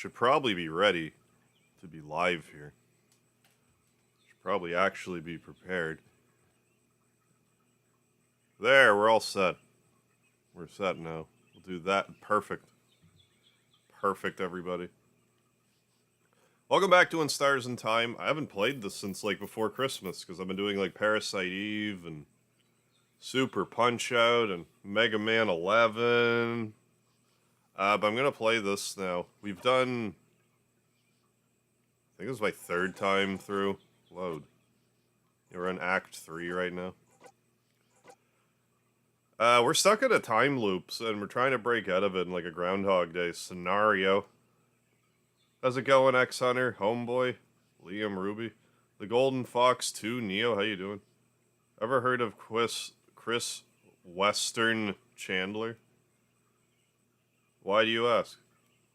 Should probably be ready to be live here. Should probably actually be prepared. There, we're all set. We're set now. We'll do that. Perfect. Perfect, everybody. Welcome back to In Stars in Time. I haven't played this since, like, before Christmas, because I've been doing, like, Parasite Eve and Super Punch-Out and Mega Man 11. But I'm going to play this now. We've done... I think this is my third time through. Load. We're on Act 3 right now. We're stuck in a time loop, and we're trying to break out of it in like a Groundhog Day scenario. How's it going, X-Hunter? Homeboy? Liam Ruby? The Golden Fox 2? Neo, how you doing? Ever heard of Chris Western Chandler? Why do you ask?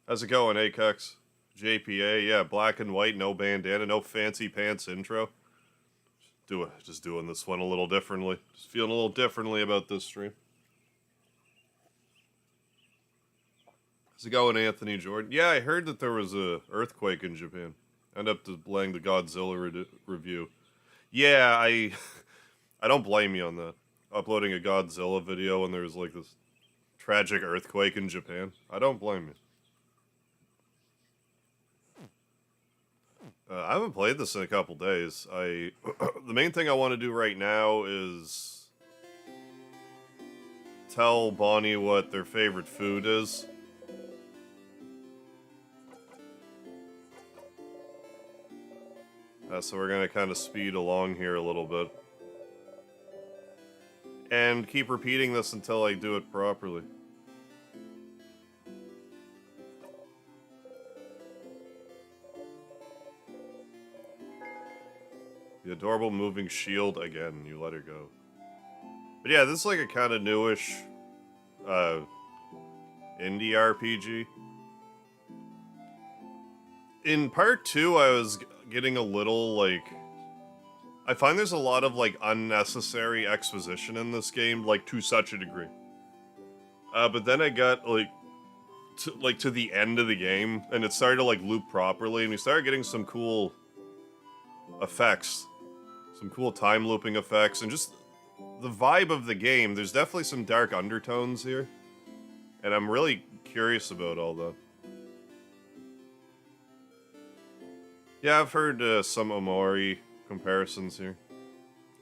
How's it going, Akex? JPA, yeah, black and white, no bandana, no fancy pants intro. Just doing this one a little differently. Just feeling a little differently about this stream. How's it going, Anthony Jordan? Yeah, I heard that there was a earthquake in Japan. I ended up playing the Godzilla review. Yeah, I don't blame you on that. Uploading a Godzilla video when there was like this tragic earthquake in Japan. I don't blame you. I haven't played this in a couple days. The main thing I want to do right now is tell Bonnie what their favorite food is. So we're going to kind of speed along here a little bit. And keep repeating this until I do it properly. The adorable moving shield again. You let her go. But yeah, this is like a kind of newish indie RPG. In part 2, I was getting a little like... I find there's a lot of like unnecessary exposition in this game, like to such a degree. But then I got to the end of the game, and it started to like loop properly, and we started getting some cool effects. Some cool time looping effects, and just the vibe of the game. There's definitely some dark undertones here, and I'm really curious about all that. Yeah, I've heard some Omori comparisons here.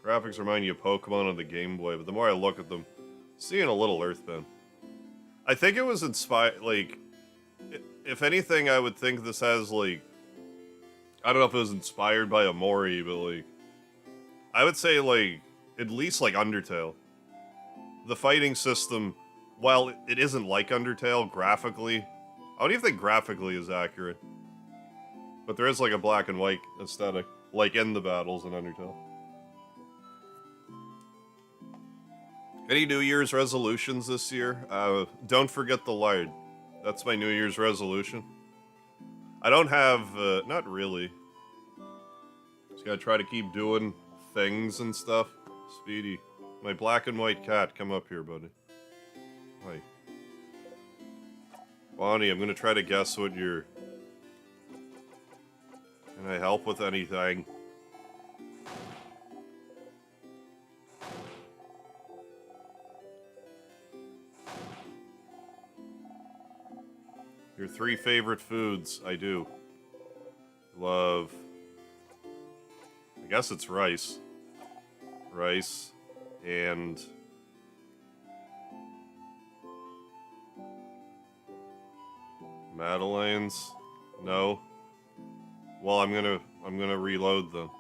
Graphics remind you of Pokemon on the Game Boy, but the more I look at them, seeing a little Earthbound. I think it was inspired, like, if anything, I would think this has, like, I don't know if it was inspired by Omori, but, like, I would say, like, at least like Undertale. The fighting system, while it isn't like Undertale graphically, I don't even think graphically is accurate. But there is like a black and white aesthetic, like in the battles in Undertale. Any New Year's resolutions this year? Don't forget the lard. That's my New Year's resolution. I don't have, not really. Just gotta try to keep doing things and stuff. Speedy. My black and white cat, come up here, buddy. Hi. Bonnie, I'm gonna try to guess what you're... Can I help with anything? Your 3 favorite foods, I do. Love... I guess it's rice. Rice and Madeleines? No. Well, I'm gonna reload them.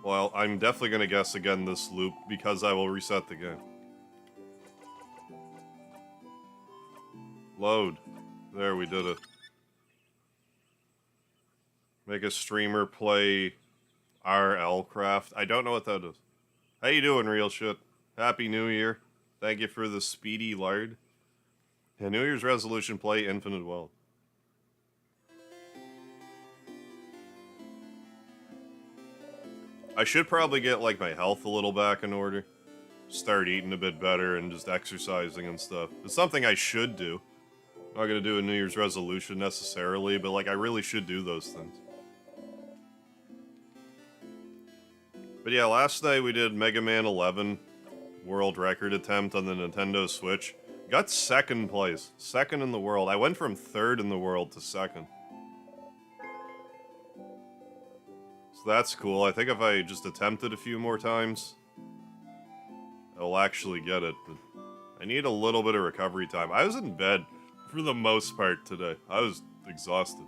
Well, I'm definitely gonna guess again this loop because I will reset the game. Load. There, we did it. Make a streamer play RL Craft. I don't know what that is. How you doing, real shit? Happy New Year. Thank you for the speedy lard. Yeah, New Year's resolution, play Infinite Wealth. I should probably get, like, my health a little back in order. start eating a bit better and just exercising and stuff. It's something I should do. I'm not gonna do a New Year's resolution necessarily, but like I really should do those things. But yeah, last night we did Mega Man 11 world record attempt on the Nintendo Switch. Got second place. Second in the world. I went from third in the world to second. So that's cool. I think if I just attempt it a few more times, I'll actually get it. But I need a little bit of recovery time. I was in bed for the most part today. I was exhausted.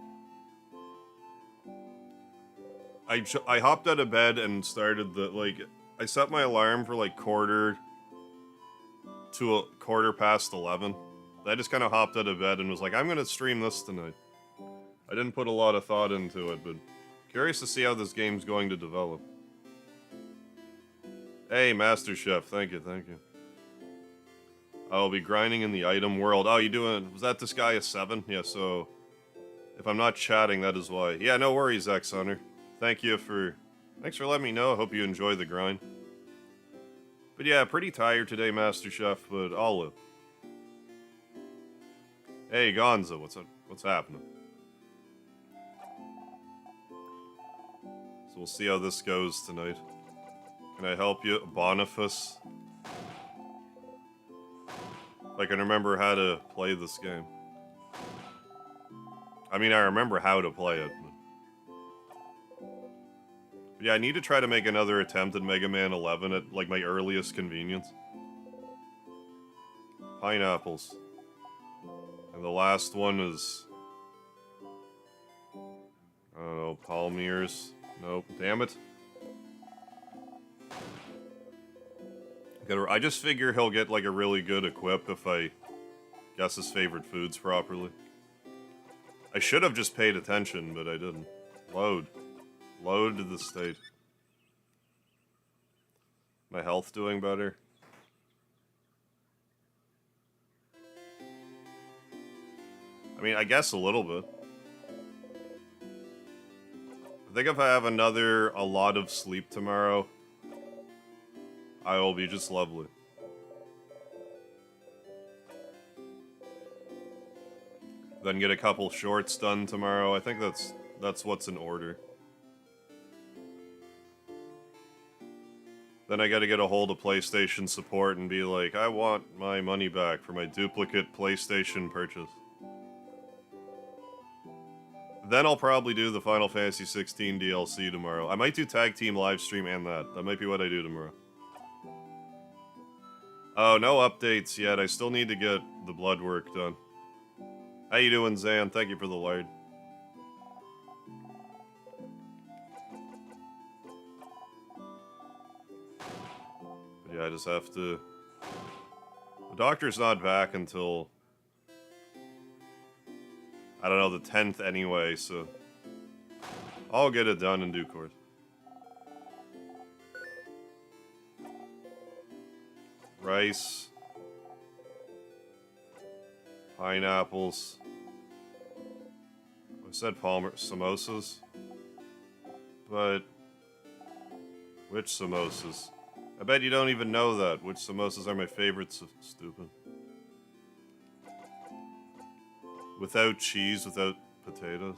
I hopped out of bed and started the, like, I set my alarm for like quarter past 11. I just kind of hopped out of bed and was like, I'm gonna stream this tonight. I didn't put a lot of thought into it, but curious to see how this game's going to develop. Hey, Master Chef, thank you, thank you. I'll be grinding in the item world. Oh, you doing, was that this guy a 7? Yeah, so if I'm not chatting, that is why. Yeah, no worries, X Hunter. Thanks for letting me know. I hope you enjoy the grind. But yeah, pretty tired today, Master Chef, but I'll live. Hey, Ganza, what's up? What's happening? So we'll see how this goes tonight. Can I help you, Boniface? If I can remember how to play this game. I mean, I remember how to play it. But yeah, I need to try to make another attempt at Mega Man 11 at, like, my earliest convenience. Pineapples. And the last one is... I don't know, palmiers. Nope, damn it. I just figure he'll get, like, a really good equip if I guess his favorite foods properly. I should have just paid attention, but I didn't. Load. Load to the state. My health doing better? I mean, I guess a little bit. I think if I have a lot of sleep tomorrow, I will be just lovely. Then get a couple shorts done tomorrow. I think that's what's in order. Then I gotta get a hold of PlayStation support and be like, I want my money back for my duplicate PlayStation purchase. Then I'll probably do the Final Fantasy 16 DLC tomorrow. I might do Tag Team Livestream and that. That might be what I do tomorrow. Oh, no updates yet. I still need to get the blood work done. How you doing, Zan? Thank you for the light. But yeah, I just have to... The doctor's not back until... I don't know, the 10th anyway, so... I'll get it done in due course. Rice. Pineapples. I said samosas. But... Which samosas? I bet you don't even know that. Which samosas are my favorites, stupid. Without cheese, without potatoes.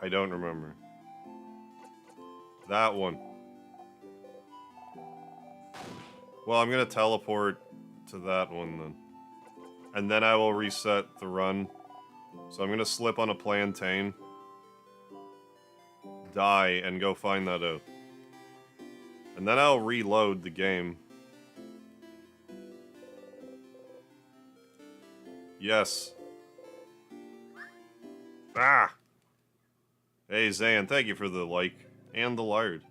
I don't remember. That one. Well, I'm gonna teleport to that one then. And then I will reset the run. So I'm gonna slip on a plantain. Die and go find that out. And then I'll reload the game. Yes. Ah! Hey, Zan, thank you for the like and the lard.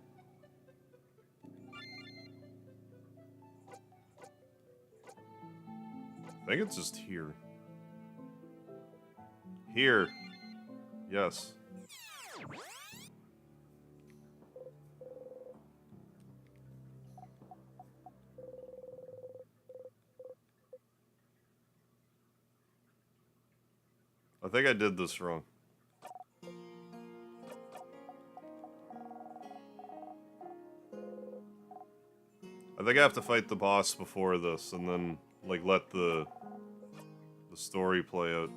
I think it's just here. Here. Yes. I think I did this wrong. I think I have to fight the boss before this, and then, like, let the story play out.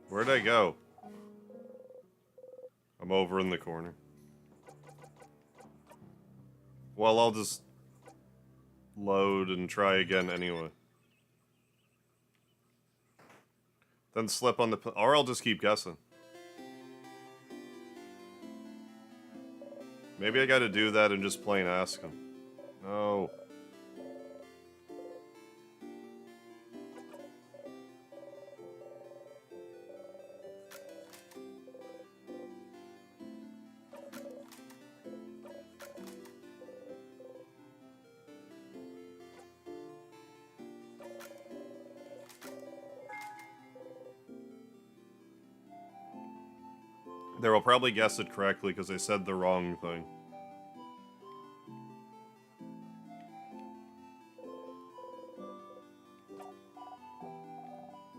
Where'd I go? I'm over in the corner. Well, I'll just load and try again anyway. Then slip on the... Or I'll just keep guessing. Maybe I gotta do that and just plain ask him. No. They will probably guess it correctly because I said the wrong thing.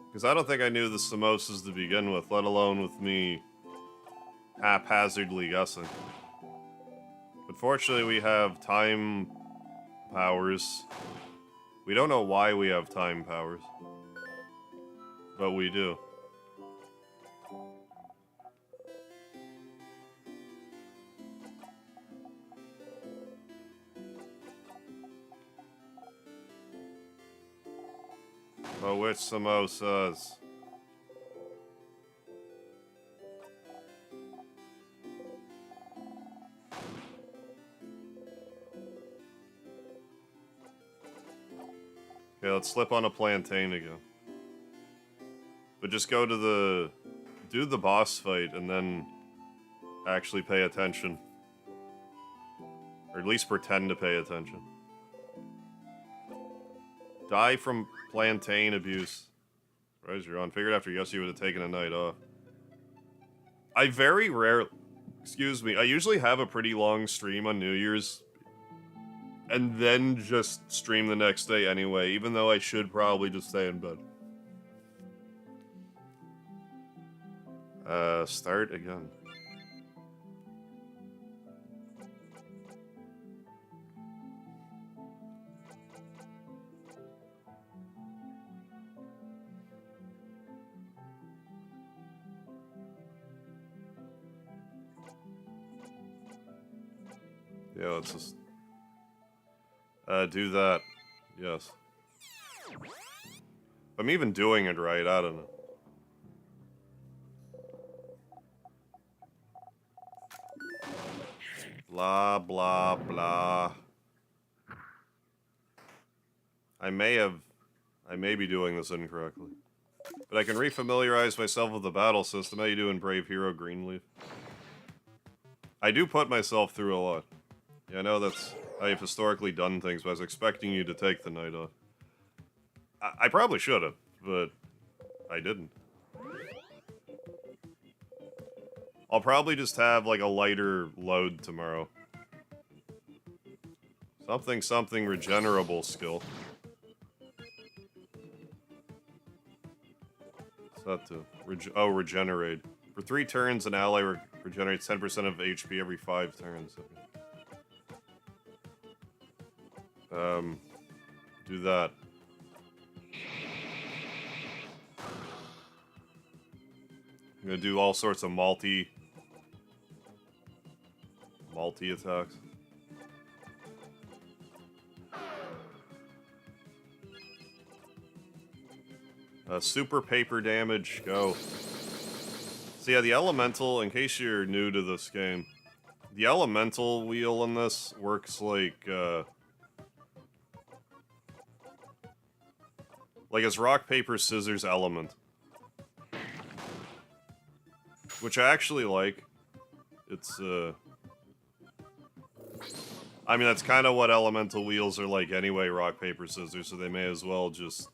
Because I don't think I knew the samosas to begin with, let alone with me haphazardly guessing. But fortunately we have time powers. We don't know why we have time powers. But we do. Oh, which samosas? Okay, let's slip on a plantain again. But just go to the... do the boss fight and then actually pay attention. Or at least pretend to pay attention. Die from plantain abuse. Rise, you're on. Figured after Yossi would have taken a night off. I very rarely... Excuse me. I usually have a pretty long stream on New Year's. And then just stream the next day anyway, even though I should probably just stay in bed. Start again. Yeah, let's just... do that. Yes. I'm even doing it right, I don't know. Blah, blah, blah. I may be doing this incorrectly. But I can refamiliarize myself with the battle system. How you doing, Brave Hero Greenleaf? I do put myself through a lot. Yeah, I know that's how you've historically done things, but I was expecting you to take the night off. I probably should have, but I didn't. I'll probably just have, like, a lighter load tomorrow. Something regenerable skill. What's that do? Regenerate. For 3 turns, an ally regenerates 10% of HP every 5 turns. Okay. Do that. I'm gonna do all sorts of multi attacks. Super paper damage, go. So yeah, the elemental, in case you're new to this game, the elemental wheel in this works like it's rock, paper, scissors element. Which I actually like. It's, I mean, that's kind of what elemental wheels are like anyway, rock, paper, scissors, so they may as well just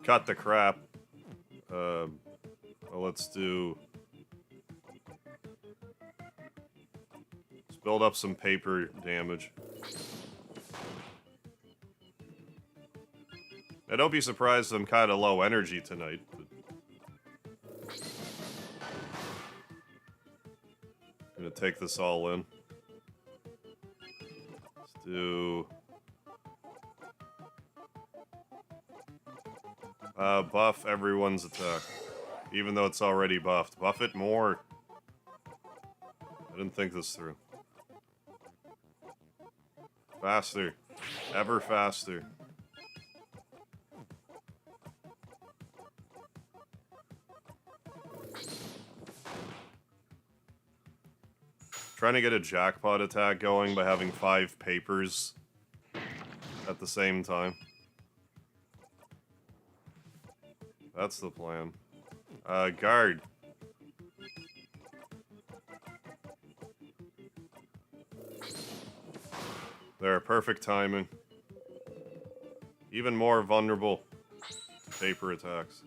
cut the crap. Well, let's do Build up some paper damage. Now, don't be surprised I'm kind of low energy tonight. But I'm gonna take this all in. Let's do... buff everyone's attack. Even though it's already buffed. Buff it more. I didn't think this through. Faster. Ever faster. Trying to get a jackpot attack going by having 5 papers at the same time. That's the plan. Guard. There, perfect timing. Even more vulnerable to paper attacks.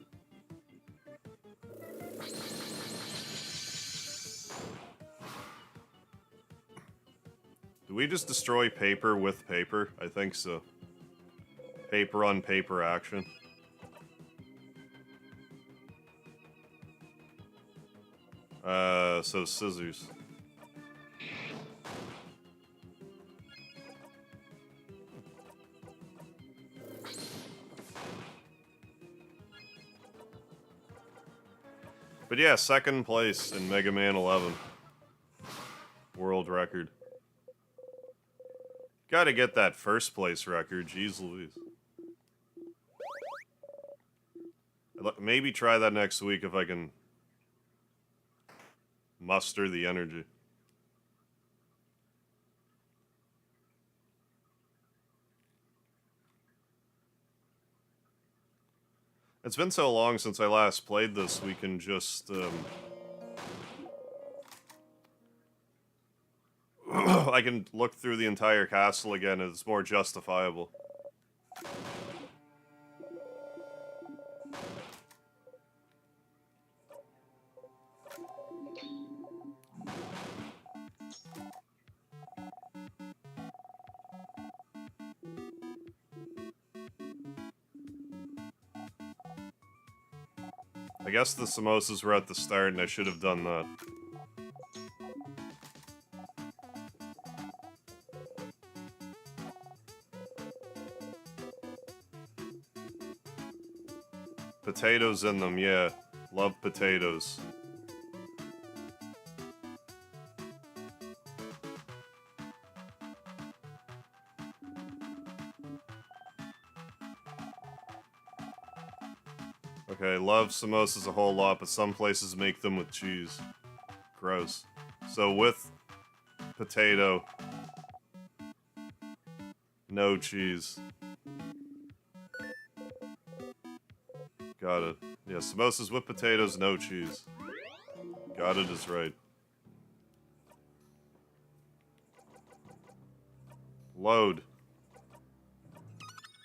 Do we just destroy paper with paper? I think so. Paper on paper action. So scissors. But yeah, second place in Mega Man 11. World record. Gotta get that first place record, jeez Louise. Maybe try that next week if I can muster the energy. It's been so long since I last played this, we can just, I can look through the entire castle again, and it's more justifiable. I guess the samosas were at the start, and I should have done that. Potatoes in them, yeah. Love potatoes. Okay, love samosas a whole lot, but some places make them with cheese. Gross. So with potato, no cheese. Got it. Yeah, samosas with potatoes, no cheese. Got it is right. Load.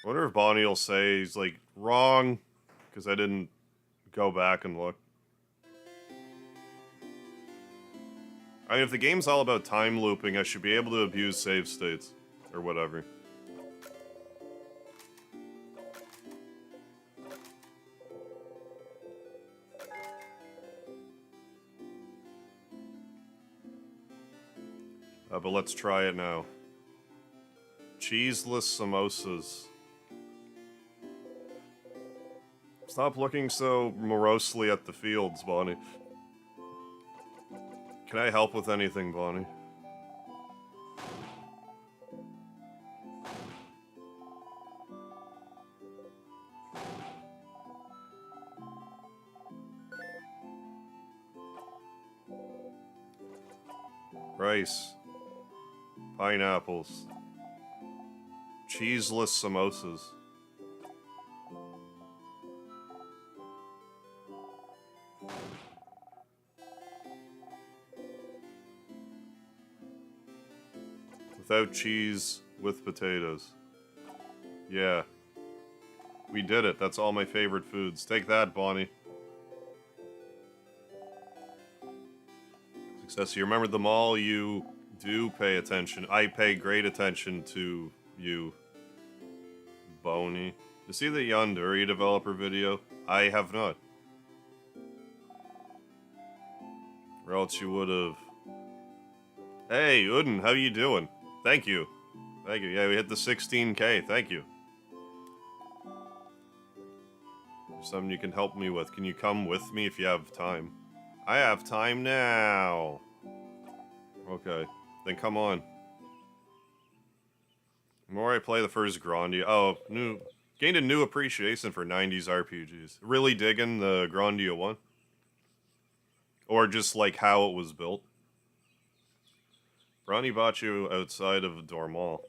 I wonder if Bonnie will say he's like, wrong, because I didn't go back and look. I mean, if the game's all about time looping, I should be able to abuse save states. Or whatever. But let's try it now. Cheeseless samosas. Stop looking so morosely at the fields, Bonnie. Can I help with anything, Bonnie? Rice. Pineapples. Cheeseless samosas. Without cheese, with potatoes. Yeah. We did it. That's all my favorite foods. Take that, Bonnie. Success. You remembered them all, you do pay attention. I pay great attention to you, Boney. You see the Yanduri developer video? I have not. Or else you would have. Hey, Udin, how you doing? Thank you. Thank you. Yeah, we hit the 16K. Thank you. There's something you can help me with. Can you come with me if you have time? I have time now. Okay. Then come on. The more I play the first Grandia... Oh, gained a new appreciation for 90s RPGs. Really digging the Grandia one? Or just like how it was built? Brownie bought you outside of Dormal.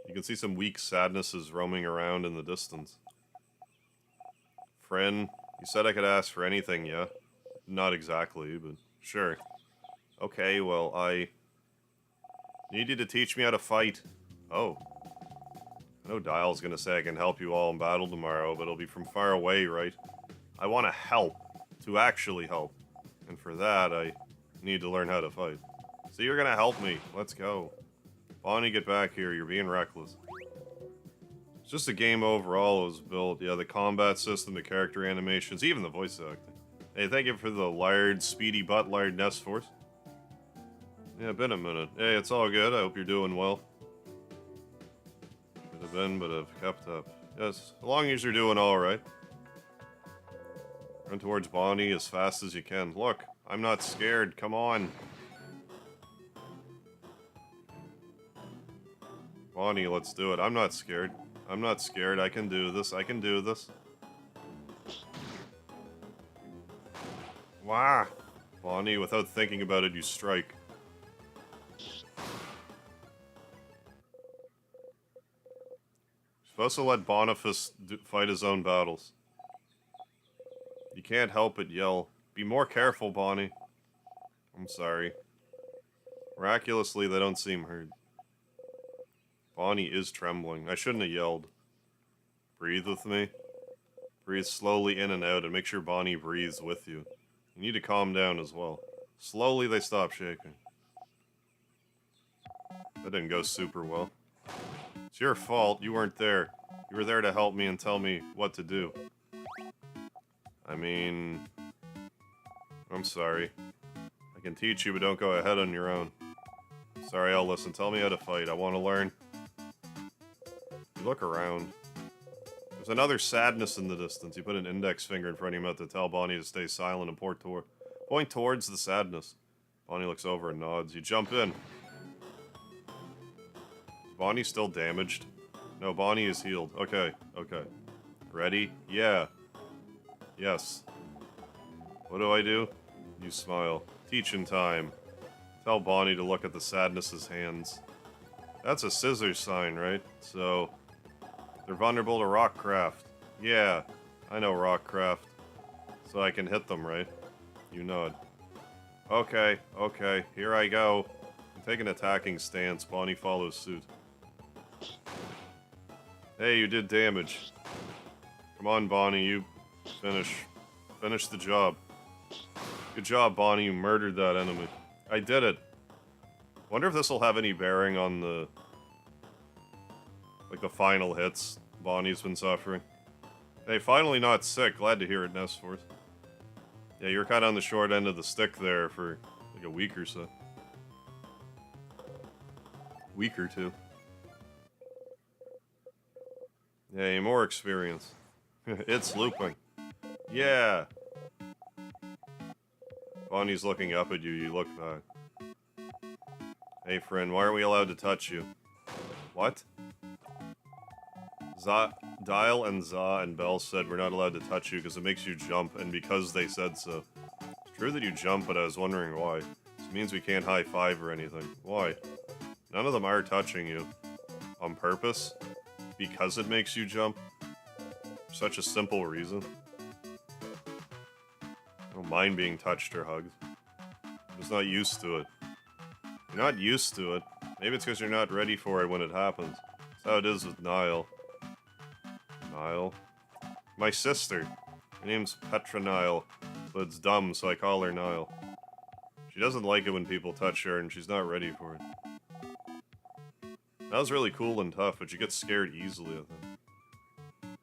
You can see some weak sadnesses roaming around in the distance. Friend, you said I could ask for anything, yeah? Not exactly, but sure. Okay, well, I need you to teach me how to fight. Oh. I know Dial's gonna say I can help you all in battle tomorrow, but it'll be from far away, right? I want to help. To actually help. And for that, I need to learn how to fight. So you're gonna help me. Let's go. Bonnie, get back here. You're being reckless. It's just a game overall. It was built. Yeah, the combat system, the character animations, even the voice acting. Hey, thank you for the Lard, Speedy Butt Lard Nest Force. Yeah, been a minute. Hey, it's all good. I hope you're doing well. Should have been, but I've kept up. Yes, as long as you're doing alright. Run towards Bonnie as fast as you can. Look, I'm not scared. Come on. Bonnie, let's do it. I'm not scared. I'm not scared. I can do this. I can do this. Wah! Bonnie, without thinking about it, you strike. You're supposed to let Boniface fight his own battles. You can't help but yell. Be more careful, Bonnie. I'm sorry. Miraculously, they don't seem hurt. Bonnie is trembling. I shouldn't have yelled. Breathe with me. Breathe slowly in and out, and make sure Bonnie breathes with you. You need to calm down as well. Slowly, they stop shaking. That didn't go super well. It's your fault. You weren't there. You were there to help me and tell me what to do. I mean... I'm sorry. I can teach you, but don't go ahead on your own. Sorry, I'll listen. Tell me how to fight. I want to learn. You look around. There's another sadness in the distance. You put an index finger in front of your mouth to tell Bonnie to stay silent and point towards the sadness. Bonnie looks over and nods. You jump in. Is Bonnie still damaged? No, Bonnie is healed. Okay, okay. Ready? Yeah. Yes. What do I do? You smile. Teaching time. Tell Bonnie to look at the sadness's hands. That's a scissors sign, right? So, they're vulnerable to rockcraft. Yeah, I know rockcraft. So I can hit them, right? You nod. Okay, okay, here I go. Take an attacking stance. Bonnie follows suit. Hey, you did damage. Come on, Bonnie, you finish the job. Good job, Bonnie, you murdered that enemy. I did it. Wonder if this will have any bearing on the... like the final hits Bonnie's been suffering. Hey, finally not sick. Glad to hear it, Nest Force. Yeah, you were kind of on the short end of the stick there for like a week or so. Week or two. Yeah, more experience. It's looping. Yeah. Bonnie's looking up at you. You look back. Hey, friend, why aren't we allowed to touch you? What? Dial and Za and Bell said we're not allowed to touch you because it makes you jump, and because they said so. It's true that you jump, but I was wondering why. This means we can't high-five or anything. Why? None of them are touching you. On purpose? Because it makes you jump? For such a simple reason. I don't mind being touched or hugged. I'm just not used to it. You're not used to it. Maybe it's because you're not ready for it when it happens. That's how it is with Nile. Nile? My sister. Her name's Petra Nile, but it's dumb, so I call her Nile. She doesn't like it when people touch her, and she's not ready for it. That was really cool and tough, but you get scared easily, I think.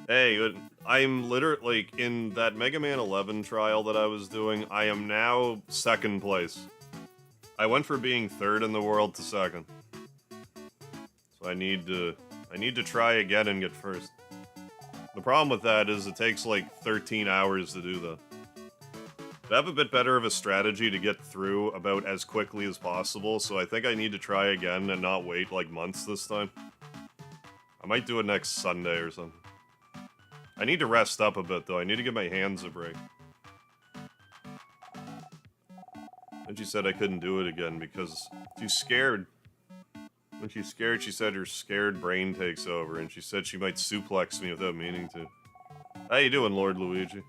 Hey, I'm literally, like, in that Mega Man 11 trial that I was doing, I am now 2nd place. I went from being 3rd in the world to 2nd. So I need to try again and get 1st. The problem with that is it takes like 13 hours to do that. I have a bit better of a strategy to get through about as quickly as possible, so I think I need to try again and not wait like months this time. I might do it next Sunday or something. I need to rest up a bit though, I need to give my hands a break. And she said I couldn't do it again because she's scared. When she's scared, she said her scared brain takes over, and she said she might suplex me without meaning to. How you doing, Lord Luigi?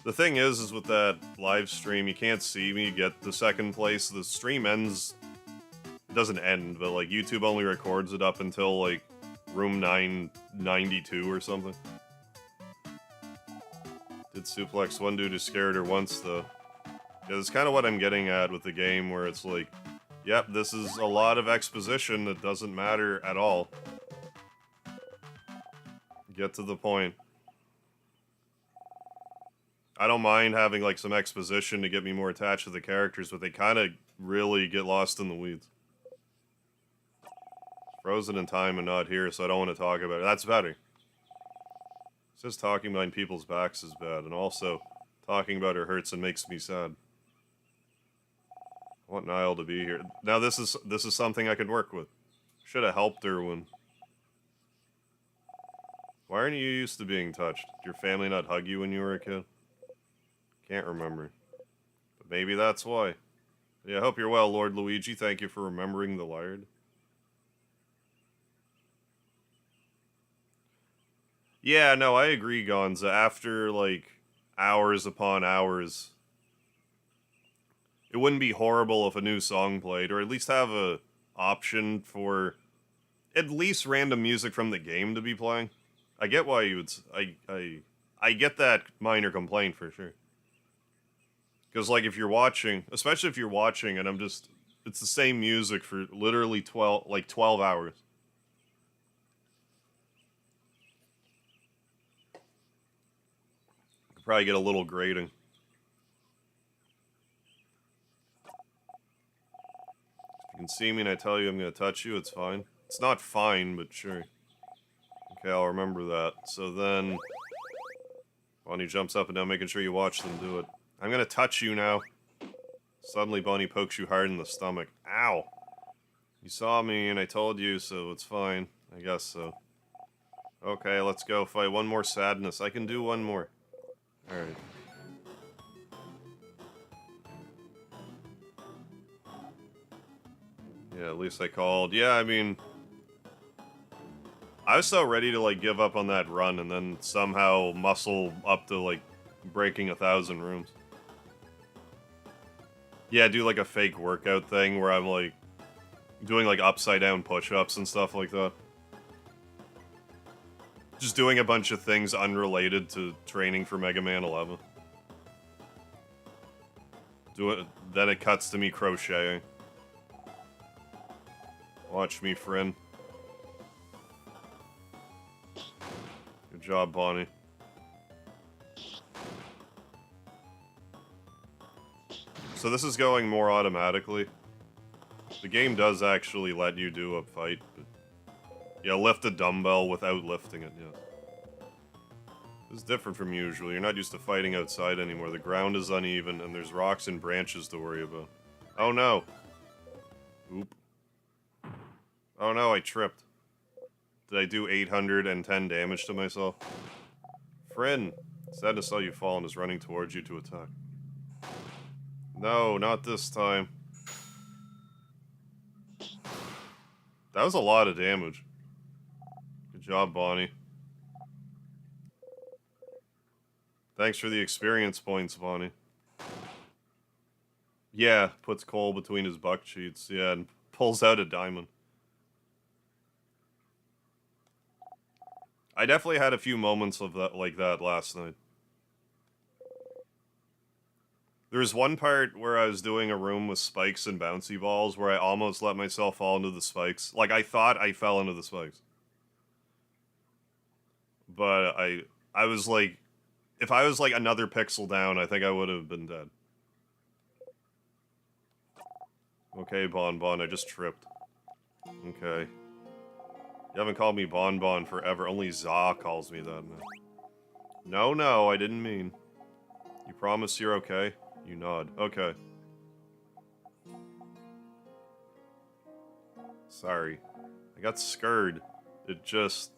The thing is with that live stream, you can't see me get the 2nd place. The stream ends... It doesn't end, but, like, YouTube only records it up until, like, room 992 or something. Did suplex one dude who scared her once, though. Yeah, that's kind of what I'm getting at with the game, where it's like, yep, this is a lot of exposition that doesn't matter at all. Get to the point. I don't mind having, like, some exposition to get me more attached to the characters, but they kind of really get lost in the weeds. Frozen in time and not here, so I don't want to talk about it. That's better. It says talking behind people's backs is bad, and also, talking about her hurts and makes me sad. I want Niall to be here. Now this is something I can work with. Should have helped her when... Why aren't you used to being touched? Did your family not hug you when you were a kid? Can't remember. But maybe that's why. Yeah, I hope you're well, Lord Luigi. Thank you for remembering the Lard. Yeah, no, I agree, Ganza. After, like, hours upon hours... It wouldn't be horrible if a new song played, or at least have a option for at least random music from the game to be playing. I get why you would... I get that minor complaint for sure. Because, like, if you're watching, especially if you're watching and I'm just... It's the same music for literally 12 hours. Could probably get a little grating. You can see me and I tell you I'm going to touch you, it's fine. It's not fine, but sure. Okay, I'll remember that. So then... Bonnie jumps up and down, making sure you watch them do it. I'm going to touch you now. Suddenly Bonnie pokes you hard in the stomach. Ow! You saw me and I told you, so it's fine. I guess so. Okay, let's go fight. One more sadness. I can do one more. Alright. Yeah, at least I called. Yeah, I mean... I was so ready to, like, give up on that run and then somehow muscle up to, like, breaking 1,000 rooms. Yeah, do, like, a fake workout thing where I'm, like, doing, like, upside-down push-ups and stuff like that. Just doing a bunch of things unrelated to training for Mega Man 11. Then it cuts to me crocheting. Watch me, friend. Good job, Bonnie. So this is going more automatically. The game does actually let you do a fight. But yeah, lift a dumbbell without lifting it, yeah. This is different from usual. You're not used to fighting outside anymore. The ground is uneven, and there's rocks and branches to worry about. Oh no! Oop. Oh no, I tripped. Did I do 810 damage to myself? Friend! Sad to saw you fall and is running towards you to attack. No, not this time. That was a lot of damage. Good job, Bonnie. Thanks for the experience points, Bonnie. Yeah, puts coal between his buck cheeks, yeah, and pulls out a diamond. I definitely had a few moments of that like that last night. There was one part where I was doing a room with spikes and bouncy balls where I almost let myself fall into the spikes. Like, I thought I fell into the spikes. But I was like, if I was like another pixel down, I think I would have been dead. Okay, Bon Bon, I just tripped. Okay. You haven't called me Bon Bon forever. Only Za calls me that now. No, I didn't mean. You promise you're okay? You nod. Okay. Sorry. I got scared. It just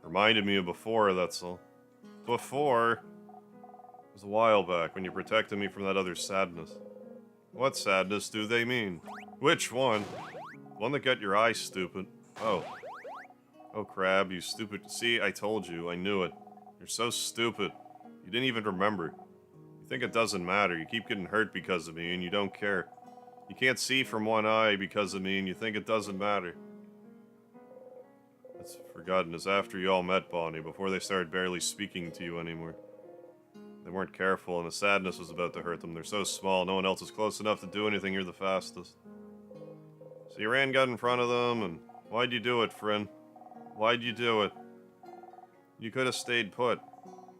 reminded me of before, that's all. Before? It was a while back when you protected me from that other sadness. What sadness do they mean? Which one? The one that got your eye stupid. Oh. Oh, Crab, you stupid. See, I told you. I knew it. You're so stupid. You didn't even remember. You think it doesn't matter. You keep getting hurt because of me, and you don't care. You can't see from one eye because of me, and you think it doesn't matter. That's forgotten. It's after you all met Bonnie, before they started barely speaking to you anymore. They weren't careful, and the sadness was about to hurt them. They're so small, no one else is close enough to do anything. You're the fastest. So you got in front of them, and why'd you do it, friend? Why'd you do it? You could have stayed put.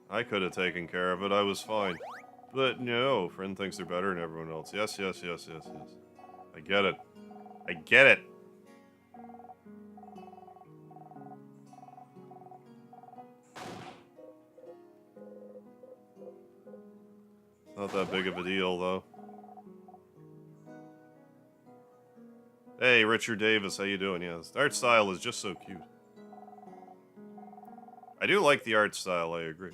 I could have taken care of it. I was fine. But no, friend thinks they're better than everyone else. Yes. I get it. I get it. Not that big of a deal, though. Hey, Richard Davis, how you doing? Yeah, the art style is just so cute. I do like the art style, I agree.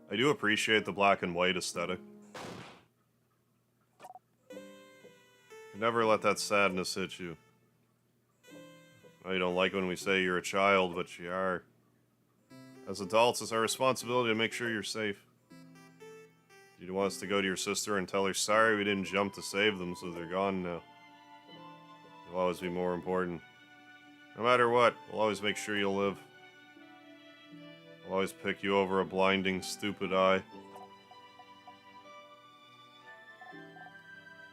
I do appreciate the black and white aesthetic. You never let that sadness hit you. I you don't like when we say you're a child, but you are. As adults, it's our responsibility to make sure you're safe. You want us to go to your sister and tell her, sorry we didn't jump to save them, so they're gone now. You'll always be more important. No matter what, we'll always make sure you'll live. I'll always pick you over a blinding, stupid eye.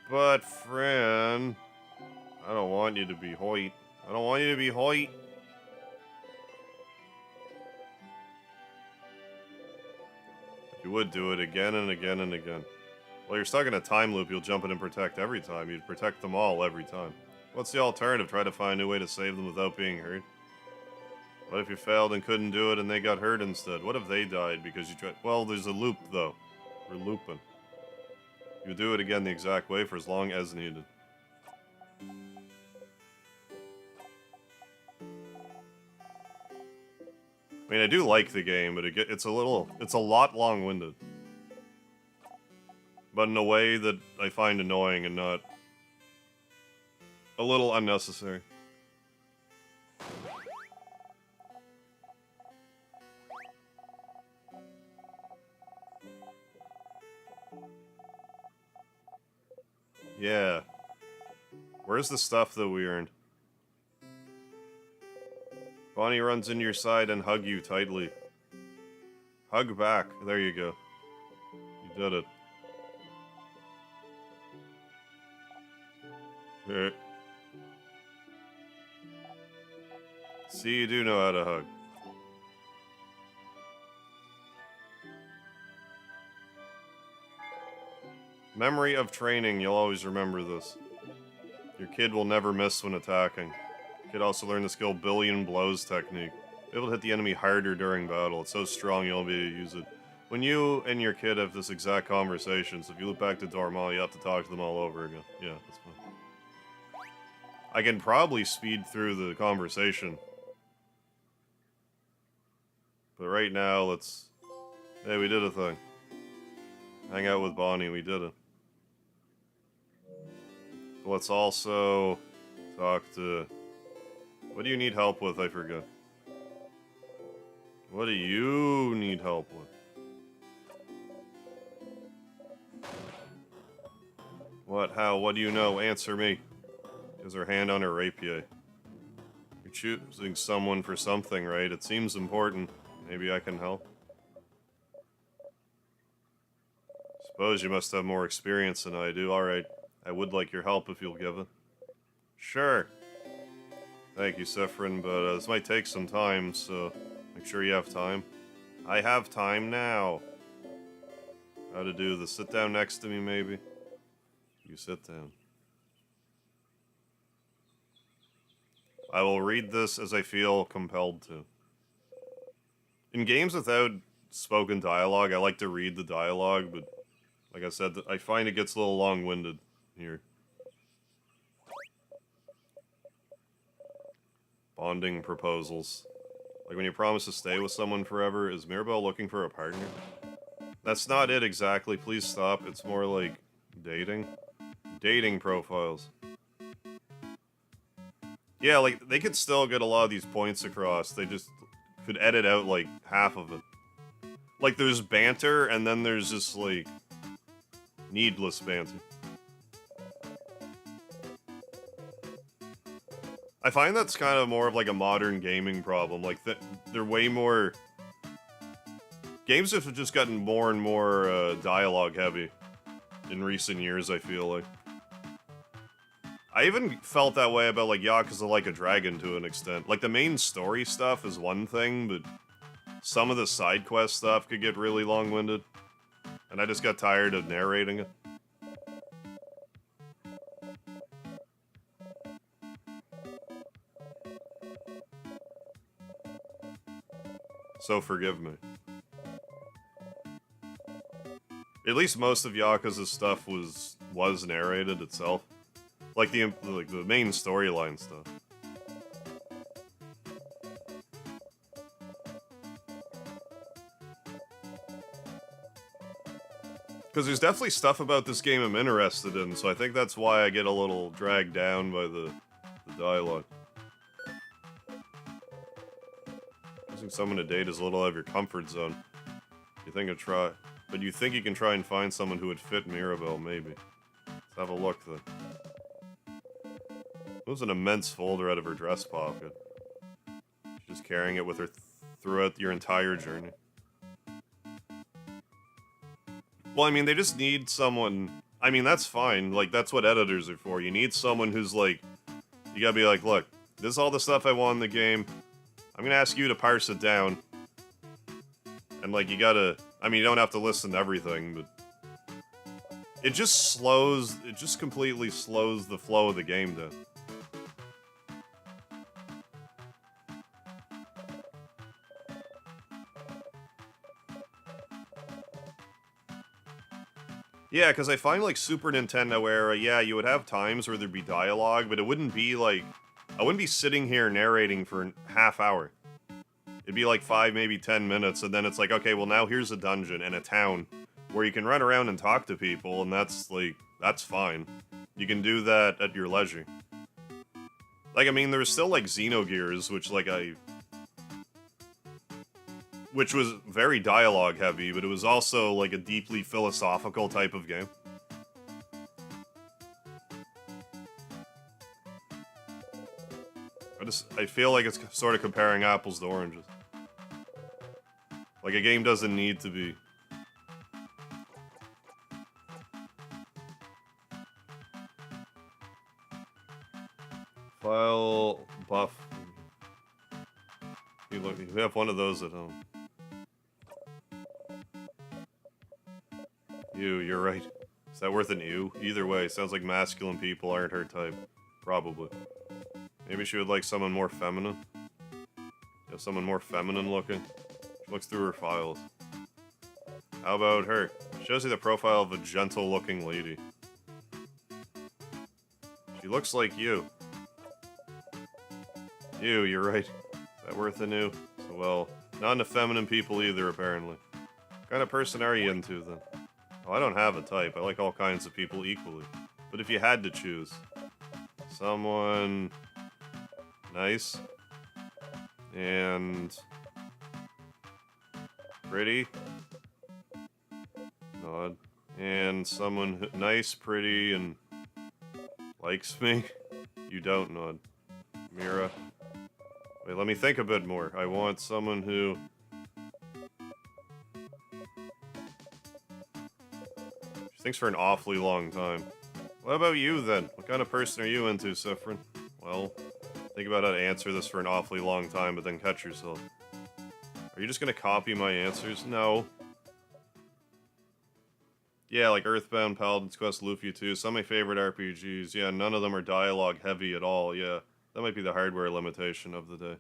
But, friend, I don't want you to be Hoyt. I don't want you to be Hoyt. You would do it again and again and again. Well, you're stuck in a time loop. You'll jump in and protect every time. You'd protect them all every time. What's the alternative? Try to find a new way to save them without being hurt? What if you failed and couldn't do it and they got hurt instead? What if they died because you tried? Well, there's a loop, though. We're looping. You do it again the exact way for as long as needed. I mean, I do like the game, but it's a lot long-winded. But in a way that I find annoying and not a little unnecessary. Yeah. Where's the stuff that we earned? Bonnie runs into your side and hug you tightly. Hug back. There you go. You did it. See, you do know how to hug. Memory of training, you'll always remember this. Your kid will never miss when attacking. Kid also learned the skill Billion Blows technique. Able to hit the enemy harder during battle. It's so strong you'll be able to use it. When you and your kid have this exact conversation, so if you look back to Dormal, you have to talk to them all over again. Yeah, that's fine. I can probably speed through the conversation. But right now, let's... Hey, we did a thing. Hang out with Bonnie, we did it. Let's also talk to... What do you need help with? I forget. What do you need help with? What? How? What do you know? Answer me. She has her hand on her rapier. You're choosing someone for something, right? It seems important. Maybe I can help. Suppose you must have more experience than I do. Alright, I would like your help if you'll give it. Sure. Thank you, Sifrin, but this might take some time, so make sure you have time. I have time now. How to do this? Sit down next to me, maybe? You sit down. I will read this as I feel compelled to. In games without spoken dialogue, I like to read the dialogue, but like I said, I find it gets a little long-winded here. Bonding proposals. Like when you promise to stay with someone forever, is Mirabelle looking for a partner? That's not it exactly, please stop. It's more like dating. Dating profiles. Yeah, like, they could still get a lot of these points across. They just could edit out, like, half of it. Like, there's banter, and then there's just, like, needless banter. I find that's kind of more of, like, a modern gaming problem. Like, they're way more... Games have just gotten more and more, dialogue-heavy in recent years, I feel like. I even felt that way about, like, Yakuza Like a Dragon to an extent. Like, the main story stuff is one thing, but some of the side quest stuff could get really long-winded. And I just got tired of narrating it. So forgive me. At least most of Yakuza's stuff was narrated itself. Like the main storyline stuff. Because there's definitely stuff about this game I'm interested in, so I think that's why I get a little dragged down by the dialogue. Using someone to date is a little out of your comfort zone. You think I'd try, but you think you can try and find someone who would fit Mirabelle, maybe. Let's have a look then. It was an immense folder out of her dress pocket. She's just carrying it with her throughout your entire journey. Well, I mean, they just need someone... I mean, that's fine. Like, that's what editors are for. You need someone who's like... You gotta be like, look, this is all the stuff I want in the game. I'm gonna ask you to parse it down. And, like, you gotta... I mean, you don't have to listen to everything, but... It just slows... It just completely slows the flow of the game down. Yeah, because I find, like, Super Nintendo era, yeah, you would have times where there'd be dialogue, but it wouldn't be, like... I wouldn't be sitting here narrating for a half hour. It'd be, like, 5, maybe 10 minutes, and then it's like, okay, well, now here's a dungeon and a town where you can run around and talk to people, and that's, like, that's fine. You can do that at your leisure. Like, I mean, there was still, like, Xenogears, which, like, which was very dialogue-heavy, but it was also, like, a deeply philosophical type of game. I feel like it's sort of comparing apples to oranges. Like, a game doesn't need to be... File... buff... You have one of those at home. You're right. Is that worth an ew? Either way, sounds like masculine people aren't her type. Probably. Maybe she would like someone more feminine? Yeah, someone more feminine looking? She looks through her files. How about her? Shows you the profile of a gentle looking lady. She looks like you. You're right. Is that worth a new? So, well, not into feminine people either, apparently. What kind of person are you into, then? Oh, I don't have a type. I like all kinds of people equally. But if you had to choose... Someone... nice. And... pretty. Nod. And someone nice, pretty, and... likes me. You don't nod. Mira. Wait, let me think a bit more. I want someone who... Thanks for an awfully long time. What about you, then? What kind of person are you into, Sifrin? Well, think about how to answer this for an awfully long time, but then catch yourself. Are you just gonna copy my answers? No. Yeah, like Earthbound, Paladin's Quest, Lufia 2, some of my favorite RPGs. Yeah, none of them are dialogue heavy at all. Yeah, that might be the hardware limitation of the day.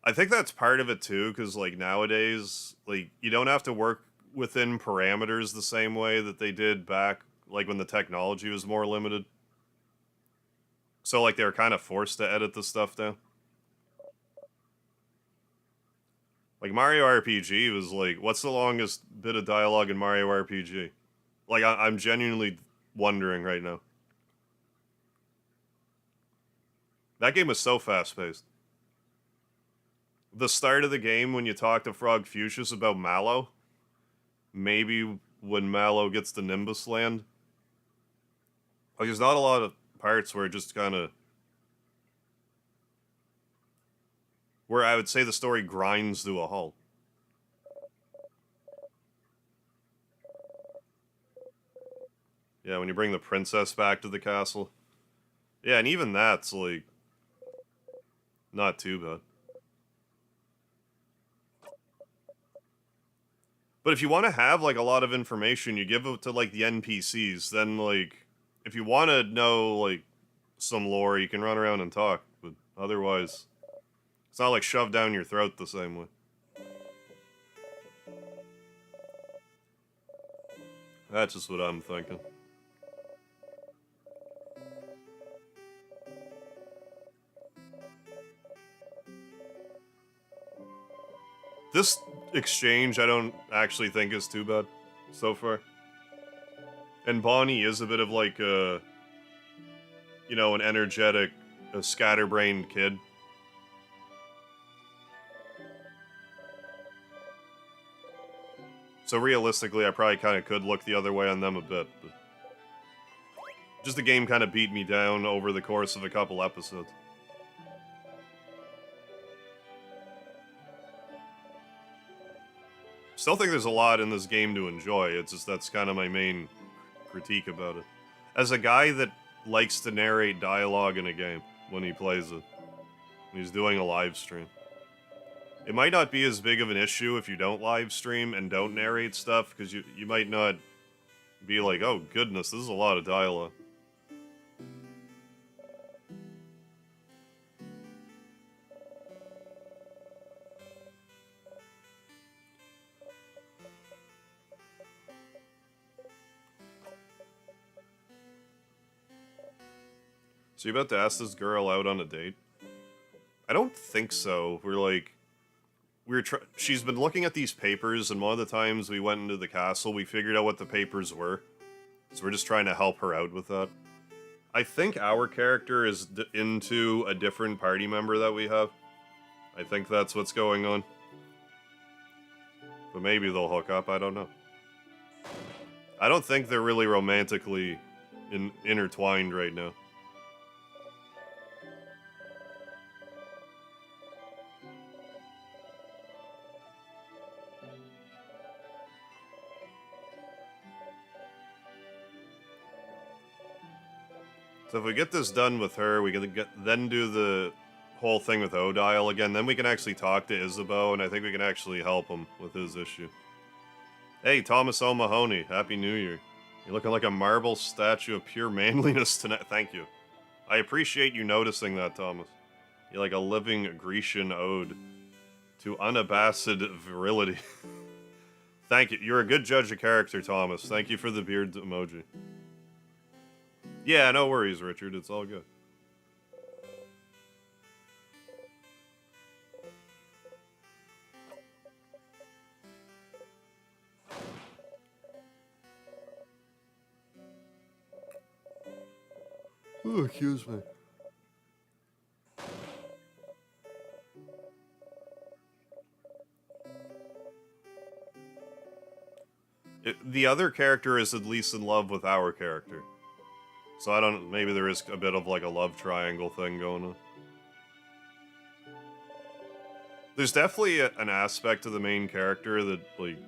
I think that's part of it too, because like nowadays, like you don't have to work within parameters the same way that they did back, like when the technology was more limited. So like they were kind of forced to edit the stuff down. Like Mario RPG was like, what's the longest bit of dialogue in Mario RPG? Like I'm genuinely wondering right now. That game was so fast paced. The start of the game when you talk to Frog Fuchsius about Mallow, maybe when Mallow gets to Nimbus Land. Like there's not a lot of parts where it just kind of, where I would say the story grinds to a halt. Yeah, when you bring the princess back to the castle. Yeah, and even that's like not too bad. But if you want to have like a lot of information, you give it to like the NPCs. Then like if you want to know like some lore, you can run around and talk. But otherwise, it's not like shoved down your throat the same way. That's just what I'm thinking. This exchange I don't actually think is too bad so far. And Bonnie is a bit of like a, you know, an energetic, a scatterbrained kid. So realistically, I probably kind of could look the other way on them a bit. But just the game kind of beat me down over the course of a couple episodes. Still think there's a lot in this game to enjoy. It's just that's kind of my main critique about it. As a guy that likes to narrate dialogue in a game when he plays it, when he's doing a live stream, it might not be as big of an issue if you don't live stream and don't narrate stuff, because you might not be like, oh goodness, this is a lot of dialogue. So you about to ask this girl out on a date? I don't think so. She's been looking at these papers, and one of the times we went into the castle, we figured out what the papers were. So we're just trying to help her out with that. I think our character is into a different party member that we have. I think that's what's going on. But maybe they'll hook up, I don't know. I don't think they're really romantically intertwined right now. So if we get this done with her, we can then do the whole thing with Odile again. Then we can actually talk to Isabeau, and I think we can actually help him with his issue. Hey, Thomas O'Mahony, Happy New Year. You're looking like a marble statue of pure manliness tonight. Thank you. I appreciate you noticing that, Thomas. You're like a living Grecian ode to unabashed virility. Thank you. You're a good judge of character, Thomas. Thank you for the beard emoji. Yeah, no worries, Richard. It's all good. Oh, excuse me. The other character is at least in love with our character. So I don't, maybe there is a bit of like a love triangle thing going on. There's definitely an aspect to the main character that, like,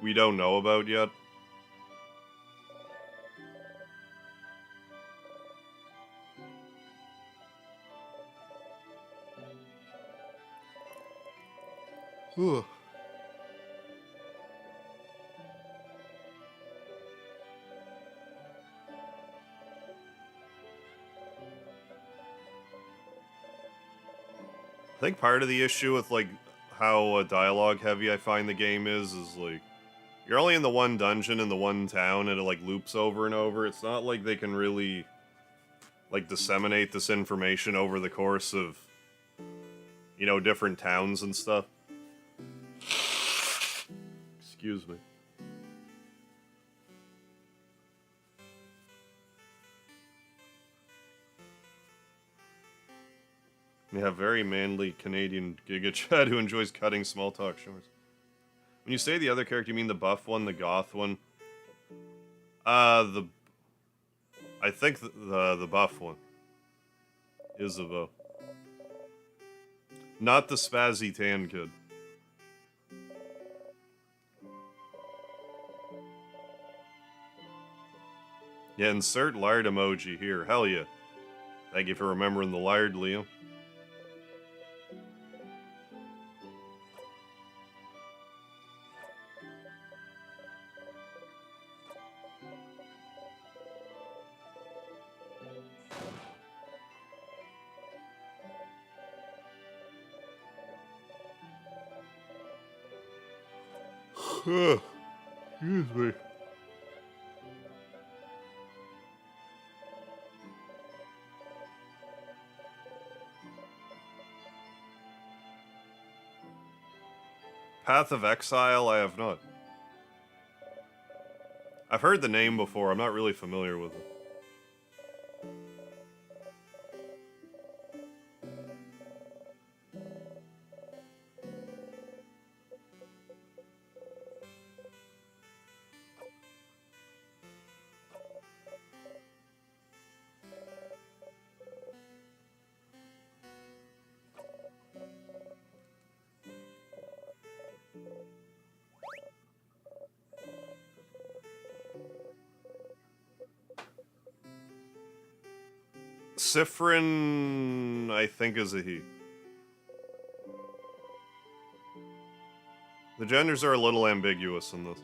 we don't know about yet. Ugh. I think part of the issue with, like, how dialogue heavy I find the game is like, you're only in the one dungeon in the one town and it, like, loops over and over. It's not like they can really, like, disseminate this information over the course of, you know, different towns and stuff. Excuse me. We have very manly Canadian Giga Chad who enjoys cutting small talk shorts. When you say the other character, you mean the buff one, the goth one? I think the buff one. Isabeau. Not the spazzy tan kid. Yeah, insert lard emoji here. Hell yeah. Thank you for remembering the lard, Liam. Excuse me. Path of Exile, I have not. I've heard the name before, I'm not really familiar with it. Sifrin, I think, is a he. The genders are a little ambiguous in this.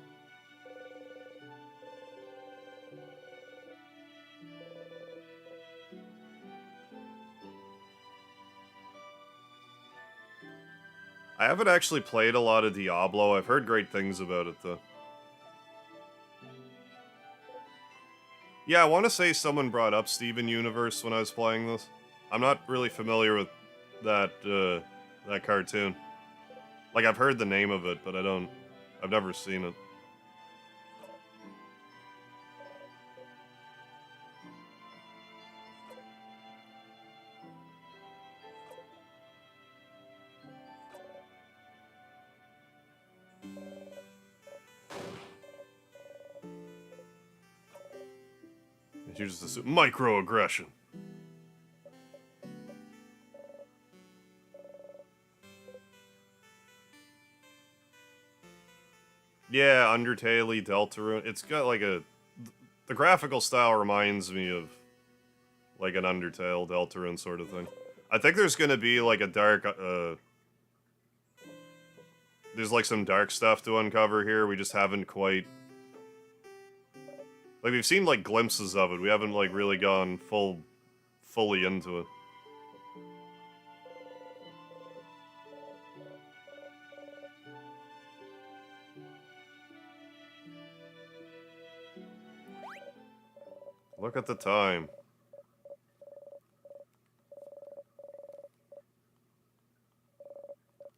I haven't actually played a lot of Diablo. I've heard great things about it, though. Yeah, I want to say someone brought up Steven Universe when I was playing this. I'm not really familiar with that cartoon. Like, I've heard the name of it, but I've never seen it. You just assume microaggression. Yeah, Undertale, Deltarune. It's got like the graphical style reminds me of like an Undertale, Deltarune sort of thing. I think there's gonna be like a dark, there's like some dark stuff to uncover here. We just haven't quite, like, we've seen like glimpses of it. We haven't like really gone fully into it. Look at the time.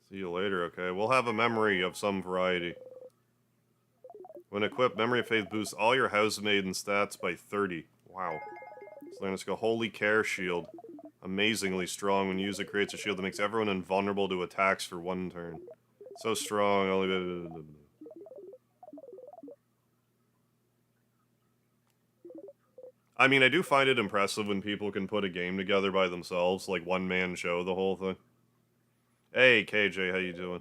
See you later, okay? We'll have a memory of some variety. When equipped, Memory of Faith boosts all your housemaiden stats by 30. Wow. So then let's go Holy Care Shield. Amazingly strong. When used, it creates a shield that makes everyone invulnerable to attacks for one turn. So strong. Only... I mean, I do find it impressive when people can put a game together by themselves, like one-man show the whole thing. Hey, KJ, how you doing?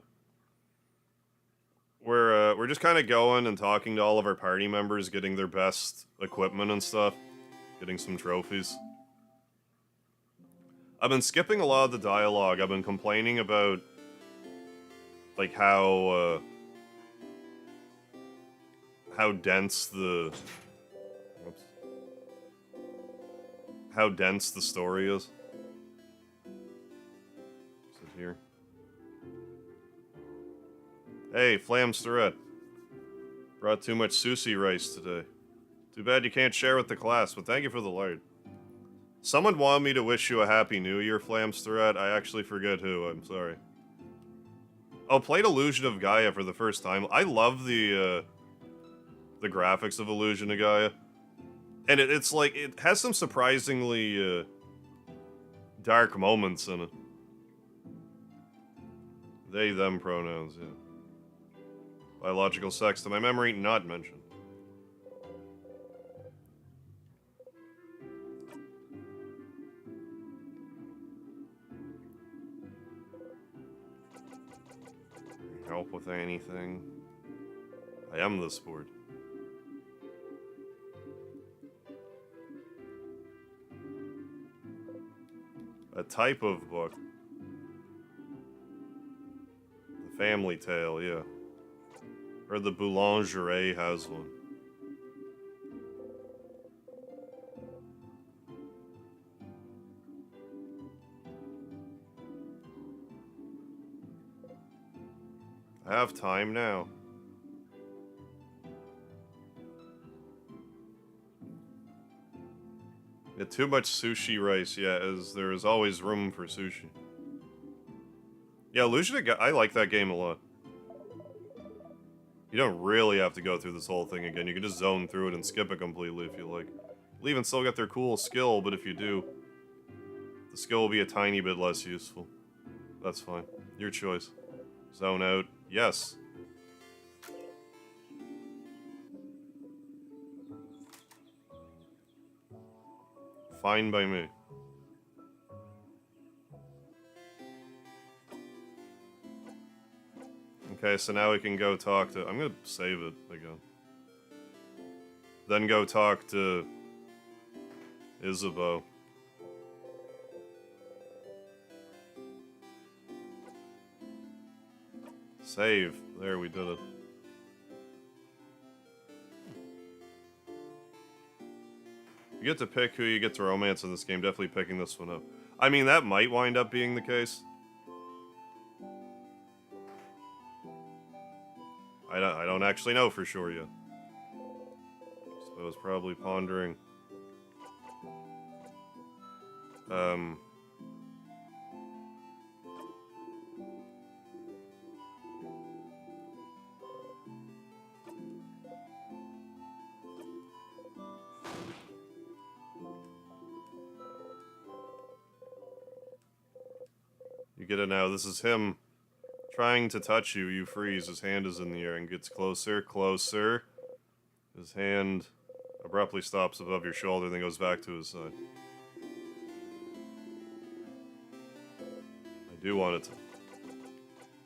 We're just kind of going and talking to all of our party members, getting their best equipment and stuff, getting some trophies. I've been skipping a lot of the dialogue. I've been complaining about Like how dense the whoops, how dense the story is. Sit here. Hey, Flamsterette. Brought too much sushi rice today. Too bad you can't share with the class, but thank you for the lard. Someone wanted me to wish you a happy new year, Flamsterette. I actually forget who. I'm sorry. Oh, played Illusion of Gaia for the first time. I love the graphics of Illusion of Gaia. And it's like, it has some surprisingly dark moments in it. They, them pronouns, yeah. Biological sex to my memory, not mentioned. Help with anything? I am this board. A type of book. The Family Tale, yeah. Or the Boulangerie has one. I have time now. Yeah, too much sushi rice, yeah, as there is always room for sushi. Yeah, Illusion of Gaia, I like that game a lot. You don't really have to go through this whole thing again. You can just zone through it and skip it completely if you like. You'll even still get their cool skill, but if you do, the skill will be a tiny bit less useful. That's fine. Your choice. Zone out. Yes. Fine by me. Okay, so now we can go talk to... I'm gonna save it again. Then go talk to Isabeau. Save. There, we did it. You get to pick who you get to romance in this game. Definitely picking this one up. I mean, that might wind up being the case. I don't actually know for sure yet. So I was probably pondering. You get it now. This is him trying to touch you. You freeze. His hand is in the air and gets closer, closer. His hand abruptly stops above your shoulder, then goes back to his side. I do want it to.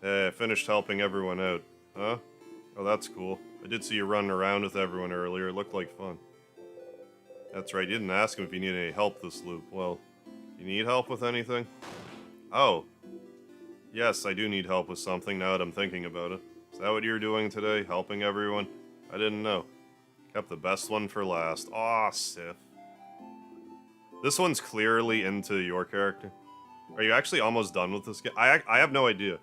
Hey, I finished helping everyone out. Huh? Oh, that's cool. I did see you running around with everyone earlier. It looked like fun. That's right. You didn't ask him if he needed any help this loop. Well, you need help with anything? Oh. Yes, I do need help with something now that I'm thinking about it. Is that what you're doing today? Helping everyone? I didn't know. Kept the best one for last. Aw, Sif. This one's clearly into your character. Are you actually almost done with this game? I have no idea.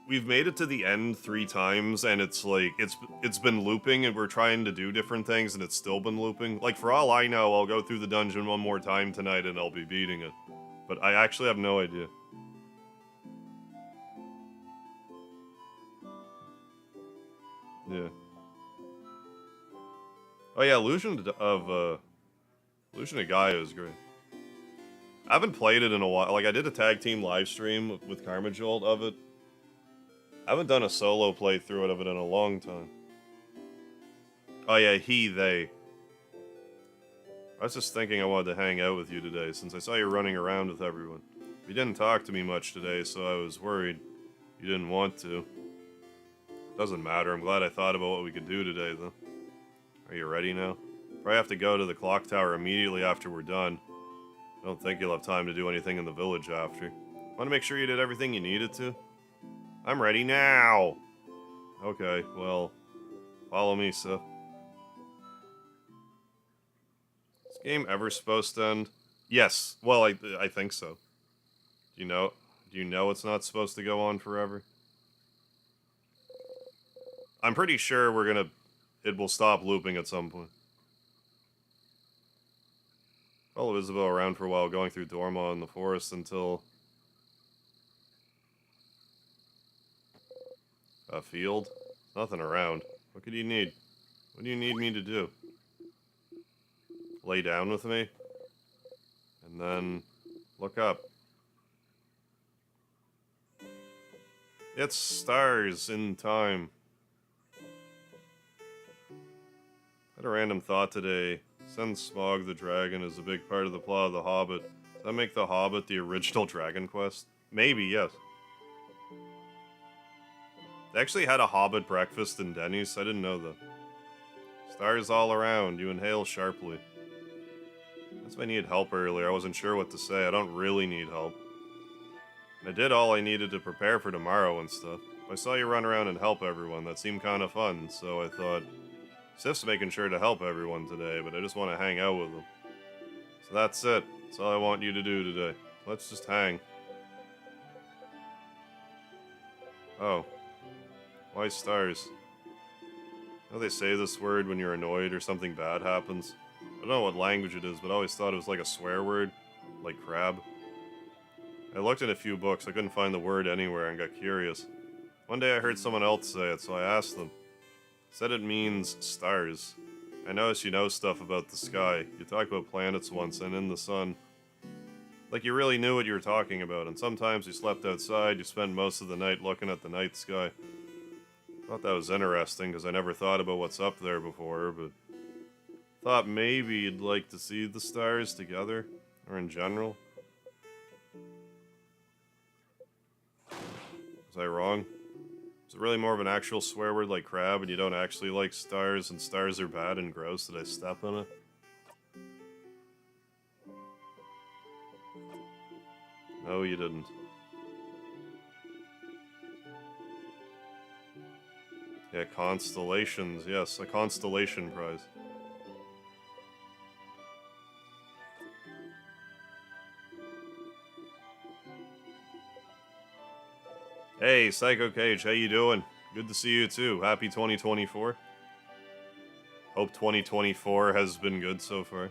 We've made it to the end 3 times, and it's like, it's been looping, and we're trying to do different things, and it's still been looping. Like, for all I know, I'll go through the dungeon one more time tonight, and I'll be beating it. But I actually have no idea. Yeah. Oh yeah, Illusion of Gaia is great. I haven't played it in a while. Like, I did a tag team live stream with Karmajolt of it. I haven't done a solo playthrough of it in a long time. Oh yeah, they. I was just thinking I wanted to hang out with you today, since I saw you running around with everyone. You didn't talk to me much today, so I was worried you didn't want to. Doesn't matter, I'm glad I thought about what we could do today, though. Are you ready now? Probably have to go to the clock tower immediately after we're done. I don't think you'll have time to do anything in the village after. Want to make sure you did everything you needed to? I'm ready now. Okay, well, follow me, Sif. Is this game ever supposed to end? Yes. Well, I think so. Do you know? Do you know it's not supposed to go on forever? I'm pretty sure it will stop looping at some point. Follow Isabel around for a while, going through Dorma in the forest until a field. Nothing around. What could you need? What do you need me to do? Lay down with me? And then look up. It's stars in time. Had a random thought today. Since Smog the Dragon is a big part of the plot of The Hobbit, does that make The Hobbit the original Dragon Quest? Maybe, yes. They actually had a Hobbit breakfast in Denny's, I didn't know that. Stars all around, you inhale sharply. That's why I needed help earlier, I wasn't sure what to say, I don't really need help. I did all I needed to prepare for tomorrow and stuff. I saw you run around and help everyone, that seemed kinda fun, so I thought, Sif's making sure to help everyone today, but I just want to hang out with them. So that's it. That's all I want you to do today. Let's just hang. Oh. Why stars? I know they say this word when you're annoyed or something bad happens. I don't know what language it is, but I always thought it was like a swear word. Like crab. I looked in a few books, I couldn't find the word anywhere and got curious. One day I heard someone else say it, so I asked them. Said it means stars. I noticed you know stuff about the sky. You talked about planets once and in the sun. Like you really knew what you were talking about, and sometimes you slept outside, you spent most of the night looking at the night sky. Thought that was interesting, because I never thought about what's up there before, but thought maybe you'd like to see the stars together, or in general. Was I wrong? Is it really more of an actual swear word like crab and you don't actually like stars and stars are bad and gross? Did I step on it? No, you didn't. Yeah, constellations. Yes, a constellation prize. Hey, Psycho Cage, how you doing? Good to see you too. Happy 2024. Hope 2024 has been good so far.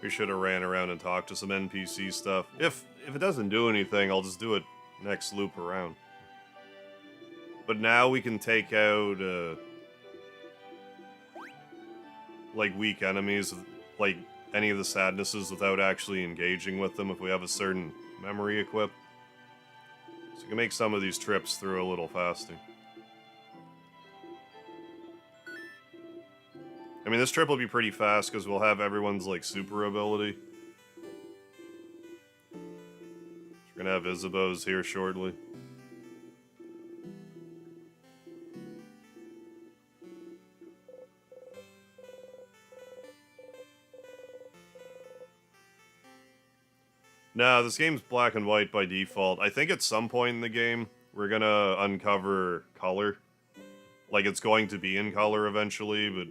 We should have ran around and talked to some NPC stuff. If it doesn't do anything, I'll just do it next loop around. But now we can take out, like, weak enemies, like, any of the sadnesses without actually engaging with them if we have a certain memory equipped. So we can make some of these trips through a little faster. I mean, this trip will be pretty fast because we'll have everyone's, like, super ability. We're gonna have Isabeau's here shortly. No, this game's black and white by default. I think at some point in the game, we're gonna uncover color. Like, it's going to be in color eventually, but...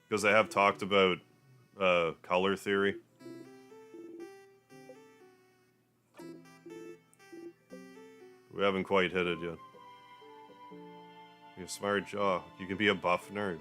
Because they have talked about color theory. We haven't quite hit it yet. Be a smart jaw. You can be a buff nerd.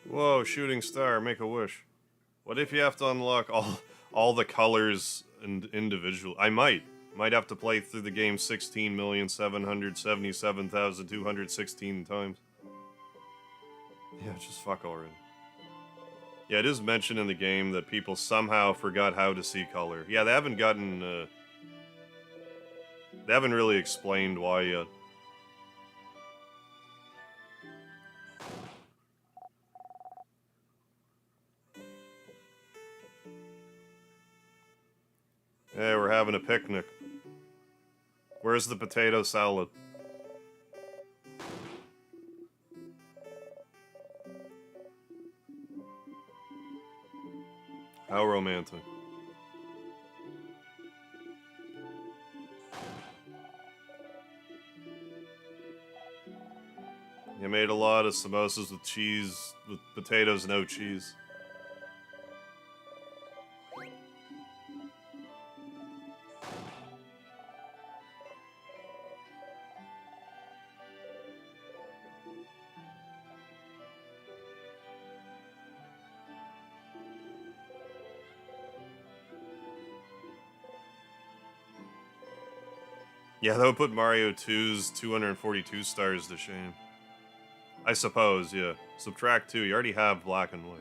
Whoa, shooting star, make a wish. What if you have to unlock all the colors and individual? I might have to play through the game 16,777,216 times. Yeah, just fuck already. Yeah, it is mentioned in the game that people somehow forgot how to see color. Yeah, they haven't gotten they haven't really explained why yet. Hey, we're having a picnic. Where's the potato salad? How romantic. You made a lot of samosas with cheese, with potatoes, no cheese. Yeah, that would put Mario 2's 242 stars to shame. I suppose, yeah. Subtract 2, you already have Black and White.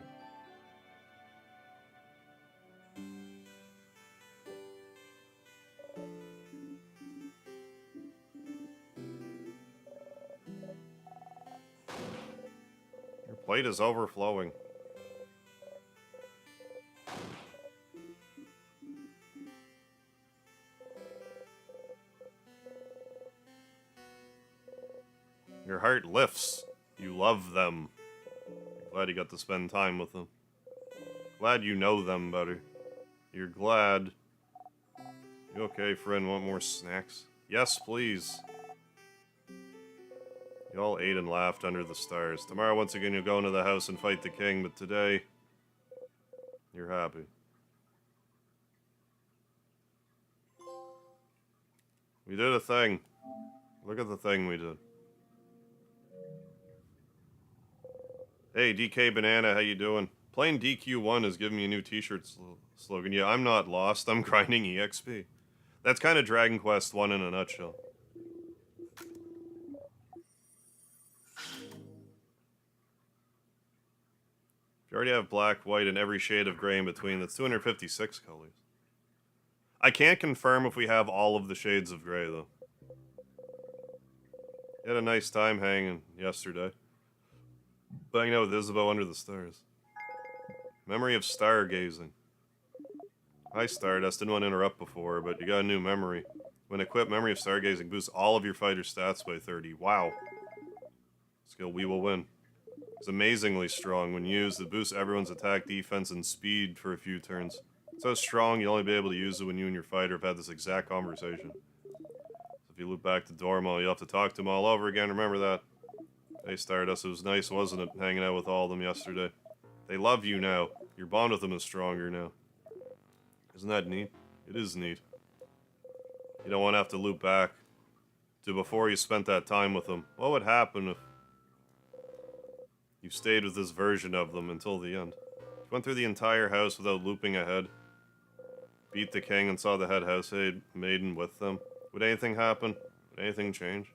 Your plate is overflowing. Your heart lifts. You love them. Glad you got to spend time with them. Glad you know them better. You're glad. You okay, friend? Want more snacks? Yes, please. You all ate and laughed under the stars. Tomorrow, once again, you'll go into the house and fight the king, but today, you're happy. We did a thing. Look at the thing we did. Hey, DK Banana, how you doing? Playing DQ1 is giving me a new t-shirt slogan. Yeah, I'm not lost, I'm grinding EXP. That's kind of Dragon Quest 1 in a nutshell. If you already have black, white, and every shade of gray in between, that's 256 colors. I can't confirm if we have all of the shades of gray, though. You had a nice time hanging yesterday. Hanging out with Isabeau under the stars. Memory of stargazing. Hi, Stardust. Didn't want to interrupt before, but you got a new memory. When equipped, Memory of Stargazing boosts all of your fighter stats by 30. Wow. Skill we will win. It's amazingly strong. When used, it boosts everyone's attack, defense, and speed for a few turns. It's so strong, you'll only be able to use it when you and your fighter have had this exact conversation. So if you loop back to Dormo, you'll have to talk to them all over again. Remember that. Hey, Stardust, it was nice, wasn't it, hanging out with all of them yesterday? They love you now. Your bond with them is stronger now. Isn't that neat? It is neat. You don't want to have to loop back. to before you spent that time with them. What would happen if you stayed with this version of them until the end? You went through the entire house without looping ahead, beat the king, and saw the head house maiden with them. Would anything happen? Would anything change?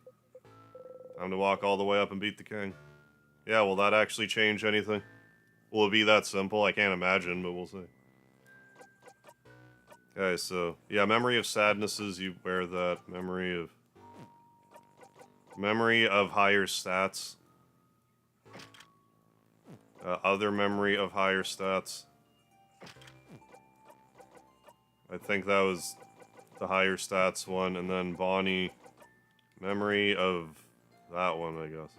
Time to walk all the way up and beat the king. Yeah, will that actually change anything? Will it be that simple? I can't imagine, but we'll see. Okay, so, yeah, memory of sadnesses, you wear that. Memory of higher stats. Other memory of higher stats. I think that was the higher stats one, and then Bonnie, memory of that one, I guess.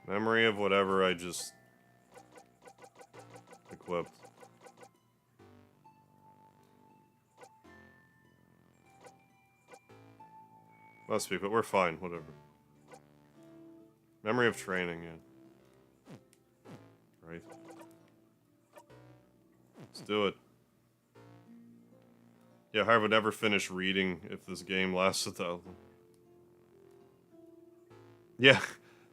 Memory of whatever I just equipped. Must be, but we're fine, whatever. Memory of training, yeah. Right. Let's do it. Yeah, I would never finish reading if this game lasted that long. Yeah,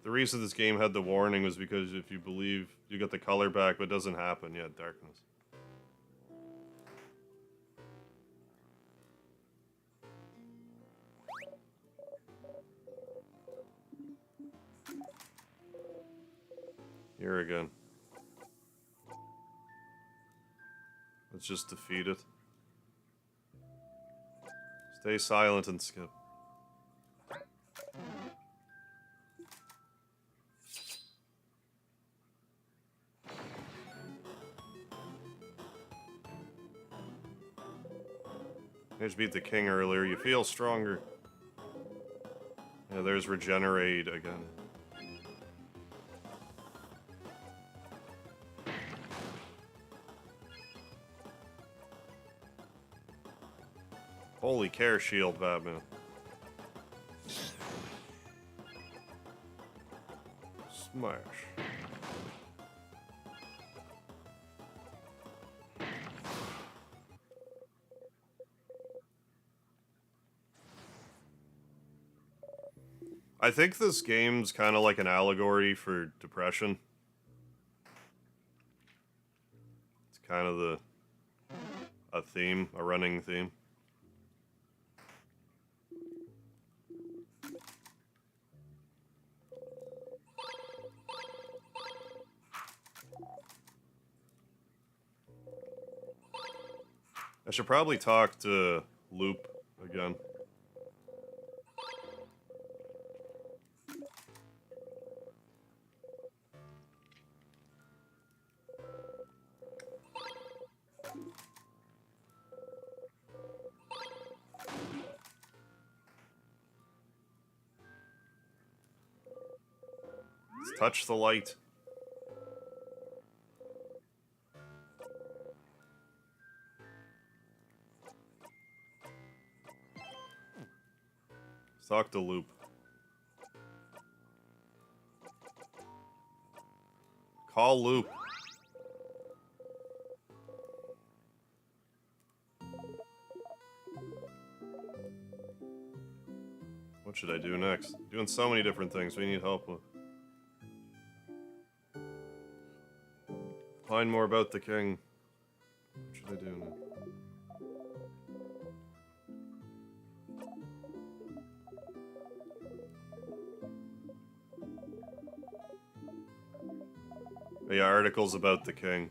the reason this game had the warning was because if you believe you get the color back, but it doesn't happen. Yeah, darkness. Here again. Let's just defeat it. Stay silent and skip. I just beat the king earlier. You feel stronger. Yeah, there's regenerate again. Holy care shield, Batman. Smash. I think this game's kind of like an allegory for depression. It's kind of a theme, a running theme. I should probably talk to Loop again. Let's touch the light. Let's talk to Loop. Call Loop. What should I do next? Doing so many different things we need help with. Find more about the king. What should I do now? Yeah, articles about the king.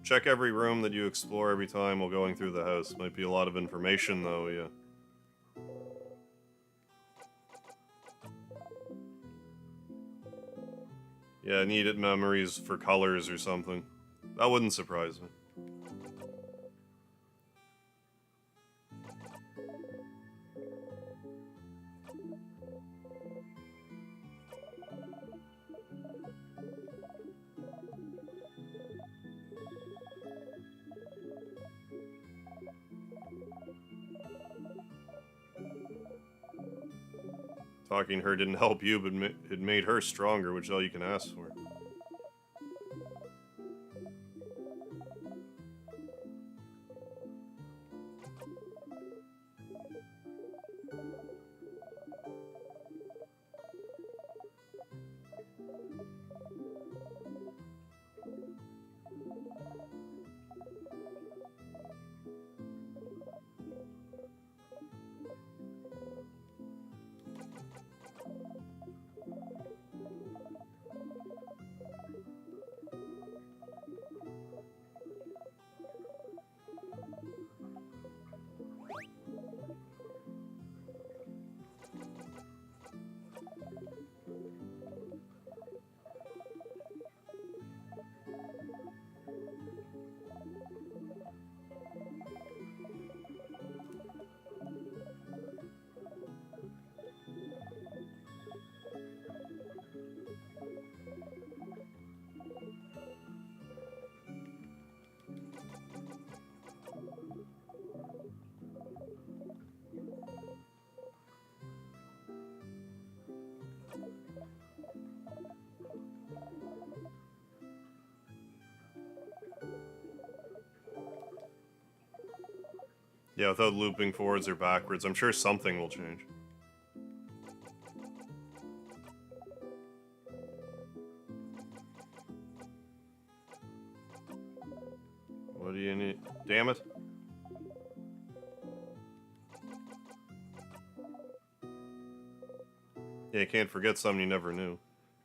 Check every room that you explore every time while going through the house. Might be a lot of information though, yeah. Yeah, needed memories for colors or something. That wouldn't surprise me. talking to her didn't help you, but it made her stronger, which is all you can ask for. Yeah, without looping forwards or backwards, I'm sure something will change. What do you need? Damn it. Yeah, you can't forget something you never knew.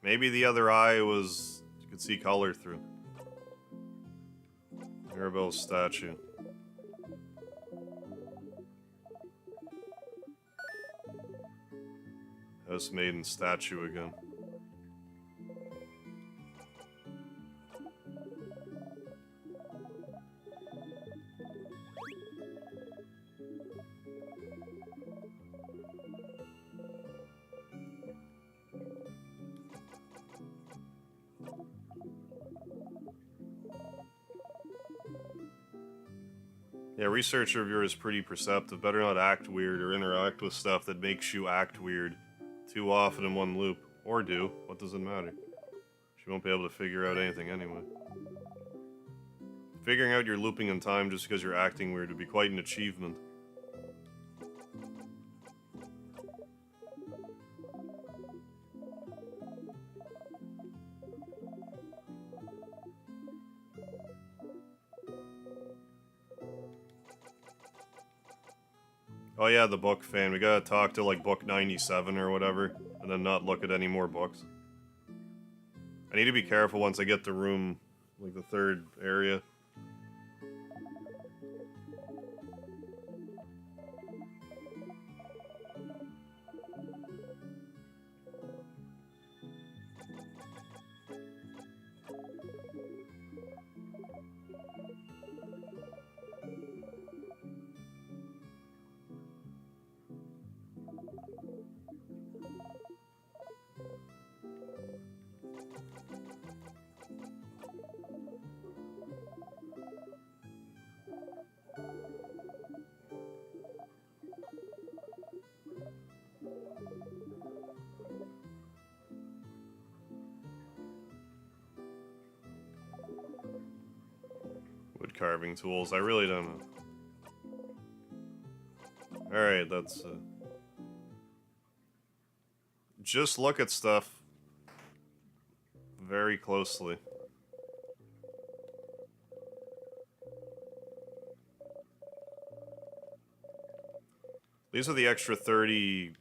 Maybe the other eye was... you could see color through. Mirabelle's statue. House Maiden statue again. Yeah, research reviewer is pretty perceptive. Better not act weird or interact with stuff that makes you act weird too often in one loop. Or do. What does it matter? She won't be able to figure out anything anyway. Figuring out you're looping in time just because you're acting weird would be quite an achievement. Oh yeah, the book fan. We gotta talk to like book 97 or whatever, and then not look at any more books. I need to be careful once I get to room, like the third area. Wood carving tools. I really don't know. Alright, that's... just look at stuff very closely. These are the extra 30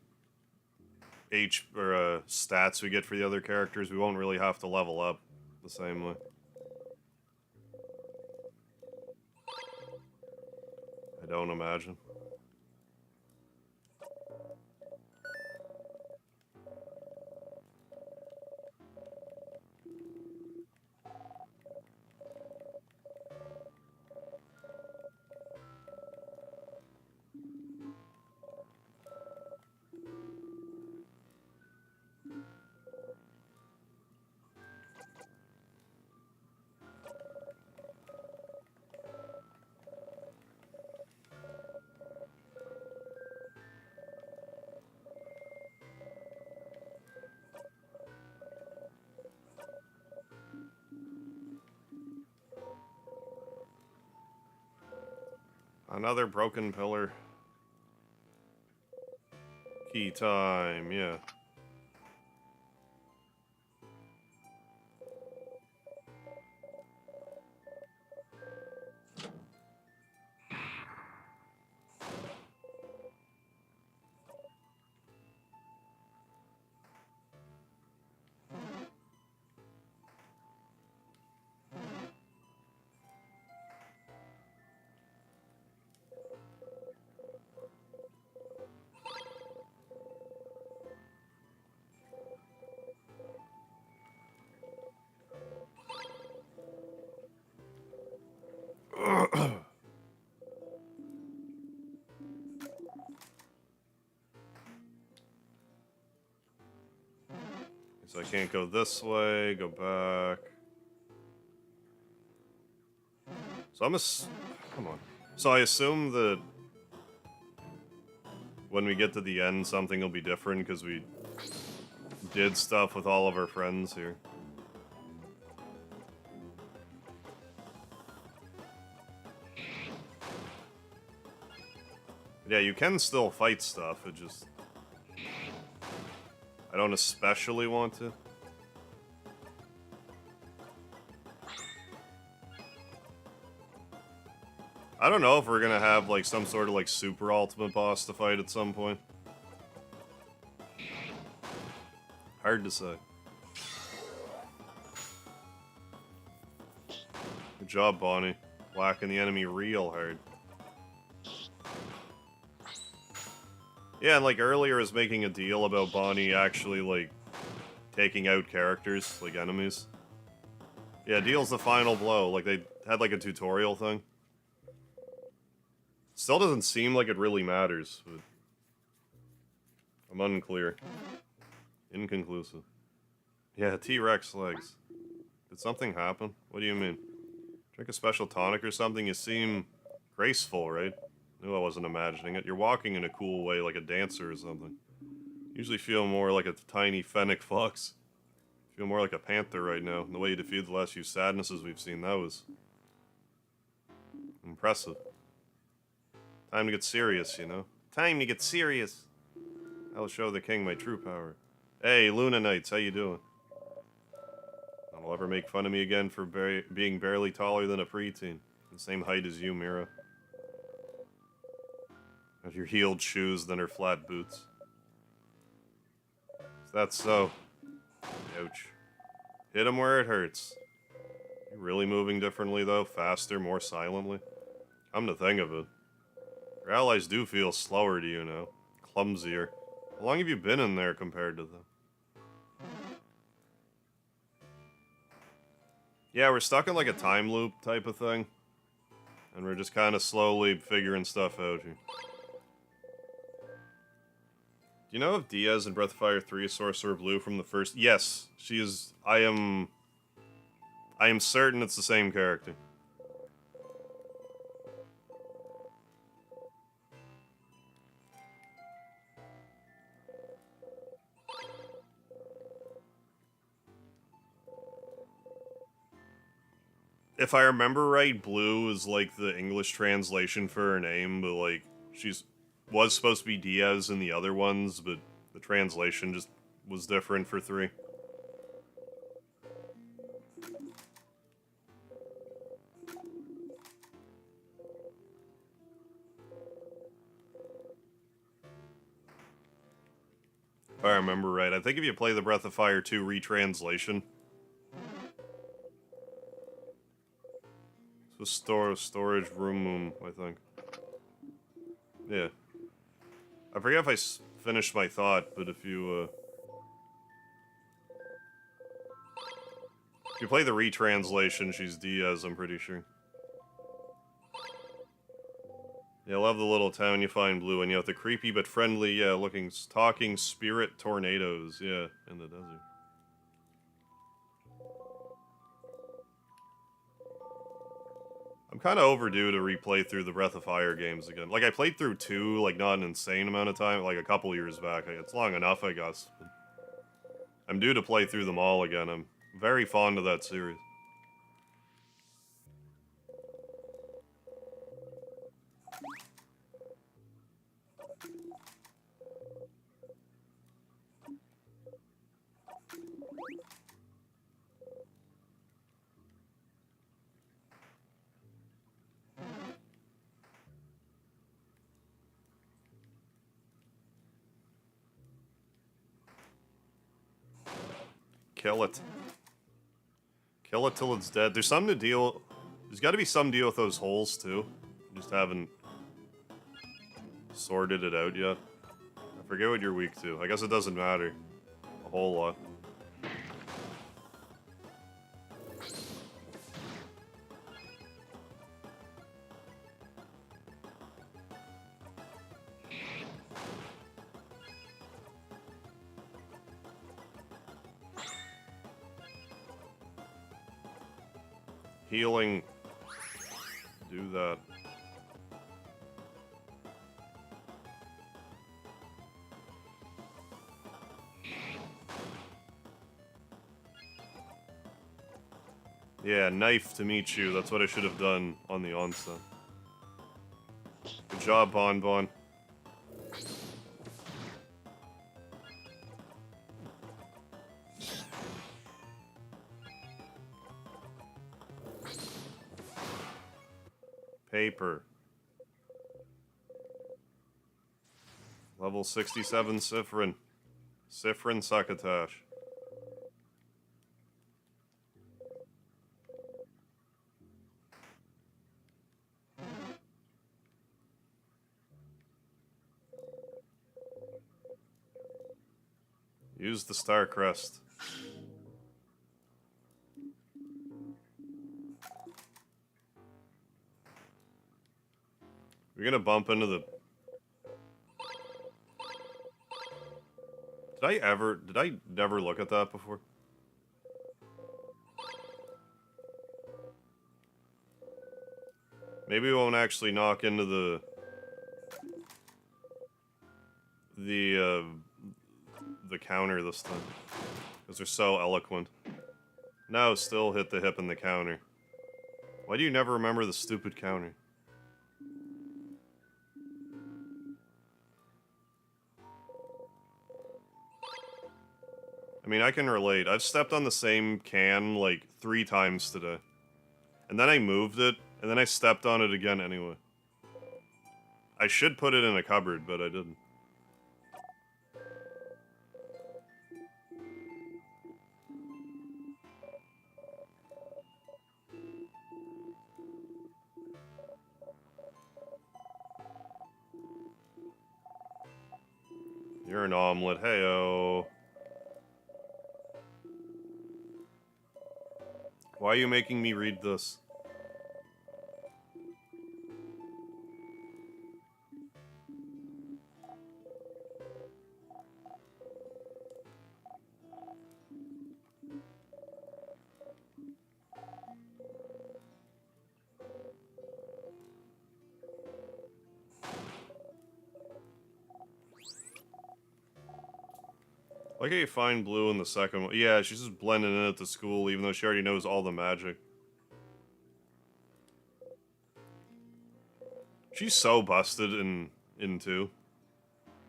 stats we get for the other characters. We won't really have to level up the same way. I don't imagine. Another broken pillar. Key time, yeah. So I can't go this way, go back. So come on. So I assume that when we get to the end, something will be different because we did stuff with all of our friends here. Yeah, you can still fight stuff, it just... I don't especially want to. I don't know if we're gonna have, like, some sort of, like, super ultimate boss to fight at some point. Hard to say. Good job, Bonnie. Whacking the enemy real hard. Yeah, and, like, earlier I was making a deal about Bonnie actually, like, taking out characters, like enemies. Yeah, deals the final blow. Like, they had, like, a tutorial thing. Still doesn't seem like it really matters, but... I'm unclear. Inconclusive. Yeah, T-Rex legs. Did something happen? What do you mean? Drink a special tonic or something? You seem graceful, right? Knew I wasn't imagining it. You're walking in a cool way, like a dancer or something. Usually feel more like a tiny fennec fox. Feel more like a panther right now. And the way you defeated the last few sadnesses we've seen, that was... impressive. Time to get serious, you know? Time to get serious! I'll show the king my true power. Hey, Luna Knights, how you doing? Don't ever make fun of me again for being barely taller than a preteen. The same height as you, Mira. Have your heeled shoes than her flat boots. Is that so? Ouch. Hit him where it hurts. You really moving differently, though? Faster, more silently? Come to think of it. Your allies do feel slower to you now. Clumsier. How long have you been in there compared to them? Yeah, we're stuck in like a time loop type of thing. And we're just kind of slowly figuring stuff out here. Do you know if Diaz in Breath of Fire 3 is Sorcerer Blue from the first? Yes, she is. I am certain it's the same character. If I remember right, Blue is like the English translation for her name, but like was supposed to be Diaz in the other ones, but the translation just was different for 3. If I remember right, I think if you play the Breath of Fire 2 retranslation, so storage room, I think. Yeah. I forget if I finished my thought, but if you play the retranslation, she's Diaz, I'm pretty sure. Yeah, I love the little town you find, Blue, and you have the creepy but friendly, yeah, looking, talking spirit tornadoes, yeah, in the desert. I'm kind of overdue to replay through the Breath of Fire games again. Like, I played through 2, like, not an insane amount of time, like, a couple years back. It's long enough, I guess. But I'm due to play through them all again. I'm very fond of that series. Kill it. Kill it till it's dead. There's something to deal... There's got to be some deal with those holes, too. Just haven't sorted it out yet. I forget what you're weak to. I guess it doesn't matter a whole lot. Healing. Do that. Yeah, knife to meet you. That's what I should have done on the onset. Good job, Bon Bon. Paper. Level 67 Sifrin. Sifrin Succotash. Use the Star Crest. We're gonna bump into the... Did I never look at that before? Maybe we won't actually knock into the counter this time. Because they're so eloquent. No, still hit the hip in the counter. Why do you never remember the stupid counter? I mean, I can relate. I've stepped on the same can, like, 3 times today. And then I moved it, and then I stepped on it again anyway. I should put it in a cupboard, but I didn't. You're an omelet, heyo. Why are you making me read this? Like how you find Blue in the second one. Yeah, she's just blending in at the school, even though she already knows all the magic. She's so busted in 2.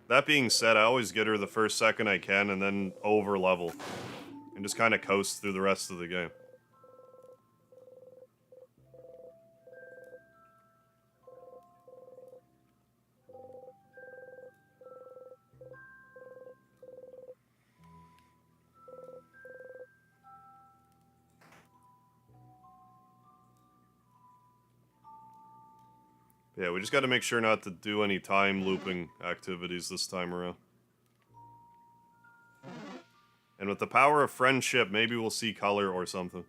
That being said, I always get her the first second I can, and then over level. And just kind of coast through the rest of the game. Yeah, we just gotta make sure not to do any time looping activities this time around. And with the power of friendship, maybe we'll see color or something.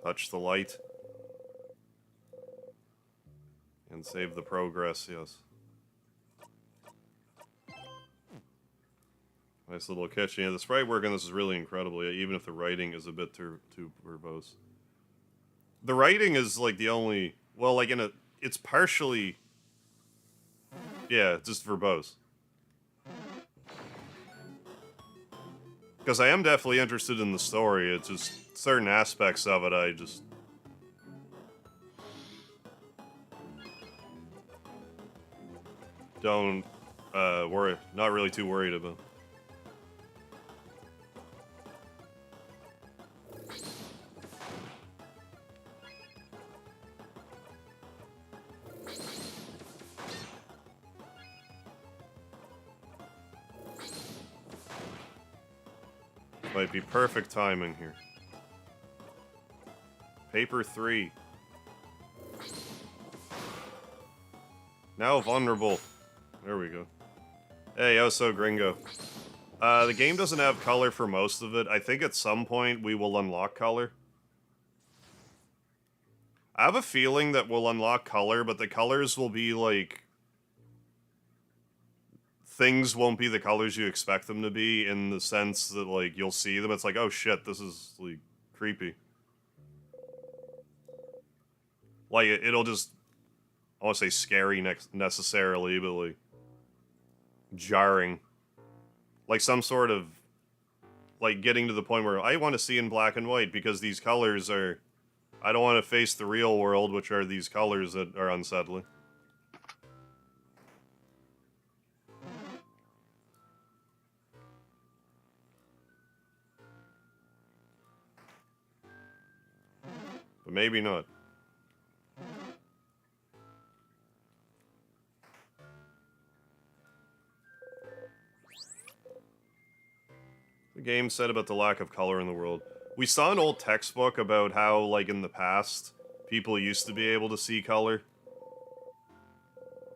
Touch the light. And save the progress, yes. Nice little kitchen. Yeah, the sprite work on this is really incredible, yeah, even if the writing is a bit too verbose. The writing is, like, the only... Well, like, it's partially... Yeah, just verbose. Because I am definitely interested in the story, it's just certain aspects of it I just... don't, not really too worried about. Might be perfect timing here. Paper 3. Now vulnerable. There we go. Hey, so gringo. The game doesn't have color for most of it. I think at some point we will unlock color. I have a feeling that we'll unlock color, but the colors will be like... Things won't be the colors you expect them to be, in the sense that, like, you'll see them, it's like, oh shit, this is, like, creepy. Like, it'll just... I won't say scary necessarily, but, like... jarring. Like, some sort of... Like, getting to the point where I want to see in black and white, because these colors are... I don't want to face the real world, which are these colors that are unsettling. But maybe not. The game said about the lack of color in the world. We saw an old textbook about how, like, in the past, people used to be able to see color,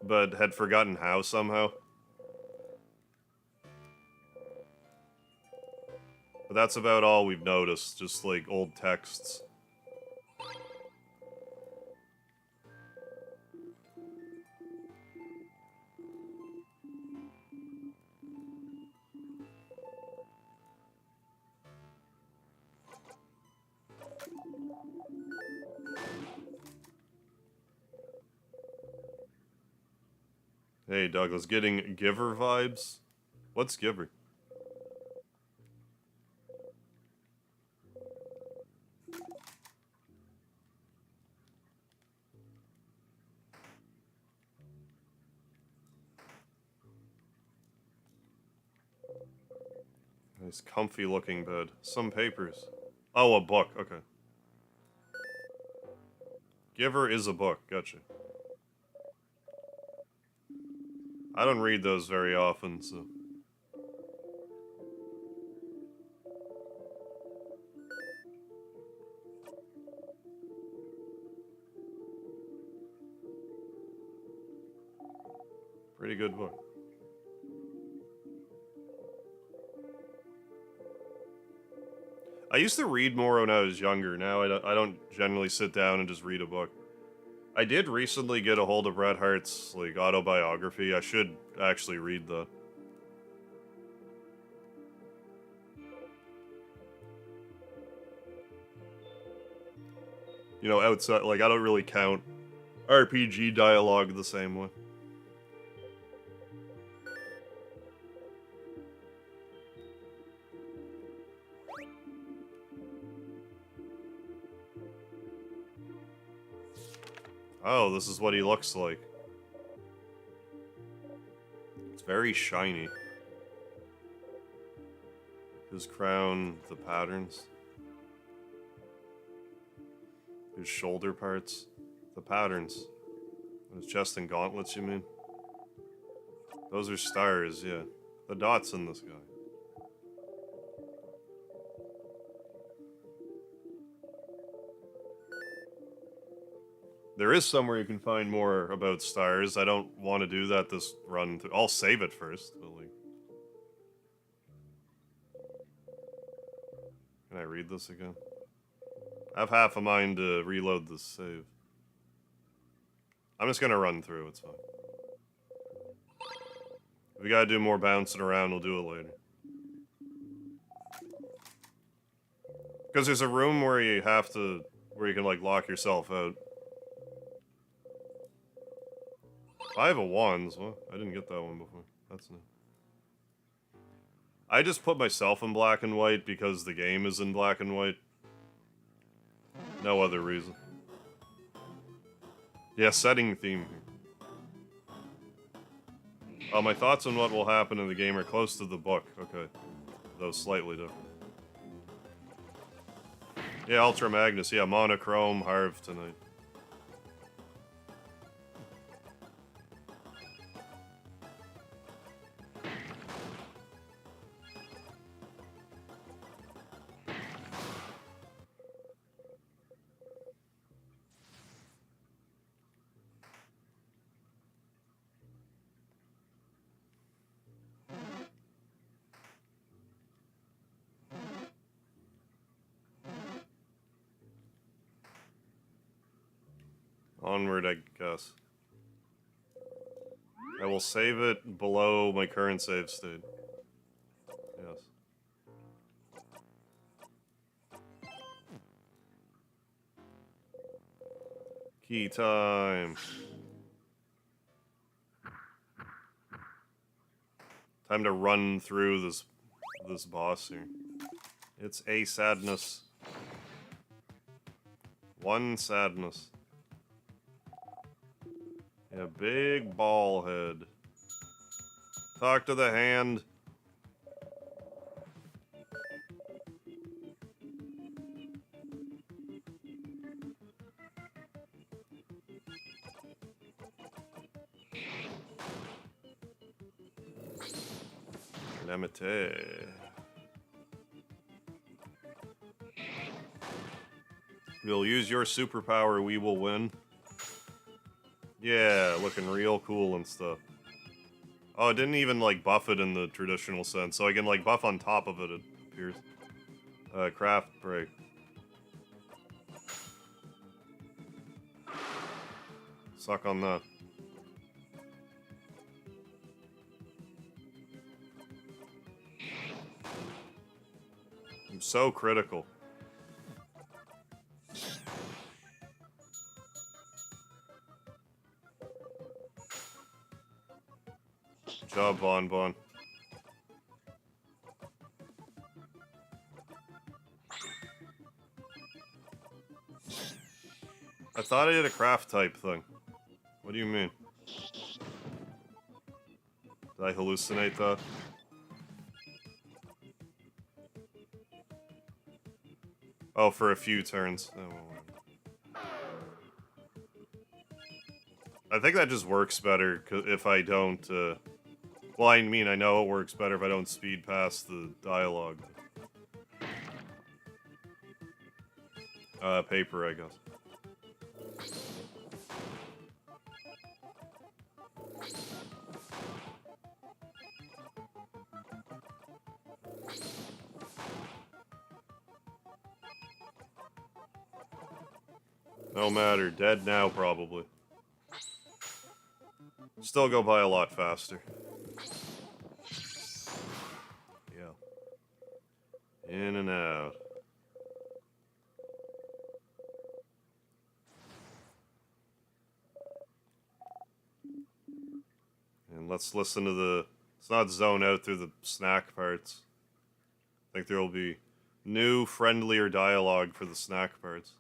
but had forgotten how somehow. But that's about all we've noticed, just, like, old texts. Hey, Douglas, getting Giver vibes? What's Giver? Nice, comfy looking bed. Some papers. Oh, a book, okay. Giver is a book, gotcha. I don't read those very often, so... Pretty good book. I used to read more when I was younger. Now I don't generally sit down and just read a book. I did recently get a hold of Bret Hart's, like, autobiography. I should actually read that. You know, outside, like, I don't really count RPG dialogue the same way. Oh, this is what he looks like. It's very shiny. His crown, the patterns. His shoulder parts, the patterns. His chest and gauntlets, you mean? Those are stars, yeah. The dots in this guy. There is somewhere you can find more about stars. I don't want to do that this run. I'll save it first. But, like... Can I read this again? I have half a mind to reload this save. I'm just gonna run through, it's fine. If we gotta do more bouncing around, we'll do it later. Because there's a room where you have to... where you can, like, lock yourself out. 5 of Wands. Well, I didn't get that one before. That's new. I just put myself in black and white because the game is in black and white. No other reason. Yeah, setting theme here. My thoughts on what will happen in the game are close to the book. Okay. Though slightly different. Yeah, Ultra Magnus. Yeah, monochrome Harv tonight. Onward, I guess. I will save it below my current save state. Yes. Key time. Time to run through this boss here. It's a sadness. One sadness. Yeah, big ball head. Talk to the hand. Lemete. We'll use your superpower, we will win. Yeah, looking real cool and stuff. Oh, it didn't even, like, buff it in the traditional sense, so I can, like, buff on top of it, it appears. Craft break. Suck on that. I'm so critical. Good job, Bon Bon. I thought I did a craft type thing. What do you mean? Did I hallucinate that? Oh, for a few turns. Oh, I think that just works better if I don't, well, I mean, I know it works better if I don't speed past the dialogue. Paper, I guess. No matter, dead now, probably. Still go by a lot faster. Yeah. In and out. And let's listen to the... Let's not zone out through the snack parts. I think there will be new, friendlier dialogue for the snack parts.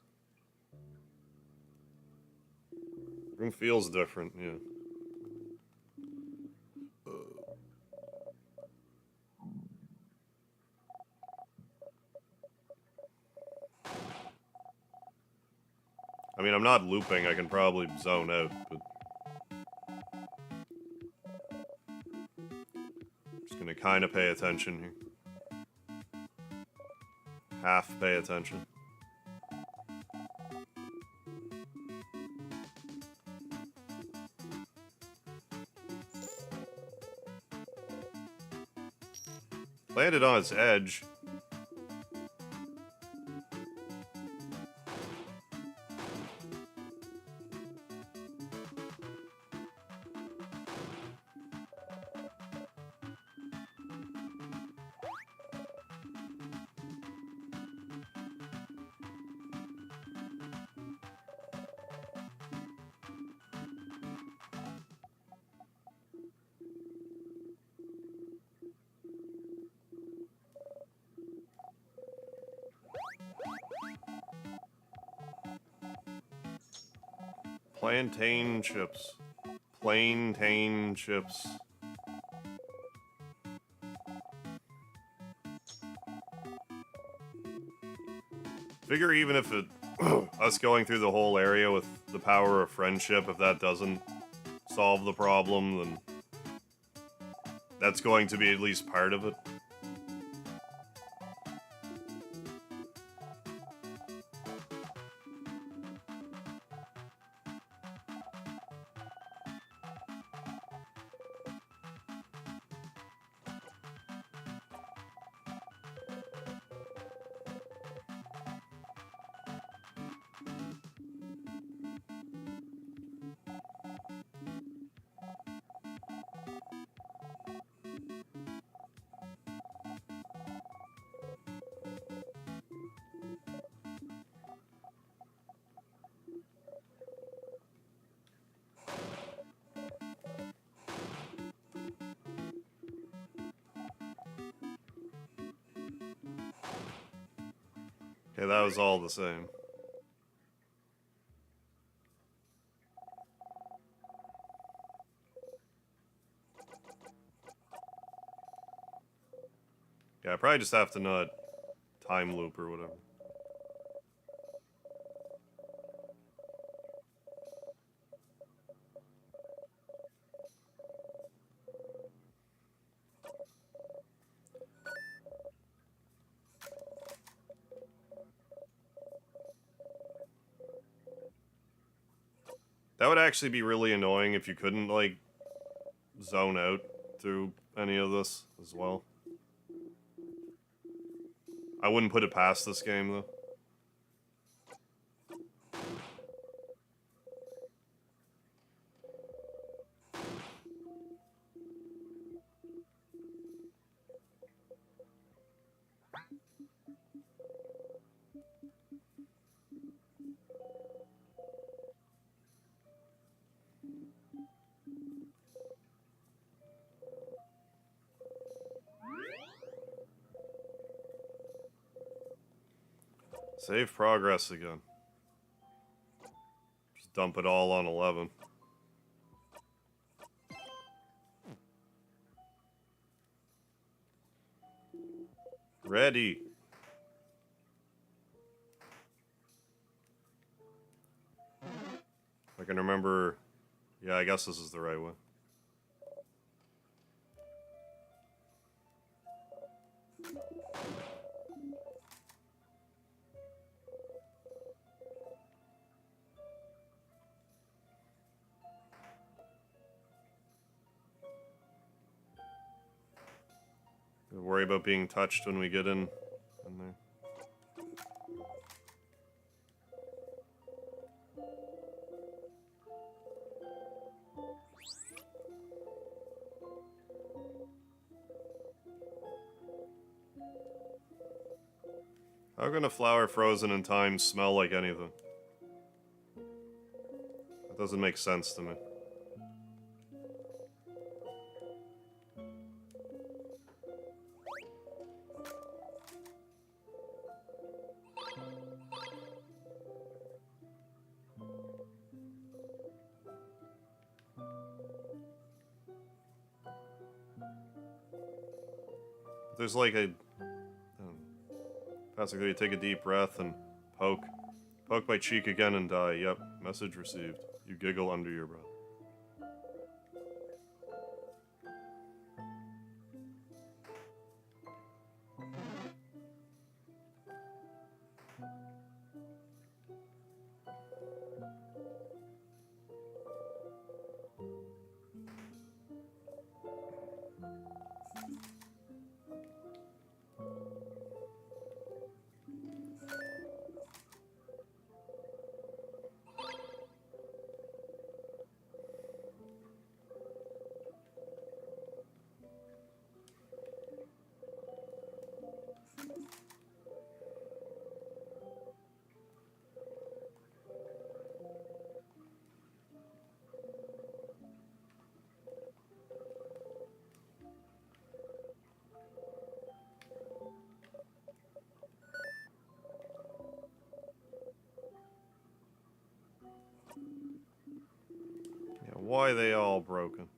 Room feels different, yeah. I mean, I'm not looping, I can probably zone out, but... Just gonna kinda pay attention here. Half pay attention. Landed on its edge. Plantain chips. Plantain chips. Figure even if it... us going through the whole area with the power of friendship, if that doesn't solve the problem, then... that's going to be at least part of it. Okay, that was all the same. Yeah, I probably just have to not time loop or whatever. That would actually be really annoying if you couldn't, like, zone out through any of this as well. I wouldn't put it past this game, though. Save progress again. Just dump it all on 11. Ready. I can remember... Yeah, I guess this is the right way. Don't worry about being touched when we get in there. How can a flower frozen in time smell like anything? That doesn't make sense to me. There's like a... Basically, you take a deep breath and poke. Poke my cheek again and die. Yep, message received. You giggle under your breath. Yeah, why are they all broken?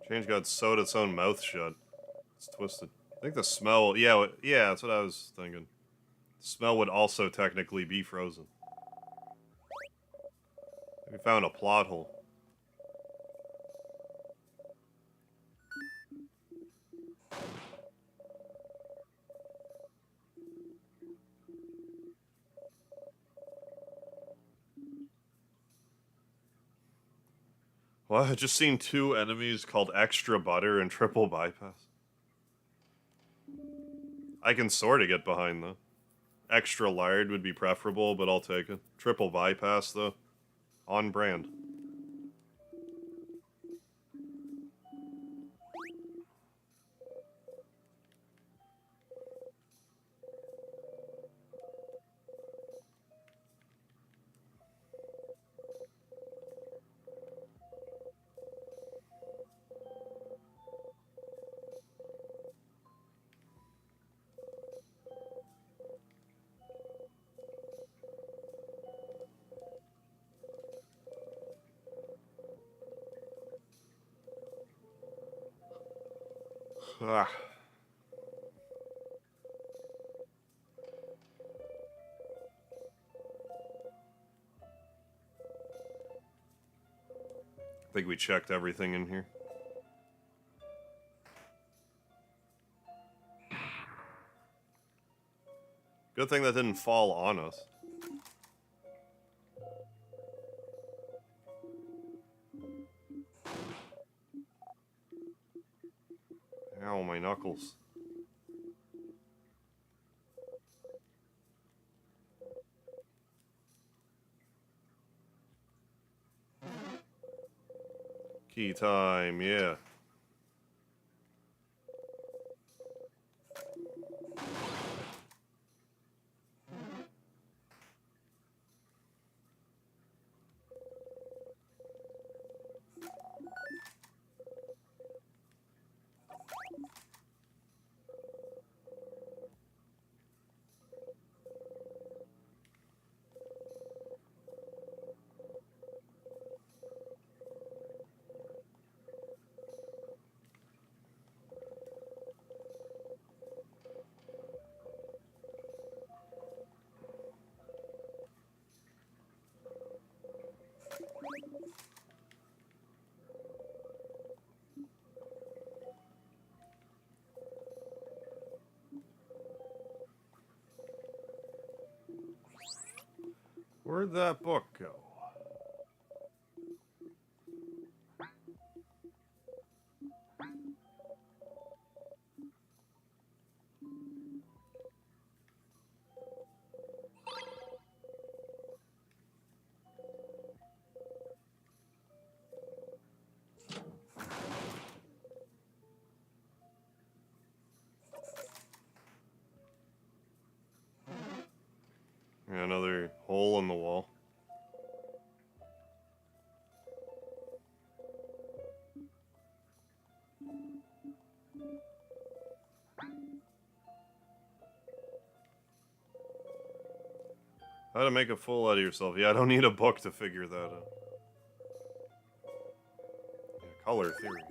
Change got sewed its own mouth shut. It's twisted. I think the smell... Yeah, yeah, that's what I was thinking. The smell would also technically be frozen. We found a plot hole. Well, I just seen two enemies called Extra Butter and Triple Bypass. I can sort of get behind, though. Extra Lard would be preferable, but I'll take it. Triple Bypass, though. On brand. Ah. I think we checked everything in here. Good thing that didn't fall on us. Ow, my knuckles. Key time, yeah. Where'd that book go? Yeah, another hole in the wall. How to make a fool out of yourself. Yeah, I don't need a book to figure that out. Yeah, color theory.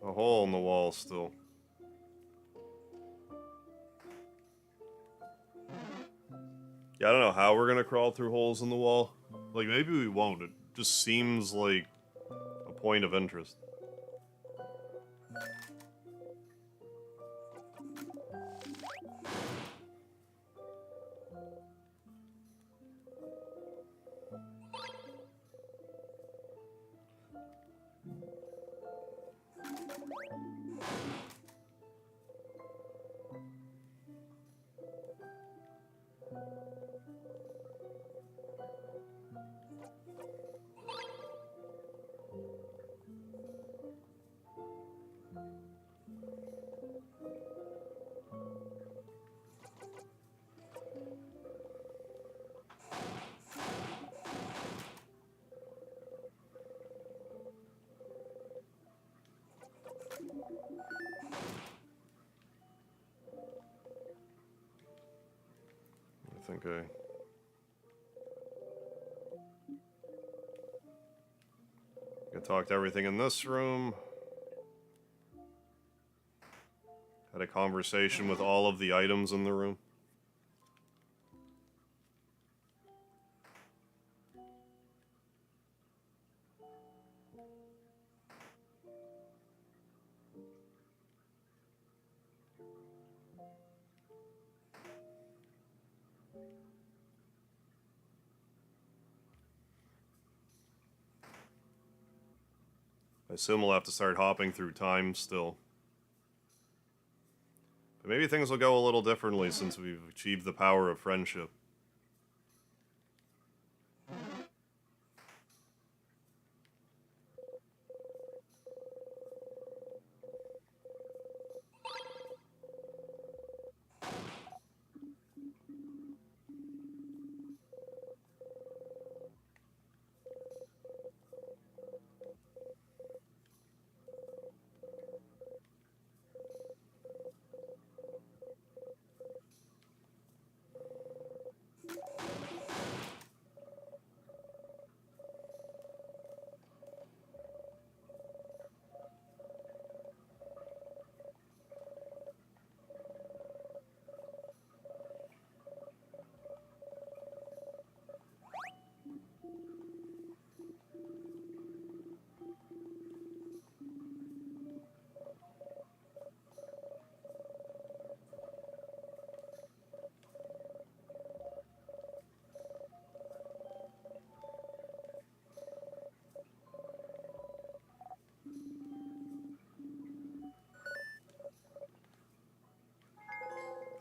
A hole in the wall still. Yeah, I don't know how we're gonna crawl through holes in the wall. Like, maybe we won't. It just seems like a point of interest. I think I talked everything in this room. Had a conversation with all of the items in the room. I assume we'll have to start hopping through time still. But maybe things will go a little differently since we've achieved the power of friendship.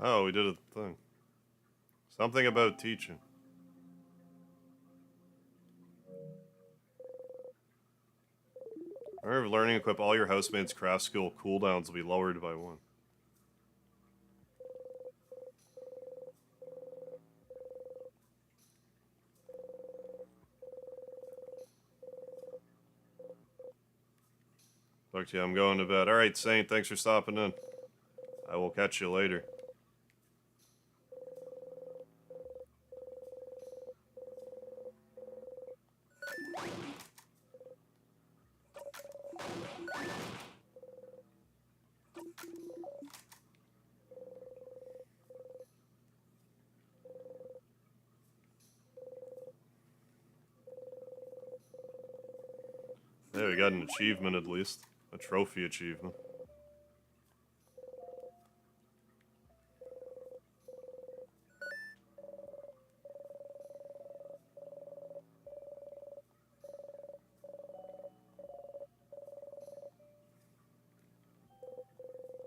Oh, we did a thing. Something about teaching. Remember, learning to equip all your housemates' craft skill cooldowns will be lowered by 1. Talk to you, I'm going to bed. Alright, Saint, thanks for stopping in. I will catch you later. Yeah, we got an achievement at least. A trophy achievement.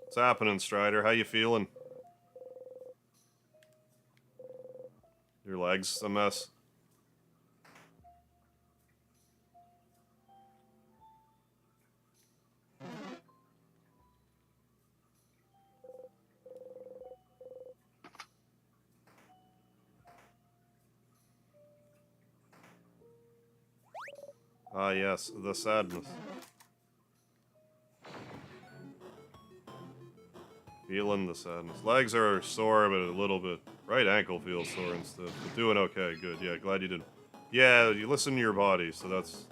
What's happening, Strider? How you feeling? Your leg's a mess. Ah, yes, the sadness. Feeling the sadness. Legs are sore, but a little bit. Right ankle feels sore instead. But doing okay, good. Yeah, glad you did. Yeah, you listen to your body, so that's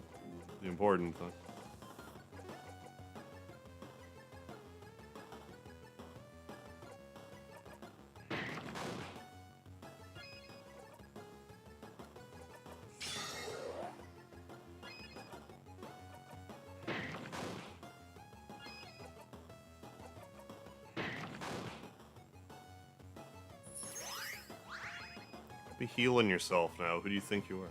the important thing. Be healing yourself now. Who do you think you are?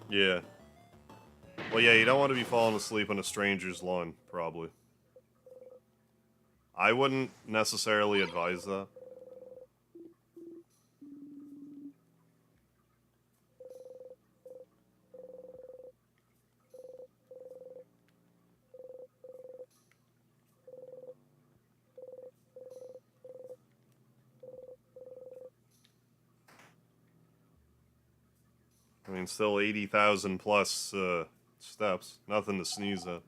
Yeah. Well, yeah, you don't want to be falling asleep on a stranger's lawn, probably. I wouldn't necessarily advise that. I mean, still 80,000 plus steps. Nothing to sneeze at.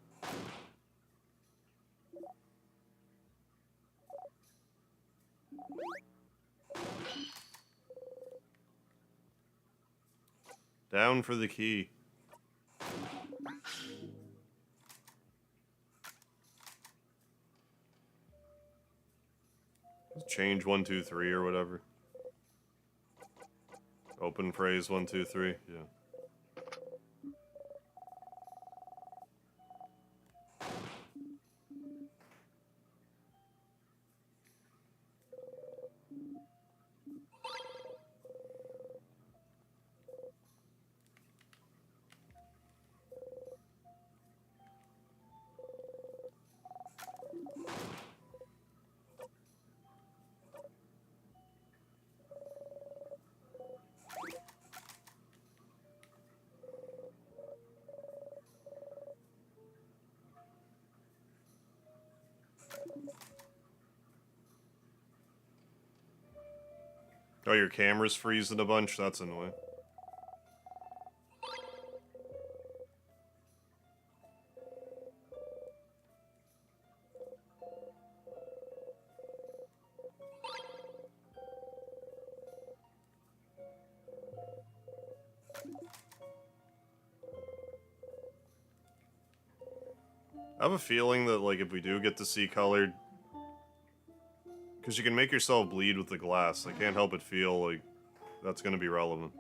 Down for the key. Change 1, 2, 3 or whatever. Open phrase 1, 2, 3. Yeah. Oh, your camera's freezing a bunch? That's annoying. I have a feeling that, like, if we do get to see colored... Because you can make yourself bleed with the glass. I can't help but feel like that's going to be relevant.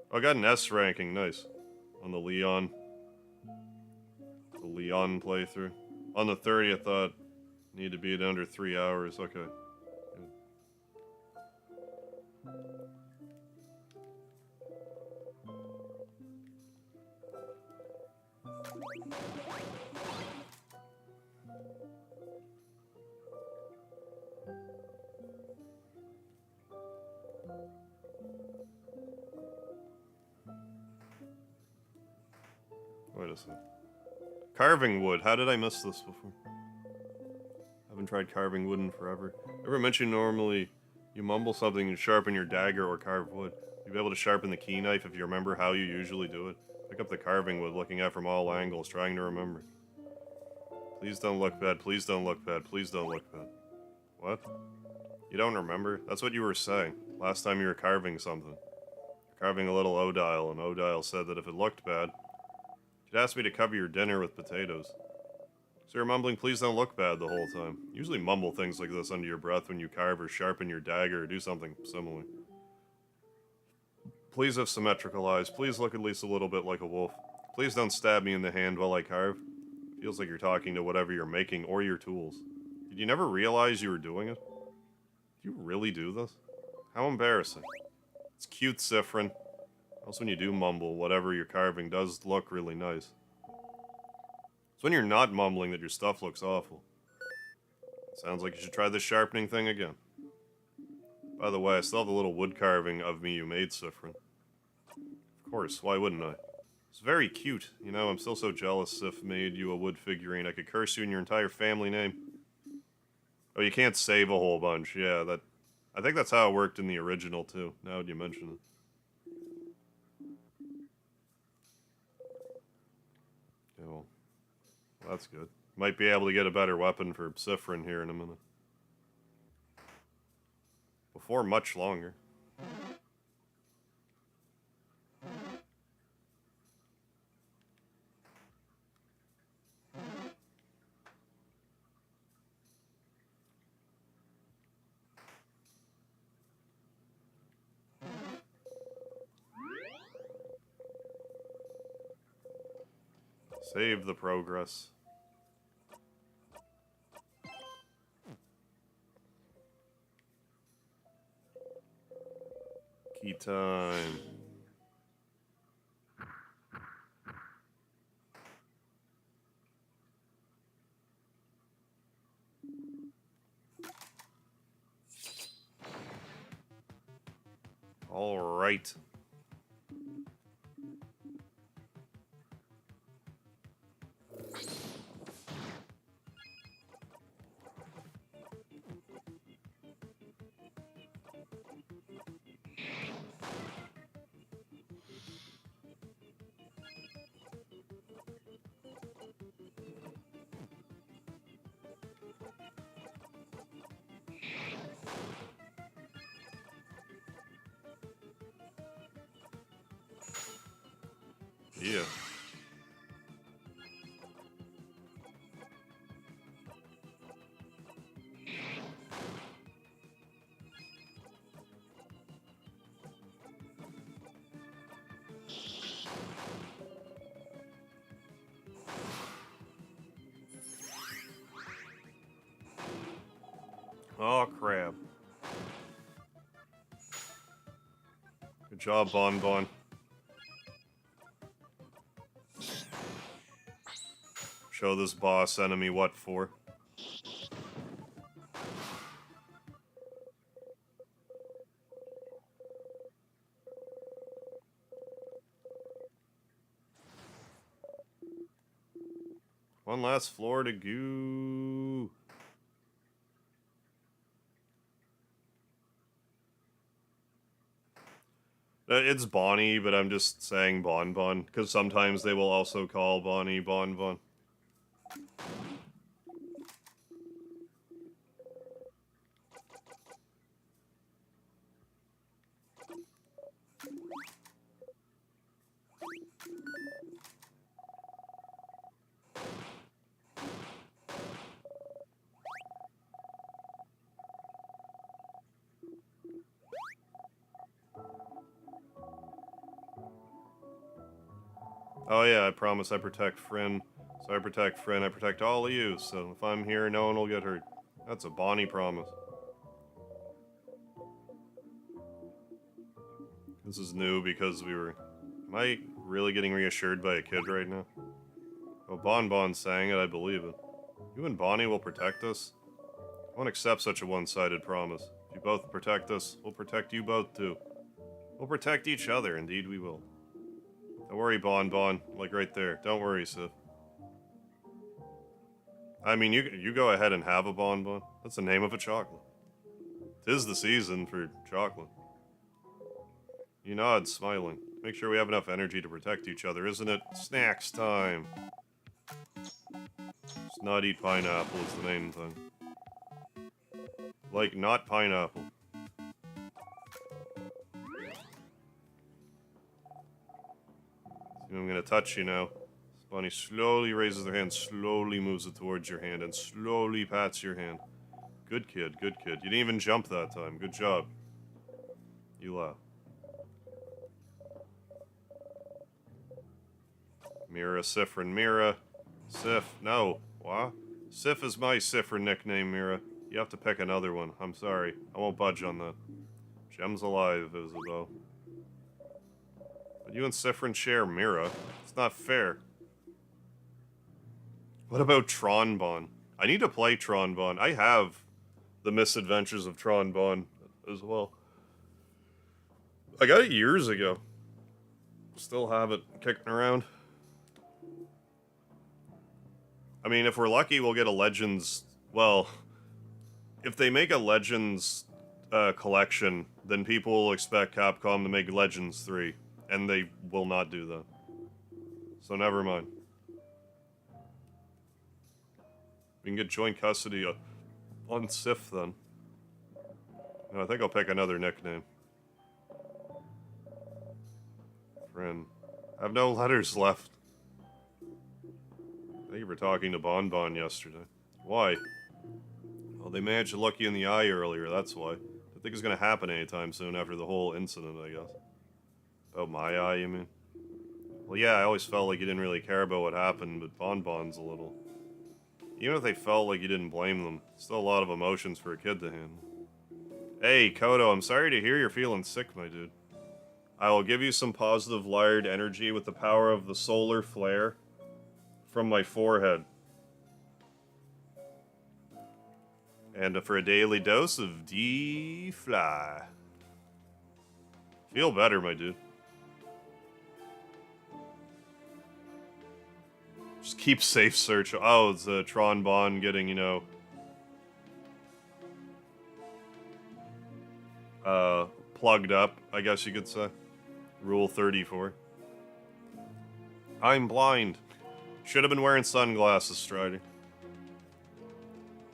Oh, I got an S ranking. Nice. On the Leon. The Leon playthrough. On the 30th, I thought need to be at under 3 hours. Okay. Good. Wait a second. Carving wood. How did I miss this before? I haven't tried carving wood in forever. Ever mentioned normally you mumble something and sharpen your dagger or carve wood. You'll be able to sharpen the key knife if you remember how you usually do it. Pick up the carving wood, looking at from all angles, trying to remember. Please don't look bad, please don't look bad, please don't look bad. What? You don't remember? That's what you were saying. Last time you were carving something. You're carving a little Odile, and Odile said that if it looked bad, she'd ask me to cover your dinner with potatoes. So you're mumbling, please don't look bad the whole time. You usually mumble things like this under your breath when you carve or sharpen your dagger or do something similar. Please have symmetrical eyes. Please look at least a little bit like a wolf. Please don't stab me in the hand while I carve. Feels like you're talking to whatever you're making or your tools. Did you never realize you were doing it? Do you really do this? How embarrassing. It's cute, Sifrin. Also, when you do mumble, whatever you're carving does look really nice. It's when you're not mumbling that your stuff looks awful. Sounds like you should try this sharpening thing again. By the way, I still have the little wood carving of me you made, Sifrin. Of course, why wouldn't I? It's very cute. You know, I'm still so jealous Sif made you a wood figurine. I could curse you in your entire family name. Oh, you can't save a whole bunch. Yeah, that... I think that's how it worked in the original, too, now that you mention it. Yeah, well, that's good. Might be able to get a better weapon for Sifrin here in a minute. Before much longer. Save the progress. Key time. All right. Yeah. Oh, crap. Good job, Bon Bon. Show this boss enemy what for. One last floor to go. It's Bonnie, but I'm just saying Bon Bon, because sometimes they will also call Bonnie Bon Bon. Oh yeah, I promise I protect Fryn. So I protect Fryn, I protect all of you, so if I'm here, no one will get hurt. That's a Bonnie promise. This is new because we were... Am I really getting reassured by a kid right now? Oh, Bon Bon sang it, I believe it. You and Bonnie will protect us? I won't accept such a one-sided promise. If you both protect us, we'll protect you both too. We'll protect each other, indeed we will. Don't worry, Bon Bon. Like right there. Don't worry, Sif. I mean, you go ahead and have a Bon Bon. That's the name of a chocolate. 'Tis the season for chocolate. You nod, smiling. Make sure we have enough energy to protect each other, isn't it? Snacks time. Just not eat pineapple is the main thing. Like, not pineapple. See, I'm gonna touch you now. Bonnie slowly raises her hand, slowly moves it towards your hand, and slowly pats your hand. Good kid, good kid. You didn't even jump that time. Good job. You laugh. Mira, Sifrin, Mira. Sif, no. What? Sif is my Sifrin nickname, Mira. You have to pick another one. I'm sorry. I won't budge on that. Gem's alive, Isabel. But you and Sifrin share Mira. It's not fair. What about Tronbon? I need to play Tronbon. I have The Misadventures of Tronbon as well. I got it years ago. Still have it kicking around. I mean, if we're lucky, we'll get a Legends... Well, if they make a Legends collection, then people will expect Capcom to make Legends 3. And they will not do that. So never mind. We can get joint custody on Sif then. No, I think I'll pick another nickname. Friend. I have no letters left. Thank you for talking to Bon Bon yesterday. Why? Well, they managed to look you in the eye earlier, that's why. I think it's gonna happen anytime soon after the whole incident, I guess. Oh, my eye, you mean? Well, yeah, I always felt like you didn't really care about what happened, but Bon Bon's a little... Even if they felt like you didn't blame them, still a lot of emotions for a kid to handle. Hey, Kodo, I'm sorry to hear you're feeling sick, my dude. I will give you some positive layered energy with the power of the solar flare from my forehead. And for a daily dose of D-Fly. Feel better, my dude. Just keep safe search. Oh, it's a Tron Bond getting, you know... plugged up, I guess you could say. Rule 34. I'm blind. Should have been wearing sunglasses, Strider.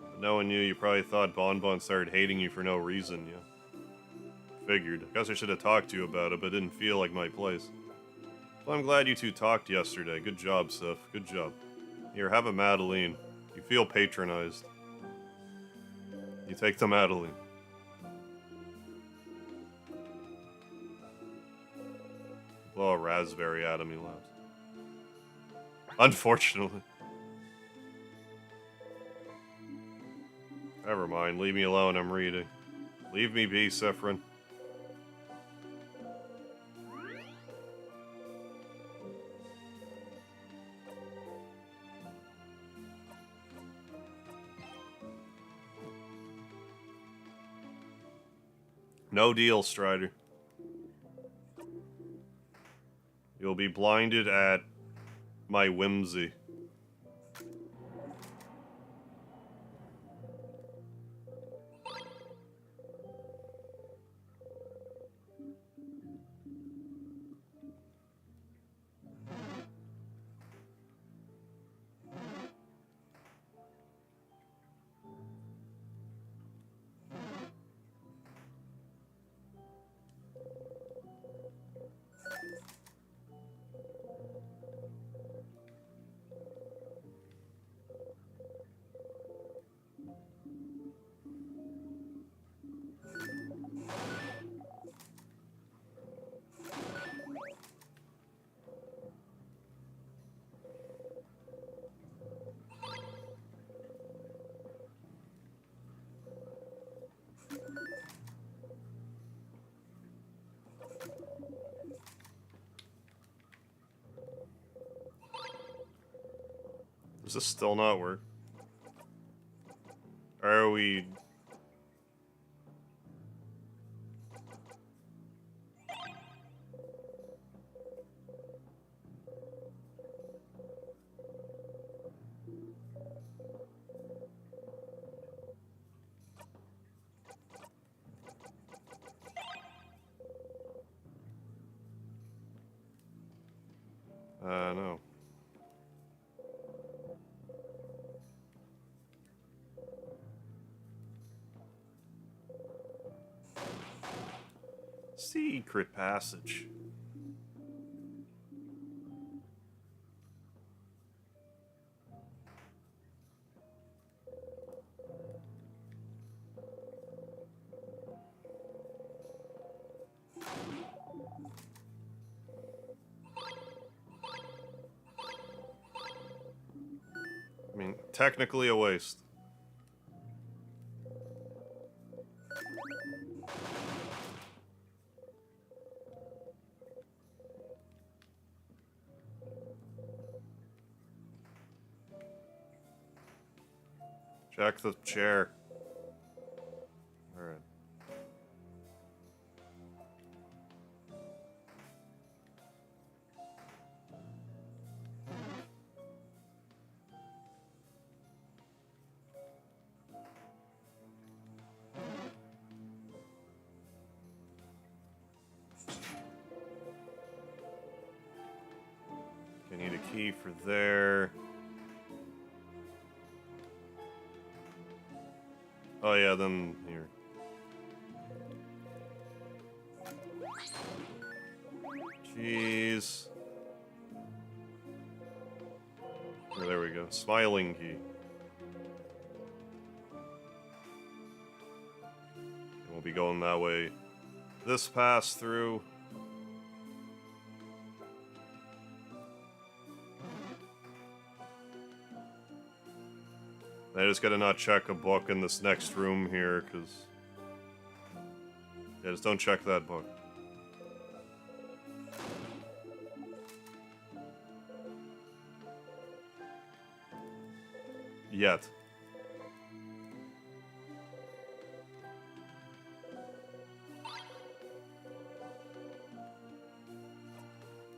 But knowing you, you probably thought Bon Bon started hating you for no reason, yeah. Figured. Guess I should have talked to you about it, but it didn't feel like my place. Well, I'm glad you two talked yesterday. Good job, Sif. Good job. Here, have a Madeline. You feel patronized. You take the Madeline. Blow a raspberry at him, he laughs. Unfortunately. Never mind, leave me alone, I'm reading. Leave me be, Sifrin. No deal, Strider. You'll be blinded at my whimsy. Does this still not work? Are we... no. Secret passage. I mean, technically a waste. Check the chair. Alright. I need a key for there. Oh yeah, then here. Jeez. Oh, there we go. Smiling key. We'll be going that way. This pass through. I just gotta not check a book in this next room here, because... Yeah, just don't check that book. Yet.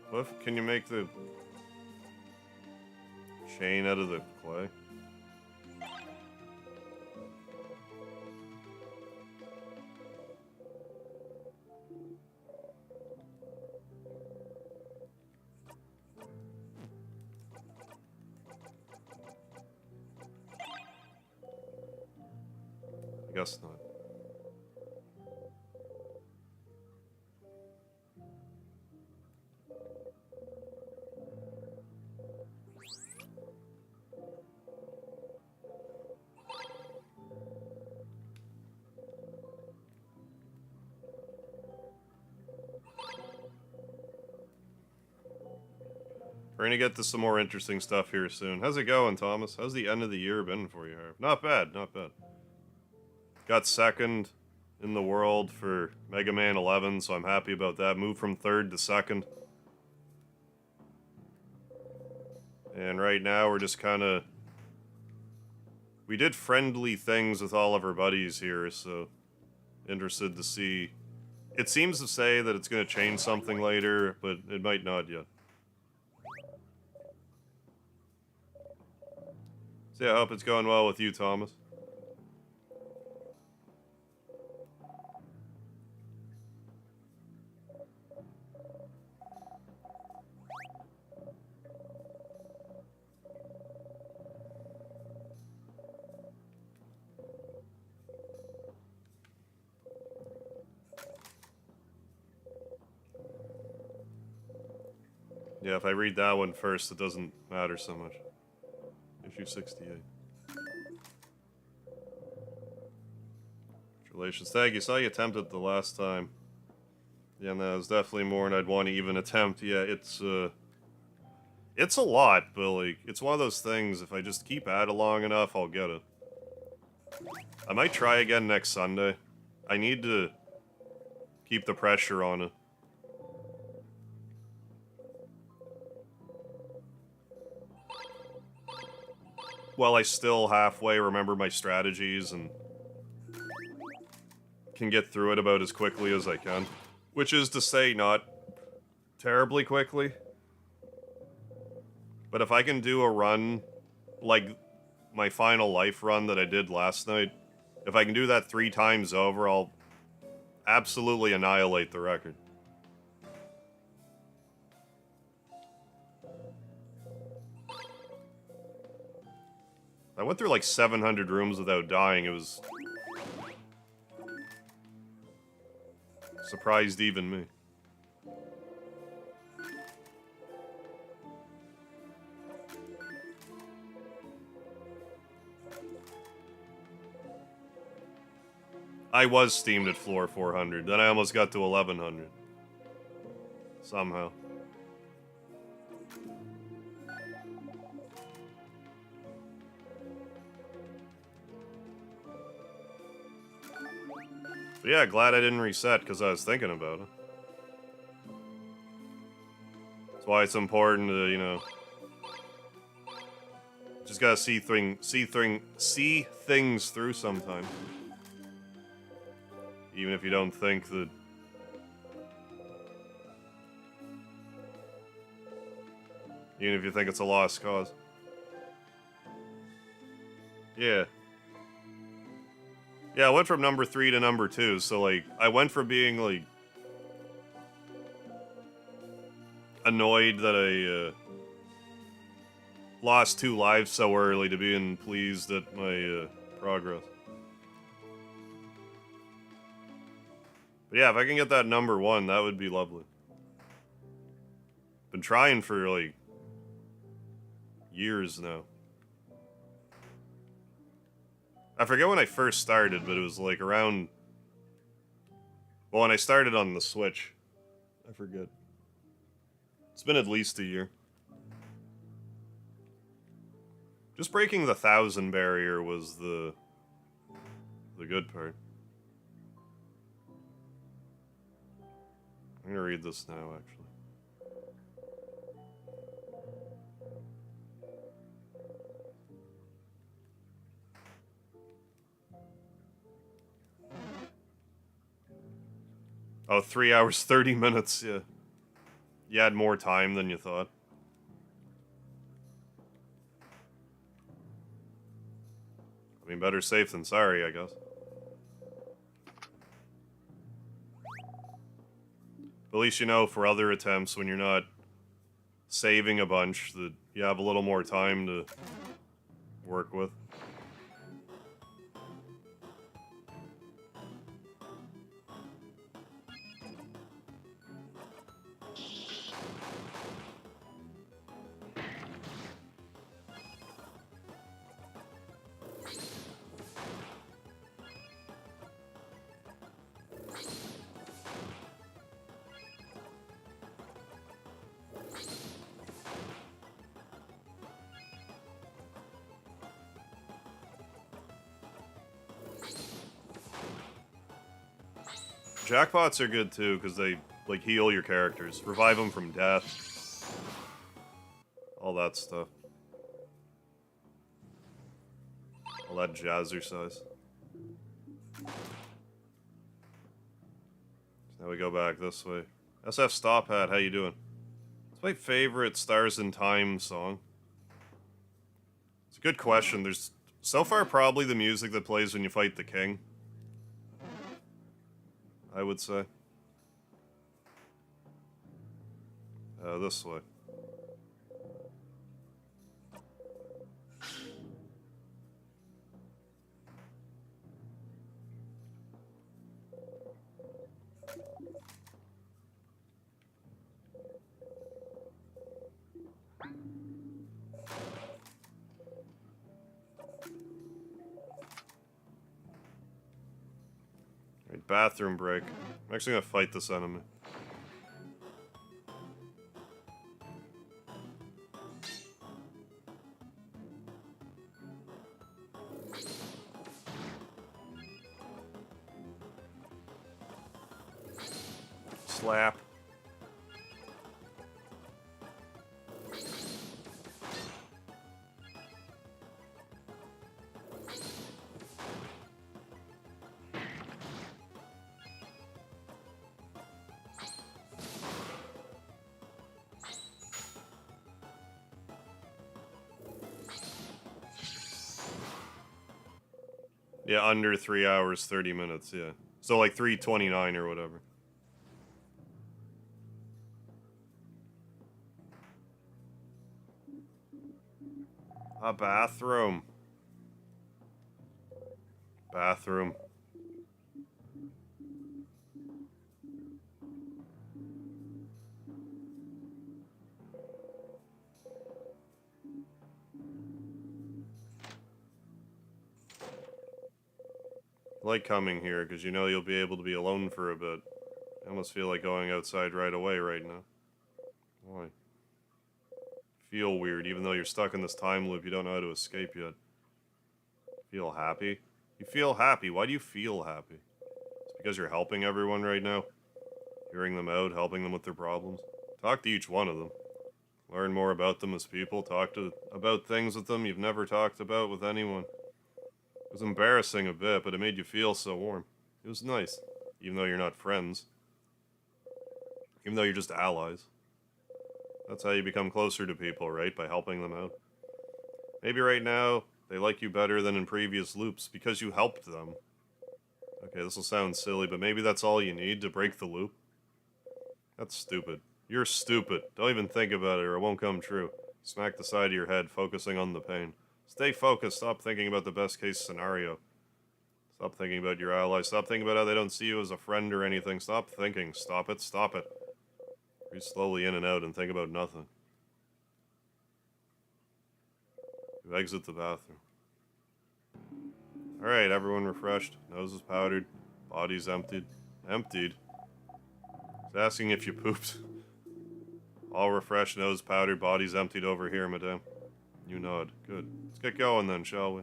What if, can you make the chain out of the clay? I guess not. We're gonna get to some more interesting stuff here soon. How's it going, Thomas? How's the end of the year been for you, Harv? Not bad, not bad. Got second in the world for Mega Man 11, so I'm happy about that. Moved from third to second. And right now we're just kind of... We did friendly things with all of our buddies here, so... Interested to see... It seems to say that it's going to change something later, but it might not yet. So yeah, I hope it's going well with you, Thomas. Yeah, if I read that one first, it doesn't matter so much. Issue 68. Congratulations. Thank you. Saw you attempted the last time. Yeah, no, it's definitely more than I'd want to even attempt. Yeah, it's a lot, but, like, it's one of those things, if I just keep at it long enough, I'll get it. I might try again next Sunday. I need to keep the pressure on it. while I still halfway remember my strategies and can get through it about as quickly as I can. Which is to say, not terribly quickly. But if I can do a run, like my final life run that I did last night, if I can do that 3 times over, I'll absolutely annihilate the record. I went through like 700 rooms without dying. It was... surprised even me. I was steamed at floor 400, then I almost got to 1100. Somehow. But yeah, glad I didn't reset, because I was thinking about it. That's why it's important to, you know... just gotta see things through sometimes. Even if you don't think that... even if you think it's a lost cause. Yeah. Yeah, I went from number 3 to number 2, so, like, I went from being, like... annoyed that I, lost 2 lives so early to being pleased at my, progress. But yeah, if I can get that number 1, that would be lovely. Been trying for, like, years now. I forget when I first started, but it was, like, around... well, when I started on the Switch. I forget. It's been at least a year. Just breaking the 1,000 barrier was the good part. I'm gonna read this now, actually. Oh, 3 hours, 30 minutes, yeah. You had more time than you thought. I mean, better safe than sorry, I guess. At least you know for other attempts, when you're not saving a bunch, that you have a little more time to work with. Jackpots are good too, because they, like, heal your characters. Revive them from death. All that stuff. All that jazzercise. Now we go back this way. SF Stop Hat, how you doing? It's my favorite Stars in Time song. It's a good question. There's, so far, probably the music that plays when you fight the king. I would say. This way. Alright, bathroom break. I'm actually gonna fight this enemy. Slap. Yeah, under 3 hours, 30 minutes, yeah. So like 3:29 or whatever. A bathroom. Bathroom. I like coming here, because you know you'll be able to be alone for a bit. I almost feel like going outside right away right now. Why? Feel weird, even though you're stuck in this time loop, you don't know how to escape yet. Feel happy? You feel happy. Why do you feel happy? It's because you're helping everyone right now? Hearing them out, helping them with their problems? Talk to each one of them. Learn more about them as people. Talk about things with them you've never talked about with anyone. It was embarrassing a bit, but it made you feel so warm. It was nice. Even though you're not friends. Even though you're just allies. That's how you become closer to people, right? By helping them out. Maybe right now, they like you better than in previous loops because you helped them. Okay, this will sound silly, but maybe that's all you need to break the loop. That's stupid. You're stupid. Don't even think about it or it won't come true. Smack the side of your head, focusing on the pain. Stay focused. Stop thinking about the best case scenario. Stop thinking about your allies. Stop thinking about how they don't see you as a friend or anything. Stop thinking. Stop it. Stop it. Breathe slowly in and out and think about nothing. You exit the bathroom. Alright, everyone refreshed. Nose is powdered. Body's emptied. Emptied? It's asking if you pooped. All refreshed, nose powdered, body's emptied over here, madame. You nod. Good. Let's get going then, shall we?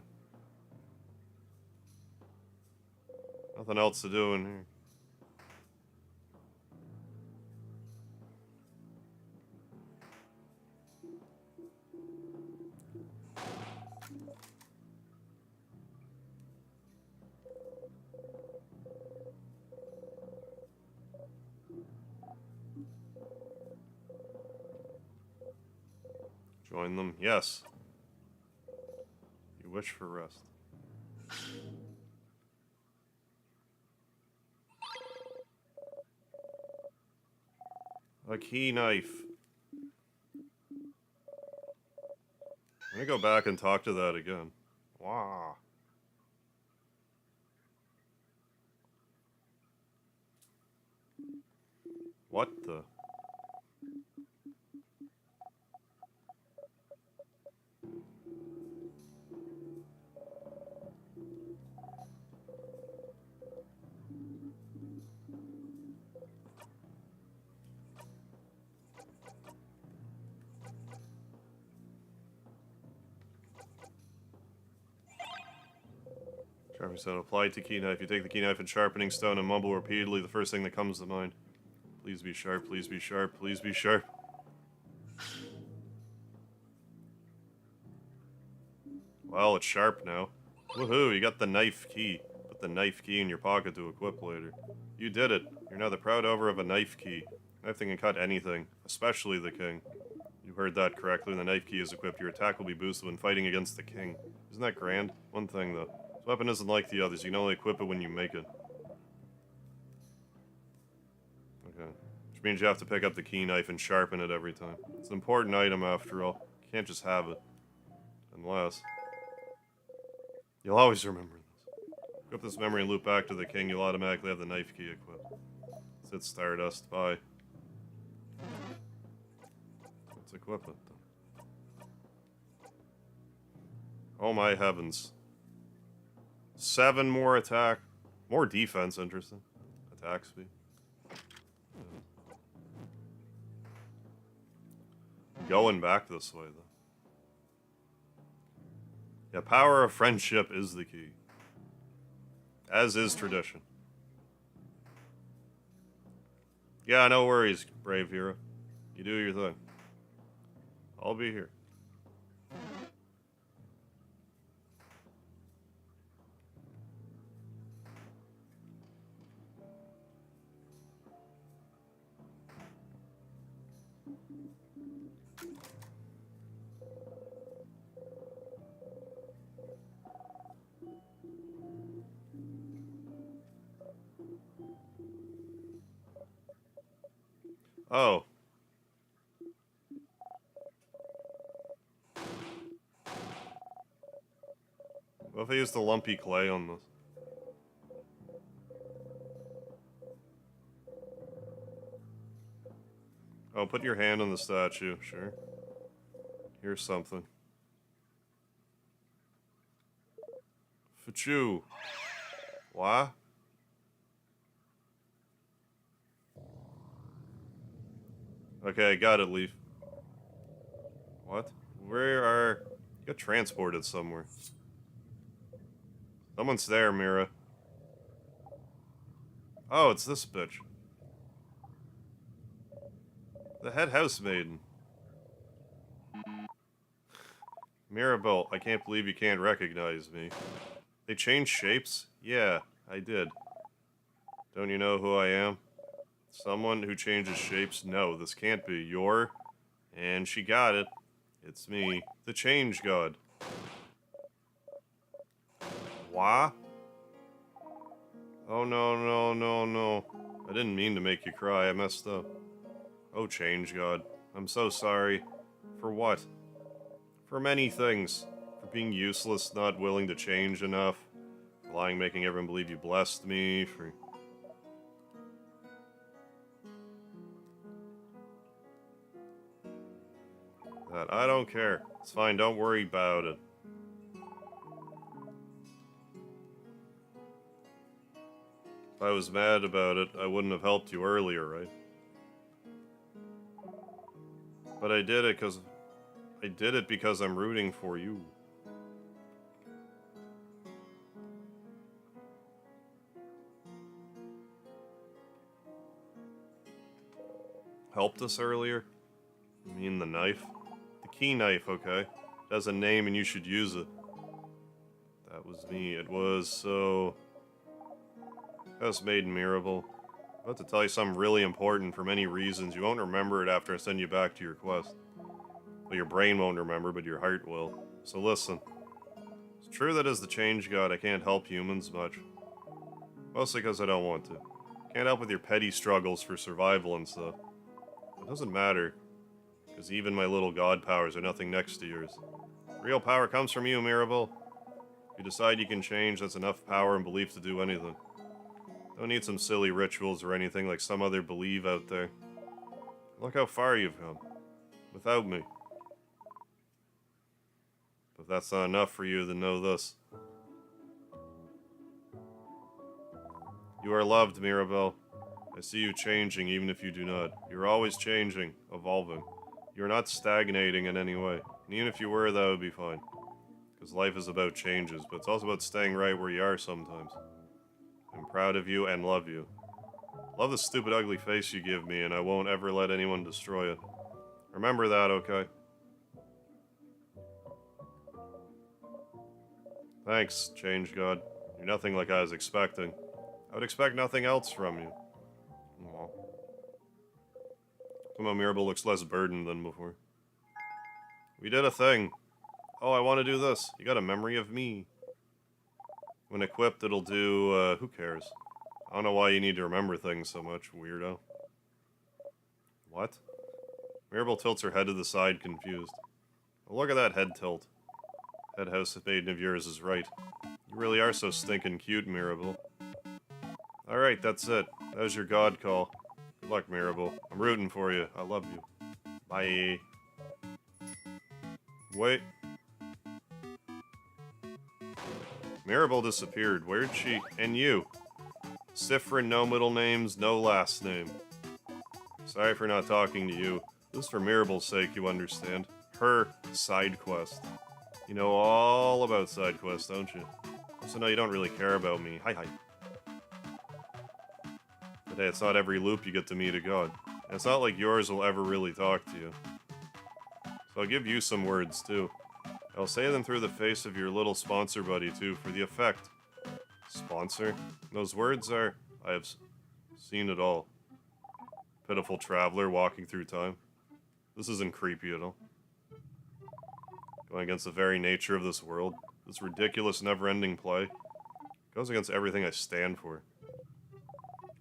Nothing else to do in here. Join them? Yes. You wish for rest. A key knife. I'm gonna go back and talk to that again. Wow. What the? Sharpening stone applied to key knife. You take the key knife and sharpening stone and mumble repeatedly the first thing that comes to mind. Please be sharp, please be sharp, please be sharp. Well, it's sharp now. Woohoo, you got the knife key. Put the knife key in your pocket to equip later. You did it. You're now the proud owner of a knife key. Knife thing can cut anything, especially the king. You heard that correctly. When the knife key is equipped, your attack will be boosted when fighting against the king. Isn't that grand? One thing, though. This weapon isn't like the others. You can only equip it when you make it. Okay. Which means you have to pick up the key knife and sharpen it every time. It's an important item, after all. You can't just have it. Unless... You'll always remember this. Equip this memory and loop back to the king. You'll automatically have the knife key equipped. Let's hit Stardust. Bye. Let's equip it, then. Oh my heavens. 7 more attack. More defense, interesting. Attack speed. Going back this way, though. Yeah, power of friendship is the key. As is tradition. Yeah, no worries, brave hero. You do your thing. I'll be here. Oh. What if I use the lumpy clay on this? Oh, put your hand on the statue, sure. Here's something. Fachu. What? Okay, I got it, Leaf. What? Where are... You got transported somewhere. Someone's there, Mira. Oh, it's this bitch. The head housemaiden. Mirabelle, I can't believe you can't recognize me. They changed shapes? Yeah, I did. Don't you know who I am? Someone who changes shapes? No, this can't be. You're... And she got it. It's me, the Change God. Wah? Oh no, no, no, no. I didn't mean to make you cry, I messed up. Oh, Change God. I'm so sorry. For what? For many things. For being useless, not willing to change enough. For lying, making everyone believe you blessed me. For... that. I don't care. It's fine, don't worry about it. If I was mad about it, I wouldn't have helped you earlier, right? But I did it because I'm rooting for you. Helped us earlier? You mean the knife? The key knife, okay. It has a name and you should use it. That was me. It was so... Housemaiden Mirabelle. I'm about to tell you something really important for many reasons. You won't remember it after I send you back to your quest. Well, your brain won't remember, but your heart will. So listen. It's true that as the Change God, I can't help humans much. Mostly because I don't want to. Can't help with your petty struggles for survival and stuff. It doesn't matter, because even my little god powers are nothing next to yours. Real power comes from you, Mirabelle. If you decide you can change, that's enough power and belief to do anything. Don't need some silly rituals or anything like some other believe out there. Look how far you've come. Without me. But if that's not enough for you, then know this. You are loved, Mirabelle. I see you changing even if you do not. You're always changing, evolving. You're not stagnating in any way. And even if you were, that would be fine. Because life is about changes, but it's also about staying right where you are sometimes. I'm proud of you and love you. Love the stupid ugly face you give me, and I won't ever let anyone destroy it. Remember that, okay? Thanks, Change God. You're nothing like I was expecting. I would expect nothing else from you. Aww. Somehow Mirabelle looks less burdened than before. We did a thing. Oh, I want to do this. You got a memory of me. When equipped, it'll do, who cares? I don't know why you need to remember things so much, weirdo. What? Mirabelle tilts her head to the side, confused. Oh, look at that head tilt. Head housemaiden of yours is right. You really are so stinking cute, Mirabelle. Alright, that's it. That was your god call. Good luck, Mirabelle. I'm rooting for you. I love you. Bye. Wait. Mirabelle disappeared. Where'd she... And you. Sifrin, no middle names, no last name. Sorry for not talking to you. This is for Mirabelle's sake, you understand. Her side quest. You know all about side quests, don't you? Also, no, you don't really care about me. Hi. But hey, it's not every loop you get to meet a god. And it's not like yours will ever really talk to you. So I'll give you some words, too. I'll say them through the face of your little sponsor buddy, too, for the effect. Sponsor? Those words are... I have seen it all. Pitiful traveler walking through time. This isn't creepy at all. Going against the very nature of this world. This ridiculous, never-ending play. Goes against everything I stand for.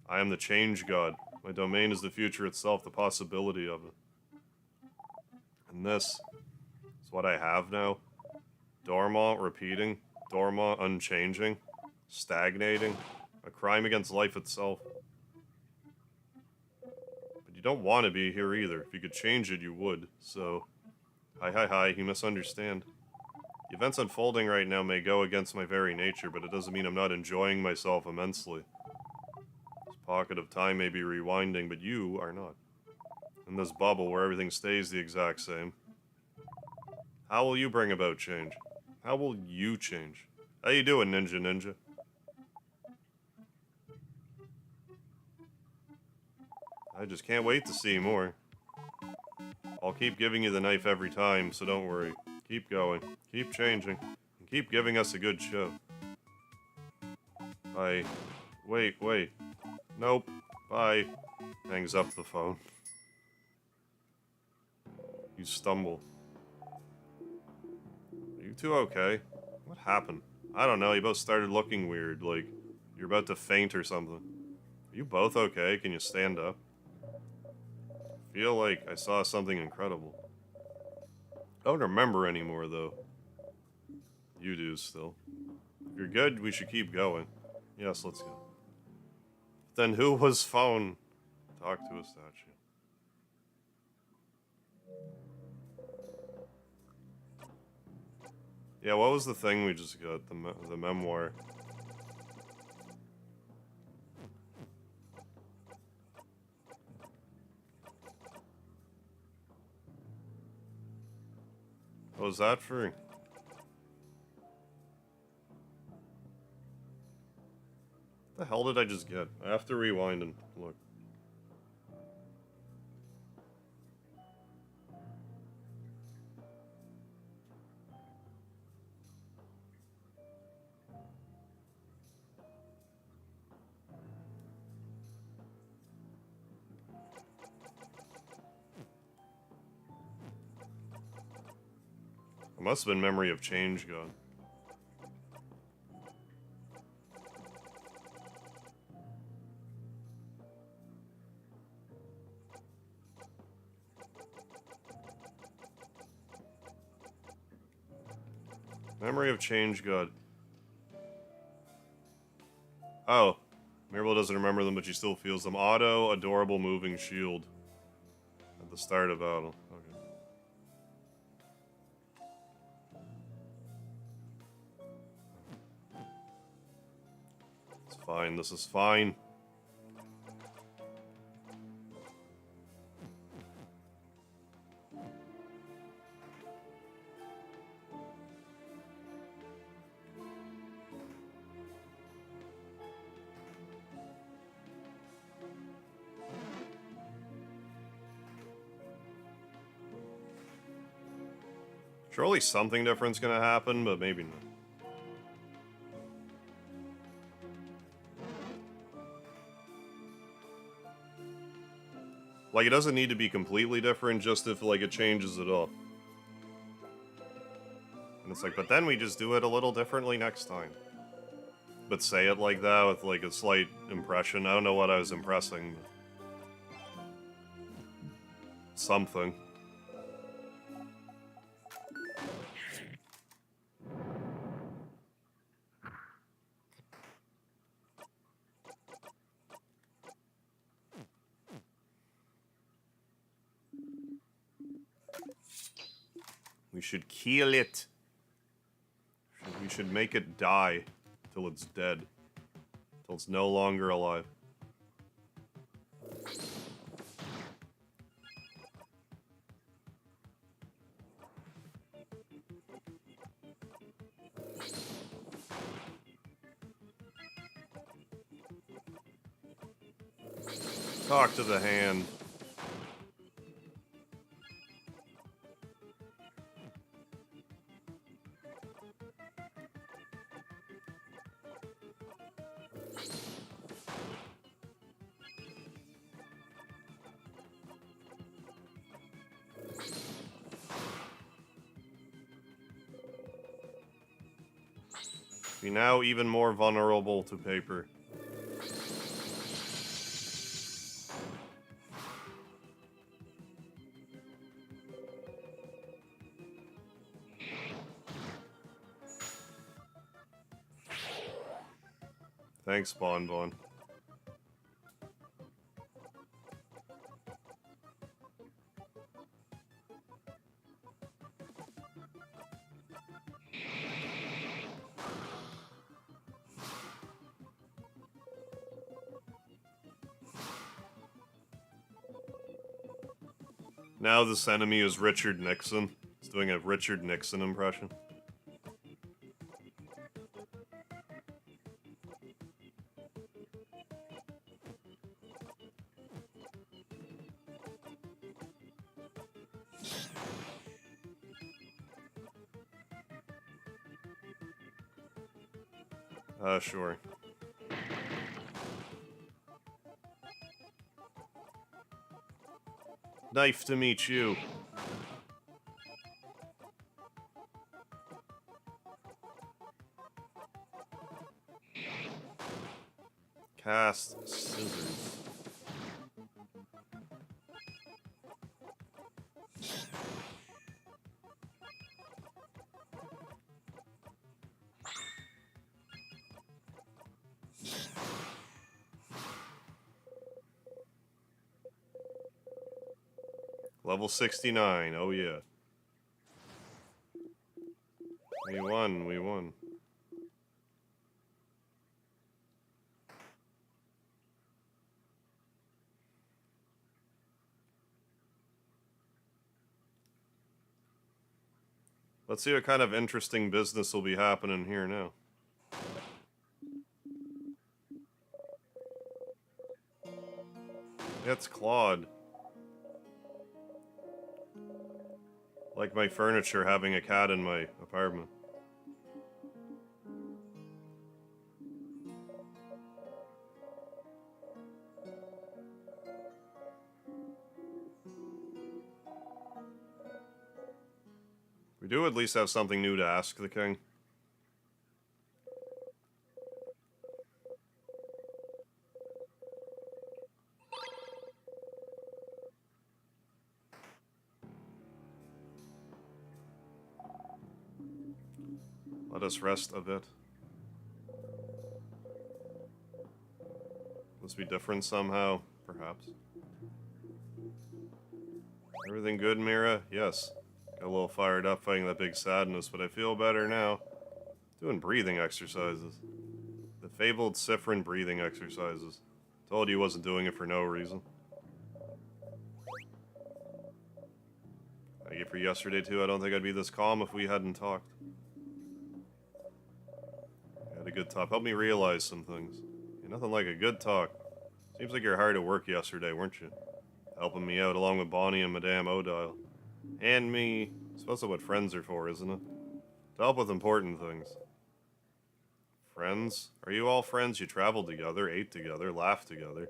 I am the Change God. My domain is the future itself, the possibility of it. And this is what I have now. Dormant, repeating. Dormant, unchanging. Stagnating. A crime against life itself. But you don't want to be here either. If you could change it, you would. So, hi, you misunderstand. The events unfolding right now may go against my very nature, but it doesn't mean I'm not enjoying myself immensely. This pocket of time may be rewinding, but you are not. In this bubble where everything stays the exact same. How will you bring about change? How will you change? How you doing, Ninja? I just can't wait to see more. I'll keep giving you the knife every time, so don't worry. Keep going. Keep changing. And keep giving us a good show. Bye. Wait. Nope. Bye. Hangs up the phone. You stumble. Are you two okay? What happened? I don't know, you both started looking weird, like you're about to faint or something. Are you both okay? Can you stand up? I feel like I saw something incredible. I don't remember anymore, though. You do still. If you're good, we should keep going. Yes, let's go. Then who was phone? Talk to a statue. Yeah, what was the thing we just got? The memoir. What was that for? What the hell did I just get? I have to rewind and look. It must have been Memory of Change God. Memory of Change God. Oh. Mirabelle doesn't remember them, but she still feels them. Auto, adorable moving shield. At the start of battle. Okay. It's fine, this is fine. Surely something different's gonna happen, but maybe not. Like, it doesn't need to be completely different, just if, like, it changes at all. And it's like, but then we just do it a little differently next time. But say it like that with, like, a slight impression. I don't know what I was impressing, but... something. We should kill it. We should make it die till it's dead. Till it's no longer alive. Talk to the hand. Be now even more vulnerable to paper. Thanks, Bonbon. Now this enemy is Richard Nixon. He's doing a Richard Nixon impression. Sure. Nice to meet you. Cast scissors. Level 69, oh yeah. We won, we won. Let's see what kind of interesting business will be happening here now. It's Claude. Like my furniture having a cat in my apartment. We do at least have something new to ask the king. Let us rest a bit. Must be different somehow, perhaps. Everything good, Mira? Yes. Got a little fired up fighting that big sadness, but I feel better now. Doing breathing exercises. The fabled Sifrin breathing exercises. Told you he wasn't doing it for no reason. Thank you for yesterday, too. I don't think I'd be this calm if we hadn't talked. You had a good talk. Helped me realize some things. You're nothing like a good talk. Seems like you're hard at work yesterday, weren't you? Helping me out along with Bonnie and Madame Odile. And me. I suppose that's what friends are for, isn't it? To help with important things. Friends? Are you all friends? You traveled together, ate together, laughed together.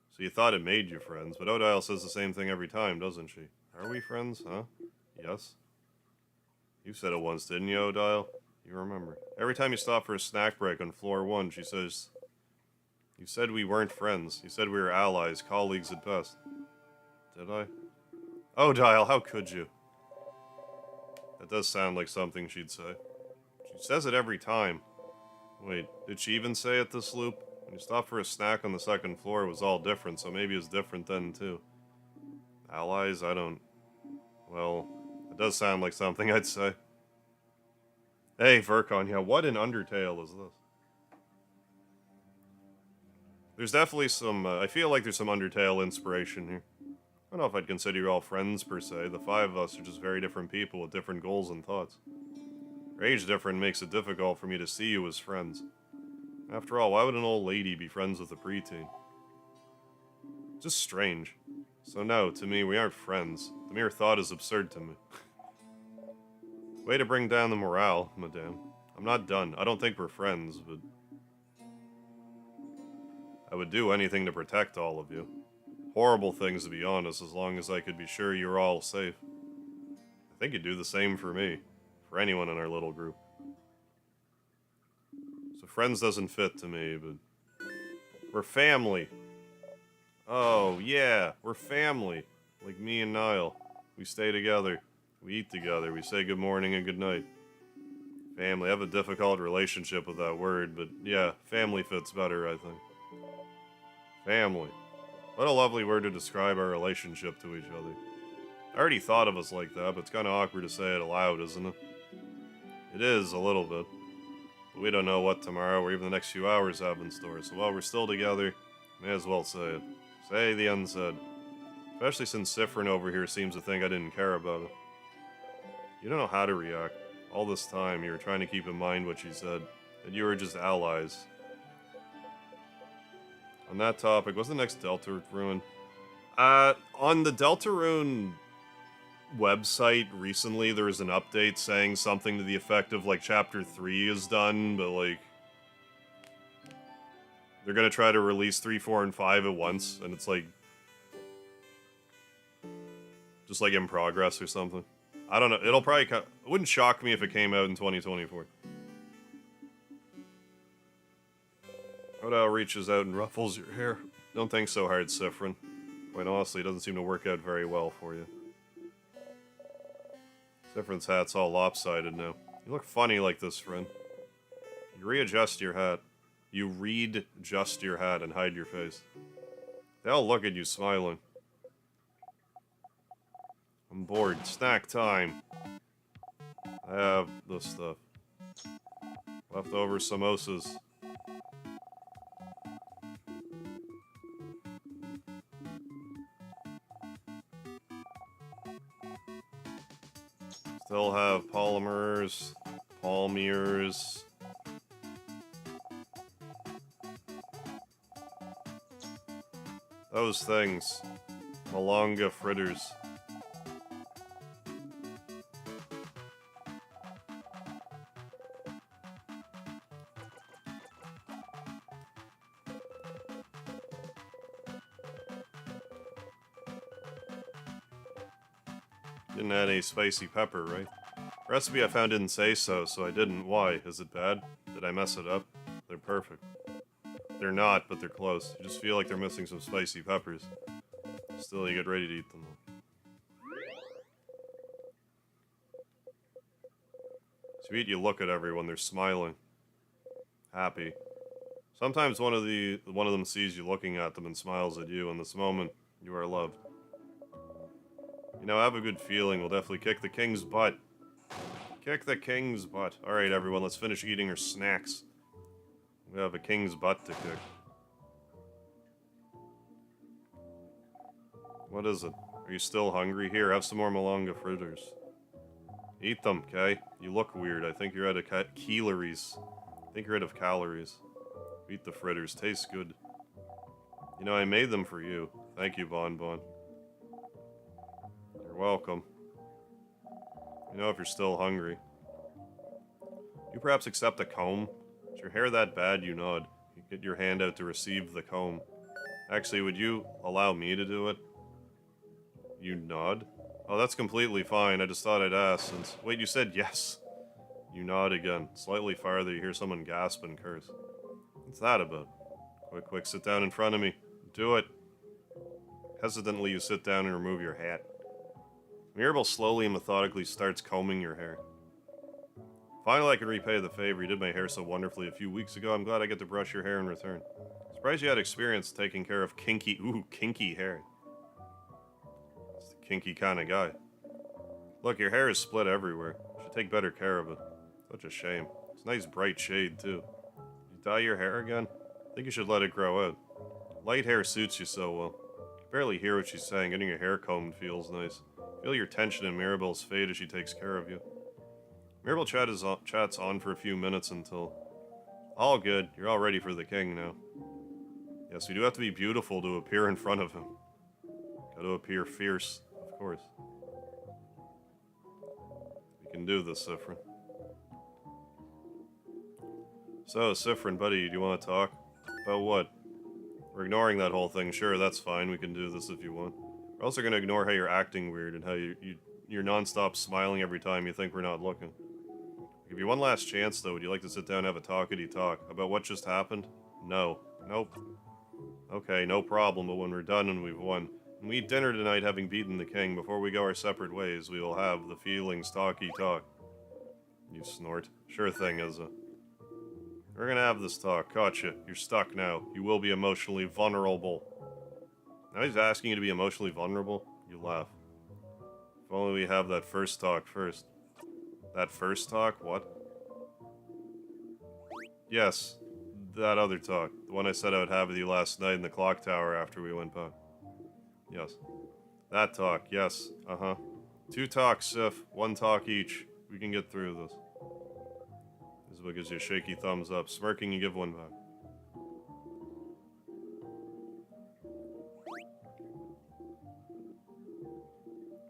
So you thought it made you friends, but Odile says the same thing every time, doesn't she? Are we friends, huh? Yes? You said it once, didn't you, Odile? You remember. Every time you stop for a snack break on floor 1, she says, you said we weren't friends. You said we were allies, colleagues at best. Did I? Odile, how could you? That does sound like something she'd say. She says it every time. Wait, did she even say it this loop? When you stopped for a snack on the second floor, it was all different, so maybe it's different then, too. Allies? I don't... Well, it does sound like something I'd say. Hey, Vercon, yeah, what in Undertale is this? There's definitely some, I feel like there's some Undertale inspiration here. I don't know if I'd consider you all friends, per se. The 5 of us are just very different people with different goals and thoughts. Our age difference makes it difficult for me to see you as friends. After all, why would an old lady be friends with a preteen? Just strange. So no, to me, we aren't friends. The mere thought is absurd to me. Way to bring down the morale, madame. I'm not done. I don't think we're friends, but... I would do anything to protect all of you. Horrible things, to be honest, as long as I could be sure you're all safe. I think you'd do the same for me. For anyone in our little group. So friends doesn't fit to me, but... We're family. Oh, yeah, we're family. Like me and Niall. We stay together. We eat together. We say good morning and good night. Family. I have a difficult relationship with that word, but yeah, family fits better, I think. Family. What a lovely word to describe our relationship to each other. I already thought of us like that, but it's kind of awkward to say it aloud, isn't it? It is, a little bit. But we don't know what tomorrow or even the next few hours have in store, so while we're still together, may as well say it. Say the unsaid. Especially since Sifrin over here seems to think I didn't care about it. You don't know how to react. All this time, you were trying to keep in mind what she said, that you were just allies. On that topic, what's the next Delta Rune? On the Deltarune website recently, there was an update saying something to the effect of, like, Chapter 3 is done, but, like, they're gonna try to release 3, 4, and 5 at once, and it's, like, just, like, in progress or something. I don't know, it'll probably it wouldn't shock me if it came out in 2024. Odo reaches out and ruffles your hair. Don't think so hard, Sifrin. Quite honestly, it doesn't seem to work out very well for you. Sifrin's hat's all lopsided now. You look funny like this, friend. You readjust your hat. You read-just your hat and hide your face. They all look at you smiling. I'm bored. Snack time. I have this stuff. Leftover samosas. Still have polymers, palmiers. Those things. Malanga fritters. Didn't add any spicy pepper, right? Recipe I found didn't say so, so I didn't. Why? Is it bad? Did I mess it up? They're perfect. They're not, but they're close. You just feel like they're missing some spicy peppers. Still, you get ready to eat them. Sweet, you look at everyone. They're smiling. Happy. Sometimes one of them sees you looking at them and smiles at you. In this moment, you are loved. You know, I have a good feeling we'll definitely kick the king's butt. Kick the king's butt. Alright, everyone, let's finish eating our snacks. We have a king's butt to kick. What is it? Are you still hungry? Here, have some more Malanga fritters. Eat them, okay? You look weird. I think you're out of calories. I think you're out of calories. Eat the fritters. Tastes good. You know, I made them for you. Thank you, Bon Bon. You're welcome. You know if you're still hungry. You perhaps accept a comb? Is your hair that bad? You nod. You get your hand out to receive the comb. Actually, would you allow me to do it? You nod? Oh, that's completely fine. I just thought I'd ask since... Wait, you said yes. You nod again. Slightly farther, you hear someone gasp and curse. What's that about? Quick, sit down in front of me. Do it. Hesitantly, you sit down and remove your hat. Mirabelle slowly and methodically starts combing your hair. Finally, I can repay the favor. You did my hair so wonderfully a few weeks ago. I'm glad I get to brush your hair in return. Surprised you had experience taking care of kinky hair. It's the kinky kind of guy. Look, your hair is split everywhere. You should take better care of it. Such a shame. It's a nice bright shade, too. You dye your hair again? I think you should let it grow out. Light hair suits you so well. You can barely hear what she's saying. Getting your hair combed feels nice. Feel your tension in Mirabelle's fate as she takes care of you. Mirabelle chats on for a few minutes until... All good. You're all ready for the king now. Yes, we do have to be beautiful to appear in front of him. Gotta appear fierce, of course. We can do this, Sifrin. So, Sifrin, buddy, do you want to talk? About what? We're ignoring that whole thing. Sure, that's fine. We can do this if you want. We're also going to ignore how you're acting weird and how you're non-stop smiling every time you think we're not looking. I'll give you one last chance, though. Would you like to sit down and have a talkity-talk about what just happened? No. Nope. Okay, no problem, but when we're done and we've won, and we eat dinner tonight having beaten the king, before we go our separate ways, we will have the feelings talky-talk. You snort. Sure thing, Izza. We're gonna have this talk. Caught you. You're stuck now. You will be emotionally vulnerable. Now he's asking you to be emotionally vulnerable? You laugh. If only we have that first talk first. That first talk? What? Yes. That other talk. The one I said I would have with you last night in the clock tower after we went by. Yes. That talk. Yes. Uh-huh. 2 talks, Sif. 1 talk each. We can get through this. Isabel gives you a shaky thumbs up. Smirking, you give 1 back.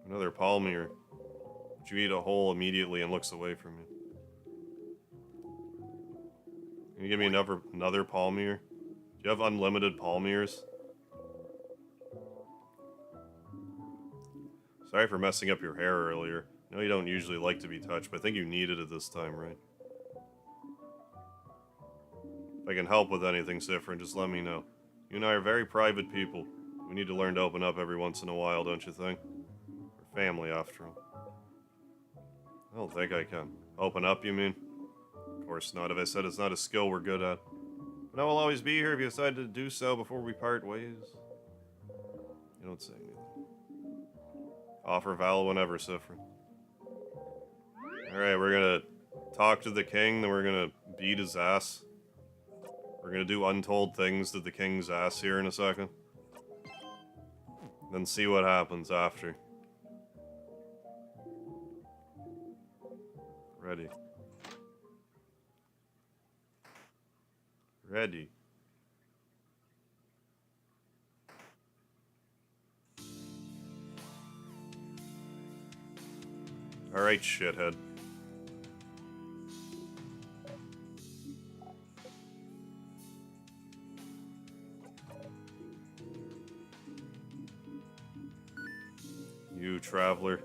Another Palmier. But you eat a hole immediately and looks away from you. Can you give me another Palmier? Do you have unlimited Palmiers? Sorry for messing up your hair earlier. I know you don't usually like to be touched, but I think you needed it this time, right? If I can help with anything, Sifrin, just let me know. You and I are very private people. We need to learn to open up every once in a while, don't you think? We're family, after all. I don't think I can. Open up, you mean? Of course not. If I said it's not a skill we're good at. But I will always be here if you decide to do so before we part ways. You don't say anything. Offer Val whenever, Sifrin. Alright, we're gonna talk to the king, then we're gonna beat his ass. We're gonna do untold things to the king's ass here in a second. Then see what happens after. Ready. Ready. Alright, shithead. You, traveler.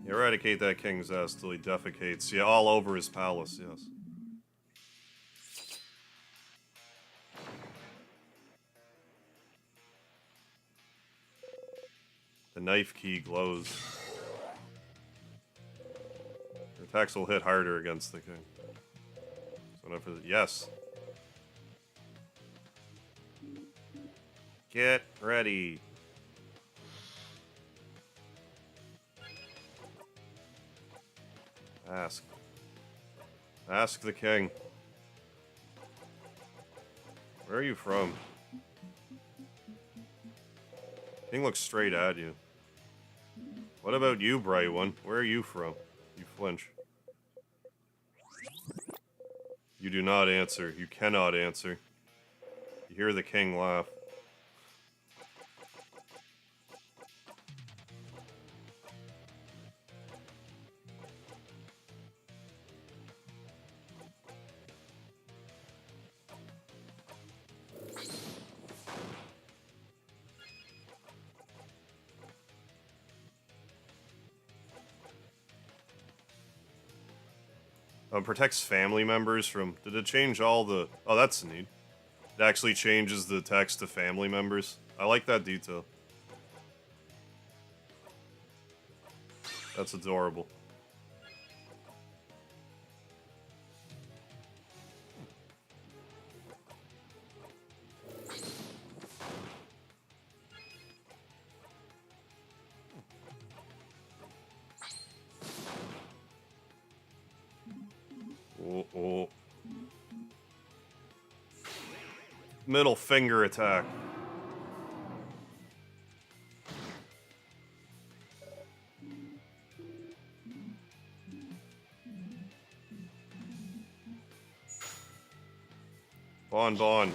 Eradicate that king's ass till he defecates. Yeah, all over his palace, yes. The knife key glows. Your attacks will hit harder against the king. So enough for the... Yes. Get ready. Ask. Ask the king. Where are you from? King looks straight at you. What about you, bright one? Where are you from? You flinch. You do not answer. You cannot answer. You hear the king laugh. Protects family members from... Did it change all the... Oh, that's neat. It actually changes the text to family members. I like that detail. That's adorable. Oh, oh. Middle finger attack. Bon bon.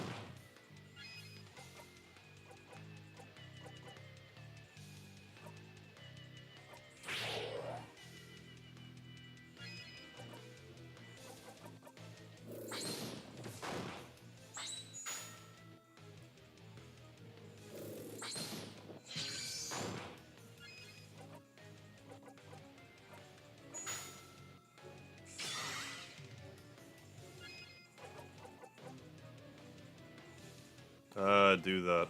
Do that.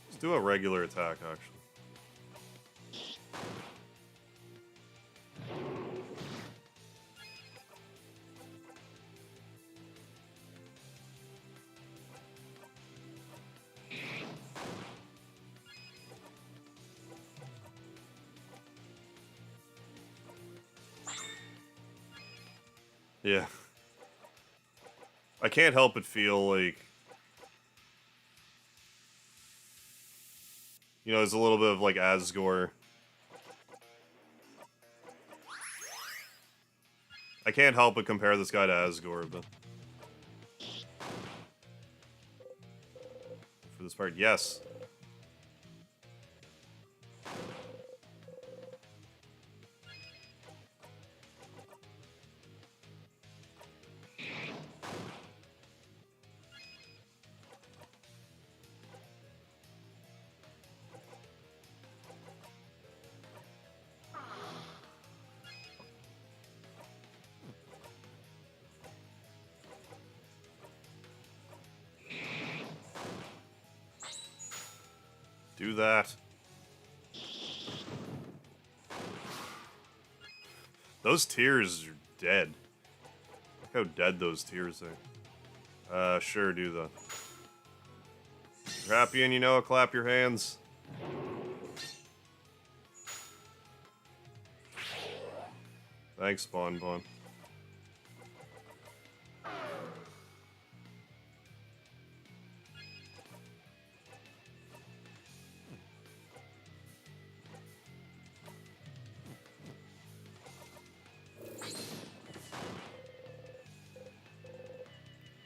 Let's do a regular attack, actually. Yeah. I can't help but feel like, you know, there's a little bit of like Asgore. I can't help but compare this guy to Asgore, but for this part, yes. Do that. Those tears are dead. Look how dead those tears are. Sure, do that. You're happy and you know it, clap your hands. Thanks, Bonbon.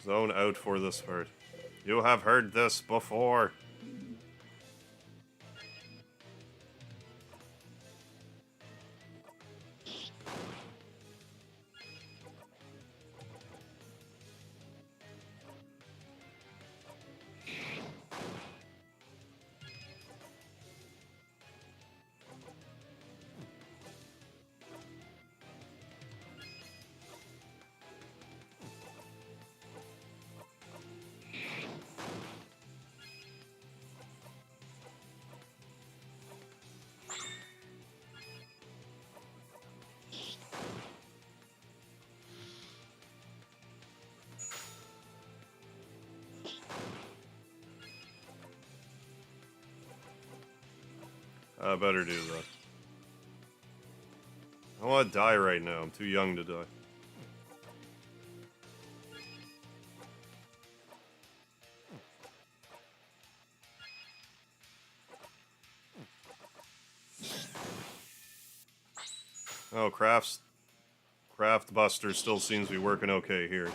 Zone out for this part. You have heard this before. I better do that. I don't want to die right now. I'm too young to die. Oh, Craft Buster still seems to be working okay here.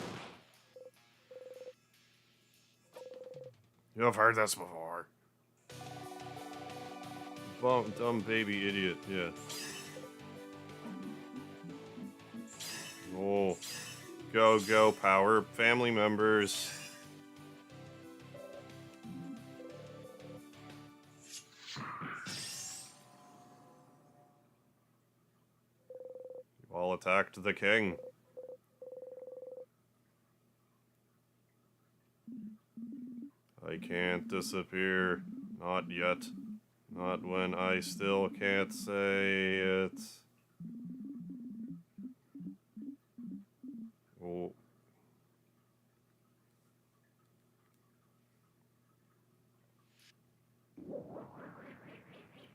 You have heard this before. Dumb baby idiot, yeah. Oh. Go, go, power. Family members. You all attacked the king. I can't disappear. Not yet. Not when I still can't say it. Oh.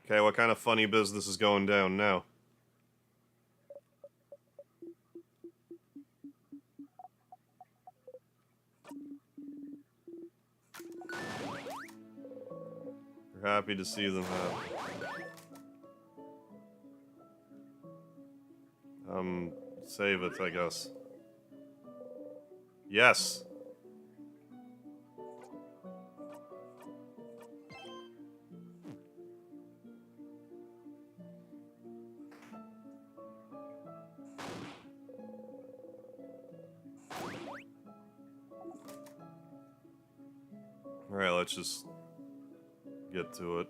Okay, what kind of funny business is going down now? We're happy to see them happy. Save it, I guess. Yes. Alright, let's just get to it.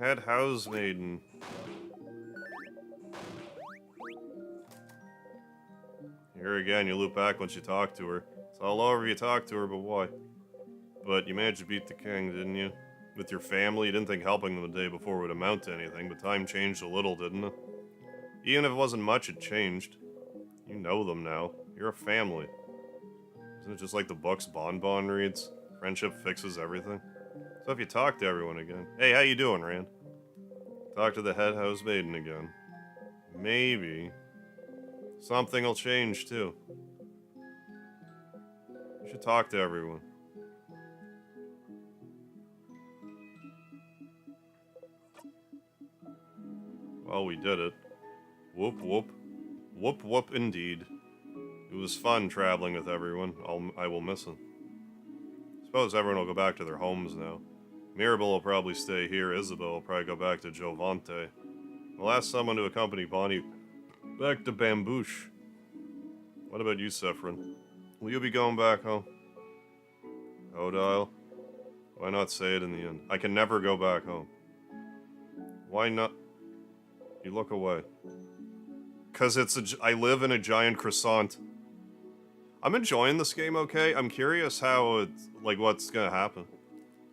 Head housemaiden. Here again, you loop back once you talk to her. It's all over if you talk to her, but why? But you managed to beat the king, didn't you? With your family, you didn't think helping them the day before would amount to anything, but time changed a little, didn't it? Even if it wasn't much, it changed. You know them now. You're a family. Isn't it just like the books Bon reads? Friendship fixes everything. So if you talk to everyone again... Hey, how you doing, Rand? Talk to the head housemaiden again. Maybe... something will change, too. You should talk to everyone. Well, we did it. Whoop whoop. Whoop whoop indeed. It was fun traveling with everyone. I will miss them. Suppose everyone will go back to their homes now. Mirabel will probably stay here. Isabel will probably go back to Jovante. I'll ask someone to accompany Bonnie back to Bambouche. What about you, Sephron? Will you be going back home? Odile? Why not say it in the end? I can never go back home. Why not? You look away. Because I live in a giant croissant. I'm enjoying this game, okay? I'm curious how it's, like, what's gonna happen.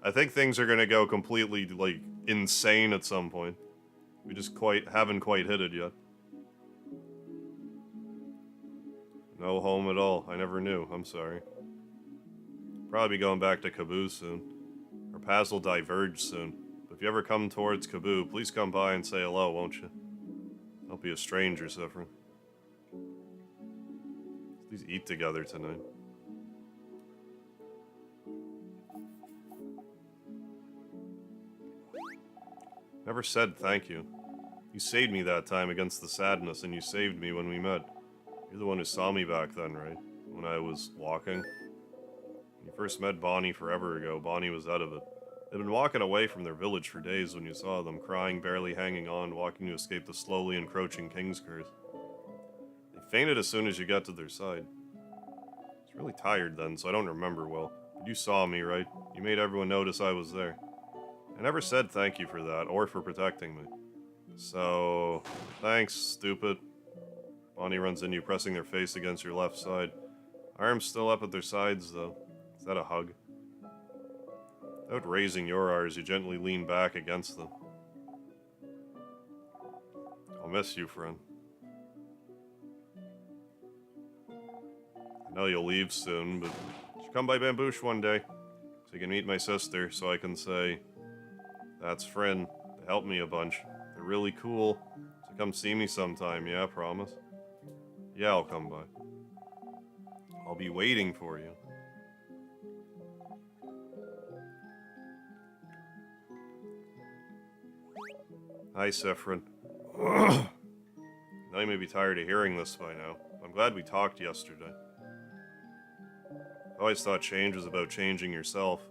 I think things are gonna go completely, like, insane at some point. We just haven't quite hit it yet. No home at all. I never knew. I'm sorry. Probably be going back to Kaboo soon. Our paths will diverge soon. But if you ever come towards Kaboo, please come by and say hello, won't you? Don't be a stranger, Sephron. Please eat together tonight. Never said thank you. You saved me that time against the sadness, and you saved me when we met. You're the one who saw me back then, right? When I was walking. When you first met Bonnie forever ago, Bonnie was out of it. They'd been walking away from their village for days when you saw them, crying, barely hanging on, walking to escape the slowly encroaching King's Curse. They fainted as soon as you got to their side. I was really tired then, so I don't remember well. But you saw me, right? You made everyone notice I was there. I never said thank you for that, or for protecting me. So, thanks, stupid. Bonnie runs into you, pressing their face against your left side. Arms still up at their sides, though. Is that a hug? Without raising your arms, you gently lean back against them. I'll miss you, friend. I know you'll leave soon, but you should come by Bambouche one day, so you can meet my sister, so I can say, that's friend. They helped me a bunch. They're really cool. So come see me sometime, yeah, promise? Yeah, I'll come by. I'll be waiting for you. Hi, Sephron. Now you may be tired of hearing this by now. I'm glad we talked yesterday. I always thought change was about changing yourself.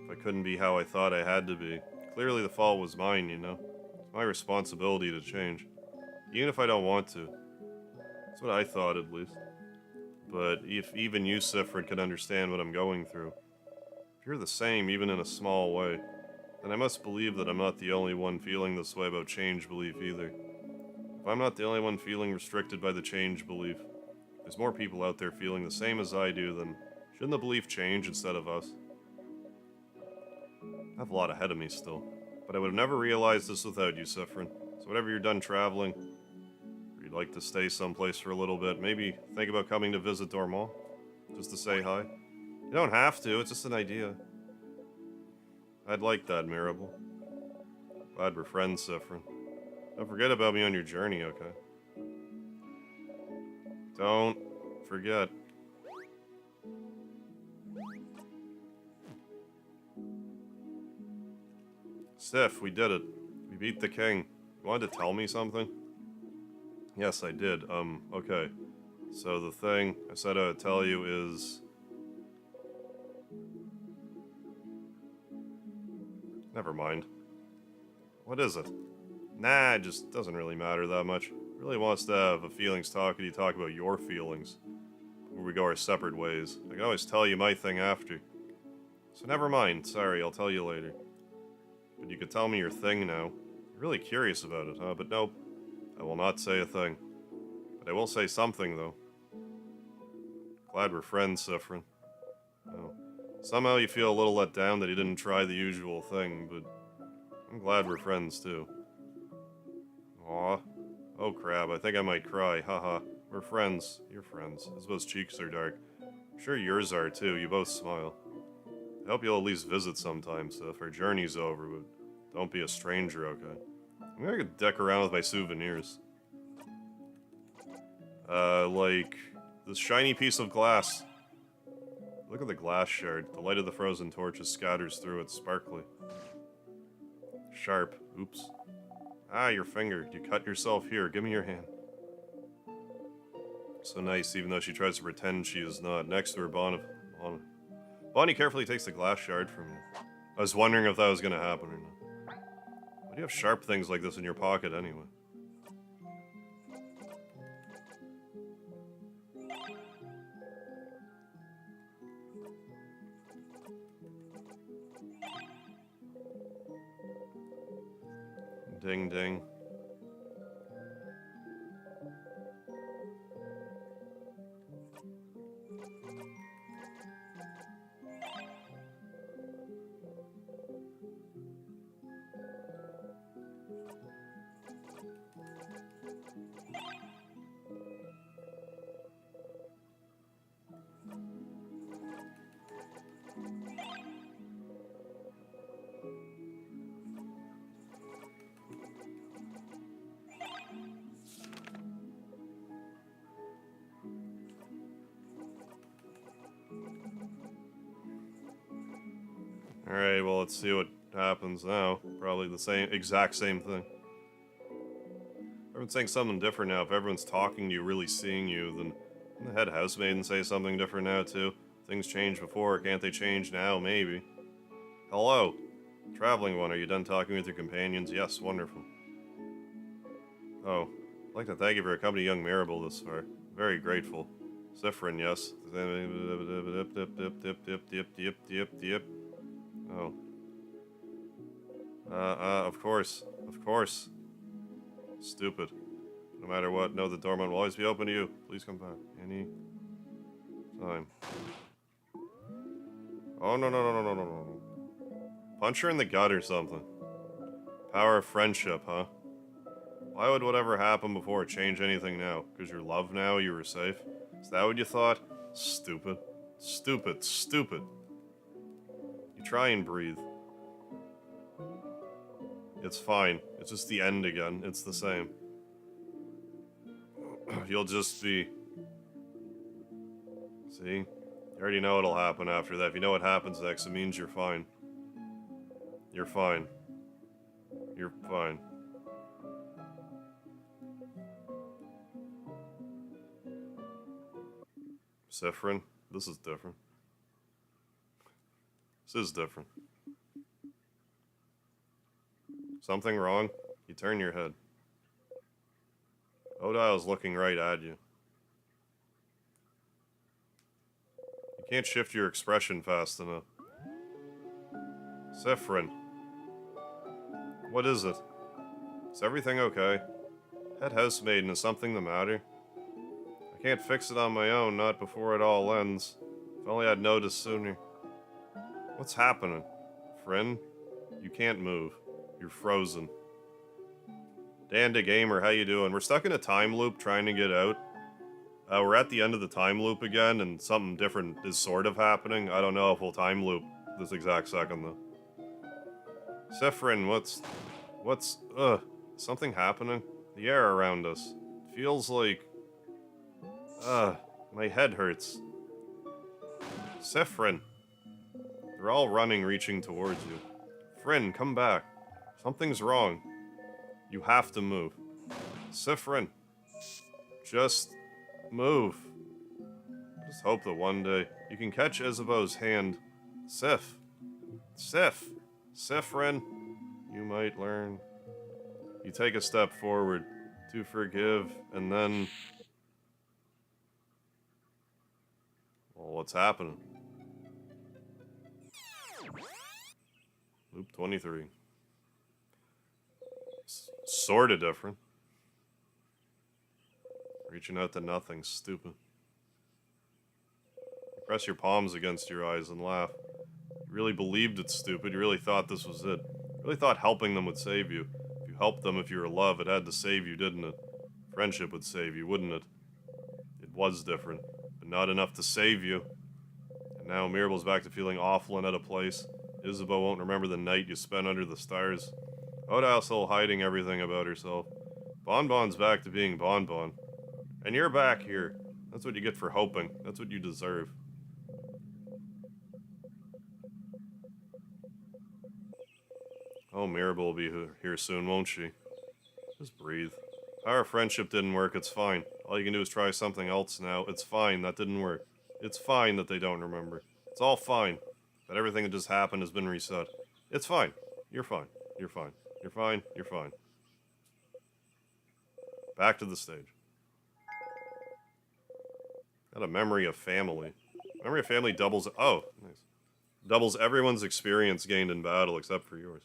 If I couldn't be how I thought I had to be, clearly the fault was mine, you know? It's my responsibility to change. Even if I don't want to. That's what I thought, at least. But if even you, Sephron, can understand what I'm going through, if you're the same, even in a small way, then I must believe that I'm not the only one feeling this way about change belief either. If I'm not the only one feeling restricted by the change belief, if there's more people out there feeling the same as I do, then shouldn't the belief change instead of us? I have a lot ahead of me still, but I would have never realized this without you, Sephron. So whenever you're done traveling, or you'd like to stay someplace for a little bit, maybe think about coming to visit Dormont, just to say hi. You don't have to, it's just an idea. I'd like that, Mirabel. Glad we're friends, Sephron. Don't forget about me on your journey, okay? Don't forget. Sif, we did it. We beat the king. You wanted to tell me something? Yes, I did. Okay. So the thing I said I would tell you is... Never mind. What is it? Nah, it just doesn't really matter that much. Really wants to have a feelings talk and you talk about your feelings. Before we go our separate ways. I can always tell you my thing after. So never mind. Sorry, I'll tell you later. But you could tell me your thing now. You're really curious about it, huh? But nope. I will not say a thing. But I will say something, though. Glad we're friends, Sifrin. Oh. Somehow you feel a little let down that he didn't try the usual thing, but I'm glad we're friends, too. Aw. Oh crap, I think I might cry, haha. We're friends. You're friends. I suppose cheeks are dark. I'm sure yours are, too. You both smile. I hope you'll at least visit sometime, Sif. Our journey's over, but don't be a stranger, okay? I'm gonna deck around with my souvenirs. Like this shiny piece of glass. Look at the glass shard. The light of the frozen torches scatters through it, sparkly. Sharp. Oops. Ah, your finger. You cut yourself here. Give me your hand. So nice, even though she tries to pretend she is not. Next to her, Bonnie carefully takes the glass shard from you. I was wondering if that was gonna happen or not. Why do you have sharp things like this in your pocket anyway? Ding ding. Alright, well, let's see what happens now. Probably the exact same thing. Everyone's saying something different now. If everyone's talking to you, really seeing you, then the head housemaiden say something different now, too. Things changed before, can't they change now? Maybe. Hello. Traveling one, are you done talking with your companions? Yes, wonderful. Oh, I'd like to thank you for accompanying young Maribel this far. Very grateful. Sifrin, yes. Oh. Of course. Of course. Stupid. No matter what, know the doorman will always be open to you. Please come back. Any time. Oh, no, no, no, no, no, no, no. Punch her in the gut or something. Power of friendship, huh? Why would whatever happened before change anything now? Because you're loved now, you were safe? Is that what you thought? Stupid. Stupid. Stupid. You try and breathe. It's fine. It's just the end again. It's the same. You'll just be... See? You already know what'll happen after that. If you know what happens next, it means you're fine. You're fine. You're fine. Sifrin, this is different. This is different. Something wrong? You turn your head. Odile's looking right at you. You can't shift your expression fast enough. Sifrin. What is it? Is everything okay? Head housemaiden, is something the matter? I can't fix it on my own, not before it all ends. If only I'd noticed sooner. What's happening? Friend? You can't move. You're frozen. Danda Gamer, how you doing? We're stuck in a time loop trying to get out. We're at the end of the time loop again, and something different is sort of happening. I don't know if we'll time loop this exact second, though. Sifrin, something happening? The air around us. Feels like... my head hurts. Sifrin. They're all running, reaching towards you. Frin, come back. Something's wrong. You have to move. Sifrin. Just move. Just hope that one day you can catch Isabeau's hand. Sif. Sifrin. You might learn. You take a step forward to forgive, and then... Well, what's happening? Loop 23. Sorta different. Reaching out to nothing, stupid. You press your palms against your eyes and laugh. You really believed it's stupid. You really thought this was it. You really thought helping them would save you. If you helped them, if you were love, it had to save you, didn't it? Friendship would save you, wouldn't it? It was different, but not enough to save you. And now Mirabel's back to feeling awful and out of place. Isabeau won't remember the night you spent under the stars. Oda's still hiding everything about herself. Bonbon's back to being Bonbon. And you're back here. That's what you get for hoping. That's what you deserve. Oh, Mirabel will be here soon, won't she? Just breathe. Our friendship didn't work, it's fine. All you can do is try something else now. It's fine, that didn't work. It's fine that they don't remember. It's all fine. That everything that just happened has been reset. It's fine. You're fine. You're fine. You're fine. You're fine. Back to the stage. Got a memory of family. Memory of family doubles... Oh, nice. Doubles everyone's experience gained in battle except for yours.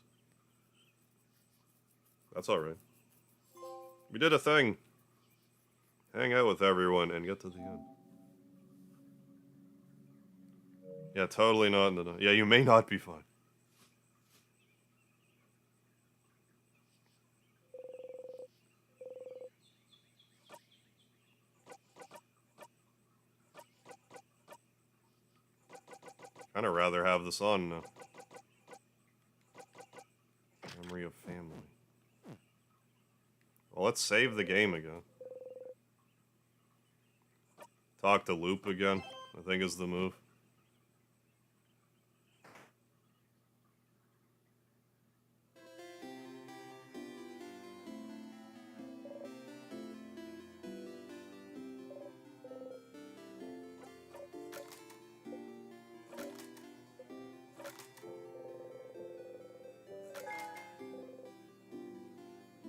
That's alright. We did a thing. Hang out with everyone and get to the end. Yeah, totally not in the... Yeah, you may not be fine. Kinda rather have this on now. Memory of family. Well, let's save the game again. Talk to Loop again, I think is the move.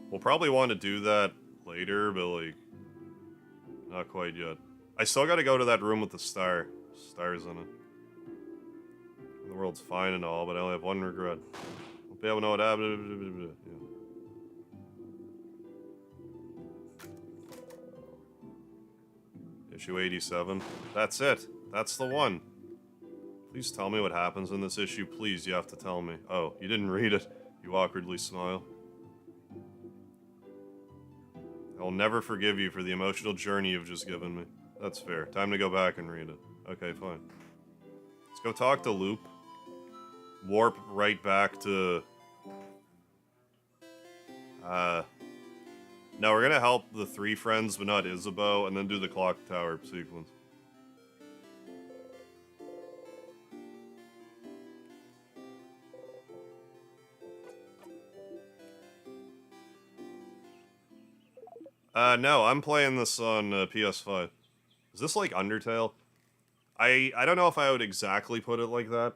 We'll probably want to do that later, but like, not quite yet. I still gotta go to that room with the star. Stars in it. The world's fine and all, but I only have one regret. Won't be able to know what happened. Yeah. Issue 87. That's it. That's the one. Please tell me what happens in this issue. Please, you have to tell me. Oh, you didn't read it. You awkwardly smile. I will never forgive you for the emotional journey you've just given me. That's fair. Time to go back and read it. Okay, fine. Let's go talk to Loop. Warp right back to... No, we're gonna help the three friends, but not Isabeau, and then do the clock tower sequence. No, I'm playing this on PS5. Is this like Undertale? I don't know if I would exactly put it like that.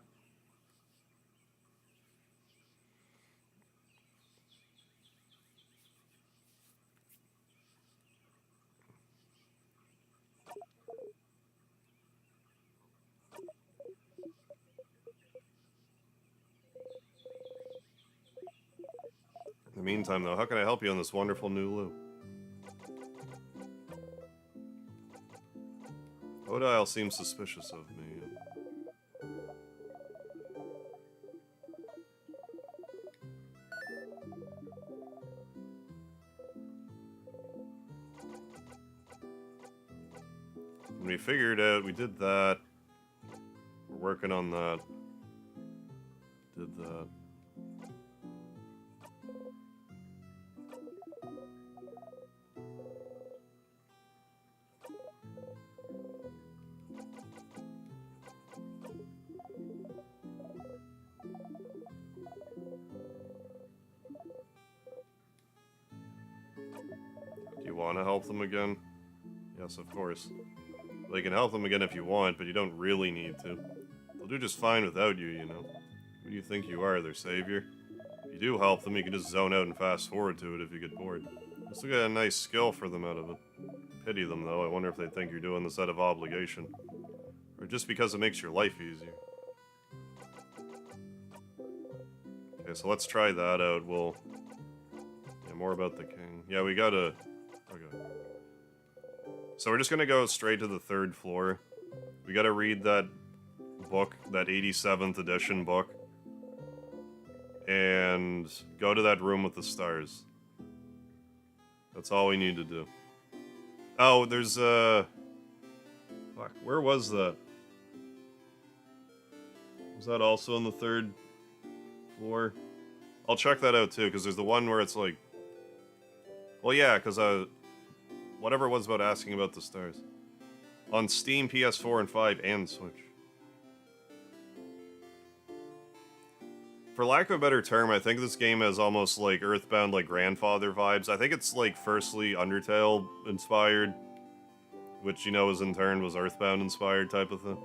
In the meantime, though, how can I help you on this wonderful new loop? Odile seems suspicious of me. When we figured out, we did that. We're working on that. Did that. Do you want to help them again? Yes, of course. Well, you can help them again if you want, but you don't really need to. They'll do just fine without you, you know. Who do you think you are, their savior? If you do help them, you can just zone out and fast forward to it if you get bored. Just look at a nice skill for them out of it. Pity them, though. I wonder if they think you're doing this out of obligation. Or just because it makes your life easier. Okay, so let's try that out. We'll... Yeah, more about the king. Yeah, we gotta... Okay. So we're just gonna go straight to the 3rd floor. We gotta read that book, that 87th edition book. And go to that room with the stars. That's all we need to do. Oh, there's fuck, where was that? Was that also on the 3rd floor? I'll check that out too, because there's the one where it's like... Well, yeah, because whatever it was about asking about the stars. On Steam, PS4, and 5, and Switch. For lack of a better term, I think this game has almost like Earthbound, like grandfather vibes. I think it's like firstly Undertale inspired, which, you know, was in turn was Earthbound inspired type of thing.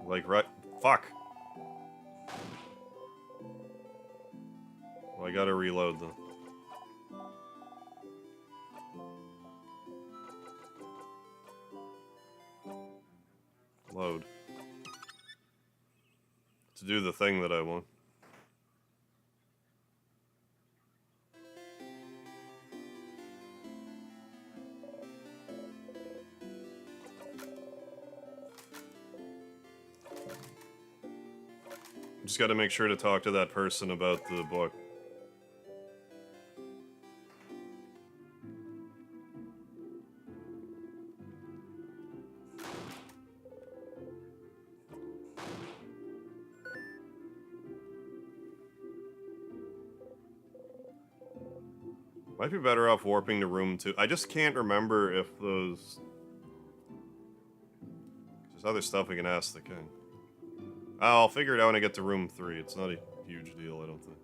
Like, right... Fuck! Well, I gotta reload them. Load. To do the thing that I want. Just gotta make sure to talk to that person about the book. Might be better off warping to room 2. I just can't remember if those... There's other stuff we can ask the king. I'll figure it out when I get to room 3. It's not a huge deal, I don't think.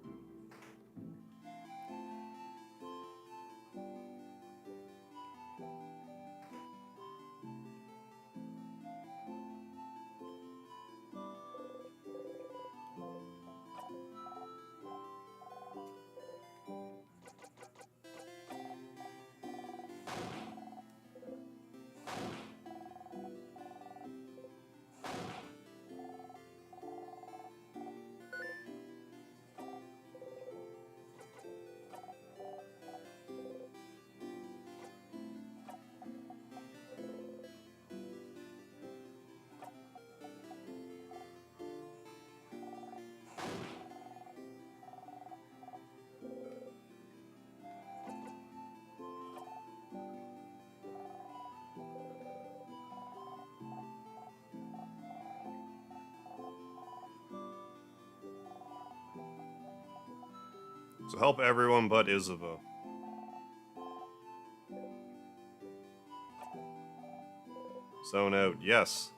So help everyone but Isabeau. Zone out, yes.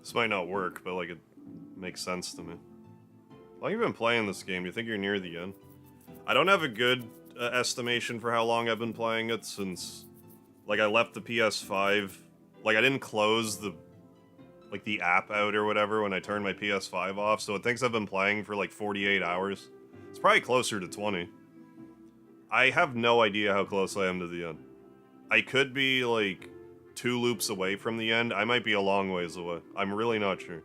This might not work, but like it makes sense to me. How long have you been playing this game? Do you think you're near the end? I don't have a good estimation for how long I've been playing it since, like, I left the PS5. Like, I didn't close the app out or whatever when I turned my PS5 off, so it thinks I've been playing for like 48 hours. It's probably closer to 20. I have no idea how close I am to the end. I could be like 2 loops away from the end. I might be a long ways away. I'm really not sure.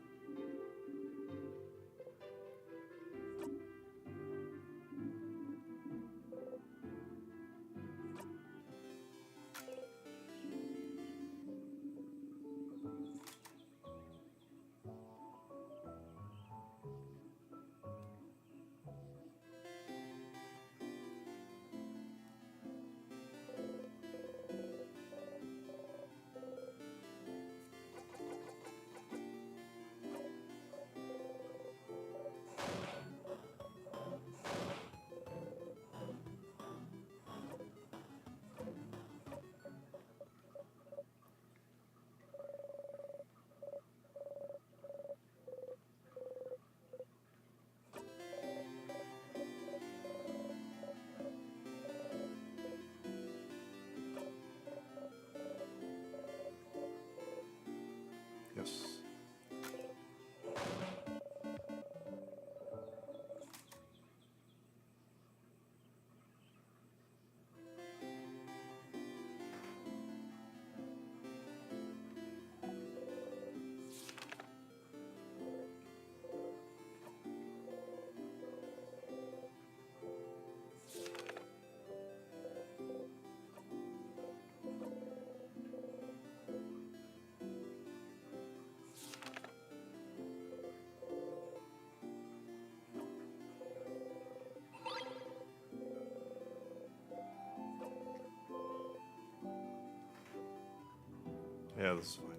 Yeah, this is fine.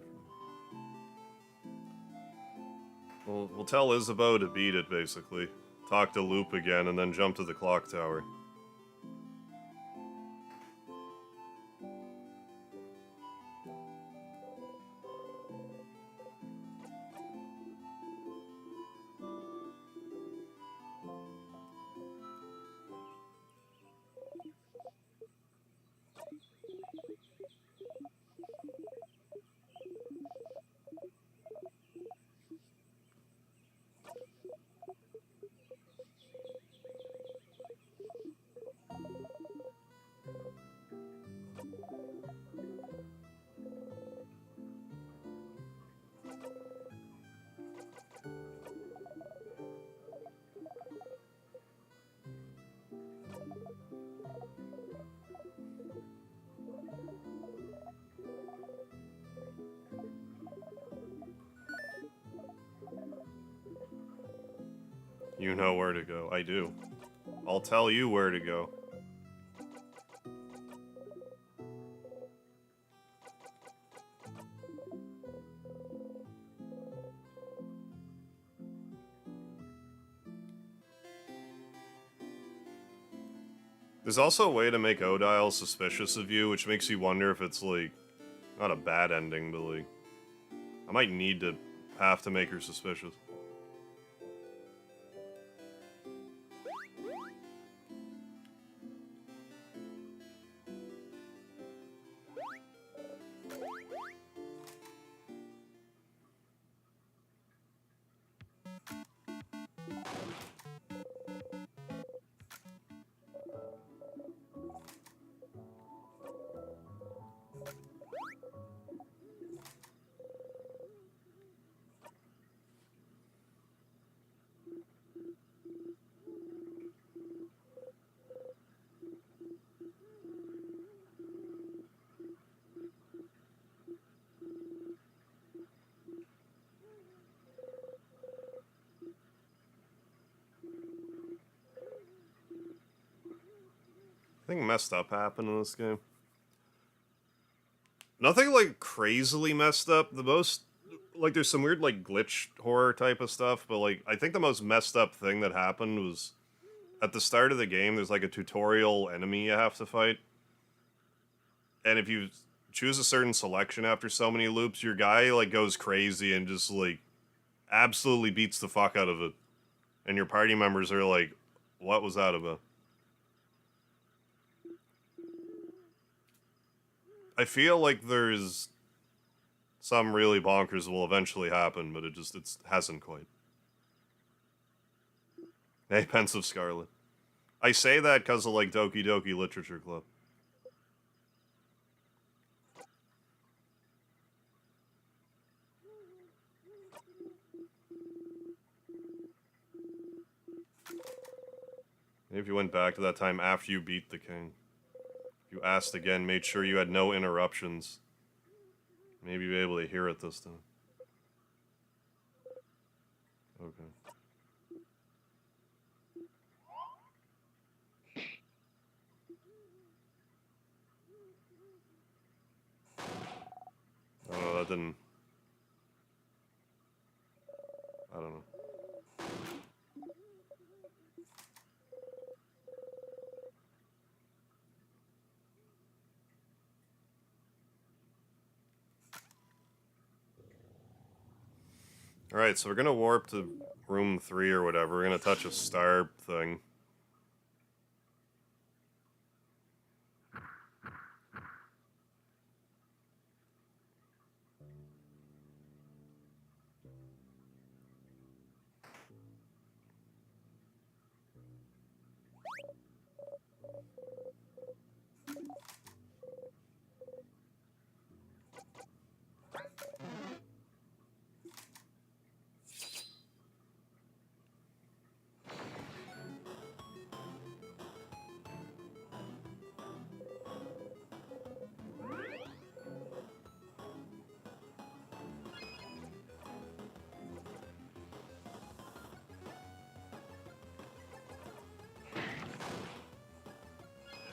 We'll tell Isabeau to beat it, basically. Talk to Loop again, and then jump to the clock tower. You know where to go. I do. I'll tell you where to go. There's also a way to make Odile suspicious of you, which makes you wonder if it's, like, not a bad ending, but, like, I might need to have to make her suspicious. I think messed up happened in this game. Nothing, like, crazily messed up. The most, like, there's some weird, like, glitch horror type of stuff, but, like, I think the most messed up thing that happened was at the start of the game, there's, like, a tutorial enemy you have to fight. And if you choose a certain selection after so many loops, your guy, like, goes crazy and just, like, absolutely beats the fuck out of it. And your party members are like, what was that about? I feel like there's some really bonkers will eventually happen, but it hasn't quite. Hey, Pensive Scarlet. I say that because of, like, Doki Doki Literature Club. Maybe if you went back to that time after you beat the king. If you asked again, made sure you had no interruptions. Maybe you'd be able to hear it this time. Okay. Oh, that didn't... I don't know. Alright, so we're gonna warp to room 3 or whatever. We're gonna touch a star thing.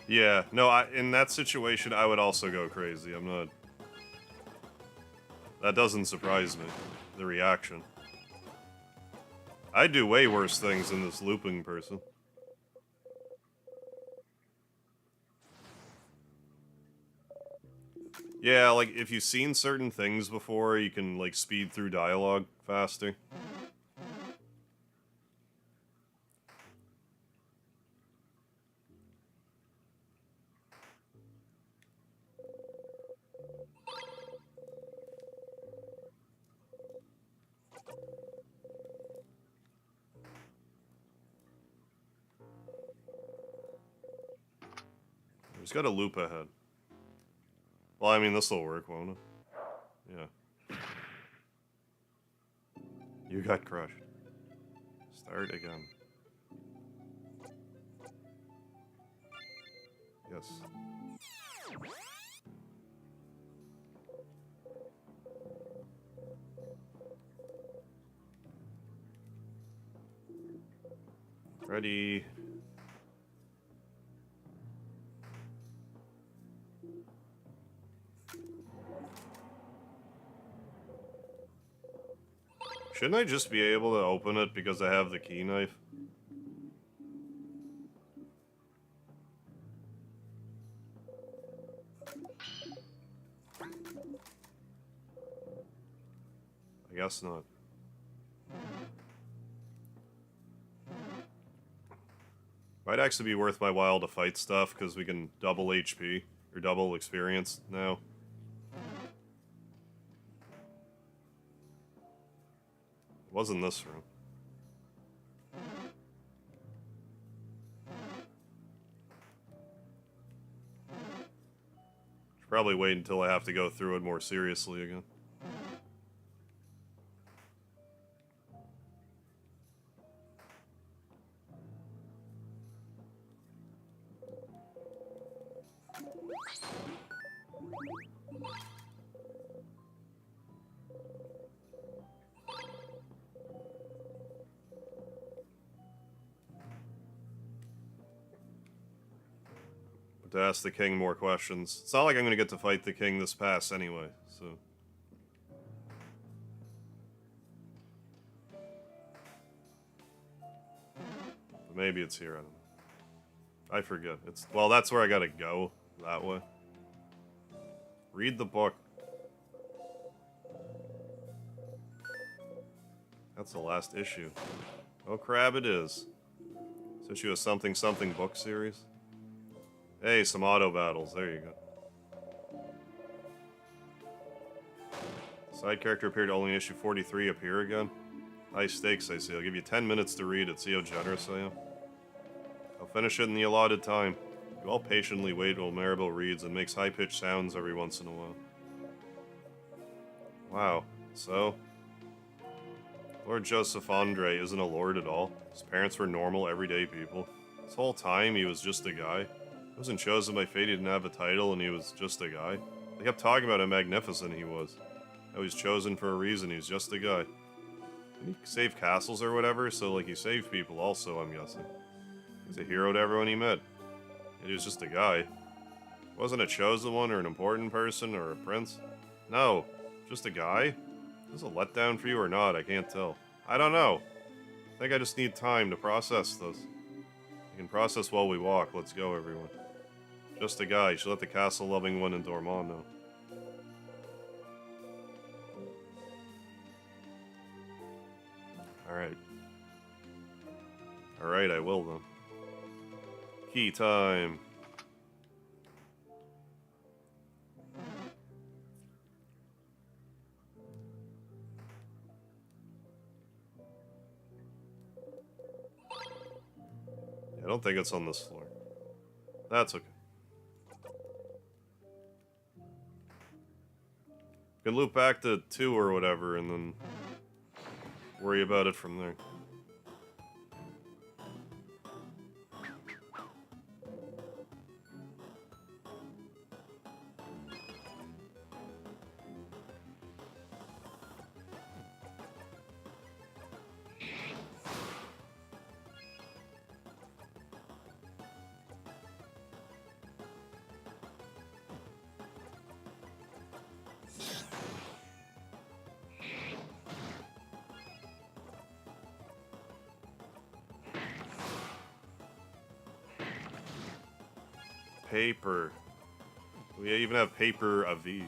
Yeah, no, in that situation, I would also go crazy. I'm not... That doesn't surprise me. The reaction. I'd do way worse things than this looping person. Yeah, like, if you've seen certain things before, you can, like, speed through dialogue faster. There's got a loop ahead. Well, I mean, this'll work, won't it? Yeah. You got crushed. Start again. Yes. Ready. Shouldn't I just be able to open it because I have the key knife? I guess not. Might actually be worth my while to fight stuff, because we can double HP, or double experience now. It wasn't this room. Should probably wait until I have to go through it more seriously again. To ask the king more questions. It's not like I'm gonna get to fight the king this pass anyway, so... But maybe it's here, I don't know. I forget. It's... Well, that's where I gotta go. That way. Read the book. That's the last issue. Oh crap, it is. This issue of something something book series. Hey, some auto battles. There you go. Side character appeared only in issue 43. Appear again. High stakes, I see. I'll give you 10 minutes to read it. See how generous I am. I'll finish it in the allotted time. You all patiently wait while Maribel reads and makes high-pitched sounds every once in a while. Wow. So... Lord Joseph Andre isn't a lord at all. His parents were normal, everyday people. This whole time, he was just a guy. He wasn't chosen by fate, he didn't have a title, and he was just a guy. They kept talking about how magnificent he was. How he's chosen for a reason, he's just a guy. Didn't he save castles or whatever? So, like, he saved people also, I'm guessing. He's a hero to everyone he met. And he was just a guy. He wasn't a chosen one or an important person or a prince. No, just a guy? Is this a letdown for you or not? I can't tell. I don't know. I think I just need time to process this. We can process while we walk. Let's go, everyone. Just a guy. You should let the castle-loving one in Dormont know. Alright. Alright, I will then. Key time. I don't think it's on this floor. That's okay. You can loop back to 2 or whatever and then worry about it from there. paper. We even have paper AV.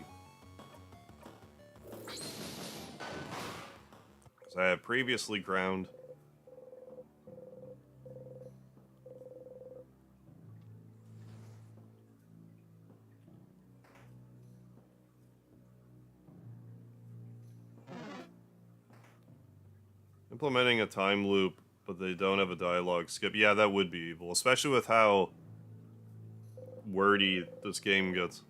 So I have previously ground. Implementing a time loop, but they don't have a dialogue skip. Yeah, that would be evil, especially with how wordy this game gets.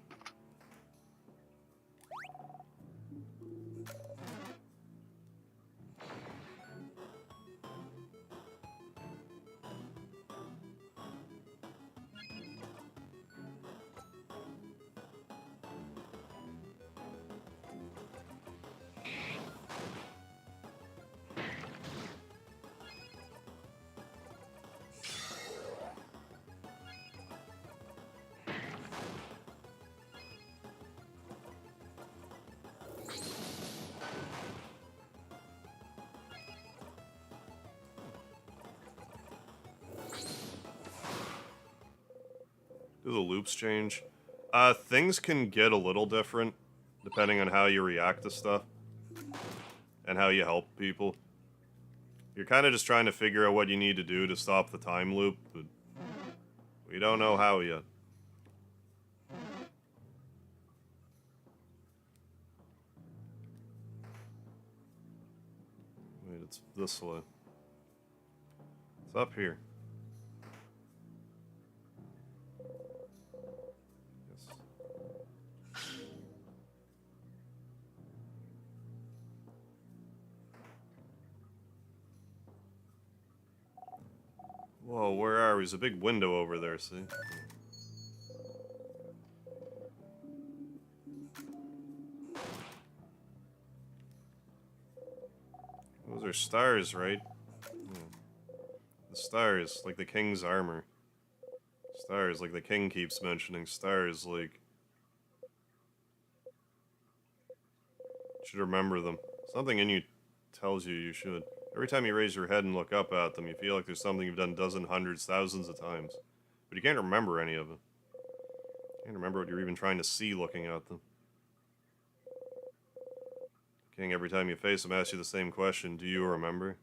Do the loops change? Things can get a little different depending on how you react to stuff and how you help people. You're kind of just trying to figure out what you need to do to stop the time loop, but we don't know how yet. Wait, it's this way. It's up here. Whoa, where are we? There's a big window over there, see? Those are stars, right? Yeah. The stars, like the king's armor. Stars, like the king keeps mentioning. Stars, like... You should remember them. Something in you tells you you should. Every time you raise your head and look up at them, you feel like there's something you've done dozens, hundreds, thousands of times. But you can't remember any of it. You can't remember what you're even trying to see looking at them. King, every time you face him, asks you the same question. Do you remember?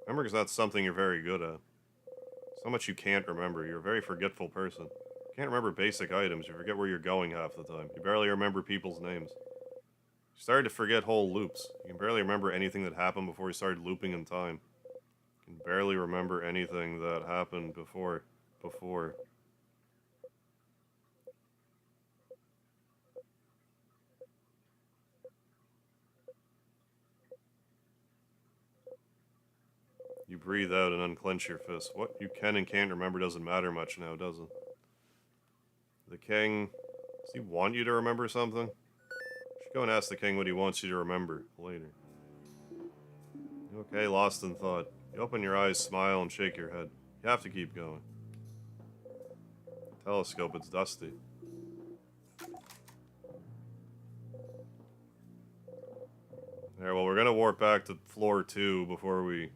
Remembering is not something you're very good at. So much you can't remember. You're a very forgetful person. You can't remember basic items. You forget where you're going half the time. You barely remember people's names. You started to forget whole loops. You can barely remember anything that happened before you started looping in time. You can barely remember anything that happened before. You breathe out and unclench your fist. What you can and can't remember doesn't matter much now, does it? The king... Does he want you to remember something? You should go and ask the king what he wants you to remember later. Okay, lost in thought. You open your eyes, smile, and shake your head. You have to keep going. Telescope, it's dusty. Alright, well, we're gonna warp back to floor 2 before we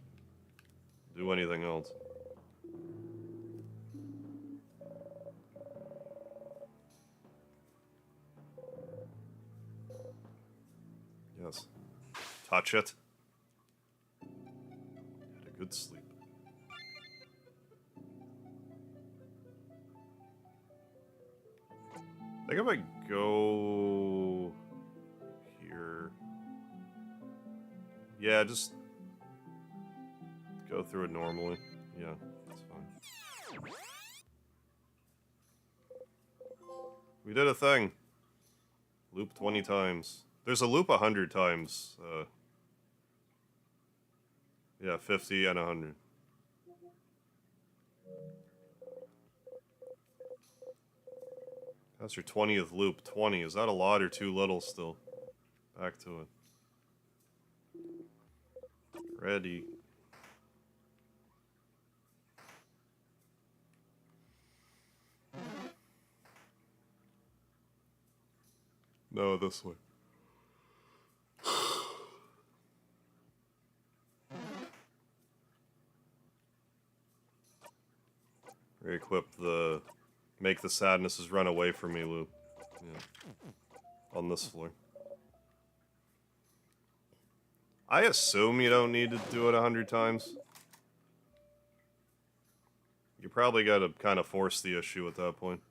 do anything else. Yes. Touch it. Had a good sleep. I think if I go here... Yeah, just go through it normally. Yeah, that's fine. We did a thing. Loop 20 times. There's a loop 100 times. Yeah, 50 and 100. That's your 20th loop. 20. Is that a lot or too little still? Back to it. Ready. No, this way. Re-equip the Make the sadnesses run away from me loop. Yeah. On this floor. I assume you don't need to do it 100 times. You probably gotta kind of force the issue at that point.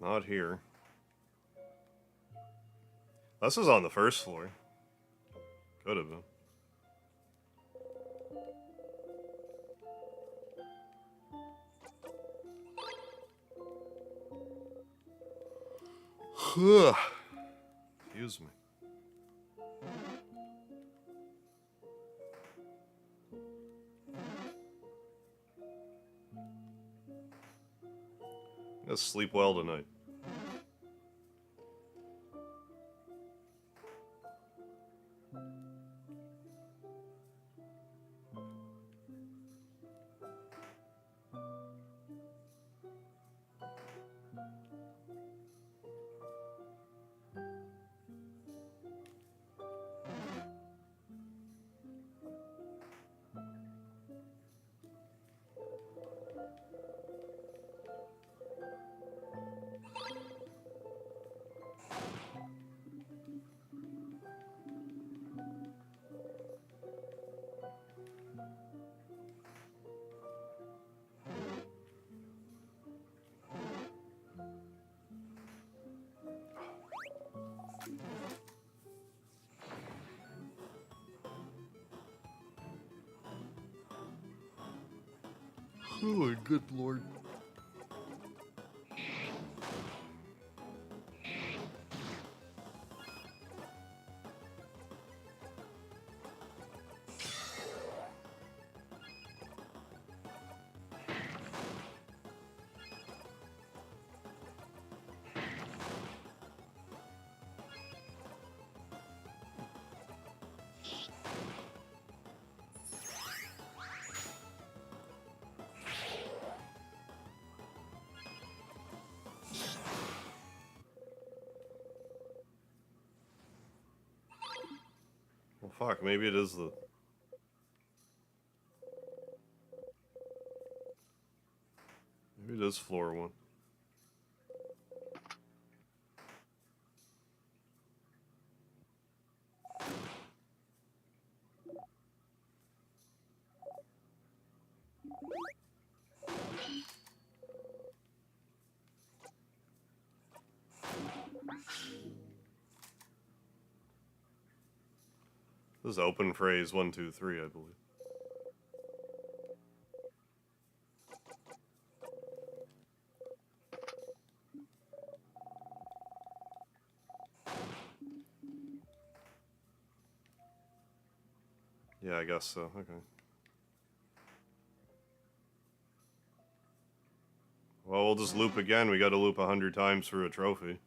Not here. This is on the first floor. Could have been. Excuse me. Let's sleep well tonight. Oh, good lord. Well, fuck, maybe it is the... Maybe it is floor one. This is open phrase 1, 2, 3, I believe. Yeah, I guess so. Okay. Well, we'll just loop again. We gotta loop 100 times for a trophy.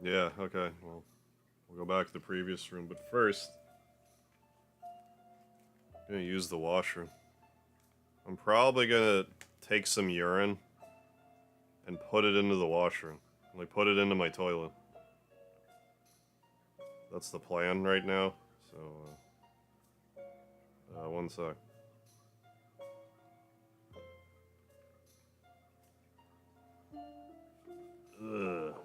Yeah, okay. Well, we'll go back to the previous room, but first... I'm gonna use the washroom. I'm probably gonna take some urine and put it into the washroom. Like, put it into my toilet. That's the plan right now, so... One sec. Ugh.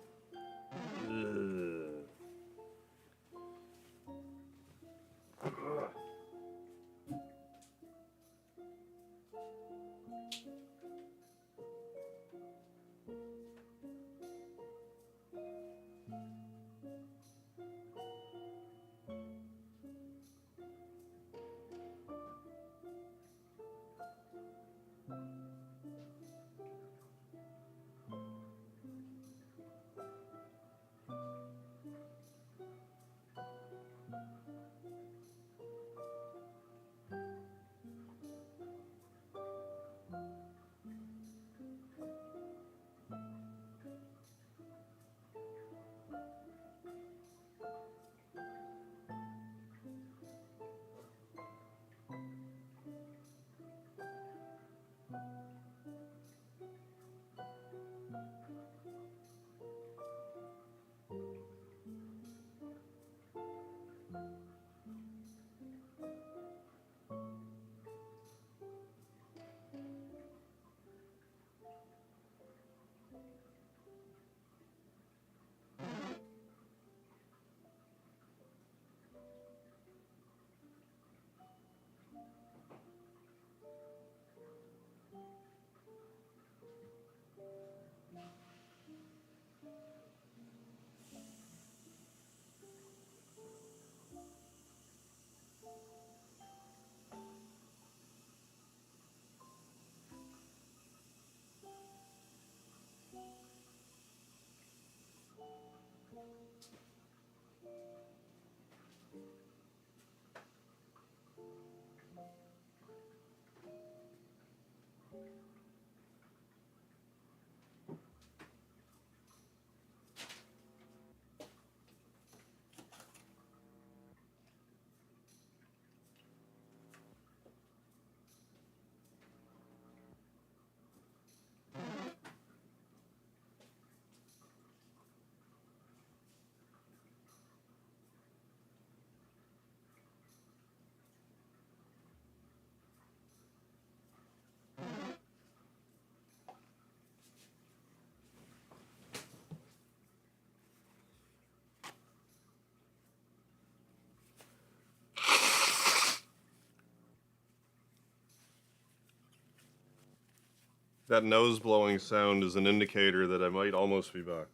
That nose blowing sound is an indicator that I might almost be back.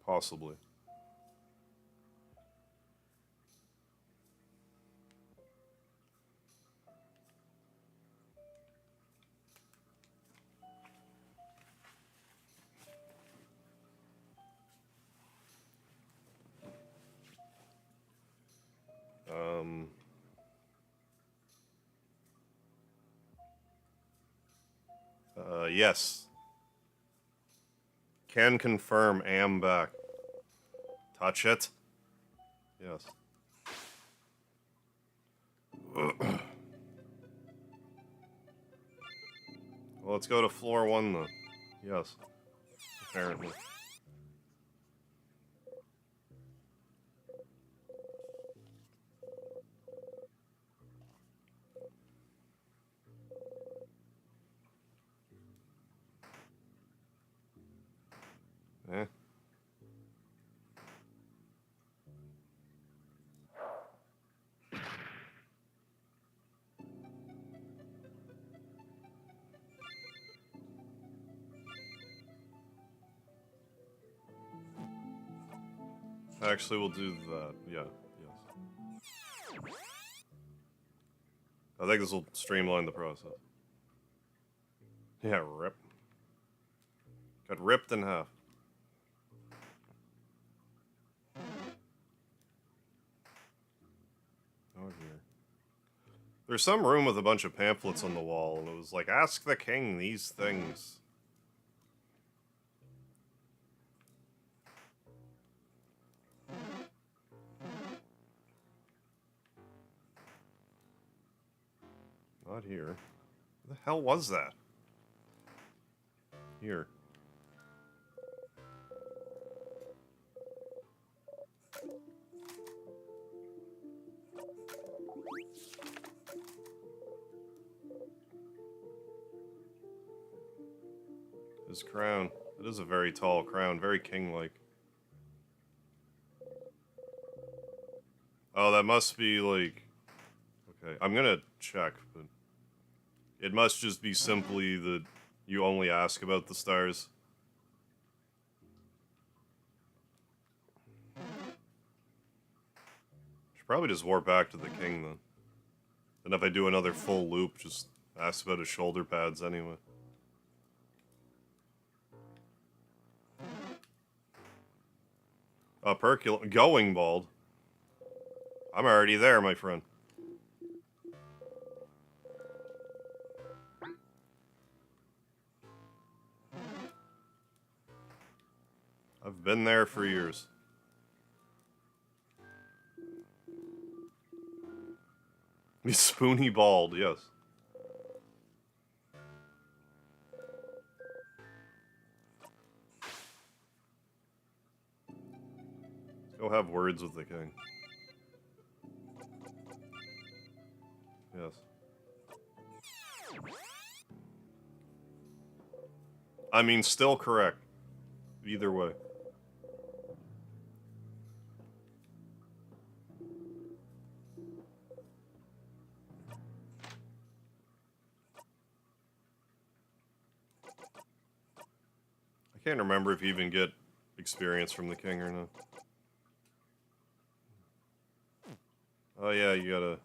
Possibly. Yes. Can confirm, am back. Touch it. Yes. Well, let's go to floor 1 then. Yes. Apparently. Eh. Actually, we'll do that. Yeah. Yes. I think this will streamline the process. Yeah, rip. Got ripped in half. Oh dear. There's some room with a bunch of pamphlets on the wall, and it was like, ask the king these things. Not here. What the hell was that? Here. His crown. It is a very tall crown, very king-like. Oh, that must be like... Okay, I'm gonna check, but... It must just be simply that you only ask about the stars. Should probably just warp back to the king, then. And if I do another full loop, just ask about his shoulder pads anyway. Going bald. I'm already there, my friend. I've been there for years. He's spoony bald, yes. Let's go have words with the king. Yes. I mean, still correct. Either way. I can't remember if you even get experience from the king or not. Oh yeah, you gotta...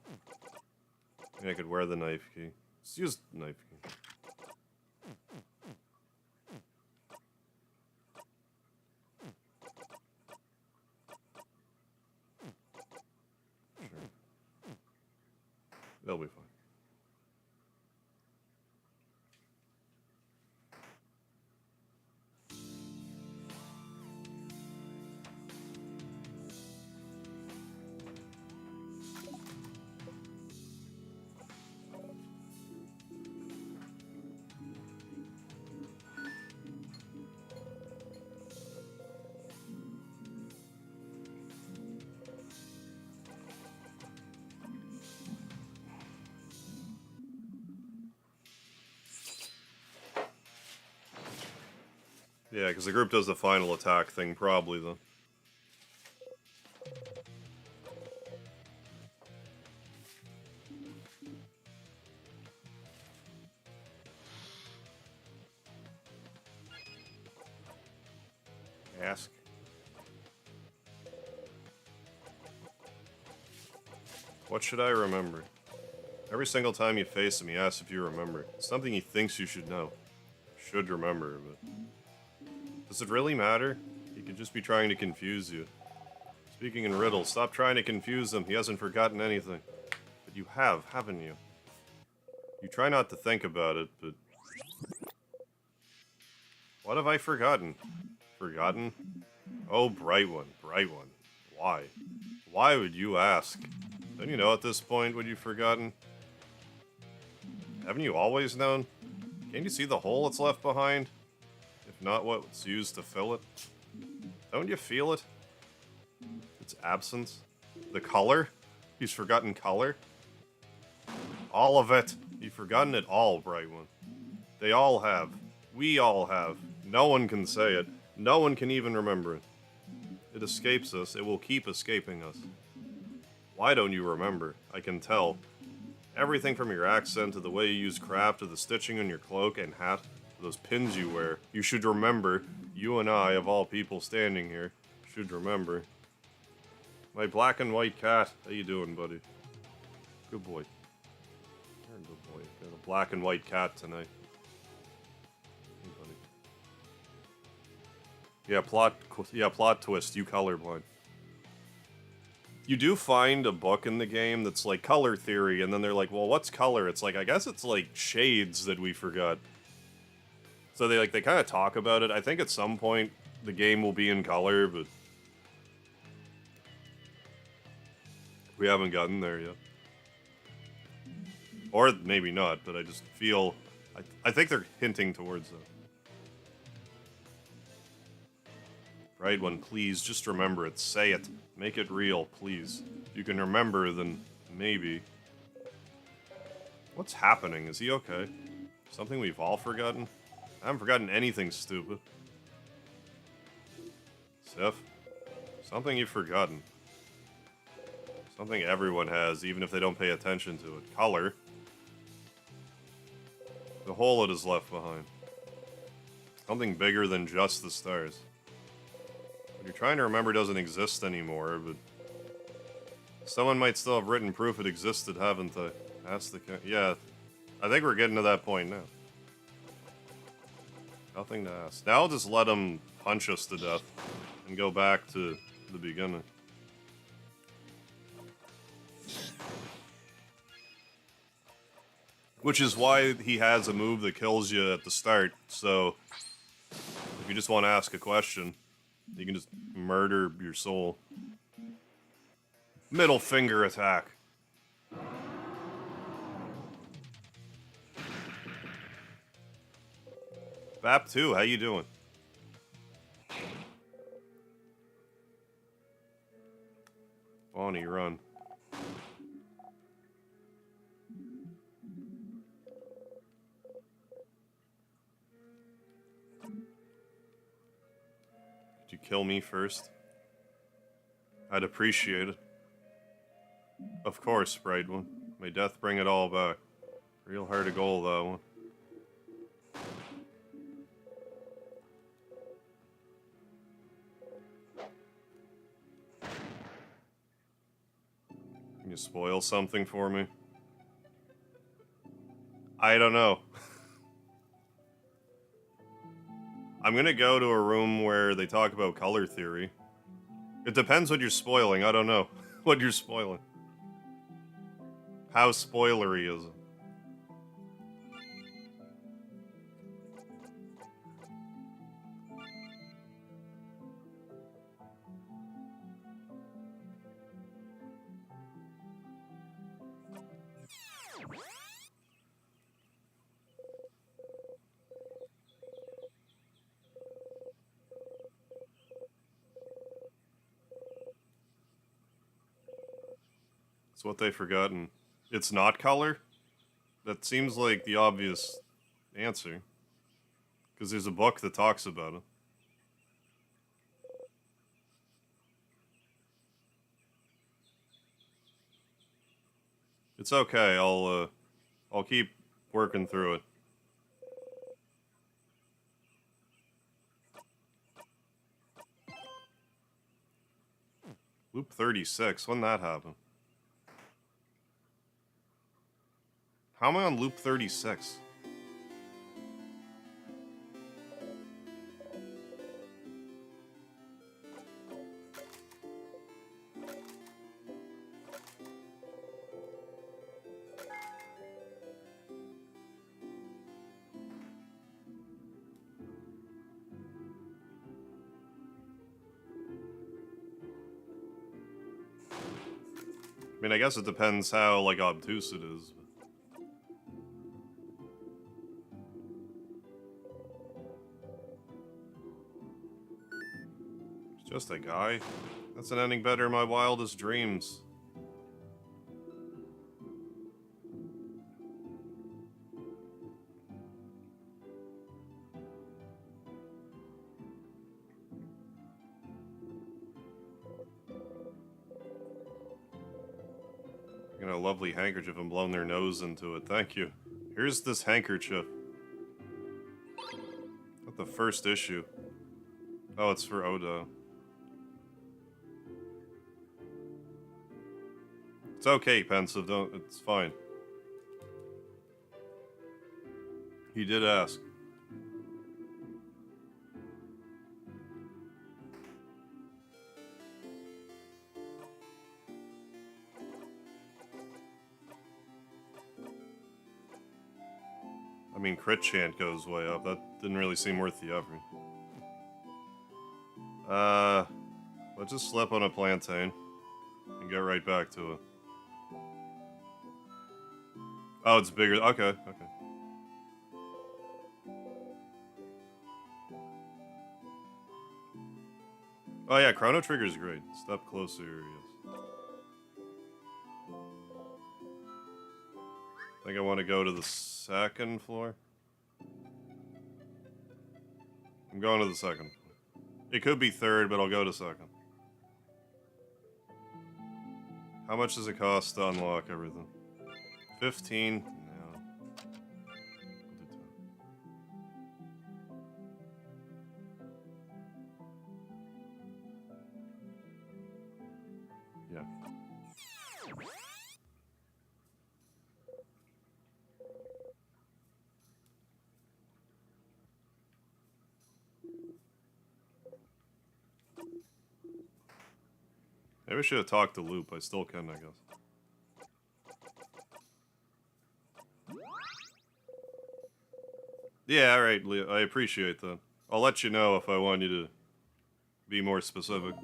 Maybe I could wear the knife key. Let's use the knife key. Sure. They'll be fine. Yeah, because the group does the final attack thing, probably, though. Ask. What should I remember? Every single time you face him, he asks if you remember. It's something he thinks you should know. Should remember, but... Does it really matter? He could just be trying to confuse you. Speaking in riddles, stop trying to confuse him. He hasn't forgotten anything. But you have, haven't you? You try not to think about it, but... What have I forgotten? Forgotten? Oh, bright one, bright one. Why? Why would you ask? Don't you know at this point what you've forgotten? Haven't you always known? Can't you see the hole it's left behind? If not, what's used to fill it? Don't you feel it? Its absence? The color? He's forgotten color? All of it! You've forgotten it all, bright one. They all have. We all have. No one can say it. No one can even remember it. It escapes us. It will keep escaping us. Why don't you remember? I can tell. Everything from your accent to the way you use craft to the stitching on your cloak and hat, to those pins you wear. You should remember. You and I, of all people standing here, should remember. My black and white cat. How you doing, buddy? Good boy. You're a good boy. Got a black and white cat tonight. Hey, buddy. Yeah, plot twist. You colorblind. You do find a book in the game that's like color theory, and then they're like, well, what's color? It's like, I guess it's like shades that we forgot. So they kind of talk about it. I think at some point the game will be in color, but we haven't gotten there yet. Or maybe not, but I just feel... I think they're hinting towards that. Right one, please, just remember it. Say it. Make it real, please. If you can remember, then maybe. What's happening? Is he okay? Something we've all forgotten? I haven't forgotten anything stupid. Sif, something you've forgotten. Something everyone has, even if they don't pay attention to it. Color. The hole it is left behind. Something bigger than just the stars. What you're trying to remember doesn't exist anymore, but someone might still have written proof it existed, haven't they? Ask the yeah, I think we're getting to that point now. Nothing to ask. Now I'll just let them punch us to death and go back to the beginning. Which is why he has a move that kills you at the start, so if you just want to ask a question, you can just murder your soul. Middle finger attack. Bap 2, how you doing? Bonnie, run. Could you kill me first? I'd appreciate it. Of course, Bright One. May death bring it all back. Real hard to goal, that one. Can you spoil something for me? I don't know. I'm gonna go to a room where they talk about color theory. It depends what you're spoiling, I don't know what you're spoiling. How spoilery is it? It's what they've forgotten. It's not color? That seems like the obvious answer. Because there's a book that talks about it. It's okay, I'll keep working through it. Loop 36, when that happened? How am I on loop 36? I mean, I guess it depends how, like, obtuse it is. It's just a guy. That's an ending better in my wildest dreams. A lovely handkerchief and blown their nose into it. Thank you. Here's this handkerchief. Not the first issue. Oh, it's for Oda. It's okay, Pensive. Don't. It's fine. He did ask. I mean, crit chant goes way up. That didn't really seem worth the effort. Let's just slip on a plantain and get right back to it. Oh, it's bigger. Okay, okay. Oh yeah, Chrono Trigger's great. Step closer, yes. I think I want to go to the second floor. I'm going to the second. It could be third, but I'll go to second. How much does it cost to unlock everything? 15? No. Yeah. Maybe I should have talked to Loop. I still can, I guess. Yeah, alright, I appreciate that. I'll let you know if I want you to be more specific.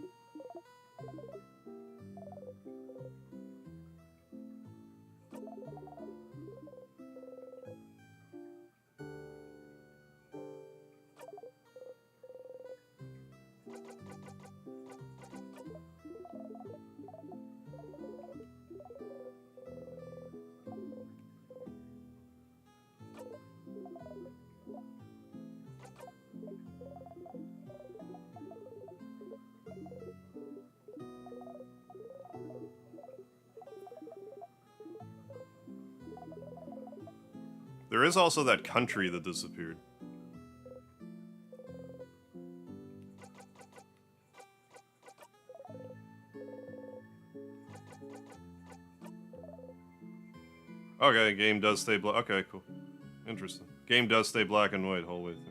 There is also that country that disappeared. Okay, game does stay black. Okay, cool. Interesting. Game does stay black and white whole way through.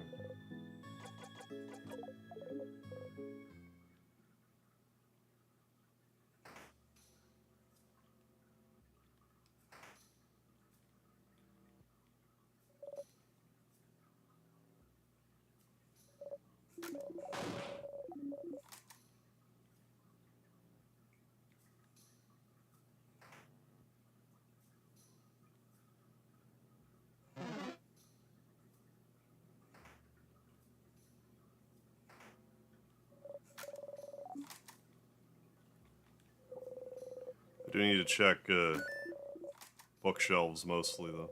I do need to check bookshelves mostly, though.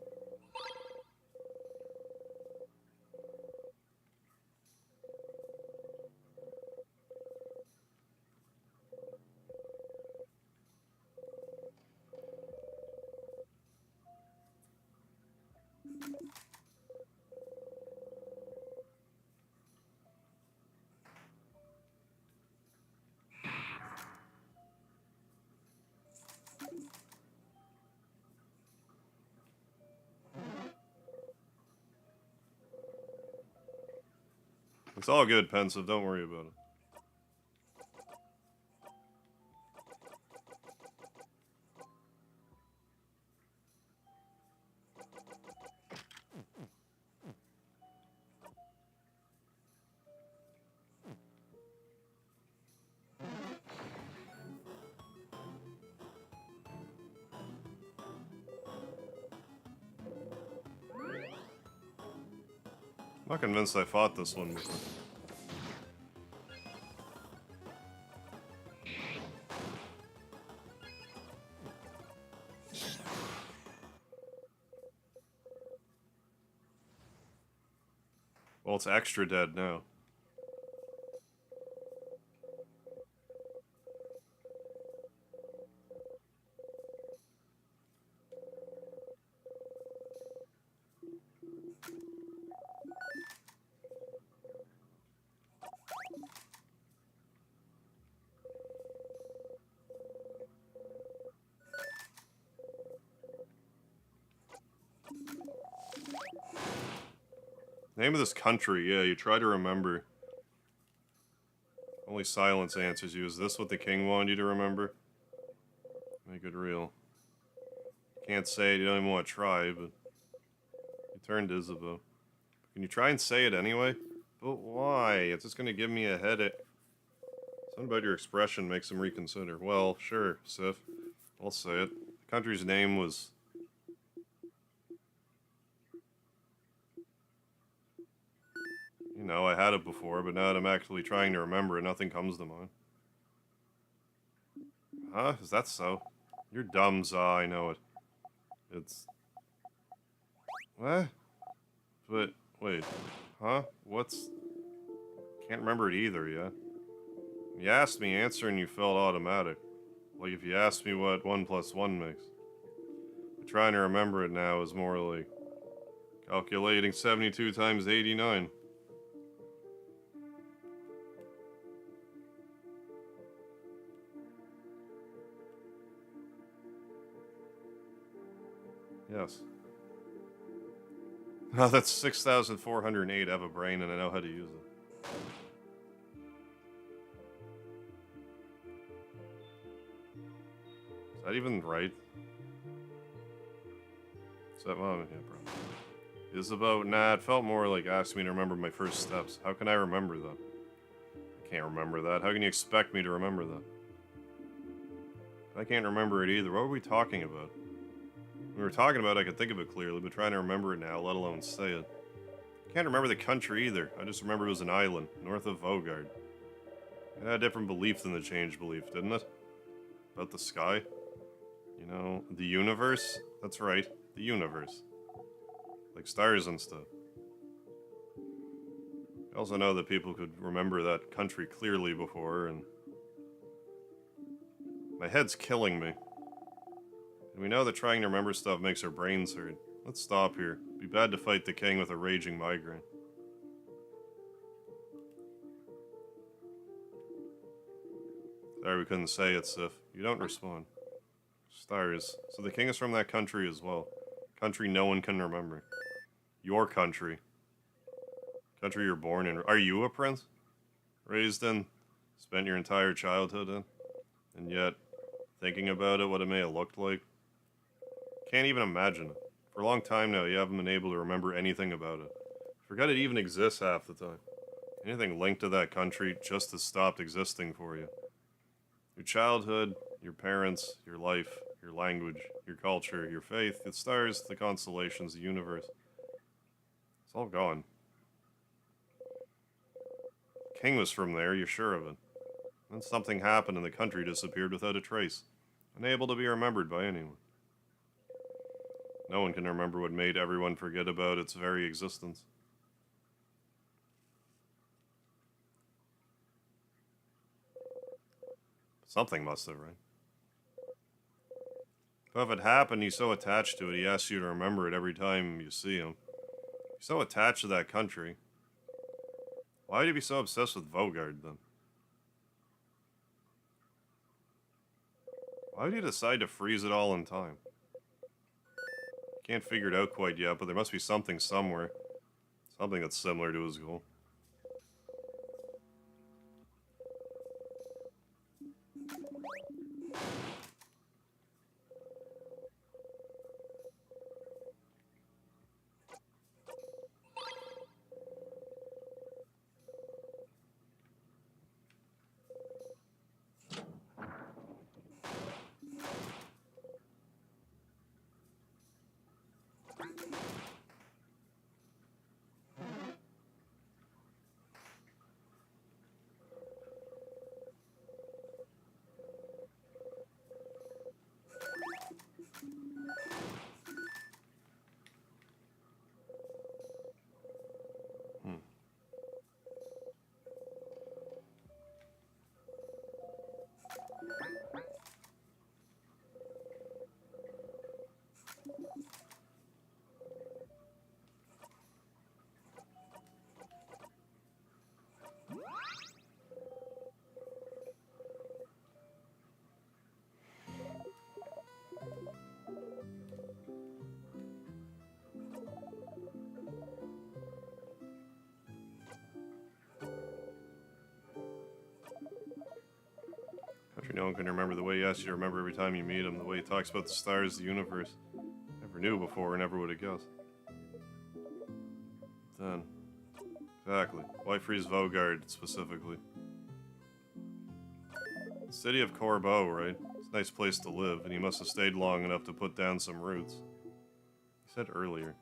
It's all good, Pensive. Don't worry about it. I'm not convinced I fought this one before. Well, it's extra dead now. Name of this country, yeah, you try to remember. Only silence answers you. Is this what the king wanted you to remember? Make it real. Can't say it, you don't even want to try, but... You turned Isabeau. Can you try and say it anyway? But why? It's just gonna give me a headache. Something about your expression makes him reconsider. Well, sure, Sif. I'll say it. The country's name was... You know, I had it before, but now that I'm actually trying to remember it, nothing comes to mind. Huh? Is that so? You're dumb, Za, I know it. It's... What? But, wait. Huh? What's... Can't remember it either, yeah? You asked me, answering you felt automatic. Like if you asked me what 1 plus 1 makes. But trying to remember it now is more like calculating 72 times 89. Yes. Oh, that's 6,408. I have a brain and I know how to use it. Is that even right? Is that, well, yeah, probably. Is about, nah, it felt more like asking me to remember my first steps. How can I remember that? I can't remember that. How can you expect me to remember that? I can't remember it either. What were we talking about? When we were talking about it, I could think of it clearly, but trying to remember it now, let alone say it. I can't remember the country either. I just remember it was an island, north of Vogard. It had a different belief than the change belief, didn't it? About the sky? You know, the universe? That's right, the universe. Like stars and stuff. I also know that people could remember that country clearly before, and my head's killing me. And we know that trying to remember stuff makes our brains hurt. Let's stop here. It'd be bad to fight the king with a raging migraine. Sorry we couldn't say it, Sif. You don't respond. Stars. So the king is from that country as well. Country no one can remember. Your country. Country you're born in. Are you a prince? Raised in? Spent your entire childhood in? And yet, thinking about it, what it may have looked like? Can't even imagine it. For a long time now, you haven't been able to remember anything about it. Forgot it even exists half the time. Anything linked to that country just has stopped existing for you. Your childhood, your parents, your life, your language, your culture, your faith, the stars, the constellations, the universe. It's all gone. King was from there, you're sure of it. Then something happened and the country disappeared without a trace, unable to be remembered by anyone. No one can remember what made everyone forget about its very existence. Something must have, right? But if it happened, he's so attached to it, he asks you to remember it every time you see him. He's so attached to that country. Why would he be so obsessed with Vogard, then? Why would he decide to freeze it all in time? Can't figure it out quite yet, but there must be something somewhere. Something that's similar to his goal. Country no one can remember the way he asks you to remember every time you meet him, the way he talks about the stars, the universe. Never knew before, never would have guessed. Then, exactly. Why freeze Vogard, specifically? The city of Corbeau, right? It's a nice place to live, and he must have stayed long enough to put down some roots. He said earlier.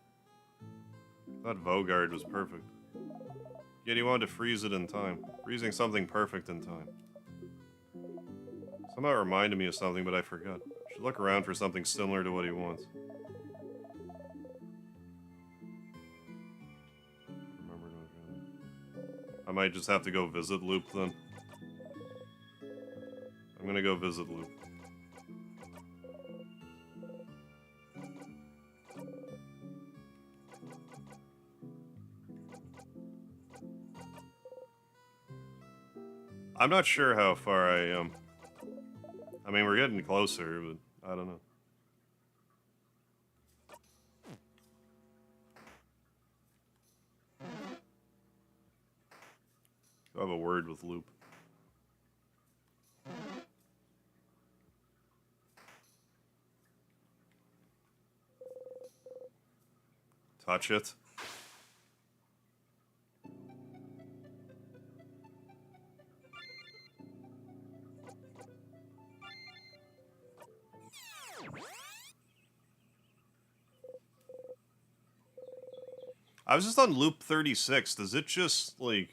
I thought Vogard was perfect. Yet he wanted to freeze it in time. Freezing something perfect in time. Somehow it reminded me of something, but I forgot. Should look around for something similar to what he wants. I might just have to go visit Loop then. I'm gonna go visit Loop. I'm not sure how far I am. I mean, we're getting closer, but I don't know. I have a word with Loop. Touch it. I was just on loop 36. Does it just, like...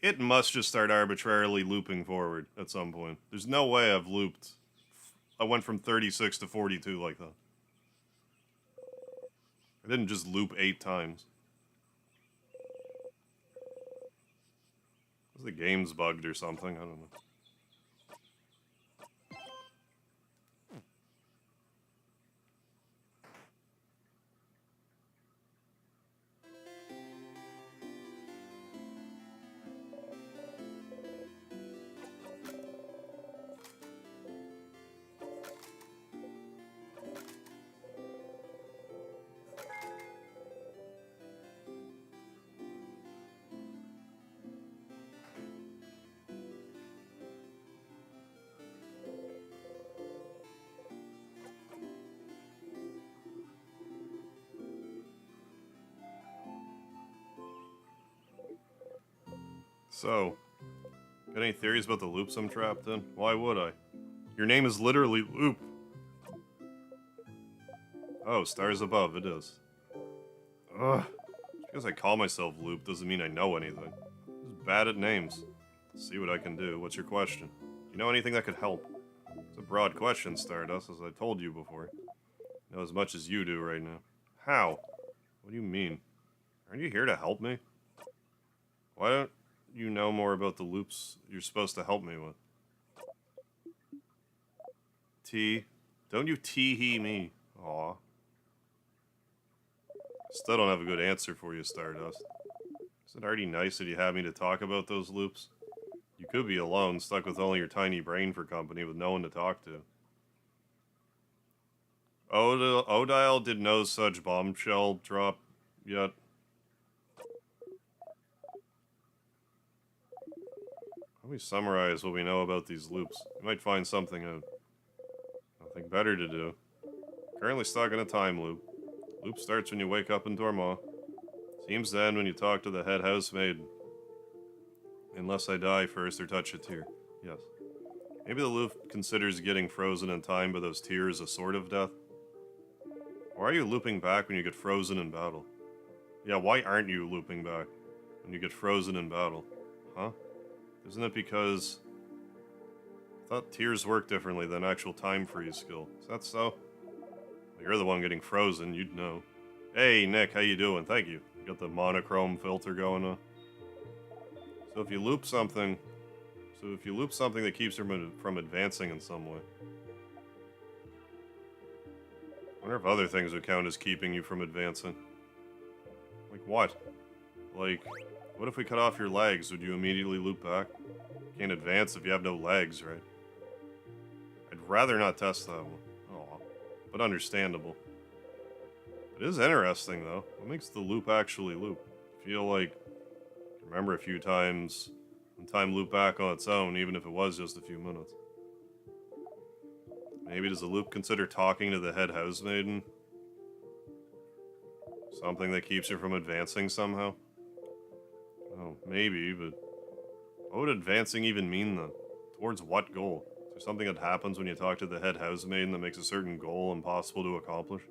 It must just start arbitrarily looping forward at some point. There's no way I've looped... I went from 36 to 42 like that. I didn't just loop 8 times. The game's bugged or something, I don't know. So, got any theories about the loops I'm trapped in? Why would I? Your name is literally Loop. Oh, stars above, it is. Ugh. Just because I call myself Loop doesn't mean I know anything. I'm just bad at names. Let's see what I can do. What's your question? Do you know anything that could help? It's a broad question, Stardust, as I told you before. I know as much as you do right now. How? What do you mean? Aren't you here to help me? Why don't you know more about the loops you're supposed to help me with? Don't you tee-hee me. Aw. Still don't have a good answer for you, Stardust. Is it already nice that you had me to talk about those loops? You could be alone, stuck with only your tiny brain for company with no one to talk to. Odile did no such bombshell drop yet. How do we summarize what we know about these loops? We might find something out. Nothing better to do. Currently stuck in a time loop. Loop starts when you wake up in Dormont. Seems to end when you talk to the head housemaid. Unless I die first or touch a tear. Yes. Maybe the loop considers getting frozen in time by those tears a sort of death. Why are you looping back when you get frozen in battle? Yeah, why aren't you looping back when you get frozen in battle? Huh? Isn't it because... I thought tears work differently than actual time freeze skill. Is that so? Well, you're the one getting frozen, you'd know. Hey, Nick, how you doing? Thank you. You got the monochrome filter going on. So if you loop something that keeps you from advancing in some way. I wonder if other things would count as keeping you from advancing. Like what? Like, what if we cut off your legs? Would you immediately loop back? You can't advance if you have no legs, right? I'd rather not test that one. Aw, but understandable. It is interesting, though. What makes the loop actually loop? I feel like... remember a few times when time looped back on its own, even if it was just a few minutes. Maybe does the loop consider talking to the head housemaiden? Something that keeps you from advancing somehow? Oh, maybe, but what would advancing even mean then? Towards what goal? Is there something that happens when you talk to the head housemaiden that makes a certain goal impossible to accomplish?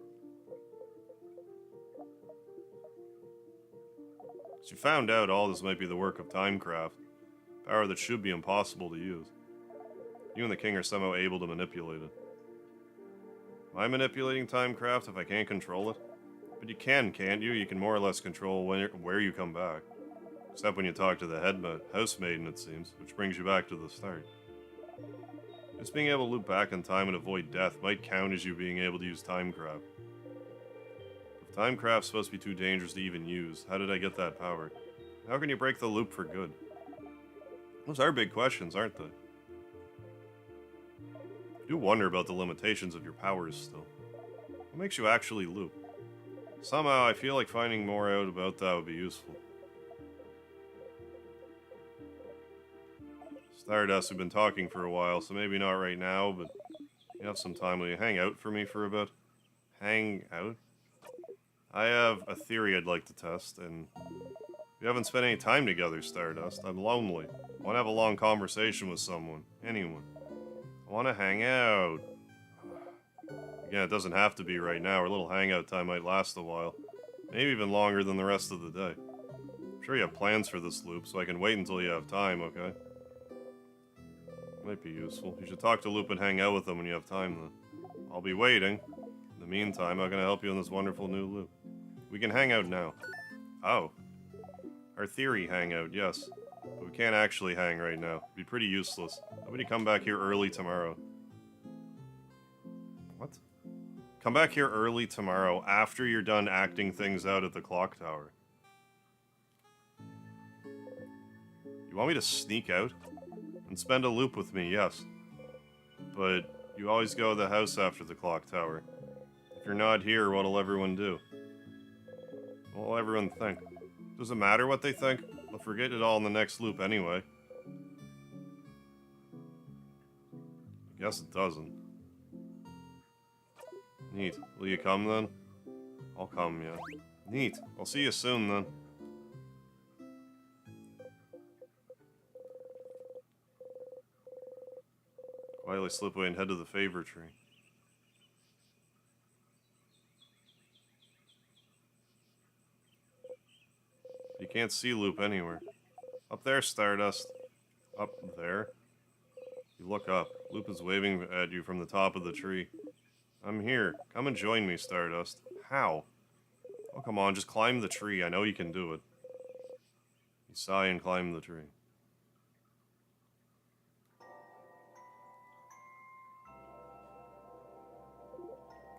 So you found out all this might be the work of Timecraft, power that should be impossible to use. You and the king are somehow able to manipulate it. Am I manipulating Timecraft if I can't control it? But you can, can't you? You can more or less control where you come back. Except when you talk to the housemaiden, it seems, which brings you back to the start. Just being able to loop back in time and avoid death might count as you being able to use Timecraft. If Timecraft's supposed to be too dangerous to even use, how did I get that power? How can you break the loop for good? Those are big questions, aren't they? I do wonder about the limitations of your powers still. What makes you actually loop? Somehow, I feel like finding more out about that would be useful. Stardust, we've been talking for a while, so maybe not right now, but you have some time. Will you hang out for me for a bit? Hang out? I have a theory I'd like to test, and we haven't spent any time together, Stardust. I'm lonely. I want to have a long conversation with someone. Anyone. I want to hang out. Again, it doesn't have to be right now. Our little hangout time might last a while. Maybe even longer than the rest of the day. I'm sure you have plans for this loop, so I can wait until you have time, okay? Might be useful. You should talk to Loop and hang out with them when you have time, then. I'll be waiting. In the meantime, I'm gonna help you in this wonderful new loop. We can hang out now. Oh. Our theory hangout, yes. But we can't actually hang right now. It'd be pretty useless. Nobody come back here early tomorrow. What? Come back here early tomorrow after you're done acting things out at the clock tower. You want me to sneak out? And spend a loop with me, yes. But you always go to the house after the clock tower. If you're not here, what'll everyone do? What'll everyone think? Does it matter what they think? They'll forget it all in the next loop anyway. I guess it doesn't. Neat. Will you come then? I'll come, yeah. Neat. I'll see you soon then. Quietly slip away and head to the favor tree. You can't see Loop anywhere. Up there, Stardust. Up there? You look up. Loop is waving at you from the top of the tree. I'm here. Come and join me, Stardust. How? Oh, come on, just climb the tree. I know you can do it. You sigh and climb the tree.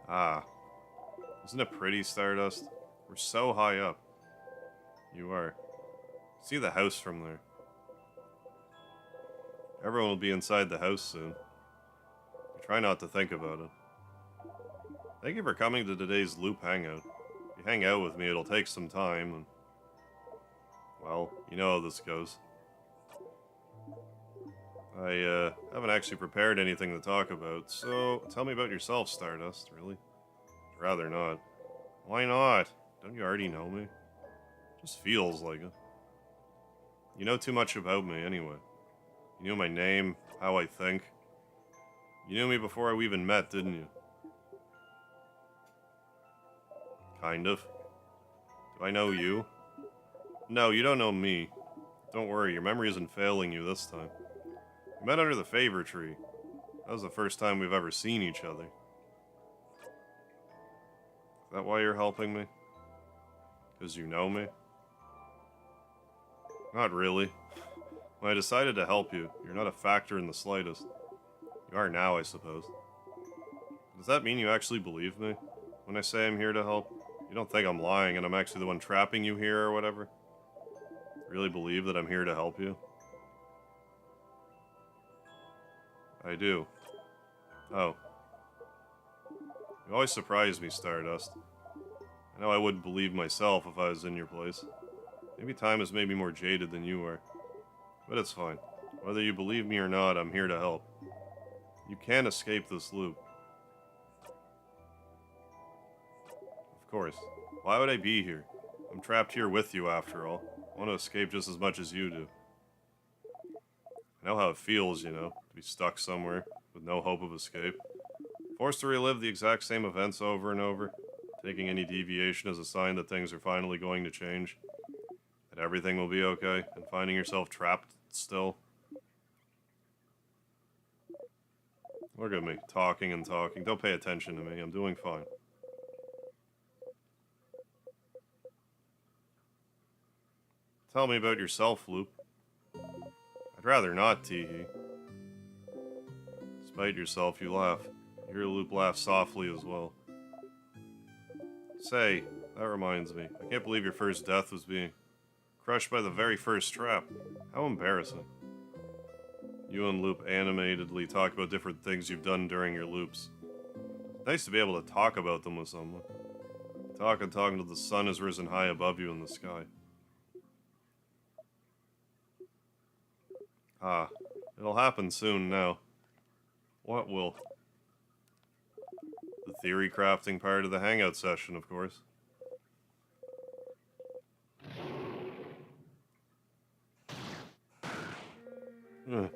Ah. Isn't it pretty, Stardust? We're so high up. You are. See the house from there. Everyone will be inside the house soon. Try not to think about it. Thank you for coming to today's Loop Hangout. If you hang out with me, it'll take some time, and... well, you know how this goes. I haven't actually prepared anything to talk about, so tell me about yourself, Stardust, really. I'd rather not. Why not? Don't you already know me? Just feels like it. You know too much about me, anyway. You knew my name, how I think. You knew me before we even met, didn't you? Kind of. Do I know you? No, you don't know me. Don't worry, your memory isn't failing you this time. We met under the favor tree. That was the first time we've ever seen each other. Is that why you're helping me? Because you know me? Not really. When I decided to help you, you're not a factor in the slightest. You are now, I suppose. Does that mean you actually believe me? When I say I'm here to help? You don't think I'm lying and I'm actually the one trapping you here or whatever? Really believe that I'm here to help you? I do. Oh. You always surprise me, Stardust. I know I wouldn't believe myself if I was in your place. Maybe time has made me more jaded than you are. But it's fine. Whether you believe me or not, I'm here to help. You can't escape this loop. Of course. Why would I be here? I'm trapped here with you, after all. I want to escape just as much as you do. I know how it feels, you know, to be stuck somewhere with no hope of escape. Forced to relive the exact same events over and over, taking any deviation as a sign that things are finally going to change. That everything will be okay, and finding yourself trapped still. Look at me, talking and talking. Don't pay attention to me, I'm doing fine. Tell me about yourself, Loop. I'd rather not, Teehee. Despite yourself, you laugh. You hear Loop laugh softly as well. Say, that reminds me. I can't believe your first death was being crushed by the very first trap. How embarrassing. You and Loop animatedly talk about different things you've done during your loops. It's nice to be able to talk about them with someone. Talk and talk until the sun has risen high above you in the sky. Ah, it'll happen soon now. What will? The theory crafting part of the hangout session, of course. You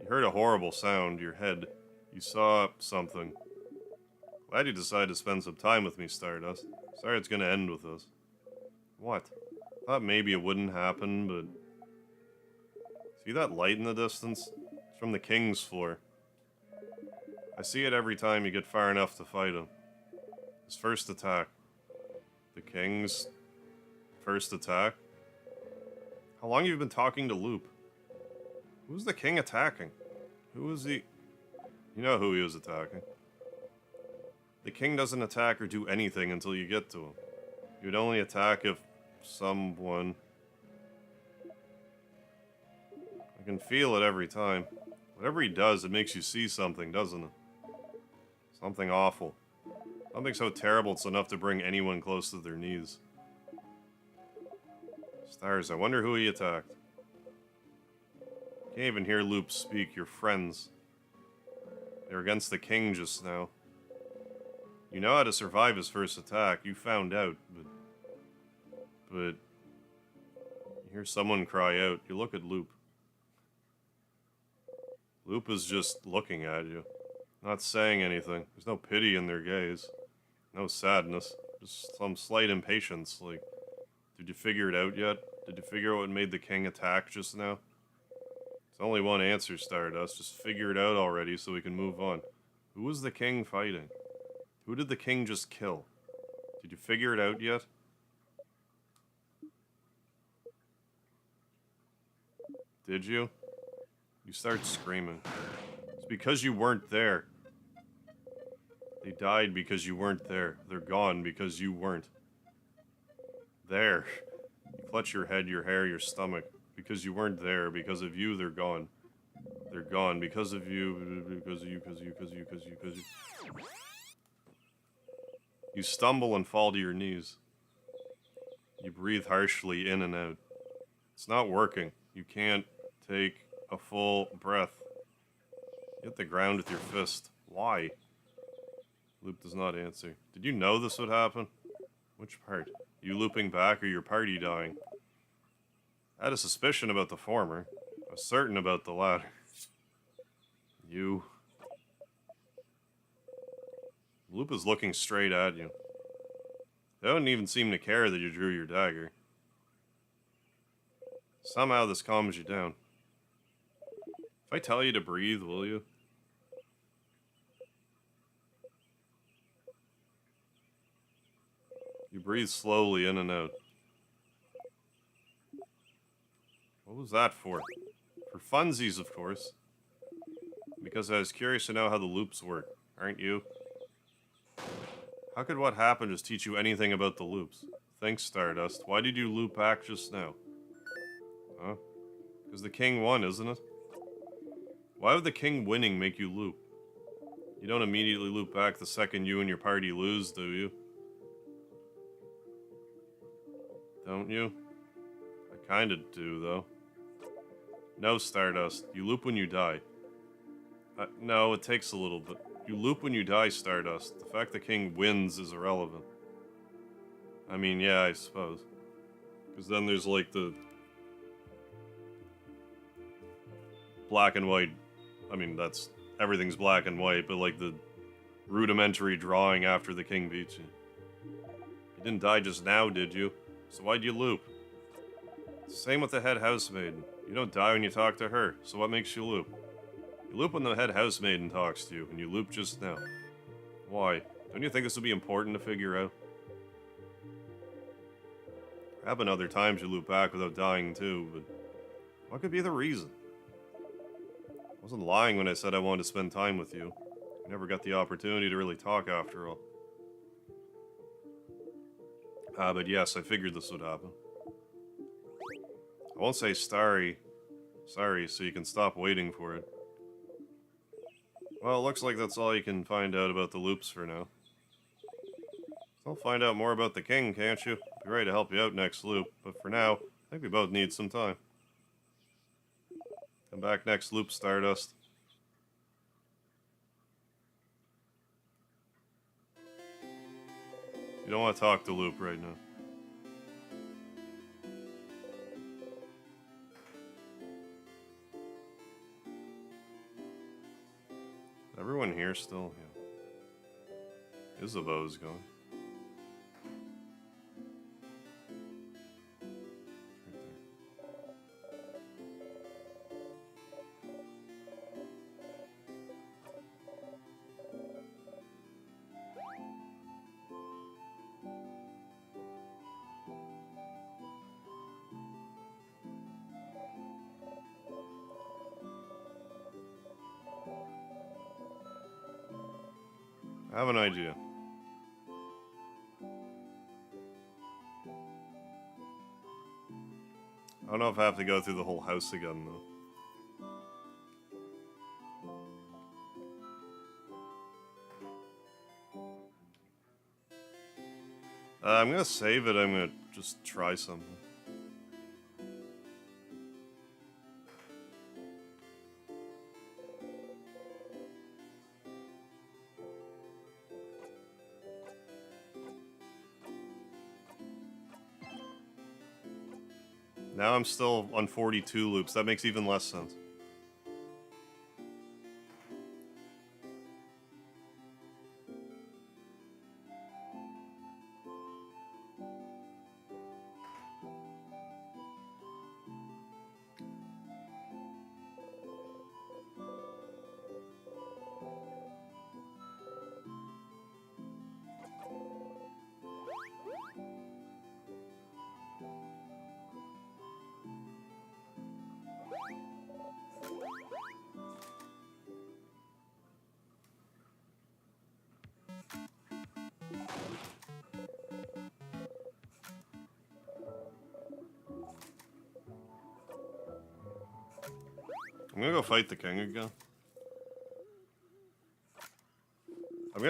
heard a horrible sound, your head. You saw something. Glad you decided to spend some time with me, Stardust. Sorry it's gonna end with us. What? Thought maybe it wouldn't happen, but... See that light in the distance? It's from the King's floor. I see it every time you get far enough to fight him. His first attack. The King's first attack? How long have you been talking to Loop? Who's the King attacking? Who is he? You know who he was attacking. The King doesn't attack or do anything until you get to him. He would only attack if someone... I can feel it every time. Whatever he does, it makes you see something, doesn't it? Something awful. Something so terrible it's enough to bring anyone close to their knees. Stars, I wonder who he attacked. Can't even hear Loop speak, your friends. They're against the King just now. You know how to survive his first attack, you found out, but... You hear someone cry out, you look at Loop. Loop is just looking at you, not saying anything. There's no pity in their gaze, no sadness, just some slight impatience, like, did you figure it out yet? Did you figure out what made the King attack just now? There's only one answer, Stardust, just figure it out already so we can move on. Who was the King fighting? Who did the King just kill? Did you figure it out yet? Did you? You start screaming. It's because you weren't there. They died because you weren't there. They're gone because you weren't. There. You clutch your head, your hair, your stomach. Because you weren't there. Because of you, they're gone. They're gone. Because of you. Because of you. Because of you. Because of you. Because of you. Because of you. You stumble and fall to your knees. You breathe harshly in and out. It's not working. You can't take a full breath. You hit the ground with your fist. Why? Loop does not answer. Did you know this would happen? Which part? You looping back or your party dying? I had a suspicion about the former. I was certain about the latter. You... Loop is looking straight at you. They don't even seem to care that you drew your dagger. Somehow this calms you down. If I tell you to breathe, will you? You breathe slowly in and out. What was that for? For funsies, of course. Because I was curious to know how the loops work, aren't you? How could what happened just teach you anything about the loops? Thanks, Stardust. Why did you loop back just now? Huh? Because the King won, isn't it? Why would the King winning make you loop? You don't immediately loop back the second you and your party lose, do you? Don't you? I kinda do, though. No, Stardust. You loop when you die. No, it takes a little bit. You loop when you die, Stardust. The fact the King wins is irrelevant. I mean, yeah, I suppose. Because then there's like the... black and white. I mean, that's... everything's black and white, but like the rudimentary drawing after the King beats you. You didn't die just now, did you? So why'd you loop? Same with the head housemaiden. You don't die when you talk to her, so what makes you loop? You loop when the head housemaiden talks to you, and you loop just now. Why? Don't you think this would be important to figure out? Have been other times you loop back without dying too, but what could be the reason? I wasn't lying when I said I wanted to spend time with you. I never got the opportunity to really talk after all. But yes, I figured this would happen. I won't say sorry, so you can stop waiting for it. Well, it looks like that's all you can find out about the loops for now. I'll find out more about the king, can't you? Be ready to help you out next loop, but for now, I think we both need some time. Come back next loop, Stardust. You don't want to talk to Loop right now. Everyone here still? Yeah. Isabeau's going. I have an idea. I don't know if I have to go through the whole house again, though. I'm gonna save it. I'm gonna just try something. Now I'm still on 42 loops. That makes even less sense. I'm gonna go fight the king again. I'm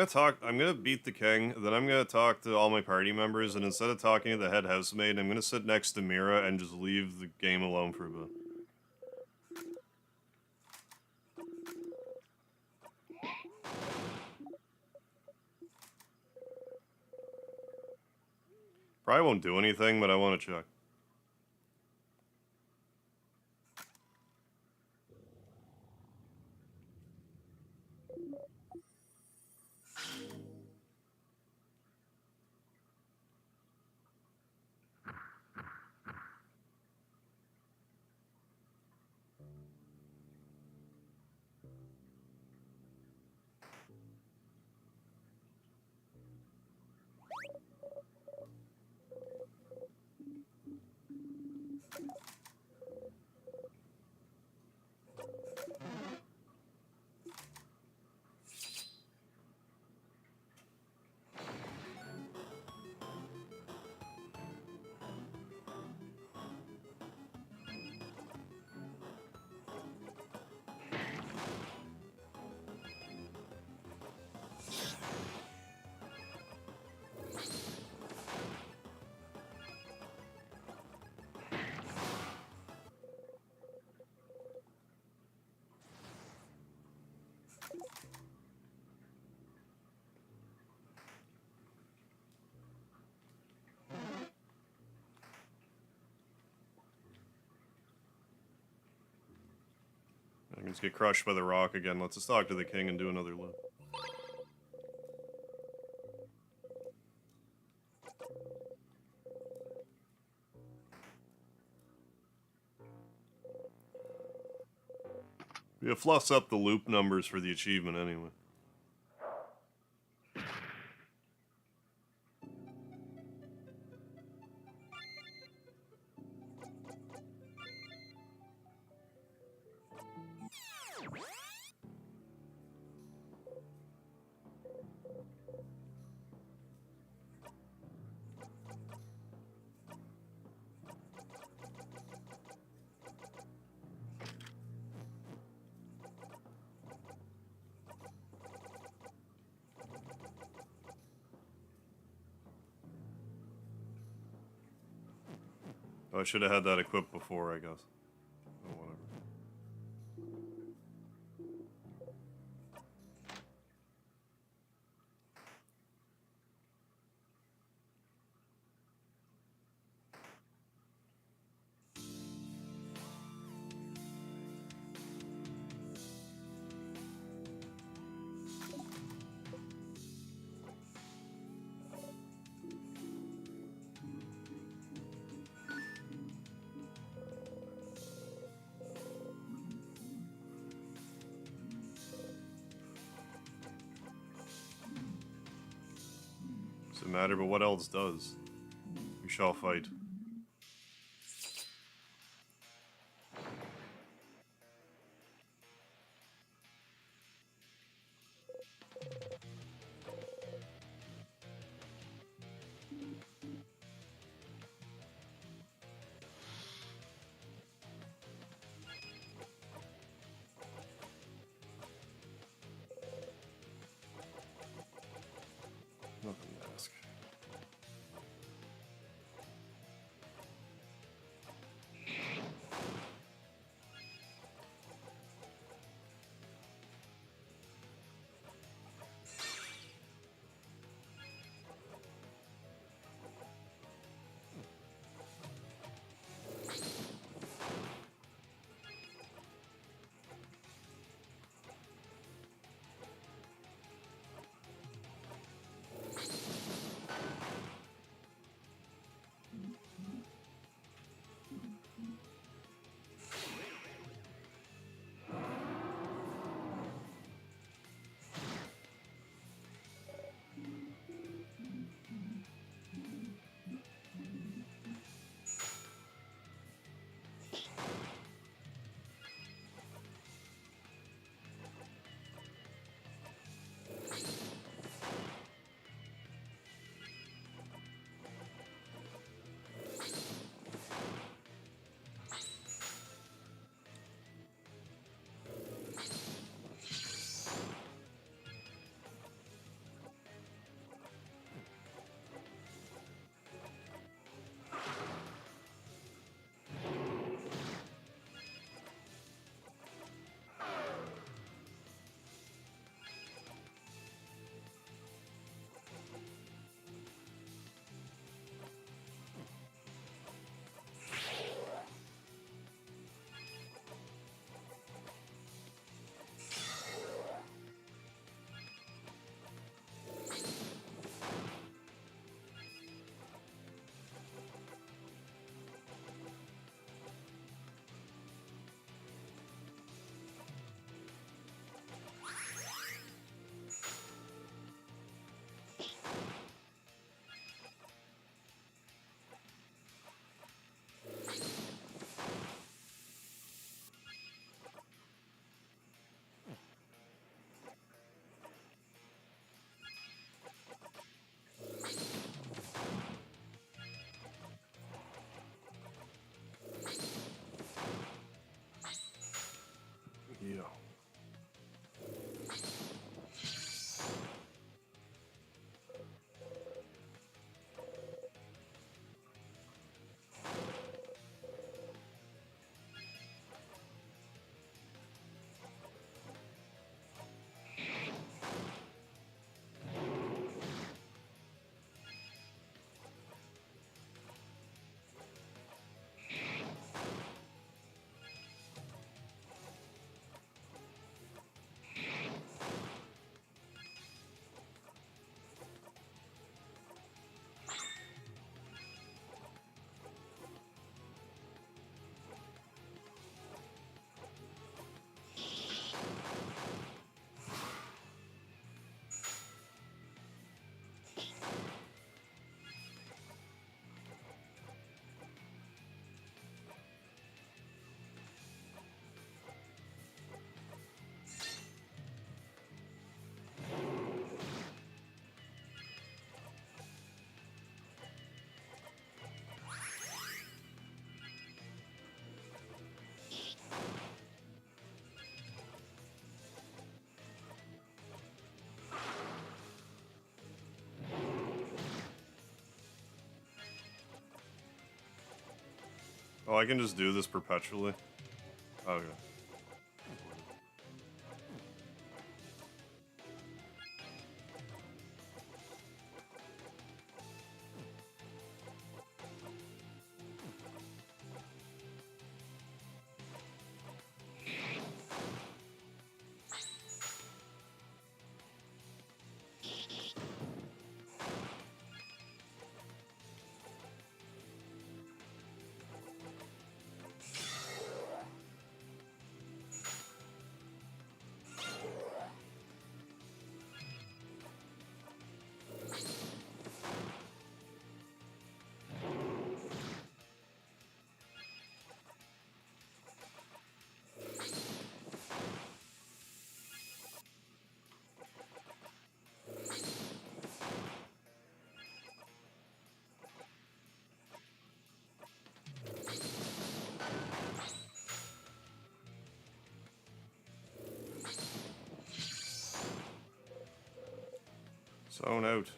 gonna beat the king, then I'm gonna talk to all my party members, and instead of talking to the head housemaid, I'm gonna sit next to Mira and just leave the game alone for a bit. Probably won't do anything, but I want to check. I'm gonna get crushed by the rock again. Let's just talk to the king and do another loop. Yeah, fluffs up the loop numbers for the achievement anyway. Oh, I should have had that equipped before, I guess. Oh, whatever. Doesn't matter, but what else does? We shall fight. Nothing to ask. Yeah. Oh, I can just do this perpetually? Okay. Zone out.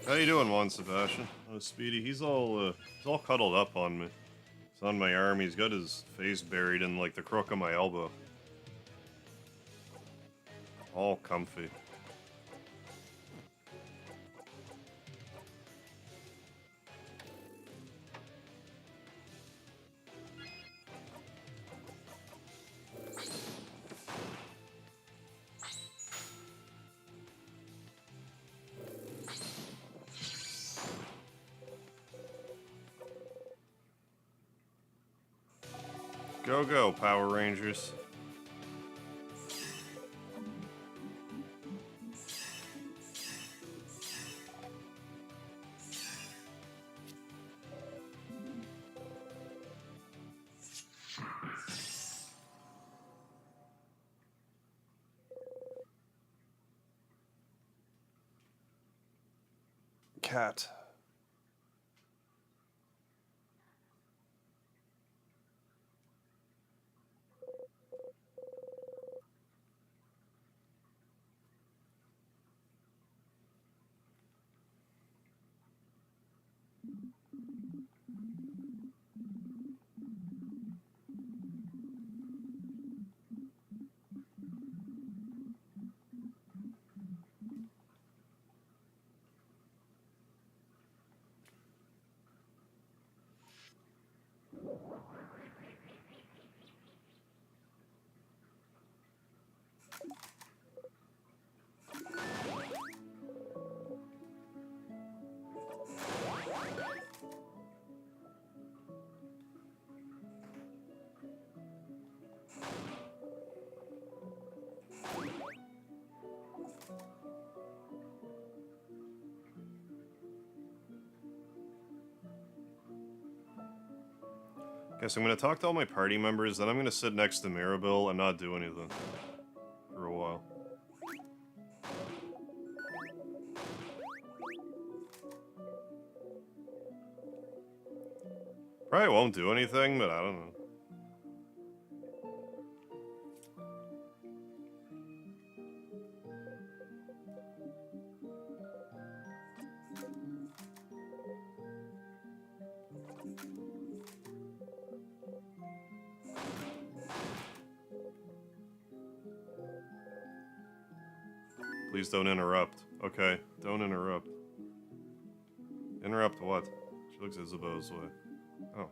How you doing, Juan Sebastian? Oh, Speedy, he's all cuddled up on me. He's on my arm. He's got his face buried in like the crook of my elbow. All comfy. Go, go, Power Rangers. Cat. Guess I'm gonna talk to all my party members, then I'm gonna sit next to Mirabelle and not do anything. For a while. Probably won't do anything, but I don't know. Please don't interrupt. Okay, don't interrupt. Interrupt what? She looks Isabeau's way. Oh.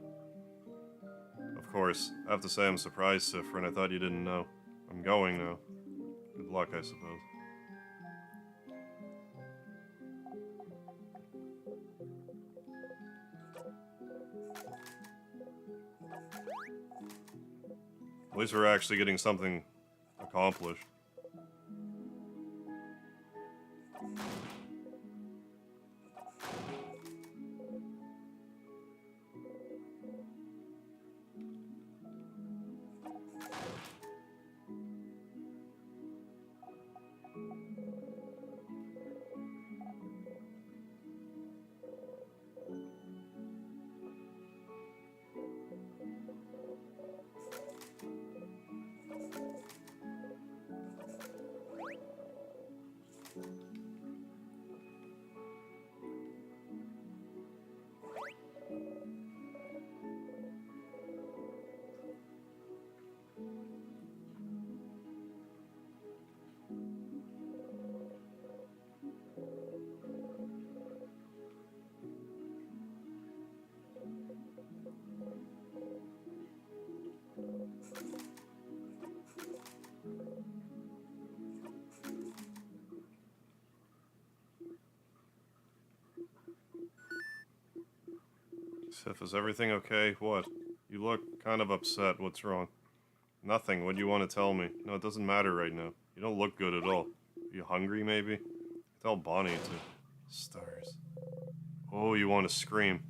Of course. I have to say I'm surprised, Sifrin. I thought you didn't know. I'm going now. Good luck, I suppose. At least we're actually getting something accomplished. Sif, is everything okay? What? You look kind of upset. What's wrong? Nothing. What do you want to tell me? No, it doesn't matter right now. You don't look good at all. Are you hungry, maybe? Tell Bonnie to... Stars. Oh, you want to scream.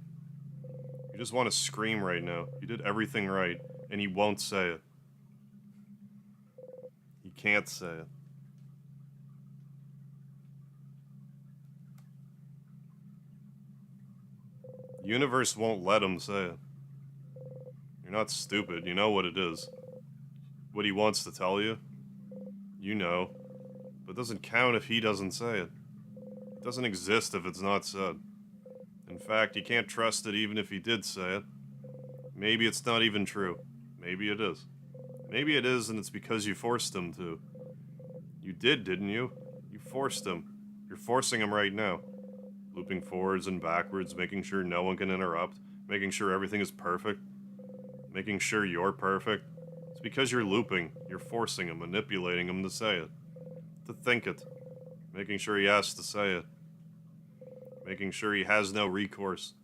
You just want to scream right now. You did everything right, and he won't say it. He can't say it. The universe won't let him say it. You're not stupid. You know what it is. What he wants to tell you. You know. But it doesn't count if he doesn't say it. It doesn't exist if it's not said. In fact, you can't trust it even if he did say it. Maybe it's not even true. Maybe it is. Maybe it is, and it's because you forced him to. You did, didn't you? You forced him. You're forcing him right now. Looping forwards and backwards, making sure no one can interrupt, making sure everything is perfect, making sure you're perfect. It's because you're looping. You're forcing him, manipulating him to say it. To think it. Making sure he has to say it. Making sure he has no recourse.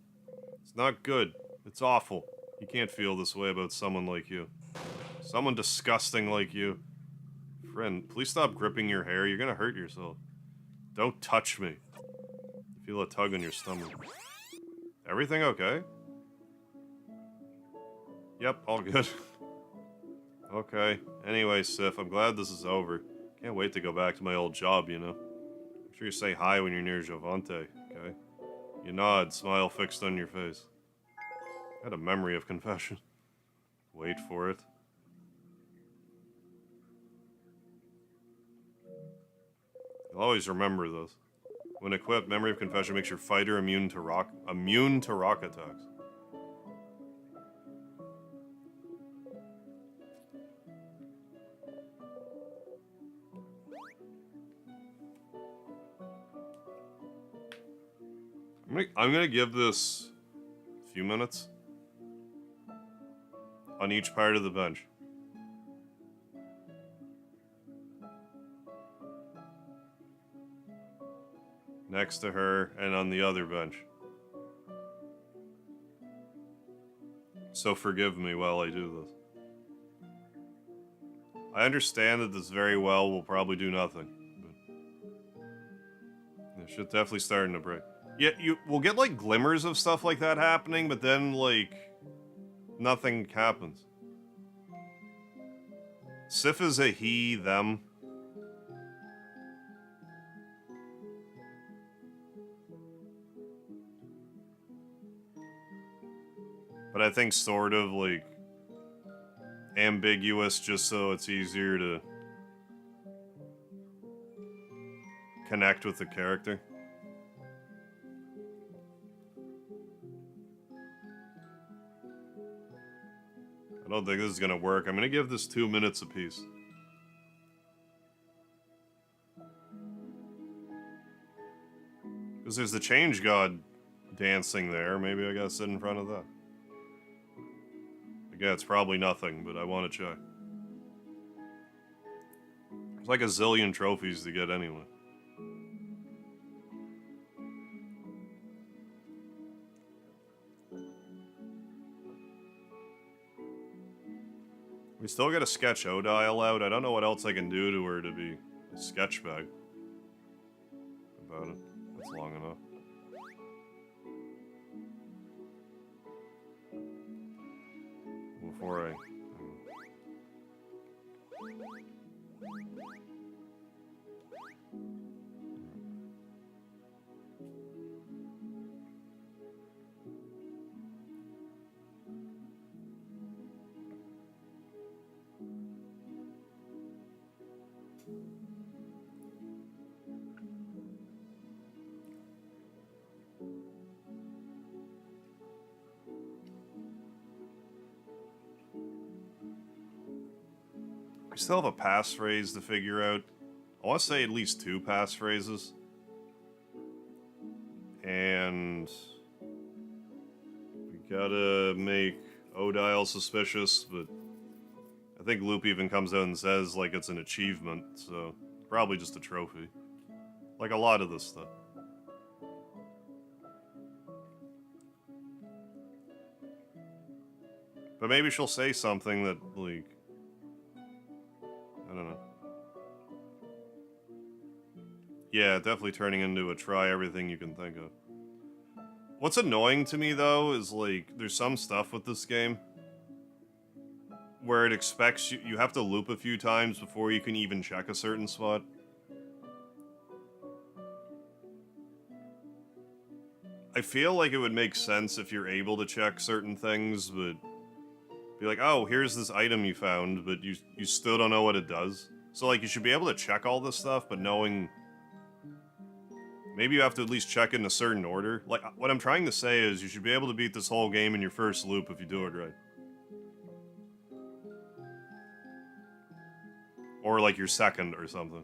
It's not good. It's awful. You can't feel this way about someone like you. Someone disgusting like you. Friend, please stop gripping your hair. You're gonna hurt yourself. Don't touch me. You feel a tug on your stomach. Everything okay? Yep, all good. Okay. Anyway, Sif, I'm glad this is over. Can't wait to go back to my old job, you know. I'm sure you say hi when you're near Giovante, okay? You nod, smile fixed on your face. I had a memory of confession. Wait for it. You'll always remember this. When equipped, memory of confession makes your fighter immune to rock attacks. I'm gonna give this a few minutes on each part of the bench. Next to her and on the other bench. So forgive me while I do this. I understand that this very well will probably do nothing. But it should definitely starting to break. Yeah, we'll get like glimmers of stuff like that happening, but then like nothing happens. Sif is a he, them. But I think sort of like ambiguous just so it's easier to connect with the character. I don't think this is gonna work. I'm gonna give this 2 minutes apiece. Because there's the Change God dancing there. Maybe I gotta sit in front of that. Again, it's probably nothing, but I want to check. There's like a zillion trophies to get anyway. We still gotta sketch Odile out. I don't know what else I can do to her to be a sketch bag. About it. That's long enough. Before I... We still have a passphrase to figure out. I want to say at least 2 passphrases. And we gotta make Odile suspicious, but I think Loop even comes out and says like it's an achievement, so probably just a trophy. Like a lot of this stuff. But maybe she'll say something that, like, I don't know. Yeah, definitely turning into a try everything you can think of. What's annoying to me, though, is, like, there's some stuff with this game where it expects you have to loop a few times before you can even check a certain spot. I feel like it would make sense if you're able to check certain things, but be like, oh, here's this item you found, but you still don't know what it does. So, like, you should be able to check all this stuff, but knowing... Maybe you have to at least check it in a certain order. Like, what I'm trying to say is you should be able to beat this whole game in your first loop if you do it right. Or, like, your second or something.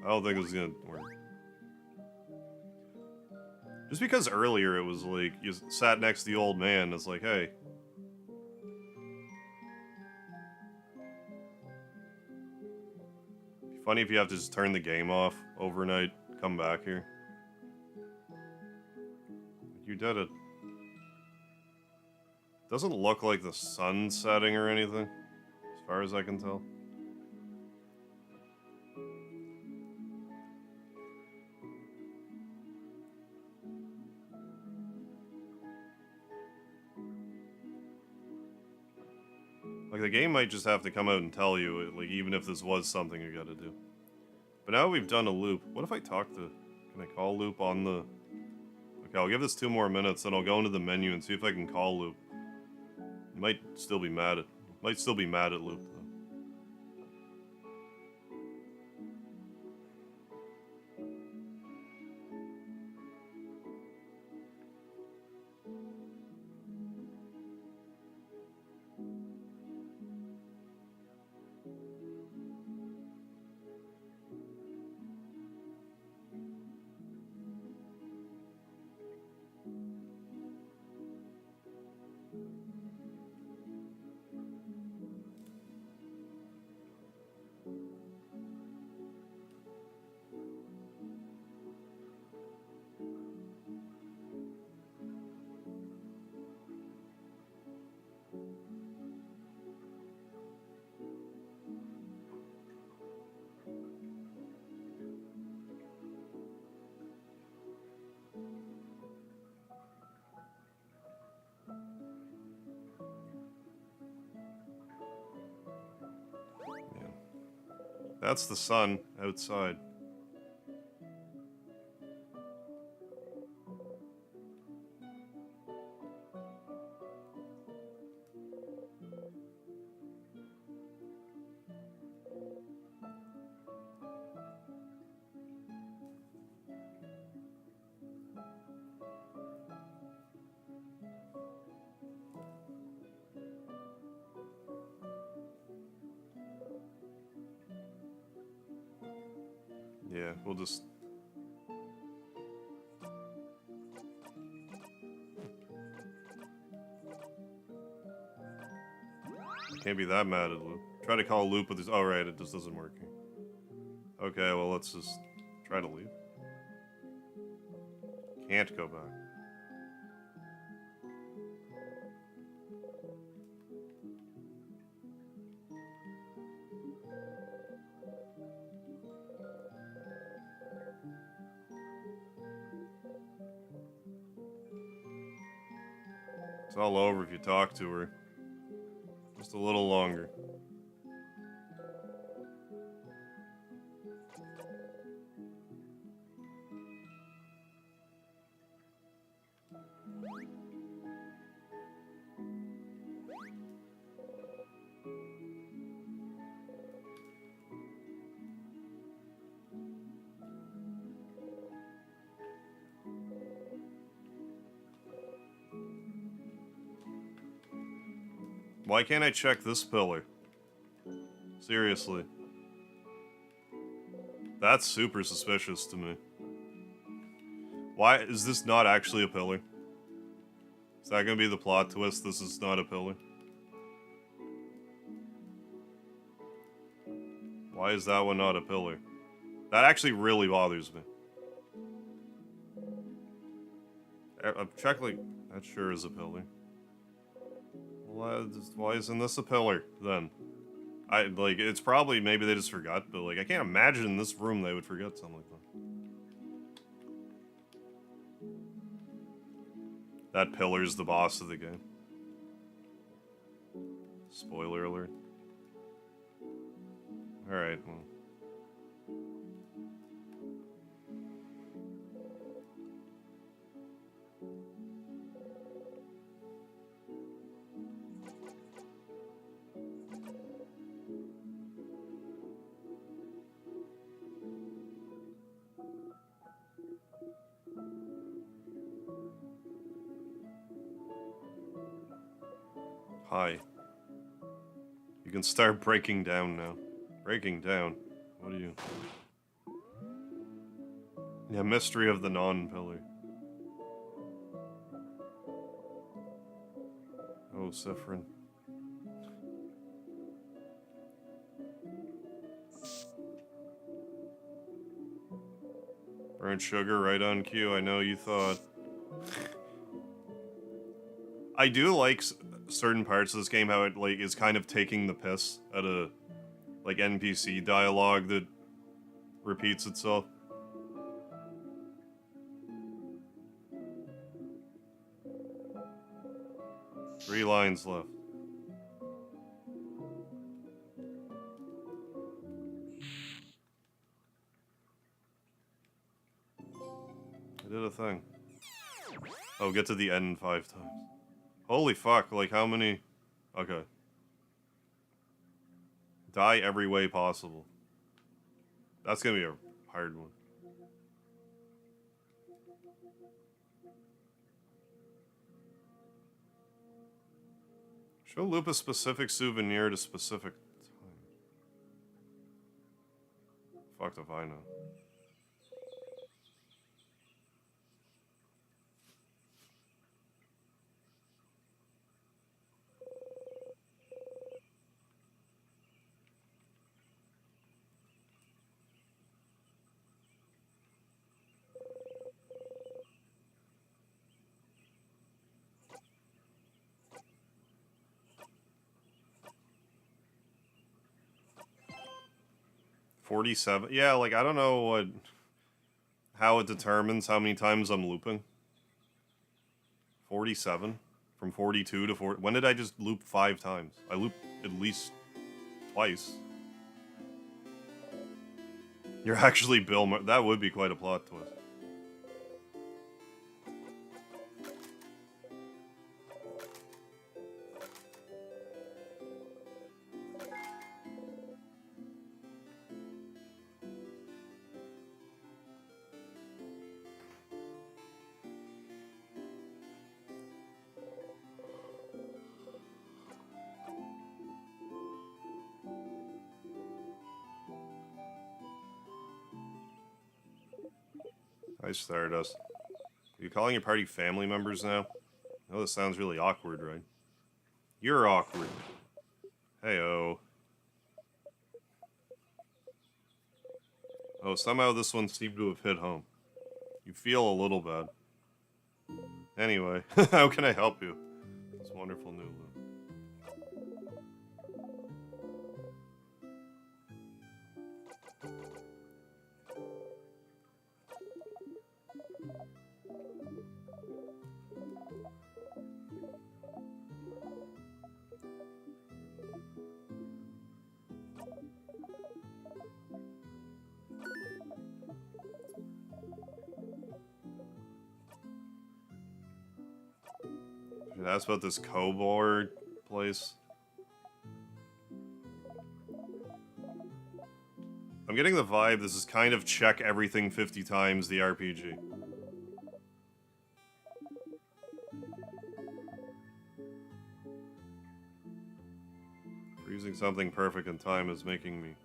I don't think it's gonna work. Just because earlier it was like, you sat next to the old man, it's like, hey. It'd be funny if you have to just turn the game off overnight, come back here. You did it. Doesn't look like the sun's setting or anything, as far as I can tell. Like, the game might just have to come out and tell you, like, even if this was something you gotta do. But now we've done a loop. What if I talk to... Can I call loop on the... Okay, I'll give this 2 more minutes, then I'll go into the menu and see if I can call loop. You might still be mad at... Might still be mad at loop, though. That's the sun outside. Yeah, we'll just... Can't be that mad at Loop. Try to call Loop with this... Oh, right, it just doesn't work. Okay, well, let's just try to leave. Can't go back. It's all over if you talk to her. Just a little longer. Why can't I check this pillar? Seriously. That's super suspicious to me. Why is this not actually a pillar? Is that gonna be the plot twist? This is not a pillar? Why is that one not a pillar? That actually really bothers me. I've checked, like, that sure is a pillar. Why isn't this a pillar, then? Like, it's probably, maybe they just forgot, but, like, I can't imagine in this room they would forget something like that. That pillar's the boss of the game. Spoiler alert. Alright, well. Hi. You can start breaking down now. Breaking down? What are you? Yeah, mystery of the non-pillar. Oh, Sifrin. Burnt sugar right on cue, I know you thought. I do like certain parts of this game, how it, like, is kind of taking the piss at a, like, NPC dialogue that repeats itself. Three lines left. I did a thing. Oh, get to the end 5 times. Holy fuck, like how many... Okay. Die every way possible. That's gonna be a hard one. Show Loop a specific souvenir at a specific time. Fucked if I know. $47. Yeah, like I don't know how it determines how many times I'm looping. 47 from 42 to 40. When did I just loop 5 times? I looped at least twice. You're actually Bill Murray. That would be quite a plot twist. Hi, Stardust. Are you calling your party family members now? I know this sounds really awkward, right? You're awkward. Hey-oh. Oh, somehow this one seemed to have hit home. You feel a little bad. Anyway, how can I help you? This wonderful new loop. Should I ask about this co-board place? I'm getting the vibe this is kind of check everything 50 times the RPG. Freezing something perfect in time is making me...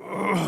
Okay.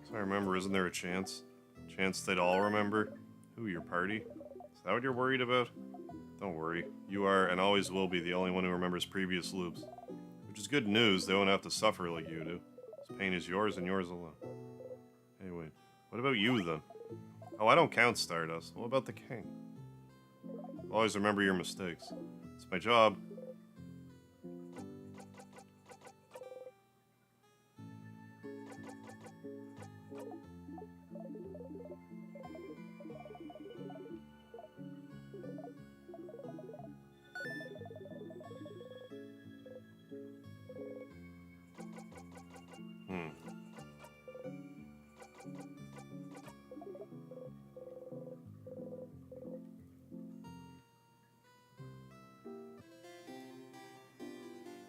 So I remember, isn't there a chance? Chance they'd all remember? Who, your party? Is that what you're worried about? Don't worry. You are, and always will be, the only one who remembers previous loops. Which is good news, they won't have to suffer like you do. This pain is yours and yours alone. Hey, wait. What about you, then? Oh, I don't count, Stardust. What about the king? Always remember your mistakes. It's my job.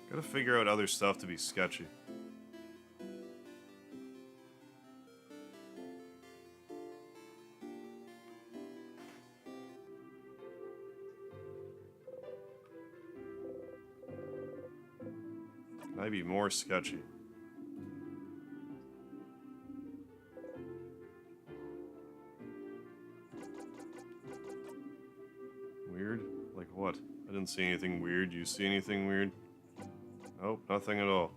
Gotta figure out other stuff to be sketchy. Might be more sketchy. Weird? Like what? I didn't see anything weird. You see anything weird? Nope, nothing at all.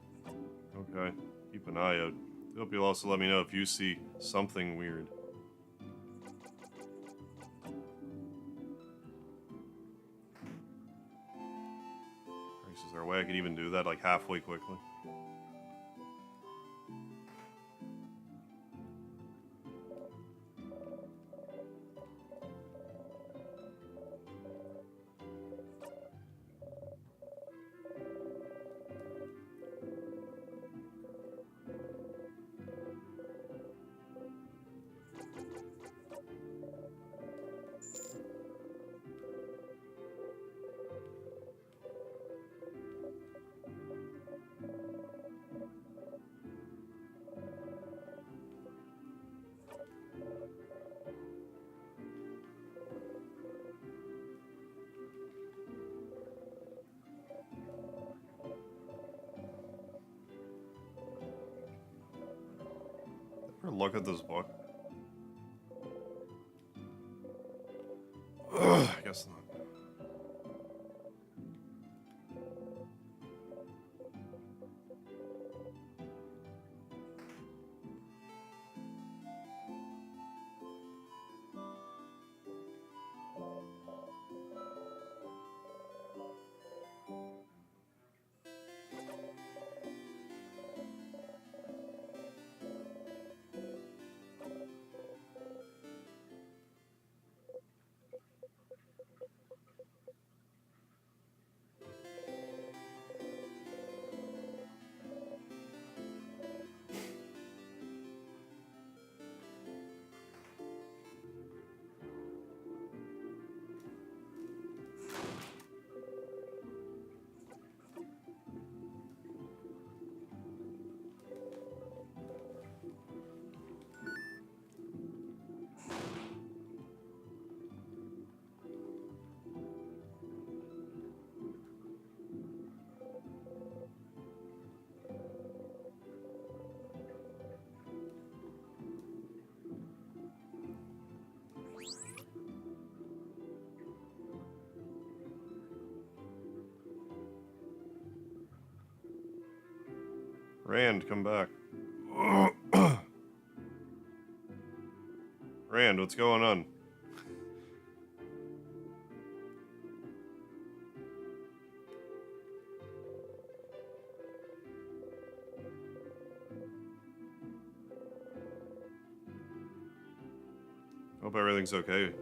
Okay, keep an eye out. I hope you'll also let me know if you see something weird. Is there a way I could even do that, like, halfway quickly? Ever look at this book? Ugh, I guess not. Rand, come back. Rand, what's going on? Hope everything's okay.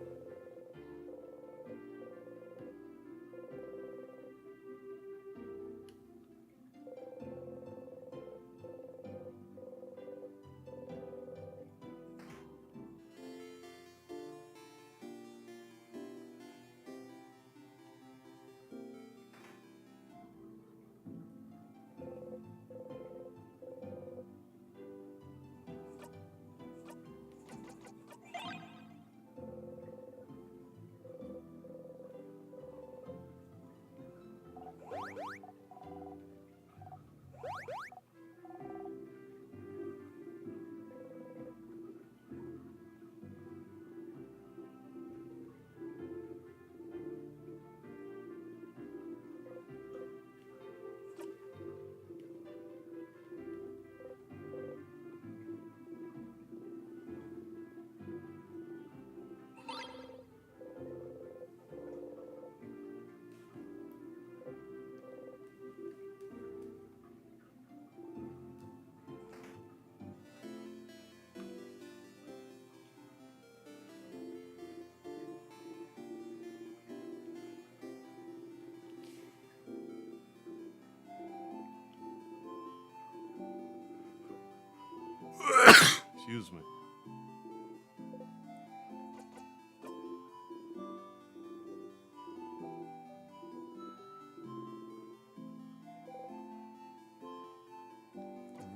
Excuse me.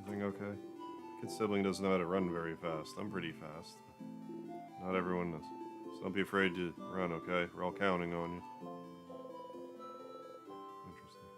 Everything okay? Kid sibling doesn't know how to run very fast. I'm pretty fast. Not everyone does. So don't be afraid to run, okay? We're all counting on you. Interesting.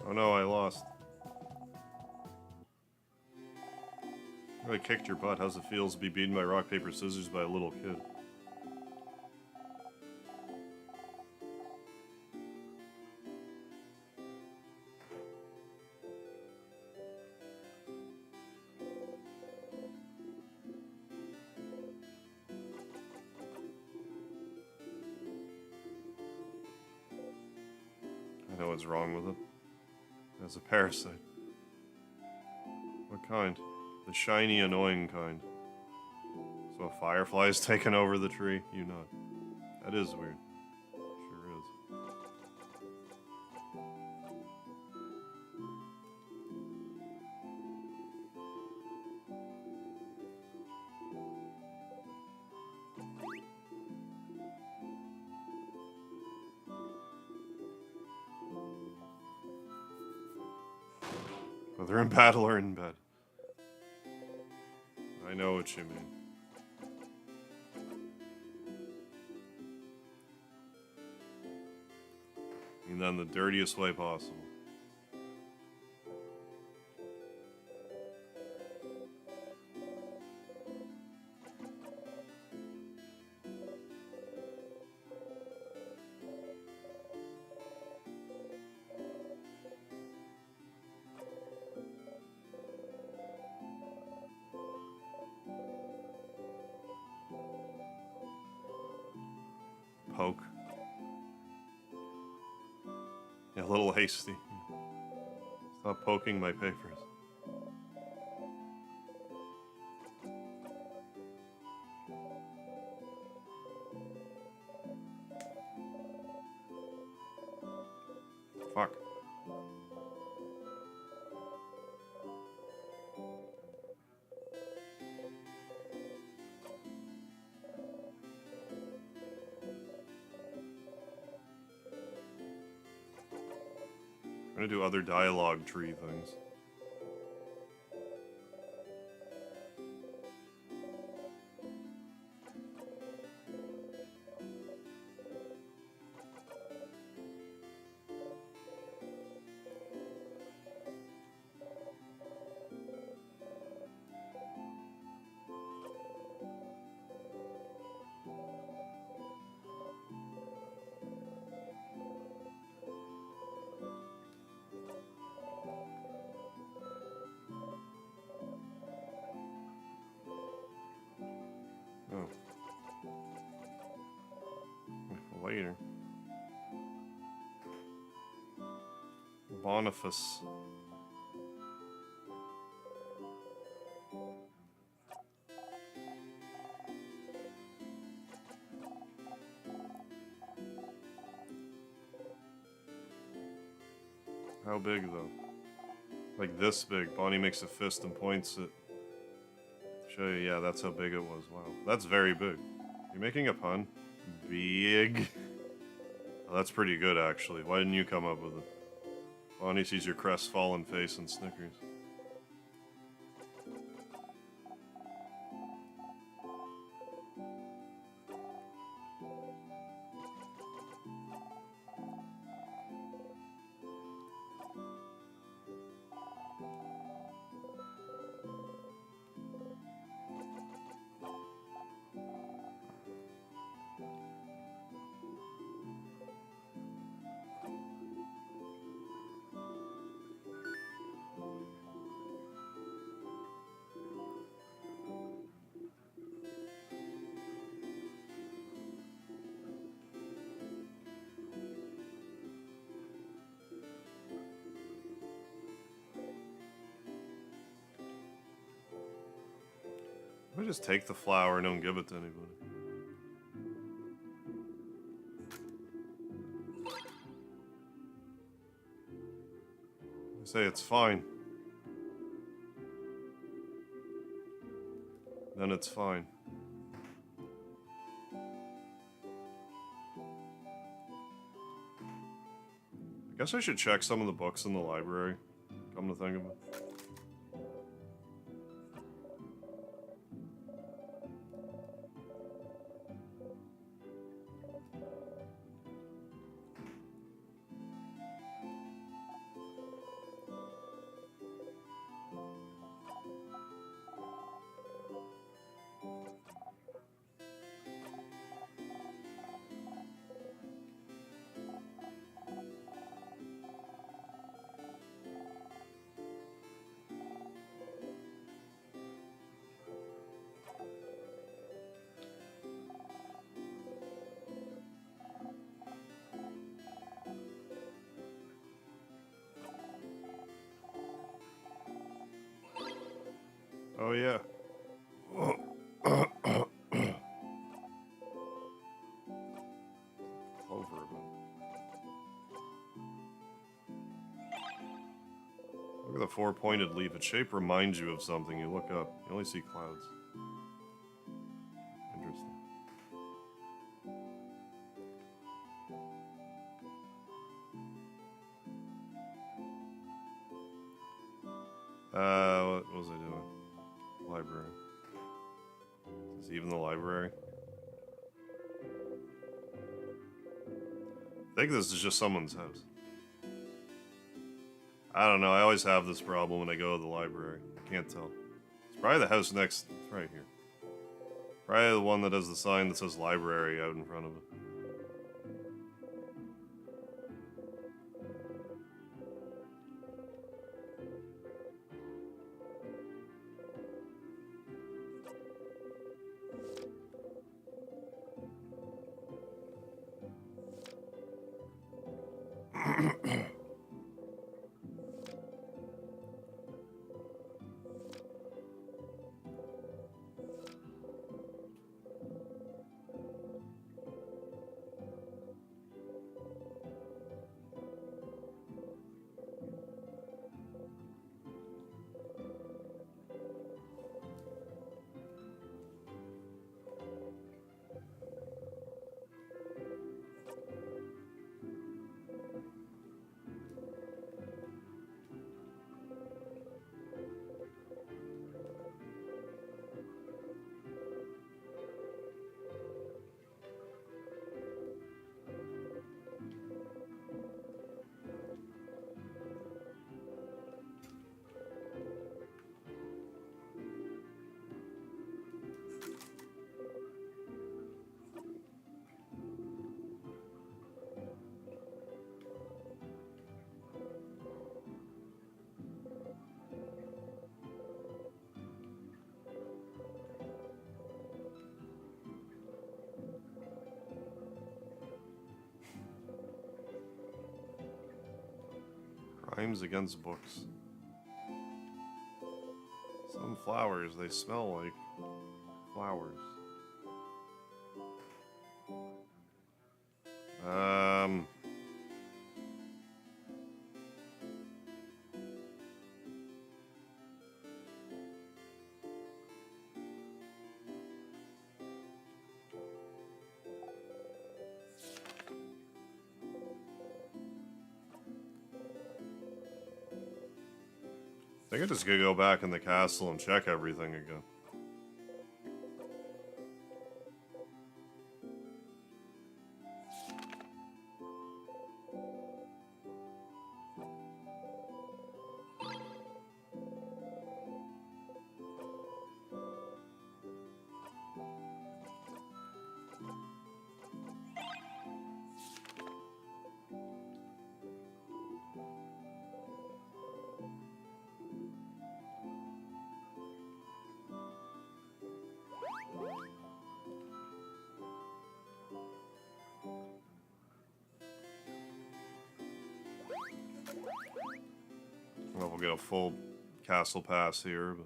Oh no, I lost. I kicked your butt. How's it feel to be beaten by rock, paper, scissors by a little kid? I know what's wrong with it. It's a parasite. What kind? The shiny, annoying kind. So a firefly's taken over the tree? You know it. That is weird. Sure is. Whether in battle or in bed. I know what you mean. And then the dirtiest way possible. Poke. Yeah, a little hasty. Stop poking my papers. Fuck. I'm gonna do other dialogue tree things. Oh. Later. Boniface. How big though? Like this big. Bonnie makes a fist and points it. Show you, yeah, that's how big it was. Wow. That's very big. You're making a pun? Big. Oh, that's pretty good, actually. Why didn't you come up with it? Bonnie sees your crestfallen face and snickers. I just take the flower and don't give it to anybody. I say it's fine. Then it's fine. I guess I should check some of the books in the library, come to think of it. Oh, yeah. Over a bit. Look at the four-pointed leaf. Its shape reminds you of something. You look up. You only see clouds. Interesting. What was I doing? Library. Is this even the library? I think this is just someone's house. I don't know. I always have this problem when I go to the library. I can't tell. It's probably the house next. It's right here. Probably the one that has the sign that says library out in front of it. Crimes against books. Some flowers, they smell like flowers. I think I just gotta go back in the castle and check everything again. Well, we'll get a full castle pass here, but...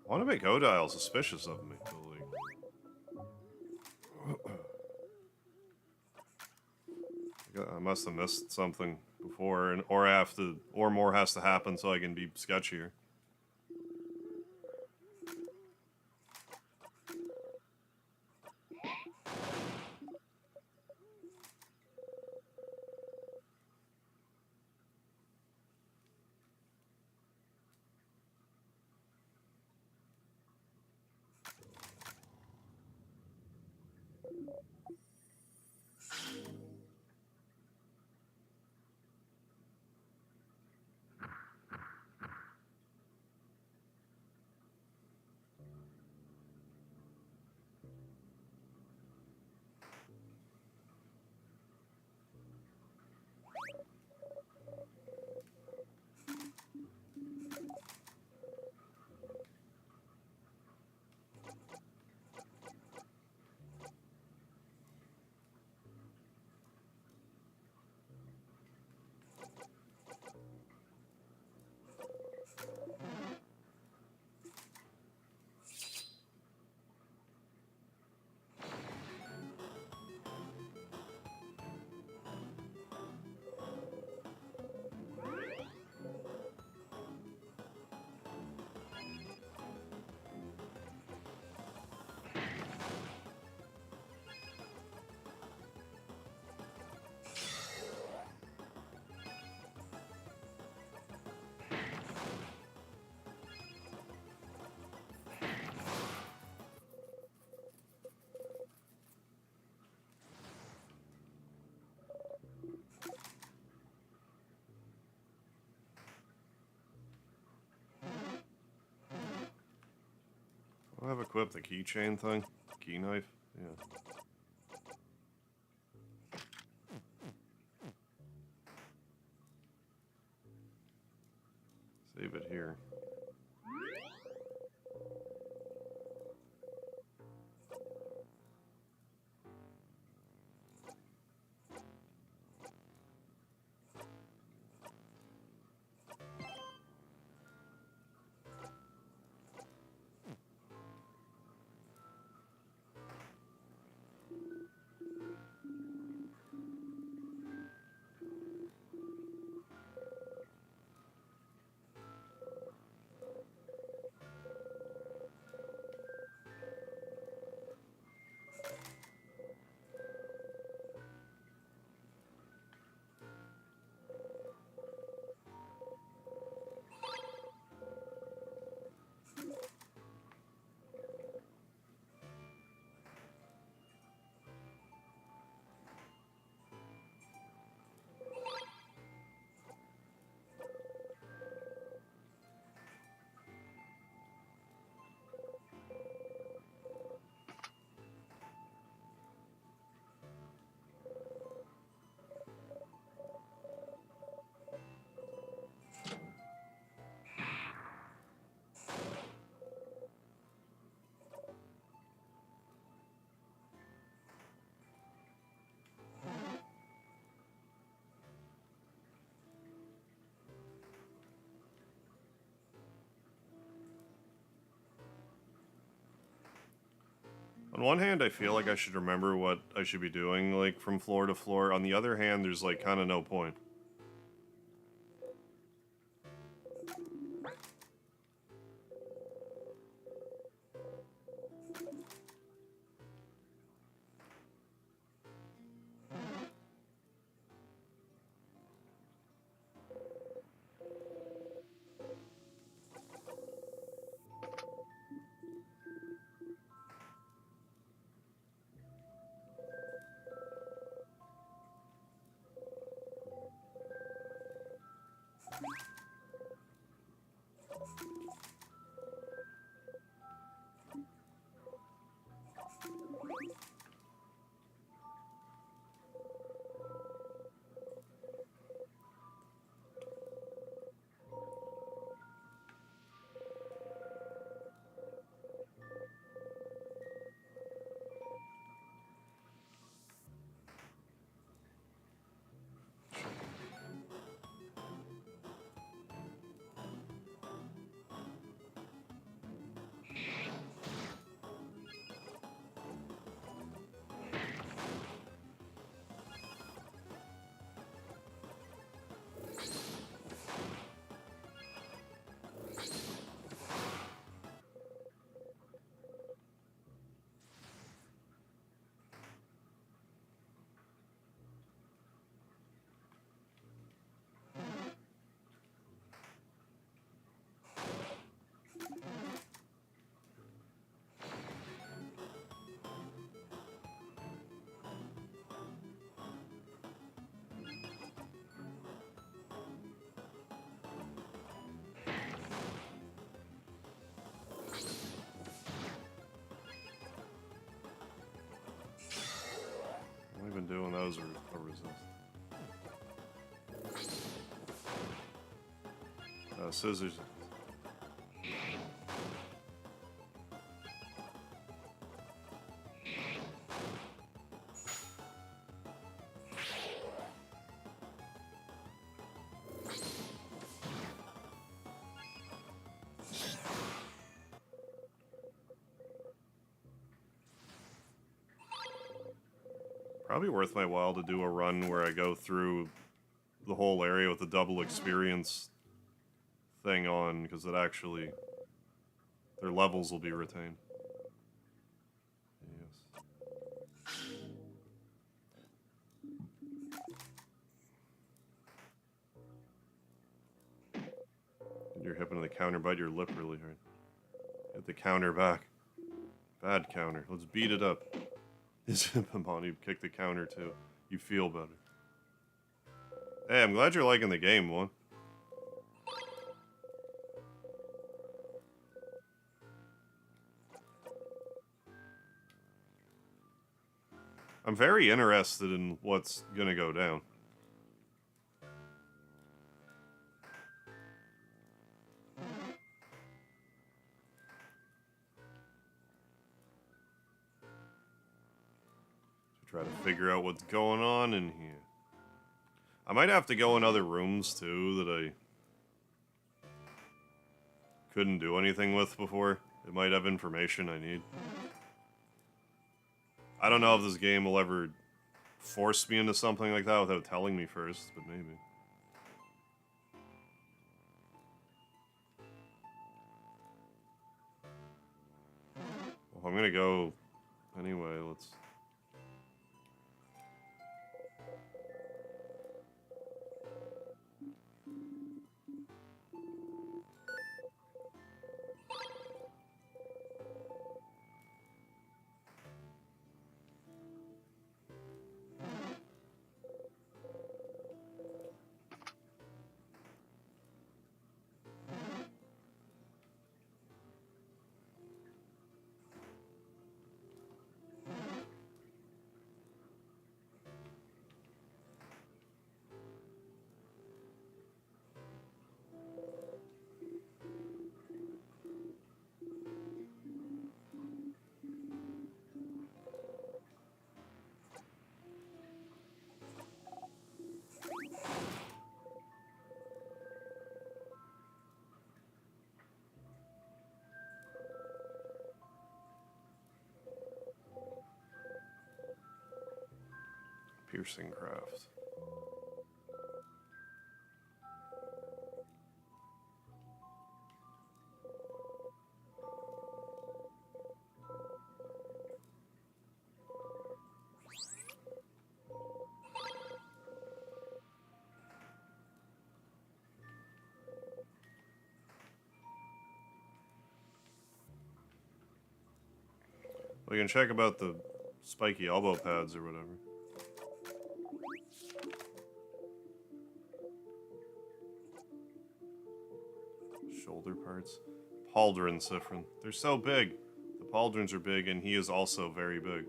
I want to make Odile suspicious of me, but like... I must have missed something before, or more has to happen so I can be sketchier. have equipped the keychain thing? Key knife? Yeah. Save it here. On one hand, I feel like I should remember what I should be doing, like, from floor to floor. On the other hand, there's, like, kind of no point. I've been doing those or resist. Scissors. Probably worth my while to do a run where I go through the whole area with the double experience thing on, because it actually, their levels will be retained. Yes. You're hipping to the counter, bite your lip really hard. Hit the counter back. Bad counter. Let's beat it up. Is Pamani kick the counter too? You feel better. Hey, I'm glad you're liking the game, one. I'm very interested in what's gonna go down. Try to figure out what's going on in here. I might have to go in other rooms too that I couldn't do anything with before. It might have information I need. I don't know if this game will ever force me into something like that without telling me first, but maybe. Well, I'm gonna go anyway. Let's. Piercing craft. We can check about the spiky elbow pads or whatever. Shoulder parts. Pauldron Siphon. They're so big. The pauldrons are big, and he is also very big.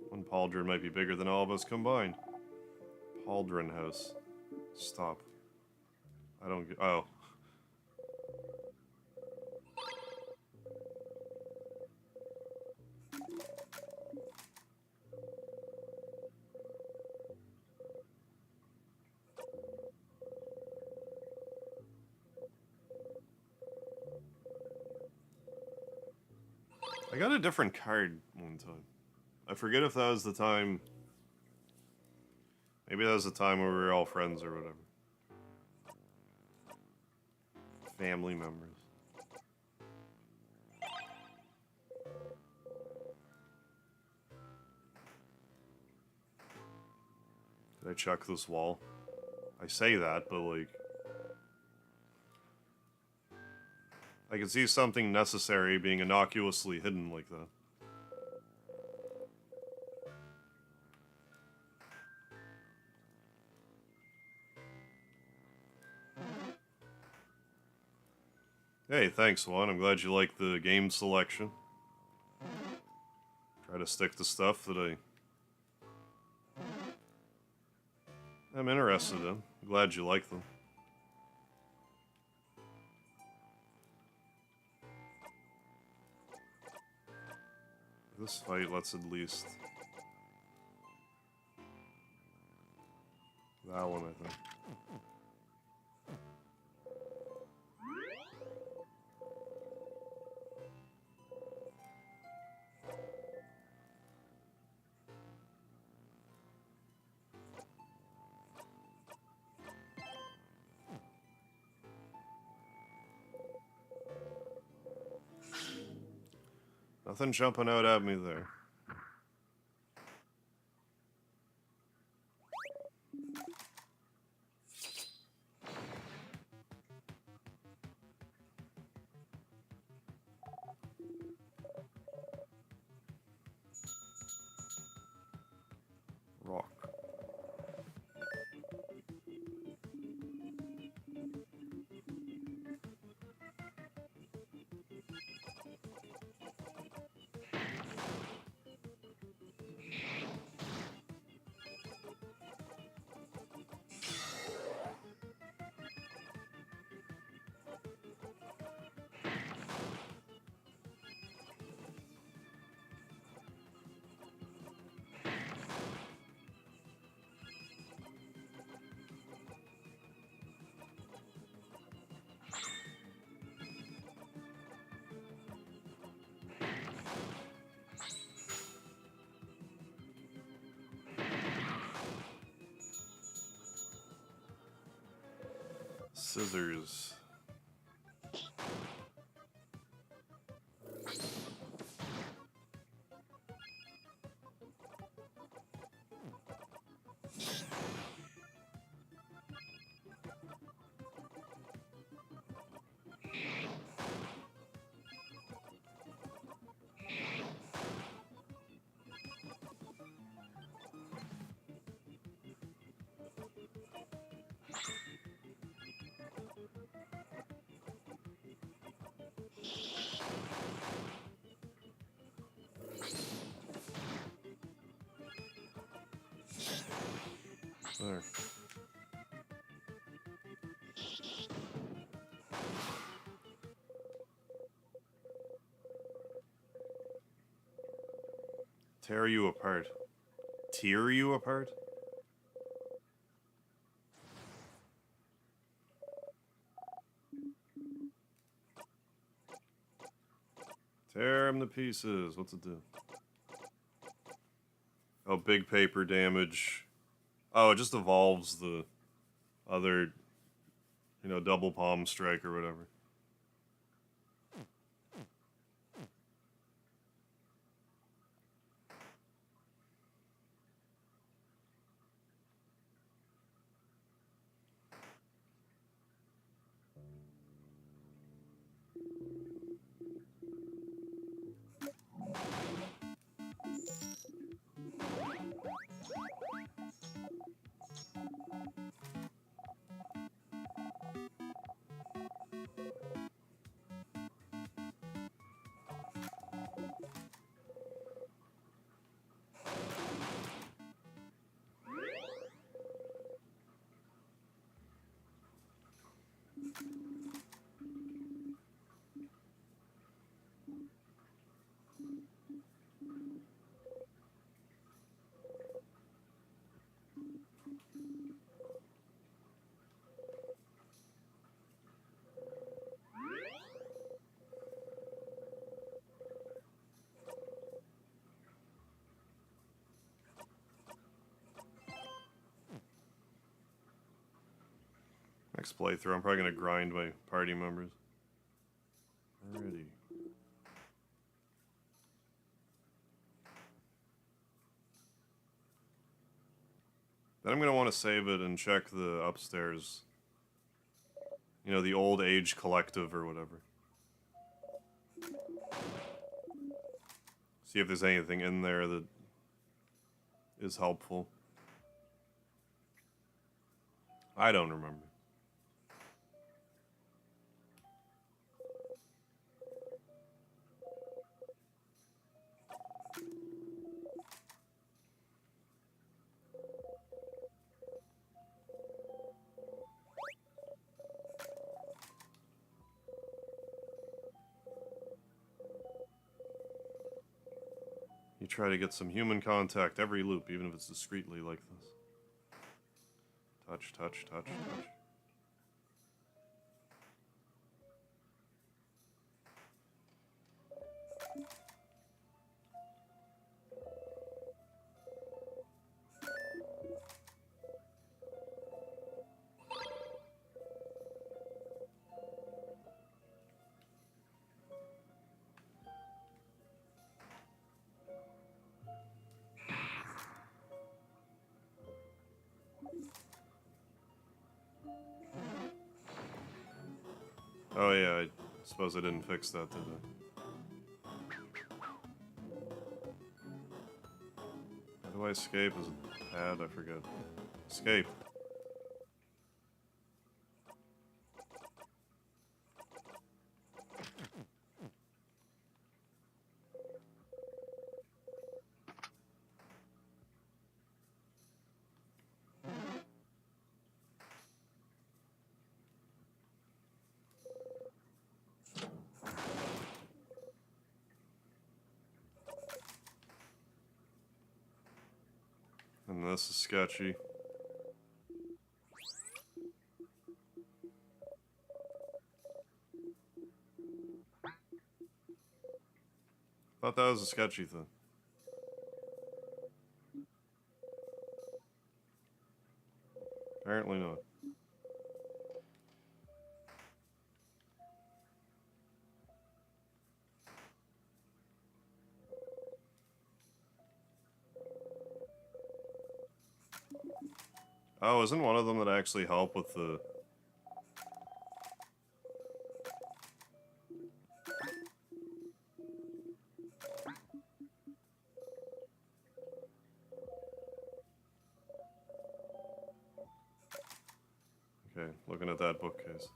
One pauldron might be bigger than all of us combined. Pauldron House. Stop. I don't get. Oh. I got a different card one time. I forget if that was the time. Maybe that was the time where we were all friends or whatever. Family members. Did I check this wall? I say that, but like... I can see something necessary being innocuously hidden like that. Hey, thanks, Juan. I'm glad you like the game selection. Try to stick to stuff that I'm interested in. I'm glad you like them. This fight, let's at least... That one, I think. Nothing jumping out at me there. Rock. Scissors. There. Tear you apart. Tear you apart? Tear him to pieces. What's it do? Oh, big paper damage. Oh, it just evolves the other, you know, double palm strike or whatever. Next playthrough, I'm probably gonna grind my party members. Alrighty. Then I'm gonna want to save it and check the upstairs. You know, the old age collective or whatever. See if there's anything in there that is helpful. I don't remember. You try to get some human contact every loop, even if it's discreetly like this. Touch, touch, touch, touch. Oh yeah, I suppose I didn't fix that, did I? How do I escape? Is it pad? I forget. Escape. And this is sketchy. Thought that was a sketchy thing. Apparently not. Oh, isn't one of them that actually help with the... Okay, looking at that bookcase.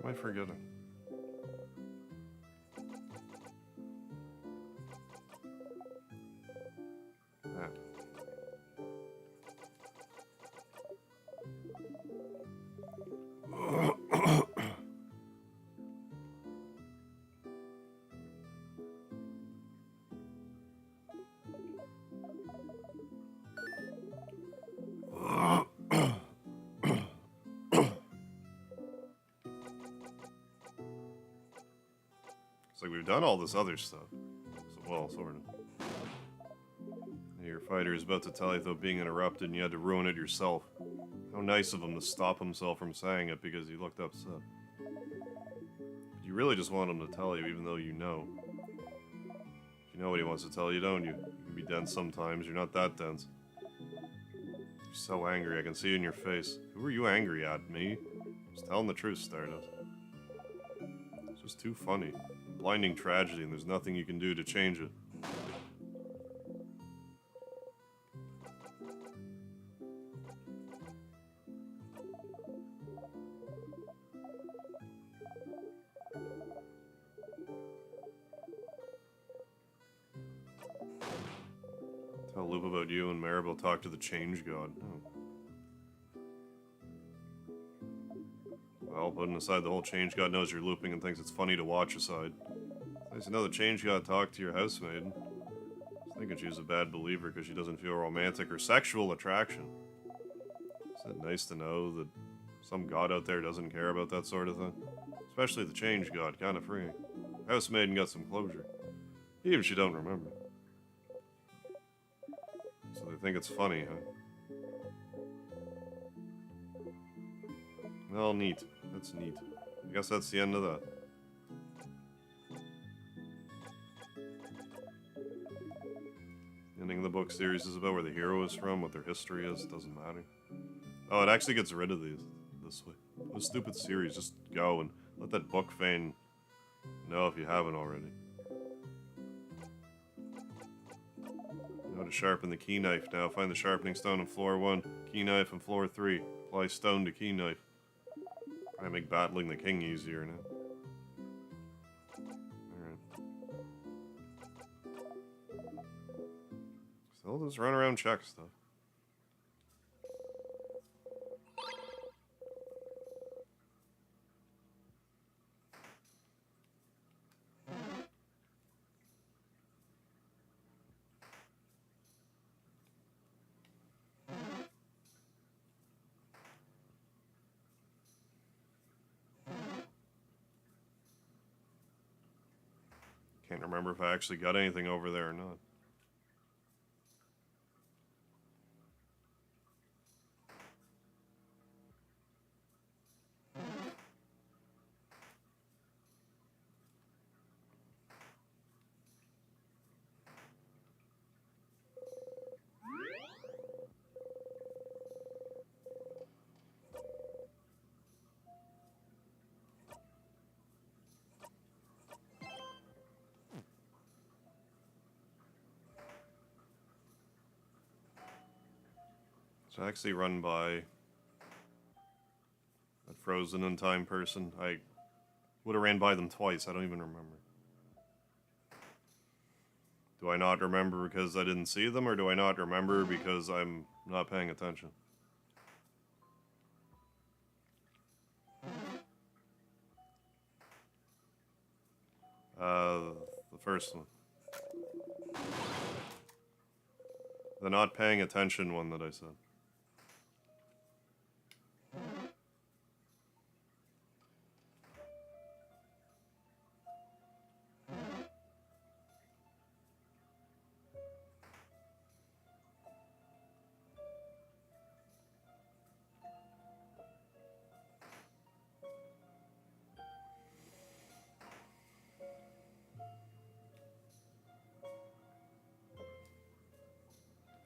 Am I forgetting? Ah. It's like we've done all this other stuff. So, well, sort of. Your fighter is about to tell you without being interrupted and you had to ruin it yourself. How nice of him to stop himself from saying it because he looked upset. But you really just want him to tell you even though you know. You know what he wants to tell you, don't you? You can be dense sometimes, you're not that dense. You're so angry, I can see it in your face. Who are you angry at, me? Just telling the truth, Stardust. It's just too funny. Blinding tragedy and there's nothing you can do to change it. Tell Loop about you and Maribel talk to the Change God. Oh. Well, putting aside the whole Change God knows you're looping and thinks it's funny to watch aside. Nice to know the Change God talk to your housemaid. I was thinking she was a bad believer because she doesn't feel romantic or sexual attraction. Is it nice to know that some god out there doesn't care about that sort of thing? Especially the Change God, kind of freeing. Housemaiden got some closure. Even if she don't remember. So they think it's funny, huh? Well, neat. That's neat. I guess that's the end of that. The ending of the book series is about where the hero is from, what their history is, doesn't matter. Oh, it actually gets rid of these this way. Those stupid series, just go and let that book fan know if you haven't already. How to sharpen the key knife now. Find the sharpening stone on floor 1, key knife on floor 3. Apply stone to key knife. Try to make battling the king easier now. Alright. Still just run around check stuff. Can't remember if I actually got anything over there or not. It's actually run by that Frozen in Time person. I would have ran by them twice. I don't even remember. Do I not remember because I didn't see them, or do I not remember because I'm not paying attention? The first one. The not paying attention one that I said.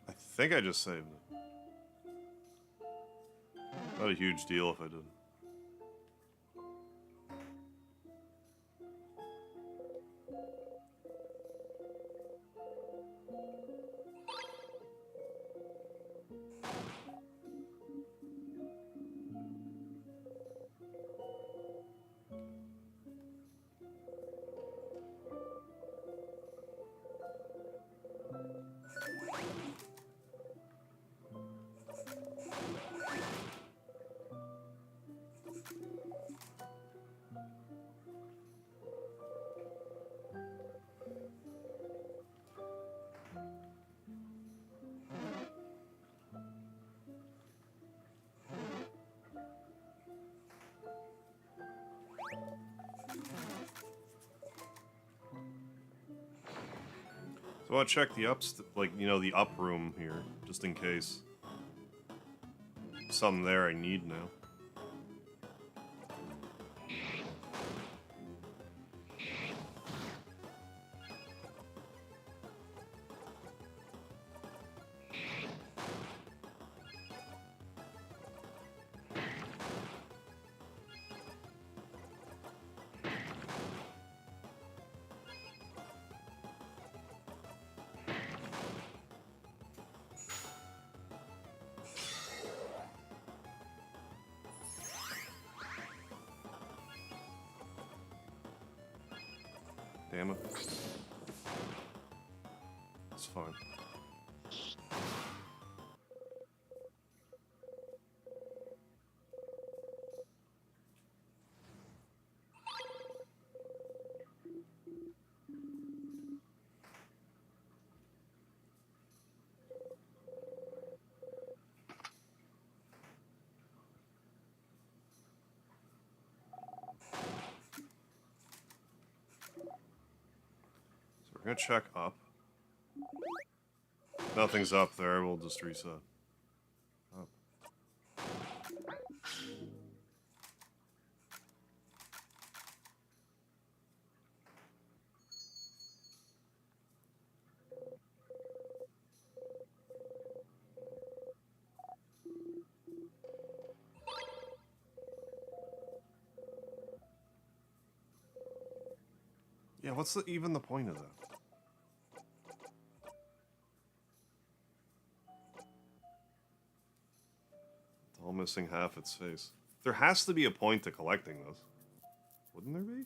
I think I just saved it. Not a huge deal if I didn't. So I'll check the the up room here, just in case. Something there I need now. Damn it. It's fine. We're gonna check up. Nothing's up there, we'll just reset. Up. Yeah, what's even the point of that? It's all missing half its face. There has to be a point to collecting this. Wouldn't there be?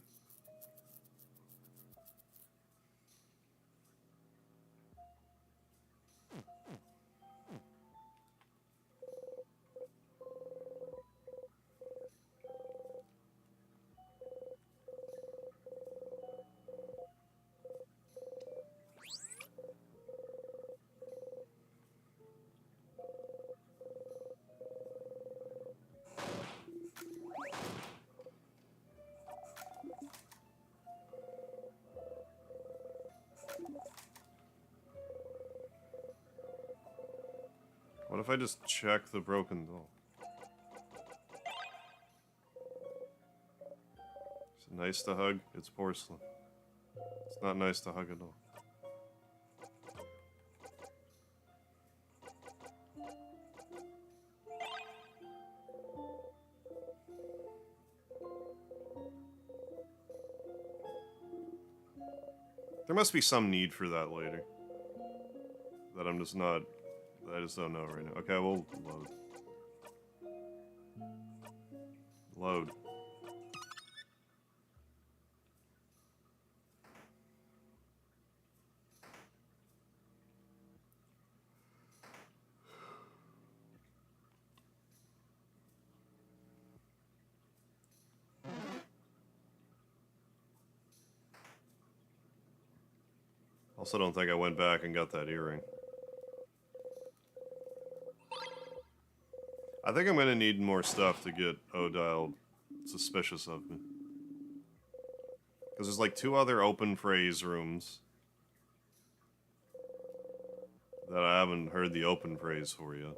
What if I just check the broken doll? Is it nice to hug? It's porcelain. It's not nice to hug a doll. There must be some need for that later. That I'm just not... that I just don't know right now. Okay, we'll load. Load. Also don't think I went back and got that earring. I think I'm gonna need more stuff to get Odile suspicious of me. Because there's like 2 other open phrase rooms that I haven't heard the open phrase for yet.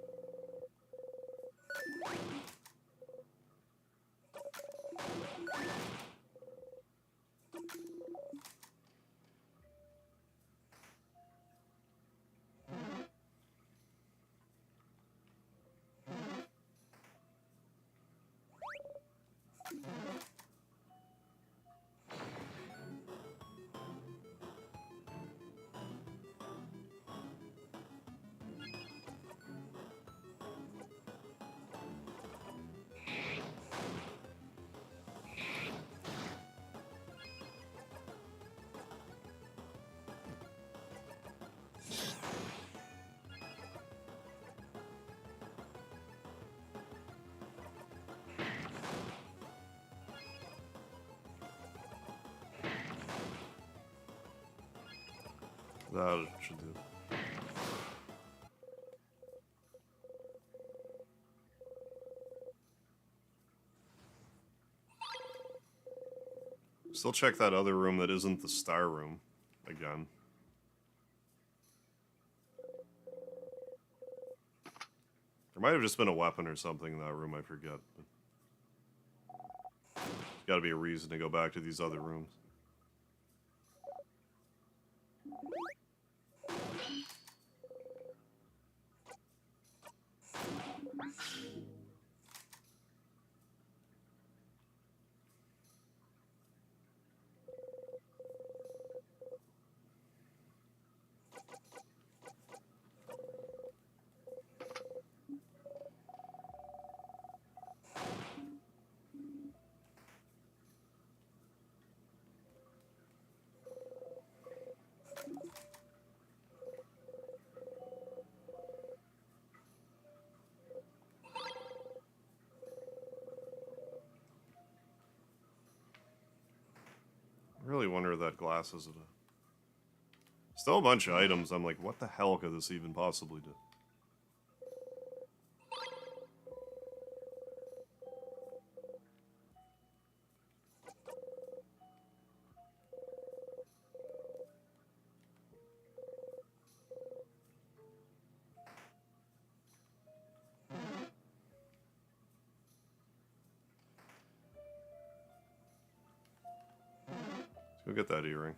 That should do. Still check that other room that isn't the star room again. There might have just been a weapon or something in that room, I forget. But there's gotta be a reason to go back to these other rooms. I really wonder if that glass is... Still a bunch of items. I'm like, what the hell could this even possibly do? Let's go get that earring.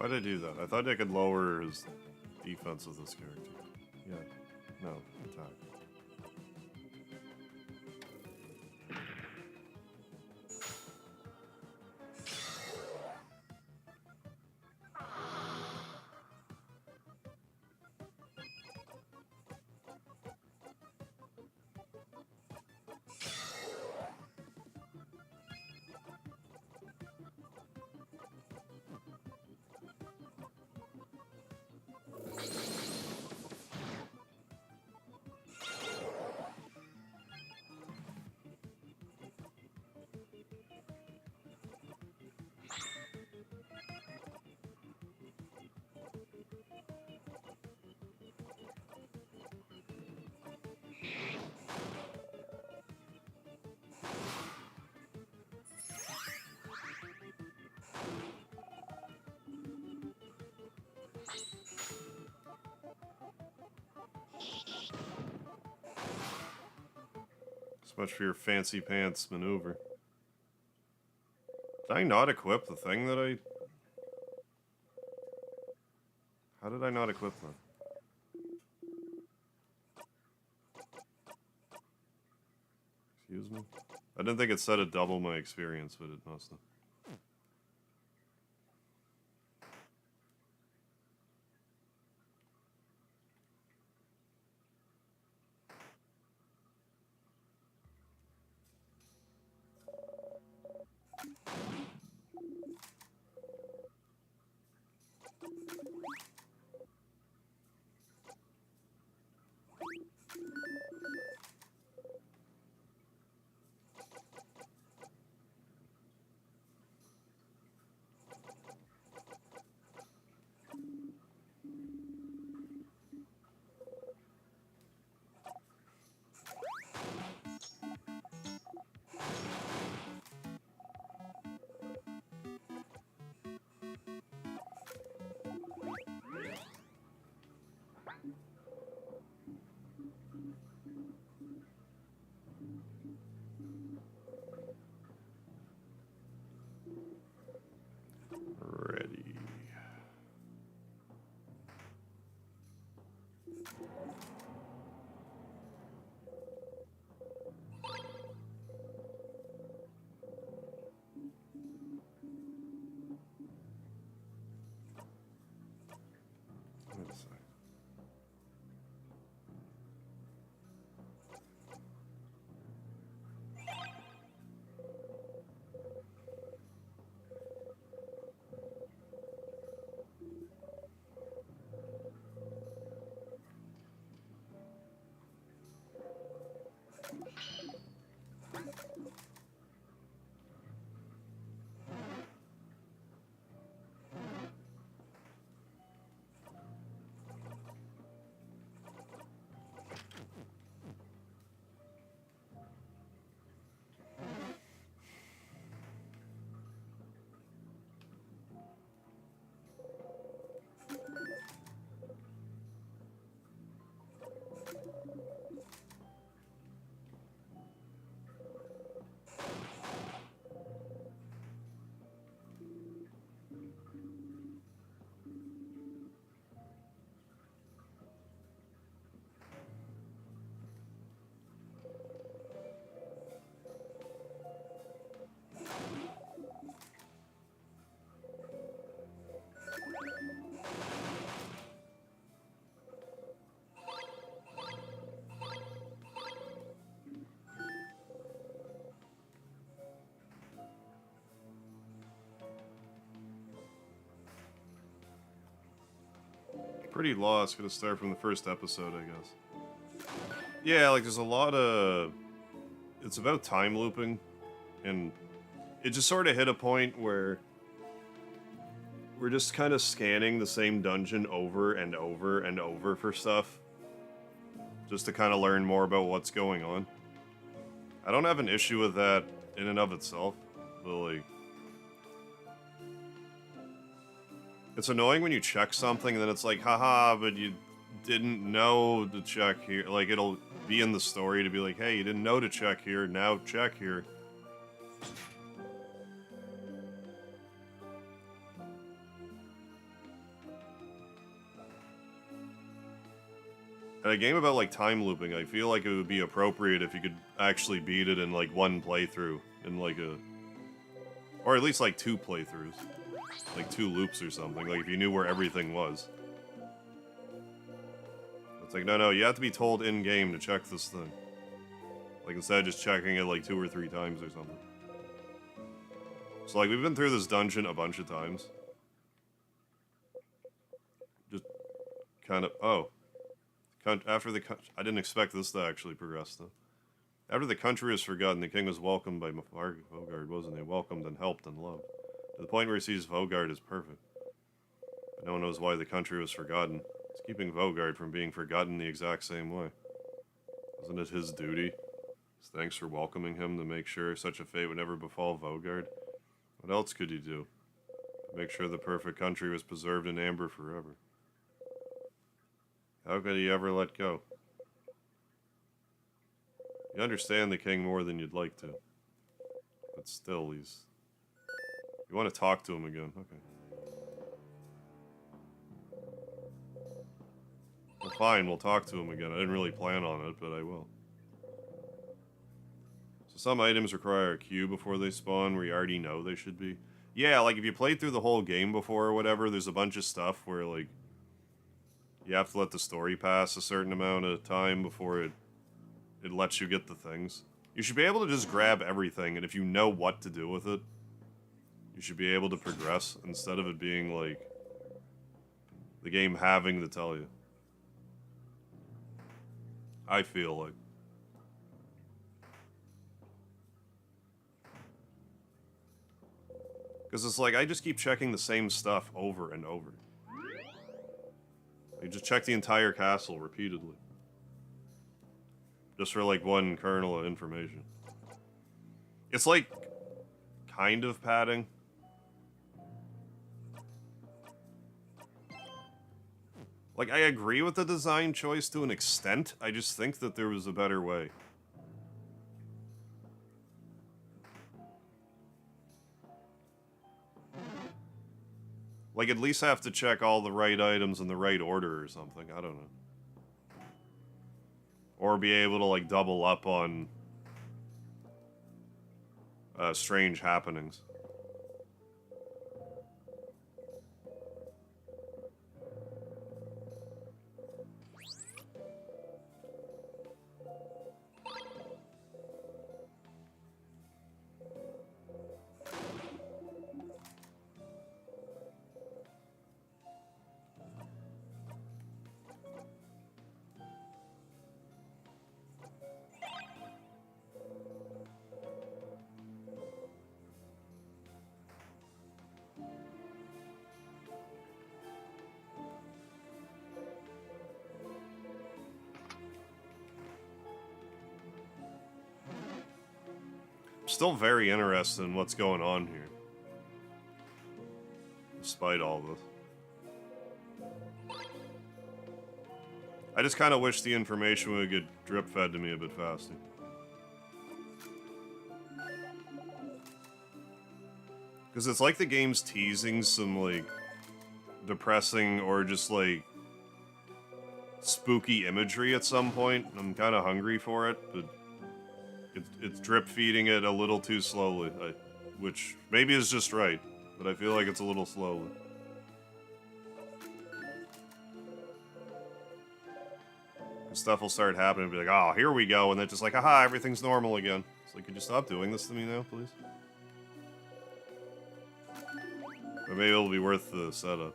Why'd I do that? I thought I could lower his defense of this character. Yeah. No. Attack. So much for your fancy pants maneuver. Did I not equip the thing that I... How did I not equip that? Excuse me? I didn't think it said it double my experience, but it must have. Ready. Wait a sec. Pretty lost. Gonna start from the first episode, I guess. Yeah, like there's a lot of... It's about time looping, and it just sort of hit a point where we're just kind of scanning the same dungeon over and over and over for stuff, just to kind of learn more about what's going on. I don't have an issue with that in and of itself, but like... It's annoying when you check something and then it's like, haha, but you didn't know to check here. Like, it'll be in the story to be like, hey, you didn't know to check here, now check here. In a game about, like, time looping, I feel like it would be appropriate if you could actually beat it in, like, one playthrough. In, like, a... Or at least, like, 2 playthroughs. Like, 2 loops or something. Like, if you knew where everything was. It's like, no, you have to be told in-game to check this thing. Like, instead of just checking it, like, 2 or 3 times or something. So, like, we've been through this dungeon a bunch of times. Just kind of... Oh. After the... I didn't expect this to actually progress, though. After the country was forgotten, the king was welcomed by Vogard, wasn't he? Welcomed and helped and loved. To the point where he sees Vogard as perfect. But no one knows why the country was forgotten. It's keeping Vogard from being forgotten the exact same way. Wasn't it his duty? Thanks for welcoming him to make sure such a fate would never befall Vogard. What else could he do? Make sure the perfect country was preserved in amber forever. How could he ever let go? You understand the king more than you'd like to. But still, he's... You want to talk to him again? Okay. Well, fine, we'll talk to him again. I didn't really plan on it, but I will. So some items require a queue before they spawn where you already know they should be. Yeah, like if you played through the whole game before or whatever, there's a bunch of stuff where, like, you have to let the story pass a certain amount of time before it lets you get the things. You should be able to just grab everything, and if you know what to do with it, you should be able to progress, instead of it being, like, the game having to tell you. I feel like. Because it's like, I just keep checking the same stuff over and over. You just check the entire castle repeatedly. Just for, like, one kernel of information. It's, like, kind of padding. Like, I agree with the design choice to an extent. I just think that there was a better way. Like, at least have to check all the right items in the right order or something. I don't know. Or be able to, like, double up on strange happenings. Still very interested in what's going on here. Despite all this. I just kind of wish the information would get drip-fed to me a bit faster. Because it's like the game's teasing some, like, depressing or just, like, spooky imagery at some point. I'm kind of hungry for it, but it's drip-feeding it a little too slowly, which maybe is just right, but I feel like it's a little slowly. Stuff will start happening and be like, oh, here we go, and then just like, aha, everything's normal again. It's like, could you stop doing this to me now, please? Or maybe it'll be worth the setup.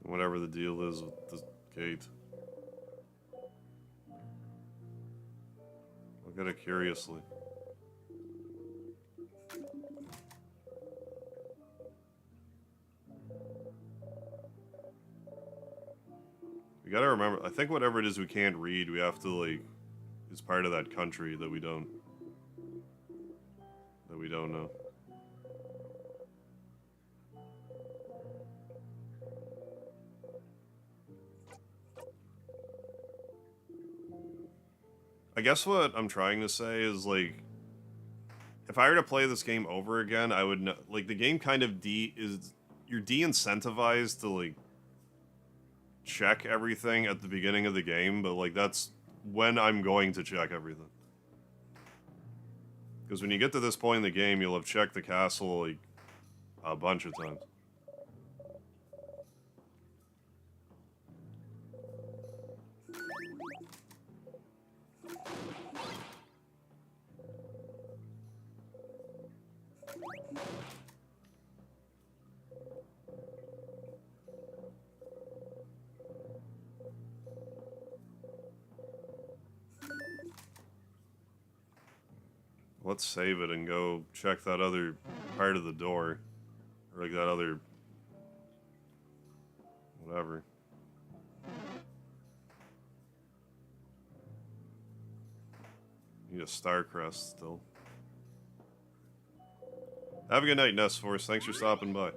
Whatever the deal is with the gate. Look at it curiously. We gotta remember, I think whatever it is we can't read, we have to, like, is part of that country that we don't know. I guess what I'm trying to say is, like, if I were to play this game over again, I would know, like, the game kind of you're de-incentivized to, like, check everything at the beginning of the game, but, like, that's when I'm going to check everything. Because when you get to this point in the game, you'll have checked the castle, like, a bunch of times. Let's save it and go check that other part of the door. Or, like, that other... whatever. Need a star crest still. Have a good night, Nest Force. Thanks for stopping by.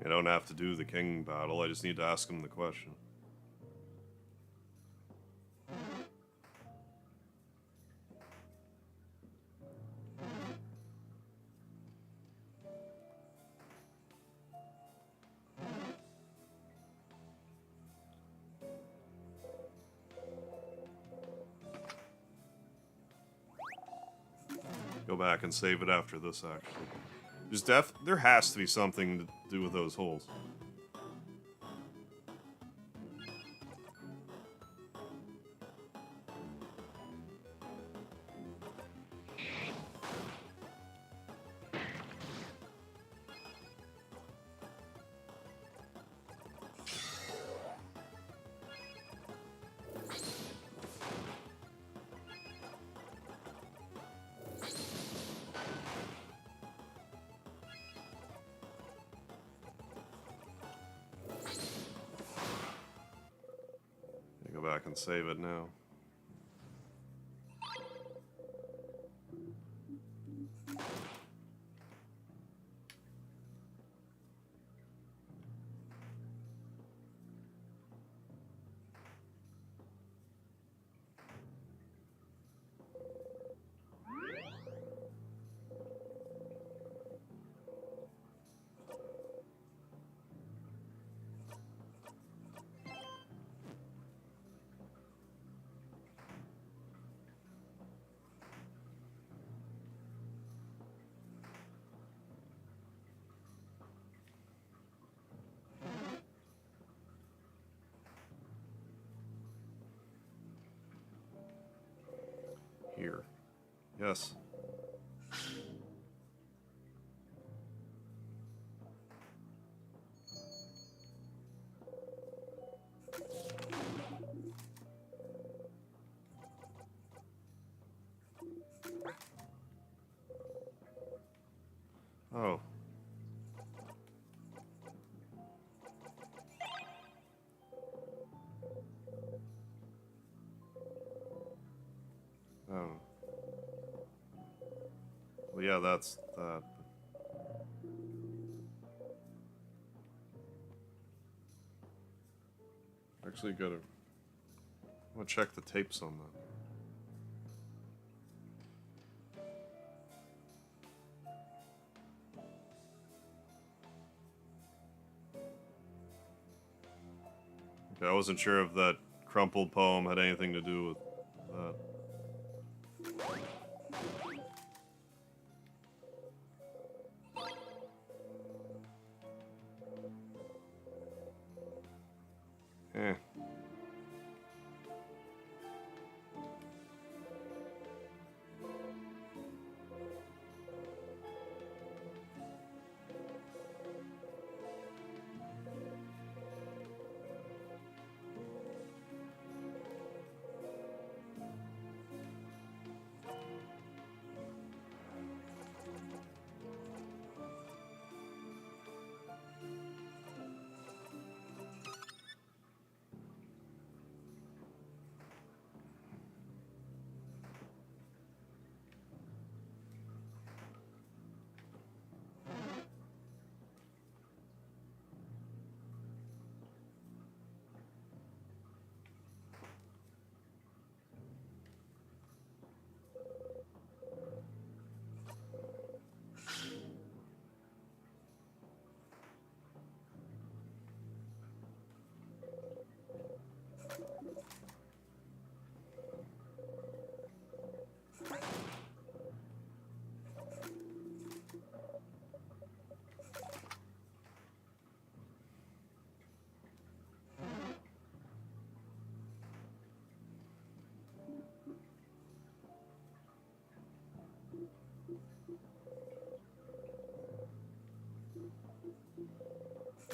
I don't have to do the king battle, I just need to ask him the question. Go back and save it after this, actually. There has to be something to do with those holes. Go back and save it now. Here. Yes. Oh. Oh. Well, yeah, that's that. Actually, I'm gonna check the tapes on that. Okay, I wasn't sure if that crumpled poem had anything to do with that. Eh.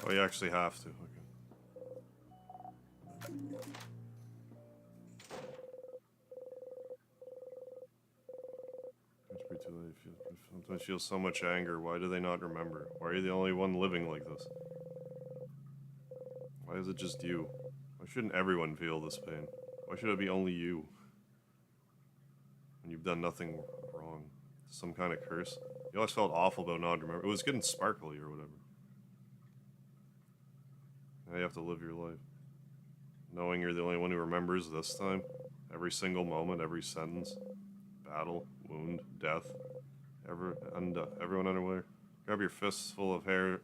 Oh, you actually have to. Okay. Sometimes feel so much anger. Why do they not remember? Why are you the only one living like this? Why is it just you? Why shouldn't everyone feel this pain? Why should it be only you? When you've done nothing wrong. Some kind of curse. You always felt awful about not remembering. It was getting sparkly or whatever. Now you have to live your life. Knowing you're the only one who remembers this time. Every single moment, every sentence. Battle, wound, death. Everyone underwear. Grab your fistfuls of hair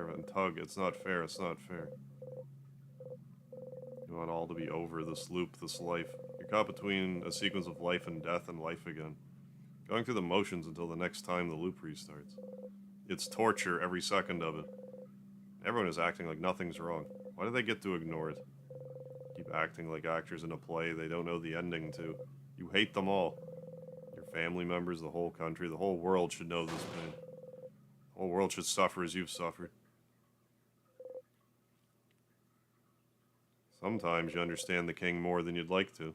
and tug. It's not fair, it's not fair. You want all to be over, this loop, this life. You're caught between a sequence of life and death and life again. Going through the motions until the next time the loop restarts. It's torture every second of it. Everyone is acting like nothing's wrong. Why do they get to ignore it? Keep acting like actors in a play they don't know the ending to. You hate them all. Your family members, the whole country, the whole world should know this pain. The whole world should suffer as you've suffered. Sometimes you understand the king more than you'd like to.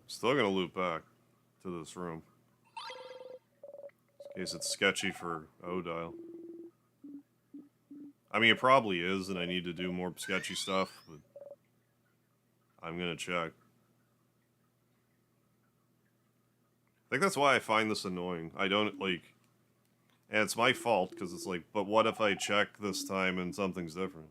Still gonna loop back to this room. In case it's sketchy for Odile. I mean, it probably is, and I need to do more sketchy stuff, but I'm gonna check. I think that's why I find this annoying. I don't, like... And it's my fault, because it's like, but what if I check this time and something's different?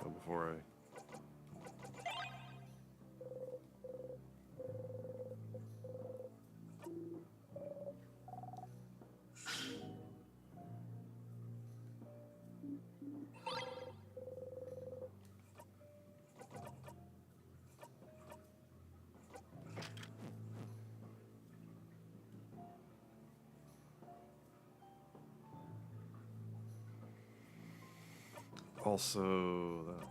Before I... Also, that...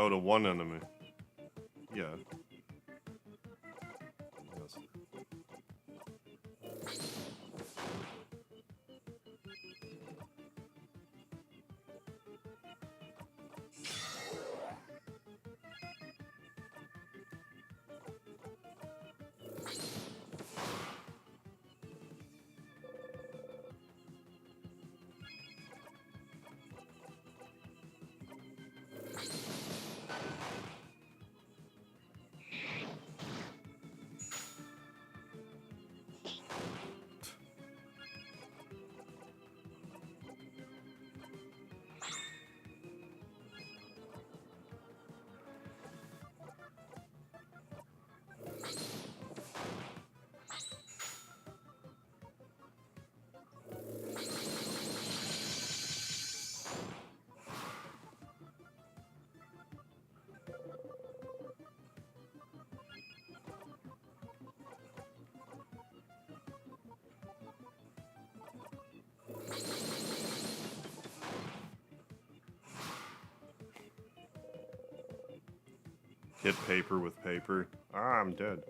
Oh, to one enemy. Yeah. Yes. Hit paper with paper. Ah, I'm dead.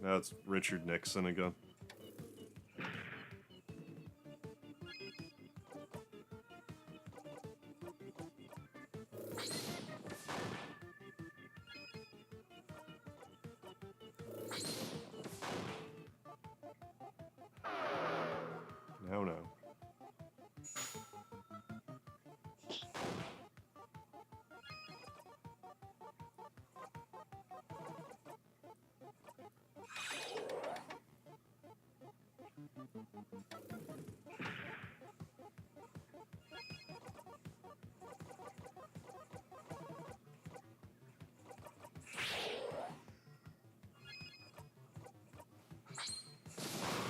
Now it's Richard Nixon again. No.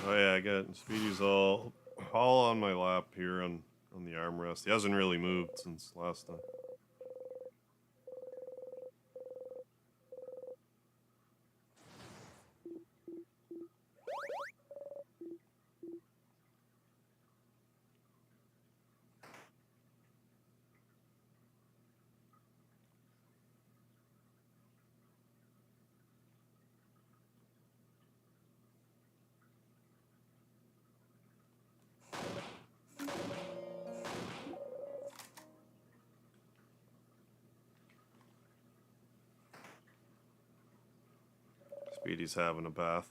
Oh yeah, I got Speedy's all on my lap here on the armrest. He hasn't really moved since last time. Speedy's having a bath.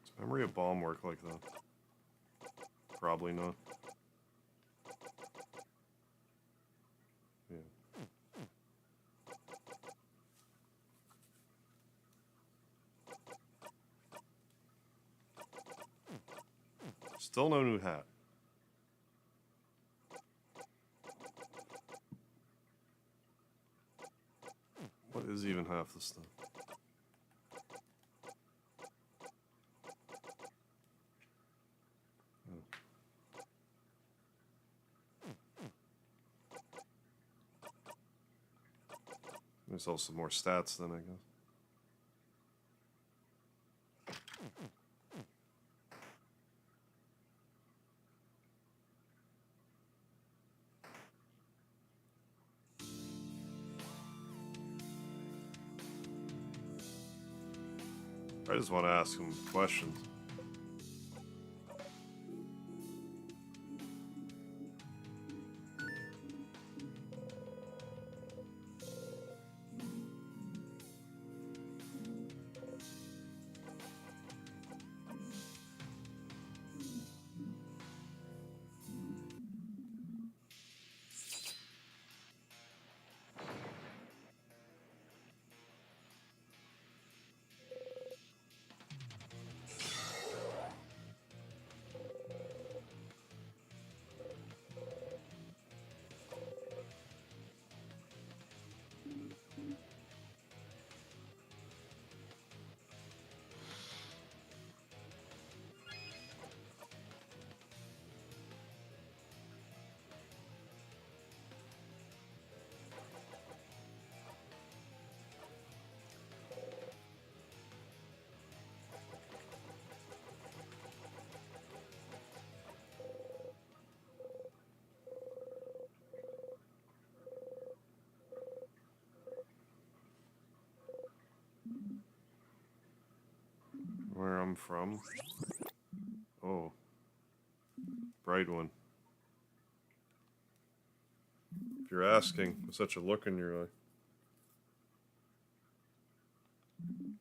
Does memory of bomb work like that? Probably not. Yeah. Still no new hat. What is even half this stuff? myself some more stats then, I guess. I just want to ask him questions. Where I'm from? Oh. Bright one. If you're asking, with such a look in your eye.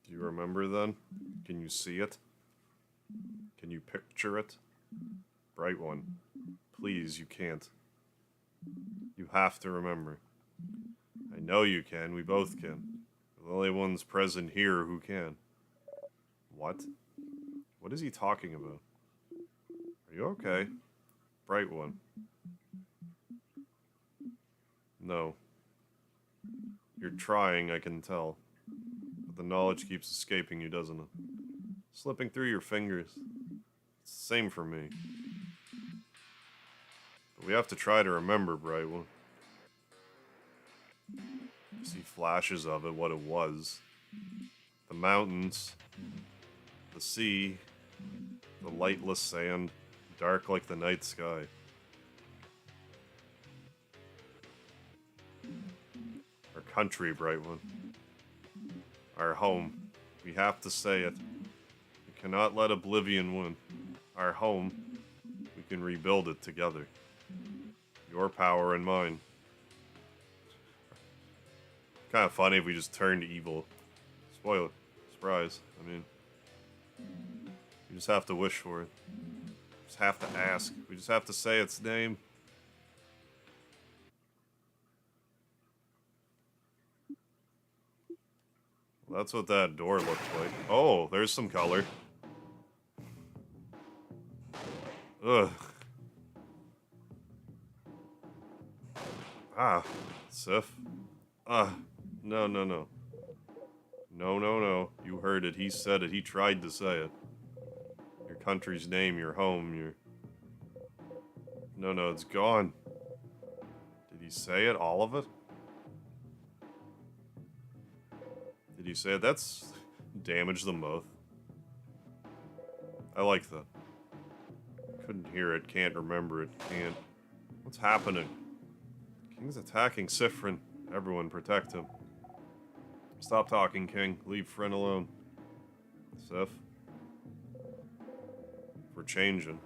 Do you remember then? Can you see it? Can you picture it? Bright one. Please, you can't. You have to remember. I know you can, we both can. We're the only ones present here who can. What? What is he talking about? Are you okay? Bright one. No. You're trying, I can tell. But the knowledge keeps escaping you, doesn't it? Slipping through your fingers. It's the same for me. But we have to try to remember, Bright one. You see flashes of it, what it was. The mountains. The sea. The lightless sand. Dark like the night sky. Our country, Bright one. Our home. We have to say it. We cannot let oblivion win. Our home. We can rebuild it together. Your power and mine. Kind of funny if we just turned evil. Spoiler. Surprise. I mean, you just have to wish for it. Just have to ask. We just have to say its name. Well, that's what that door looked like. Oh, there's some color. Ugh. Ah, Sif. No, no, no. No, no, no. You heard it. He said it. He tried to say it. Your country's name, your home, your... No, no, it's gone. Did he say it? All of it? Did he say it? That's... damaged them both. I like that. Couldn't hear it, can't remember it, can't... What's happening? King's attacking Sifrin. Everyone protect him. Stop talking, King. Leave Friend alone. Sif. We're changing.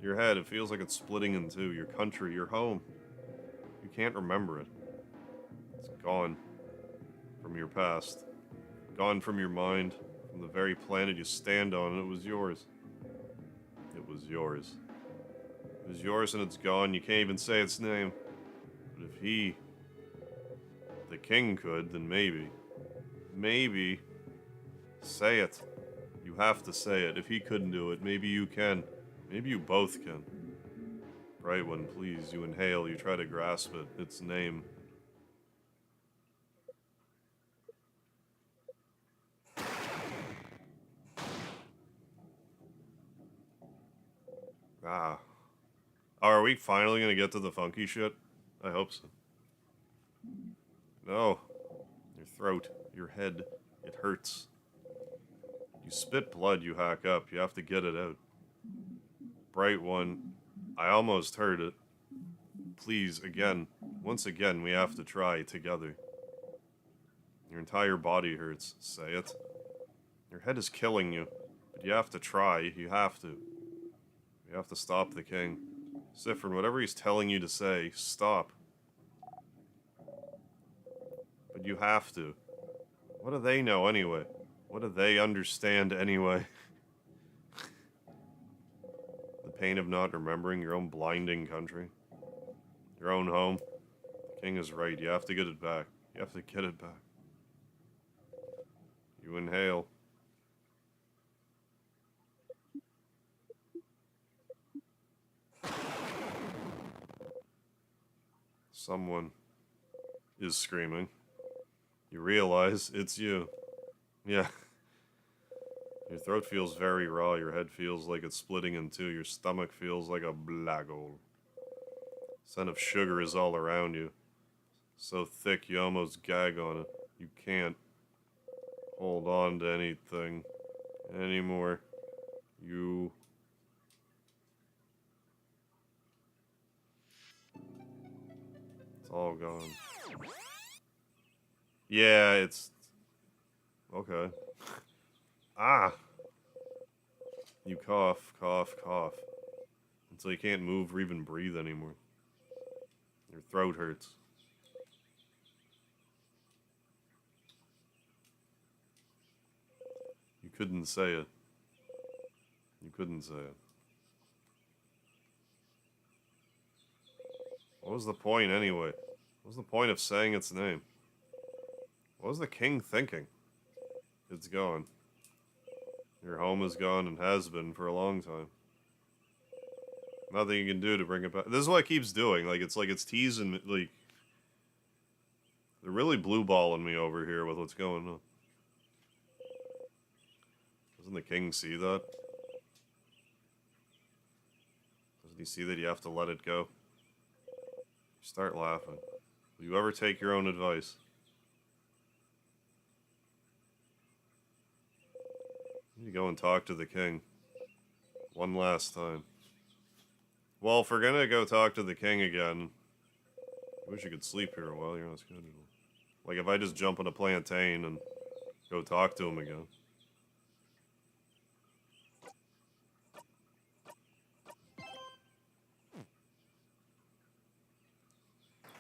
Your head, it feels like it's splitting in two. Your country, your home. You can't remember it. It's gone. From your past. Gone from your mind. From the very planet you stand on, and it was yours. It was yours. It was yours and it's gone. You can't even say its name. But if he... the king could, then maybe. Maybe. Say it. You have to say it. If he couldn't do it, maybe you can. Maybe you both can. Bright one, please. You inhale. You try to grasp it. Its name. Ah. Oh, are we finally gonna get to the funky shit? I hope so. No. throat, your head. It hurts. You spit blood you hack up. You have to get it out. Bright one. I almost heard it. Please, again. Once again, we have to try together. Your entire body hurts. Say it. Your head is killing you. But you have to try. You have to. You have to stop the king. Siffrin, whatever he's telling you to say, stop. But you have to. What do they know anyway? What do they understand anyway? The pain of not remembering your own blinding country. Your own home. The king is right. You have to get it back. You have to get it back. You inhale. Someone is screaming. You realize it's you. Yeah. Your throat feels very raw. Your head feels like it's splitting in two. Your stomach feels like a black hole. Scent of sugar is all around you. So thick you almost gag on it. You can't hold on to anything anymore. You... It's all gone. Yeah, it's... Okay. Ah! You cough, cough, cough. Until you can't move or even breathe anymore. Your throat hurts. You couldn't say it. You couldn't say it. What was the point anyway? What was the point of saying its name? What was the king thinking? It's gone. Your home is gone and has been for a long time. Nothing you can do to bring it back. This is what it keeps doing. Like it's teasing me. Like, they're really blue balling me over here with what's going on. Doesn't the king see that? Doesn't he see that you have to let it go? You start laughing. Will you ever take your own advice? You need to go and talk to the king. One last time. Well, if we're gonna go talk to the king again, I wish you could sleep here a while. You're not scheduled. Like if I just jump on a plantain and go talk to him again.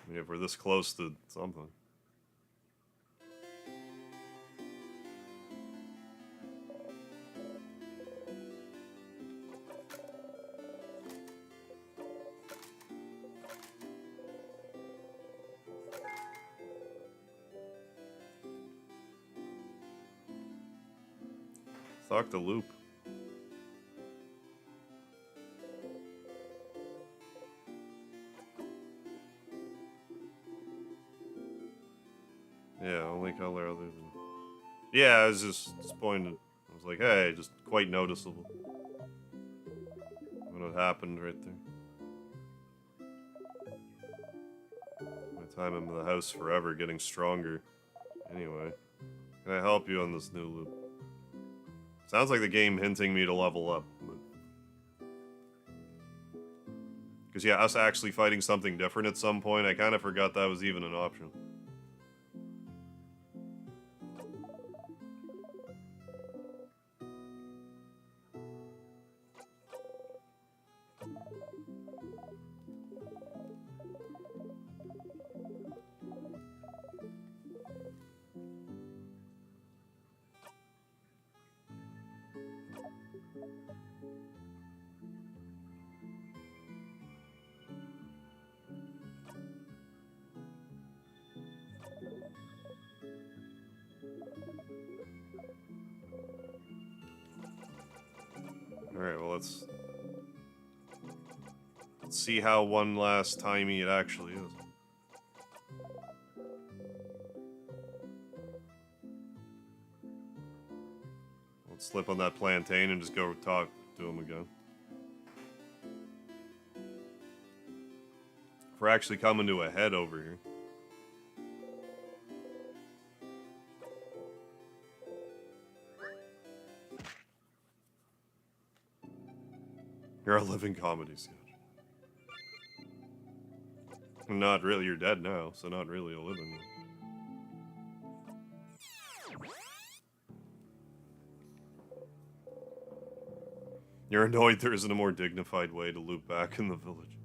I mean, if we're this close to something. Talk to Loop. Yeah, only color other than... Yeah, I was just disappointed. I was like, hey, just quite noticeable. When it happened right there. My time in the house forever getting stronger. Anyway, can I help you on this new loop? Sounds like the game hinting me to level up. Because yeah, us actually fighting something different at some point, I kind of forgot that was even an option. Alright, well let's see how one last timey it actually is. Let's slip on that plantain and just go talk to him again. If we're actually coming to a head over here. You're a living comedy sketch. Not really, you're dead now, so not really a living one. You're annoyed there isn't a more dignified way to loop back in the village.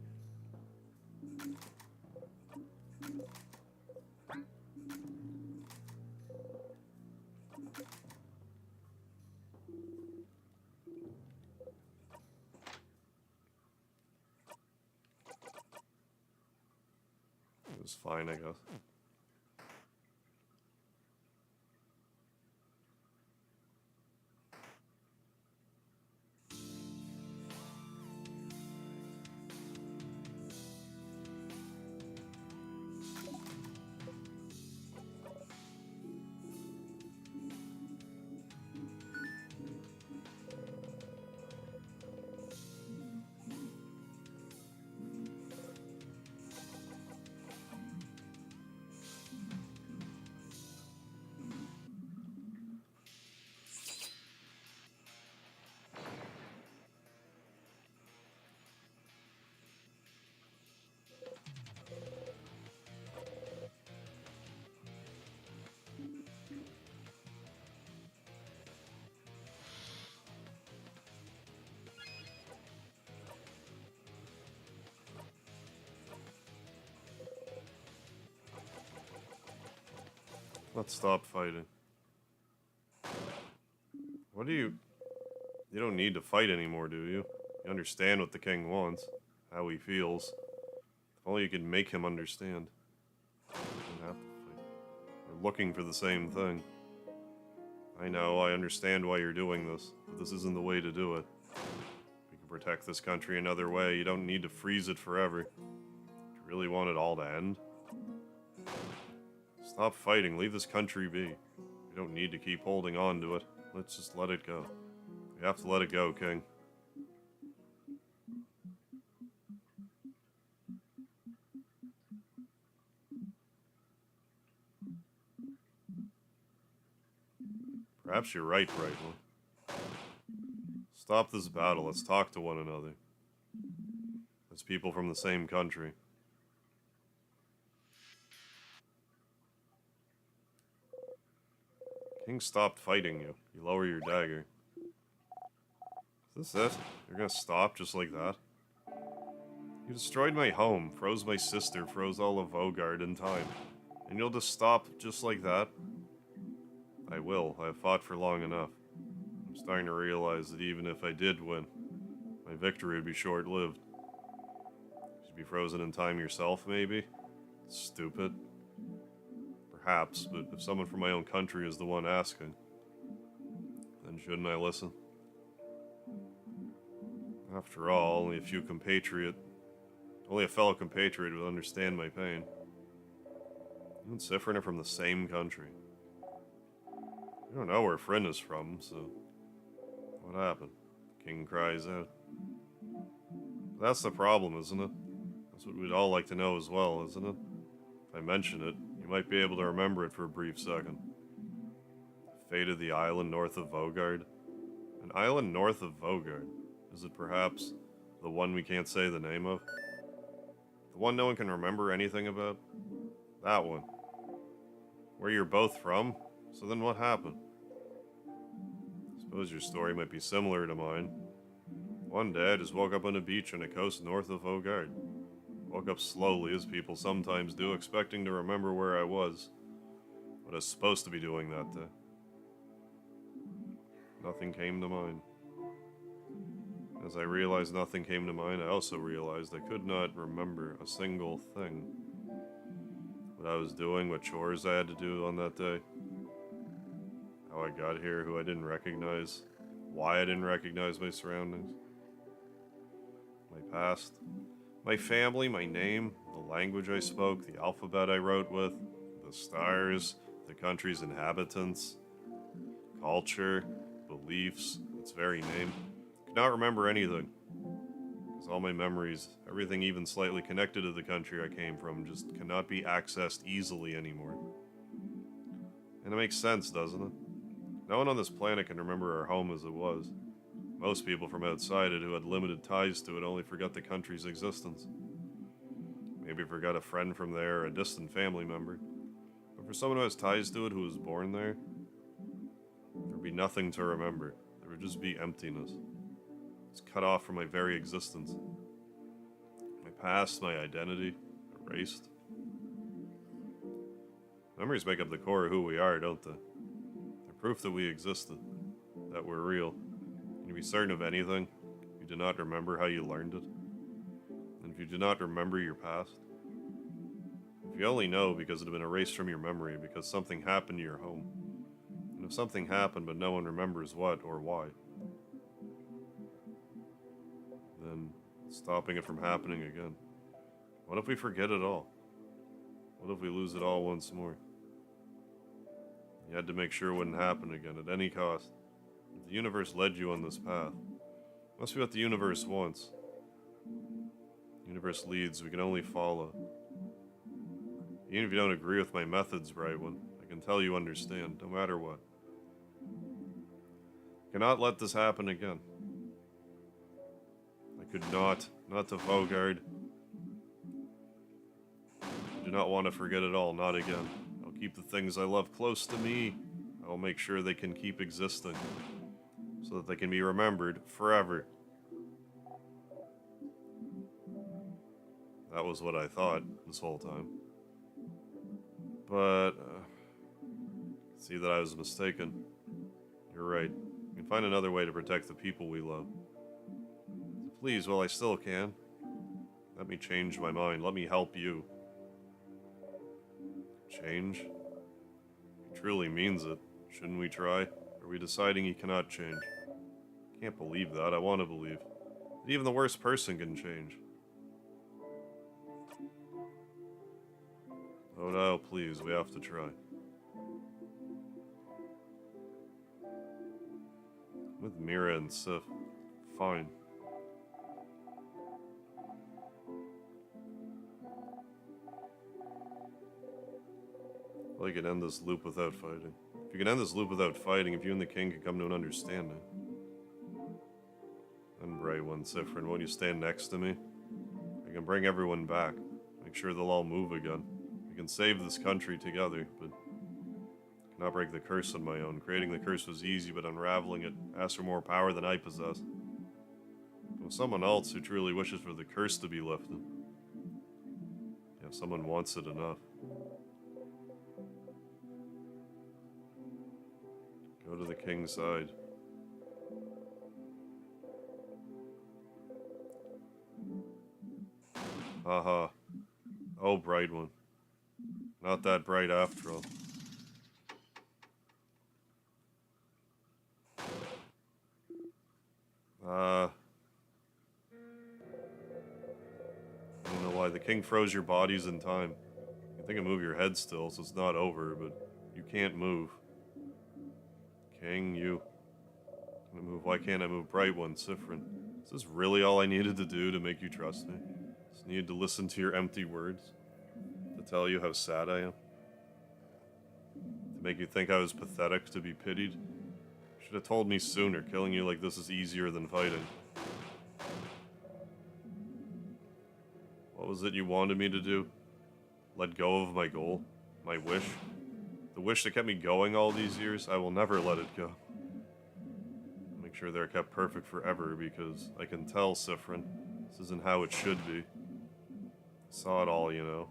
It was fine, I guess. Let's stop fighting. What do you... You don't need to fight anymore, do you? You understand what the king wants, how he feels. If only you could make him understand. You don't have to fight. We're looking for the same thing. I know, I understand why you're doing this, but this isn't the way to do it. We can protect this country another way. You don't need to freeze it forever. Do you really want it all to end? Stop fighting. Leave this country be. You don't need to keep holding on to it. Let's just let it go. We have to let it go, King. Perhaps you're right, Bright One. Stop this battle. Let's talk to one another. As people from the same country. King stopped fighting you. You lower your dagger. Is this it? You're gonna stop just like that? You destroyed my home, froze my sister, froze all of Vogard in time. And you'll just stop just like that? I will. I have fought for long enough. I'm starting to realize that even if I did win, my victory would be short-lived. You'd be frozen in time yourself, maybe? Stupid. Perhaps, but if someone from my own country is the one asking, then shouldn't I listen? After all, only a fellow compatriot would understand my pain. You and Sifrin are from the same country. You don't know where Fryn is from, so... What happened? The king cries out. That's the problem, isn't it? That's what we'd all like to know as well, isn't it? If I mention it, you might be able to remember it for a brief second. The fate of the island north of Vogard. An island north of Vogard. Is it perhaps the one we can't say the name of? The one no one can remember anything about? That one. Where you're both from? So then what happened? I suppose your story might be similar to mine. One day I just woke up on a beach on a coast north of Vogard. Woke up slowly, as people sometimes do, expecting to remember where I was. What I was supposed to be doing that day. Nothing came to mind. As I realized nothing came to mind, I also realized I could not remember a single thing. What I was doing, what chores I had to do on that day. How I got here, who I didn't recognize. Why I didn't recognize my surroundings. My past. My family, my name, the language I spoke, the alphabet I wrote with, the stars, the country's inhabitants, culture, beliefs, its very name. I could not remember anything. Because all my memories, everything even slightly connected to the country I came from, just cannot be accessed easily anymore. And it makes sense, doesn't it? No one on this planet can remember our home as it was. Most people from outside it who had limited ties to it only forgot the country's existence. Maybe forgot a friend from there or a distant family member. But for someone who has ties to it who was born there, there'd be nothing to remember. There would just be emptiness. It's cut off from my very existence. My past, my identity, erased. Memories make up the core of who we are, don't they? They're proof that we existed, that we're real. Can you be certain of anything if you do not remember how you learned it? And if you do not remember your past? If you only know because it had been erased from your memory because something happened to your home. And if something happened but no one remembers what or why, then stopping it from happening again. What if we forget it all? What if we lose it all once more? You had to make sure it wouldn't happen again at any cost. If the universe led you on this path, it must be what the universe wants. The universe leads, we can only follow. Even if you don't agree with my methods, Bright One, I can tell you understand, no matter what. I cannot let this happen again. I could not to Vogard. I do not want to forget it all, not again. I'll keep the things I love close to me. I will make sure they can keep existing, so that they can be remembered forever. That was what I thought this whole time. But, see that I was mistaken. You're right. We can find another way to protect the people we love. So please, while I still can, let me change my mind. Let me help you. Change? He truly means it. Shouldn't we try? Are we deciding he cannot change? I can't believe that. I want to believe that even the worst person can change. Oh no, please, we have to try. With Mira and Sif. Fine. Well, you can end this loop without fighting. If you can end this loop without fighting, if you and the king can come to an understanding. Then, Bright One, Sifrin, won't you stand next to me? I can bring everyone back. Make sure they'll all move again. We can save this country together, but I cannot break the curse on my own. Creating the curse was easy, but unraveling it asks for more power than I possess. With someone else who truly wishes for the curse to be lifted. Yeah, someone wants it enough. Go to the king's side. Haha. Oh, Bright One. Not that bright after all. I don't know why. The king froze your bodies in time. You think I move your head still, so it's not over, but you can't move. King, you. Can I move? Why can't I move? Bright One, Sifrin. Is this really all I needed to do to make you trust me? Just needed to listen to your empty words? To tell you how sad I am? To make you think I was pathetic, to be pitied? You should have told me sooner. Killing you like this is easier than fighting. What was it you wanted me to do? Let go of my goal? My wish? The wish that kept me going all these years? I will never let it go. Make sure they're kept perfect forever, because I can tell, Sifrin, this isn't how it should be. I saw it all, you know.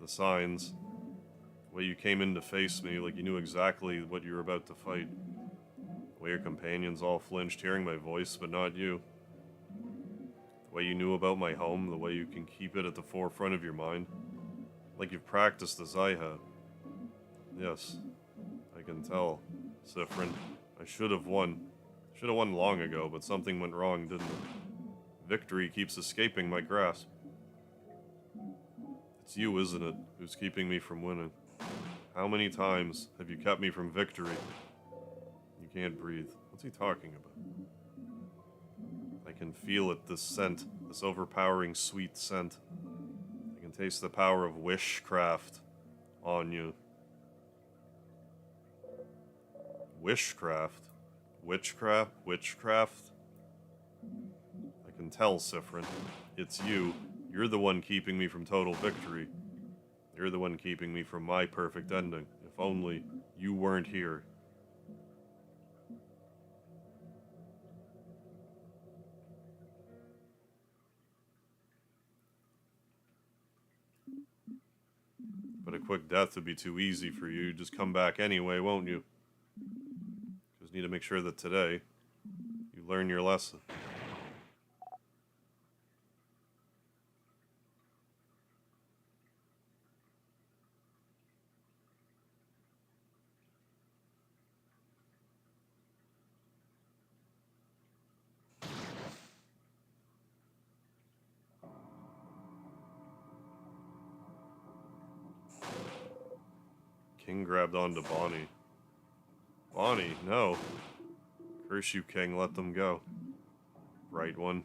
The signs. The way you came in to face me, like you knew exactly what you were about to fight. The way your companions all flinched, hearing my voice, but not you. The way you knew about my home, the way you can keep it at the forefront of your mind. Like you've practiced as I have. Yes, I can tell, Sifrin. I should have won. Should have won long ago, but something went wrong, didn't it? Victory keeps escaping my grasp. It's you, isn't it, who's keeping me from winning? How many times have you kept me from victory? You can't breathe. What's he talking about? I can feel it, this scent, this overpowering sweet scent. I can taste the power of wishcraft on you. Wishcraft? Witchcraft? Witchcraft? I can tell, Sifrin. It's you. You're the one keeping me from total victory. You're the one keeping me from my perfect ending. If only you weren't here. But a quick death would be too easy for you. Just come back anyway, won't you? Just need to make sure that today you learn your lesson. King grabbed onto Bonnie. Bonnie, no. Curse you, King, let them go. Right one.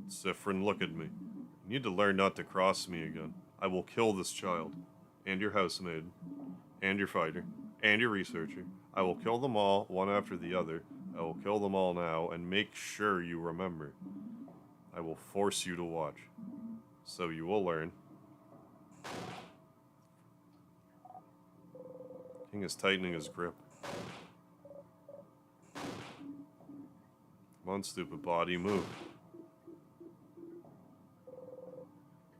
Sifrin, look at me. You need to learn not to cross me again. I will kill this child. And your housemaid. And your fighter. And your researcher. I will kill them all, one after the other. I will kill them all now, and make sure you remember. I will force you to watch. So you will learn. King is tightening his grip. Come on, stupid body, move.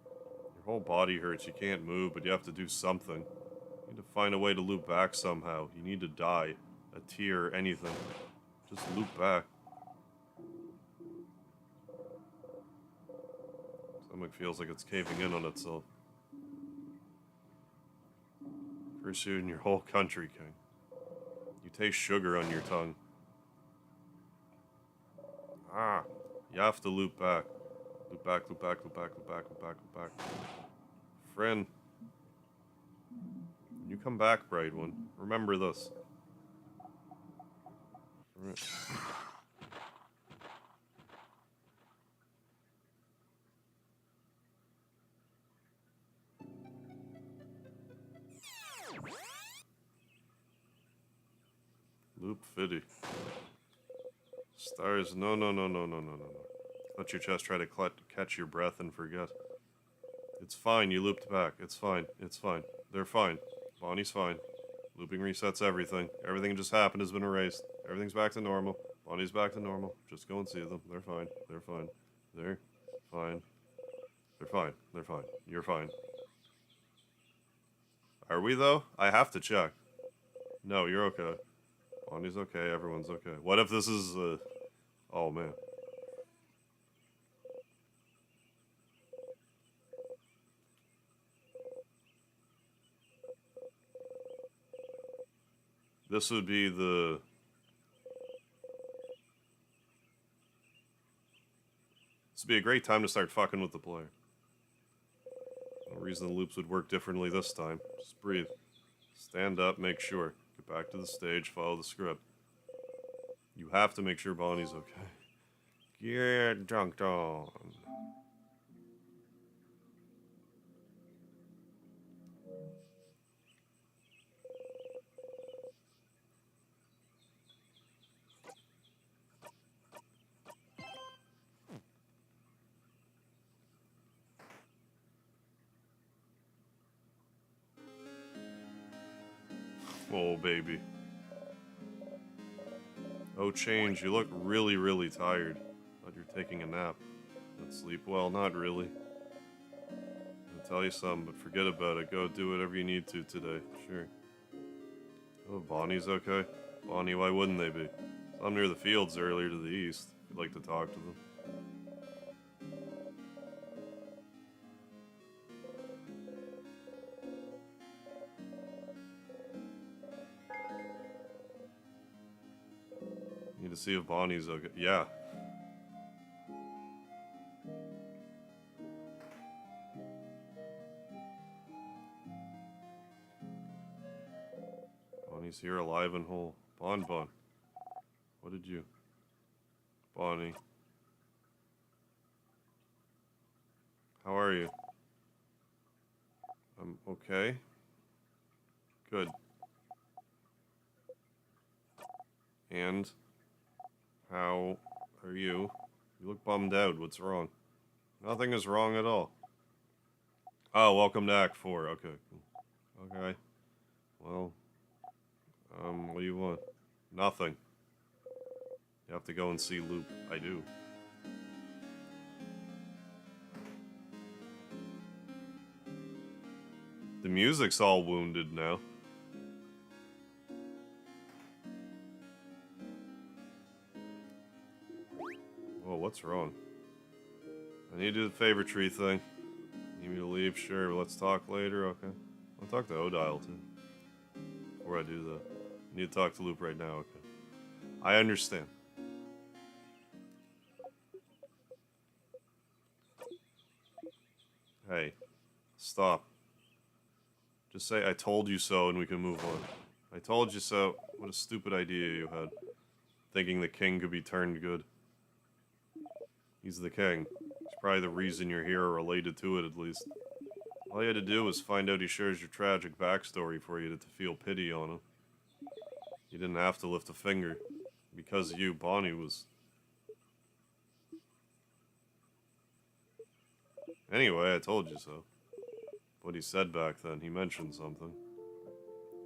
Your whole body hurts. You can't move, but you have to do something. You need to find a way to loop back somehow. You need to die. A tear, anything. Just loop back. Stomach feels like it's caving in on itself. Curse you and your whole country, King. You taste sugar on your tongue. Ah, you have to loop back. Loop back, loop back, loop back, loop back, loop back, loop back. Friend. When you come back, Bright One, remember this. Loop Fiddy. Stars, no. Let your chest try to catch your breath and forget. It's fine, you looped back. It's fine. They're fine. Bonnie's fine. Looping resets everything. Everything that just happened has been erased. Everything's back to normal. Bonnie's back to normal. Just go and see them. They're fine. They're fine. They're fine. They're fine. They're fine. You're fine. Are we, though? I have to check. No, you're okay. Bonnie's okay. Everyone's okay. What if this is, oh, man. This would be the... This would be a great time to start fucking with the player. No reason the loops would work differently this time. Just breathe. Stand up, make sure. Get back to the stage, follow the script. You have to make sure Bonnie's okay. Get dunked on. Oh, baby. Oh, Change, you look really, really tired. Thought you're taking a nap. Not sleep well, not really. I'll tell you something, but forget about it. Go do whatever you need to today. Sure. Oh, Bonnie's okay? Bonnie, why wouldn't they be? Saw them near the fields earlier to the east. If you'd like to talk to them. Need to see if Bonnie's okay. Yeah. Bonnie's here alive and whole. Bon. What did you... Bonnie. How are you? I'm okay. Good. And How are you? You look bummed out. What's wrong? Nothing is wrong at all. Oh, welcome to Act 4. Okay, cool. Okay. Well, what do you want? Nothing. You have to go and see Loop. I do. The music's all wounded now. Whoa, what's wrong? I need to do the favor tree thing. Need me to leave? Sure, but let's talk later. Okay. I'll talk to Odile too. Before I do that. I need to talk to Loop right now. Okay. I understand. Hey. Stop. Just say I told you so and we can move on. I told you so. What a stupid idea you had. Thinking the king could be turned good. He's the king. It's probably the reason you're here, or related to it at least. All you had to do was find out he shares your tragic backstory for you to feel pity on him. You didn't have to lift a finger. Because of you, Bonnie was... Anyway, I told you so. What he said back then, he mentioned something.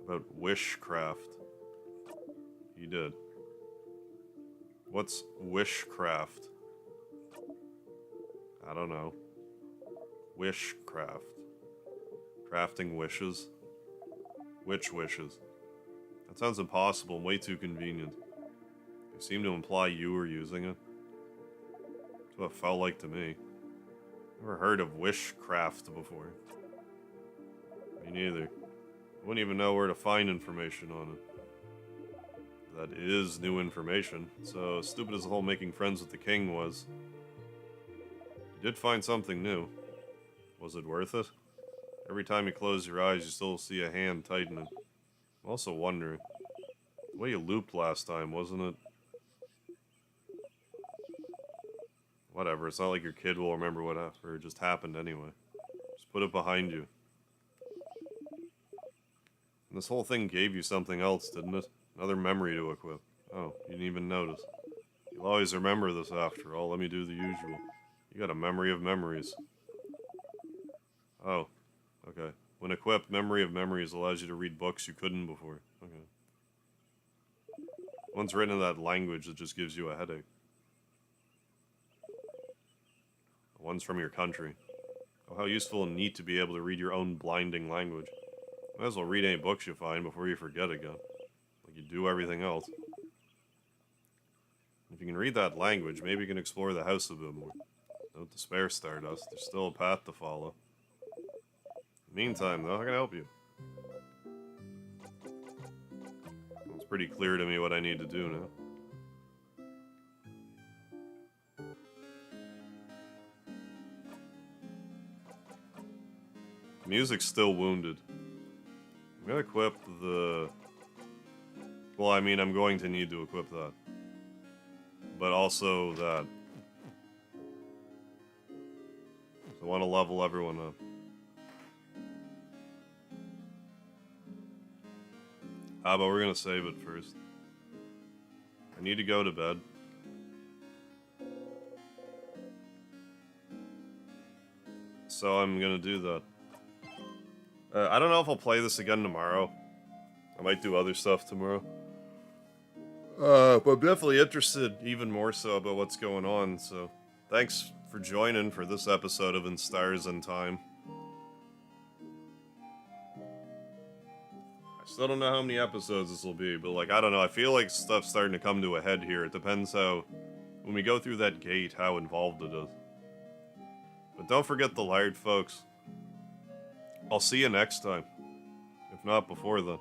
About wishcraft. He did. What's wishcraft? I don't know. Wishcraft. Crafting wishes. Which wishes? That sounds impossible and way too convenient. They seem to imply you were using it. That's what it felt like to me. Never heard of wishcraft before. Me neither. I wouldn't even know where to find information on it. That is new information. So stupid as the whole making friends with the king was. You did find something new. Was it worth it? Every time you close your eyes, you still see a hand tightening. I'm also wondering. The way you looped last time, wasn't it? Whatever, it's not like your kid will remember whatever just happened anyway. Just put it behind you. And this whole thing gave you something else, didn't it? Another memory to equip. Oh, you didn't even notice. You'll always remember this after all. Let me do the usual. You got a memory of memories. Oh, okay. When equipped, Memory of Memories allows you to read books you couldn't before. Okay. One's written in that language that just gives you a headache. One's from your country. Oh, how useful and neat to be able to read your own blinding language. Might as well read any books you find before you forget again. Like you do everything else. If you can read that language, maybe you can explore the house a bit more. Don't despair, Stardust. There's still a path to follow. In the meantime, though, how can I help you? Well, it's pretty clear to me what I need to do now. The music's still wounded. I'm gonna equip the... Well, I mean, I'm going to need to equip that. But also that. So I want to level everyone up. But we're gonna save it first. I need to go to bed. So I'm gonna do that. I don't know if I'll play this again tomorrow. I might do other stuff tomorrow. But I'm definitely interested even more so about what's going on, so thanks for joining for this episode of In Stars and Time. I still don't know how many episodes this will be, but like, I don't know, I feel like stuff's starting to come to a head here. It depends how, when we go through that gate, how involved it is. But don't forget the Laird, folks. I'll see you next time. If not before then.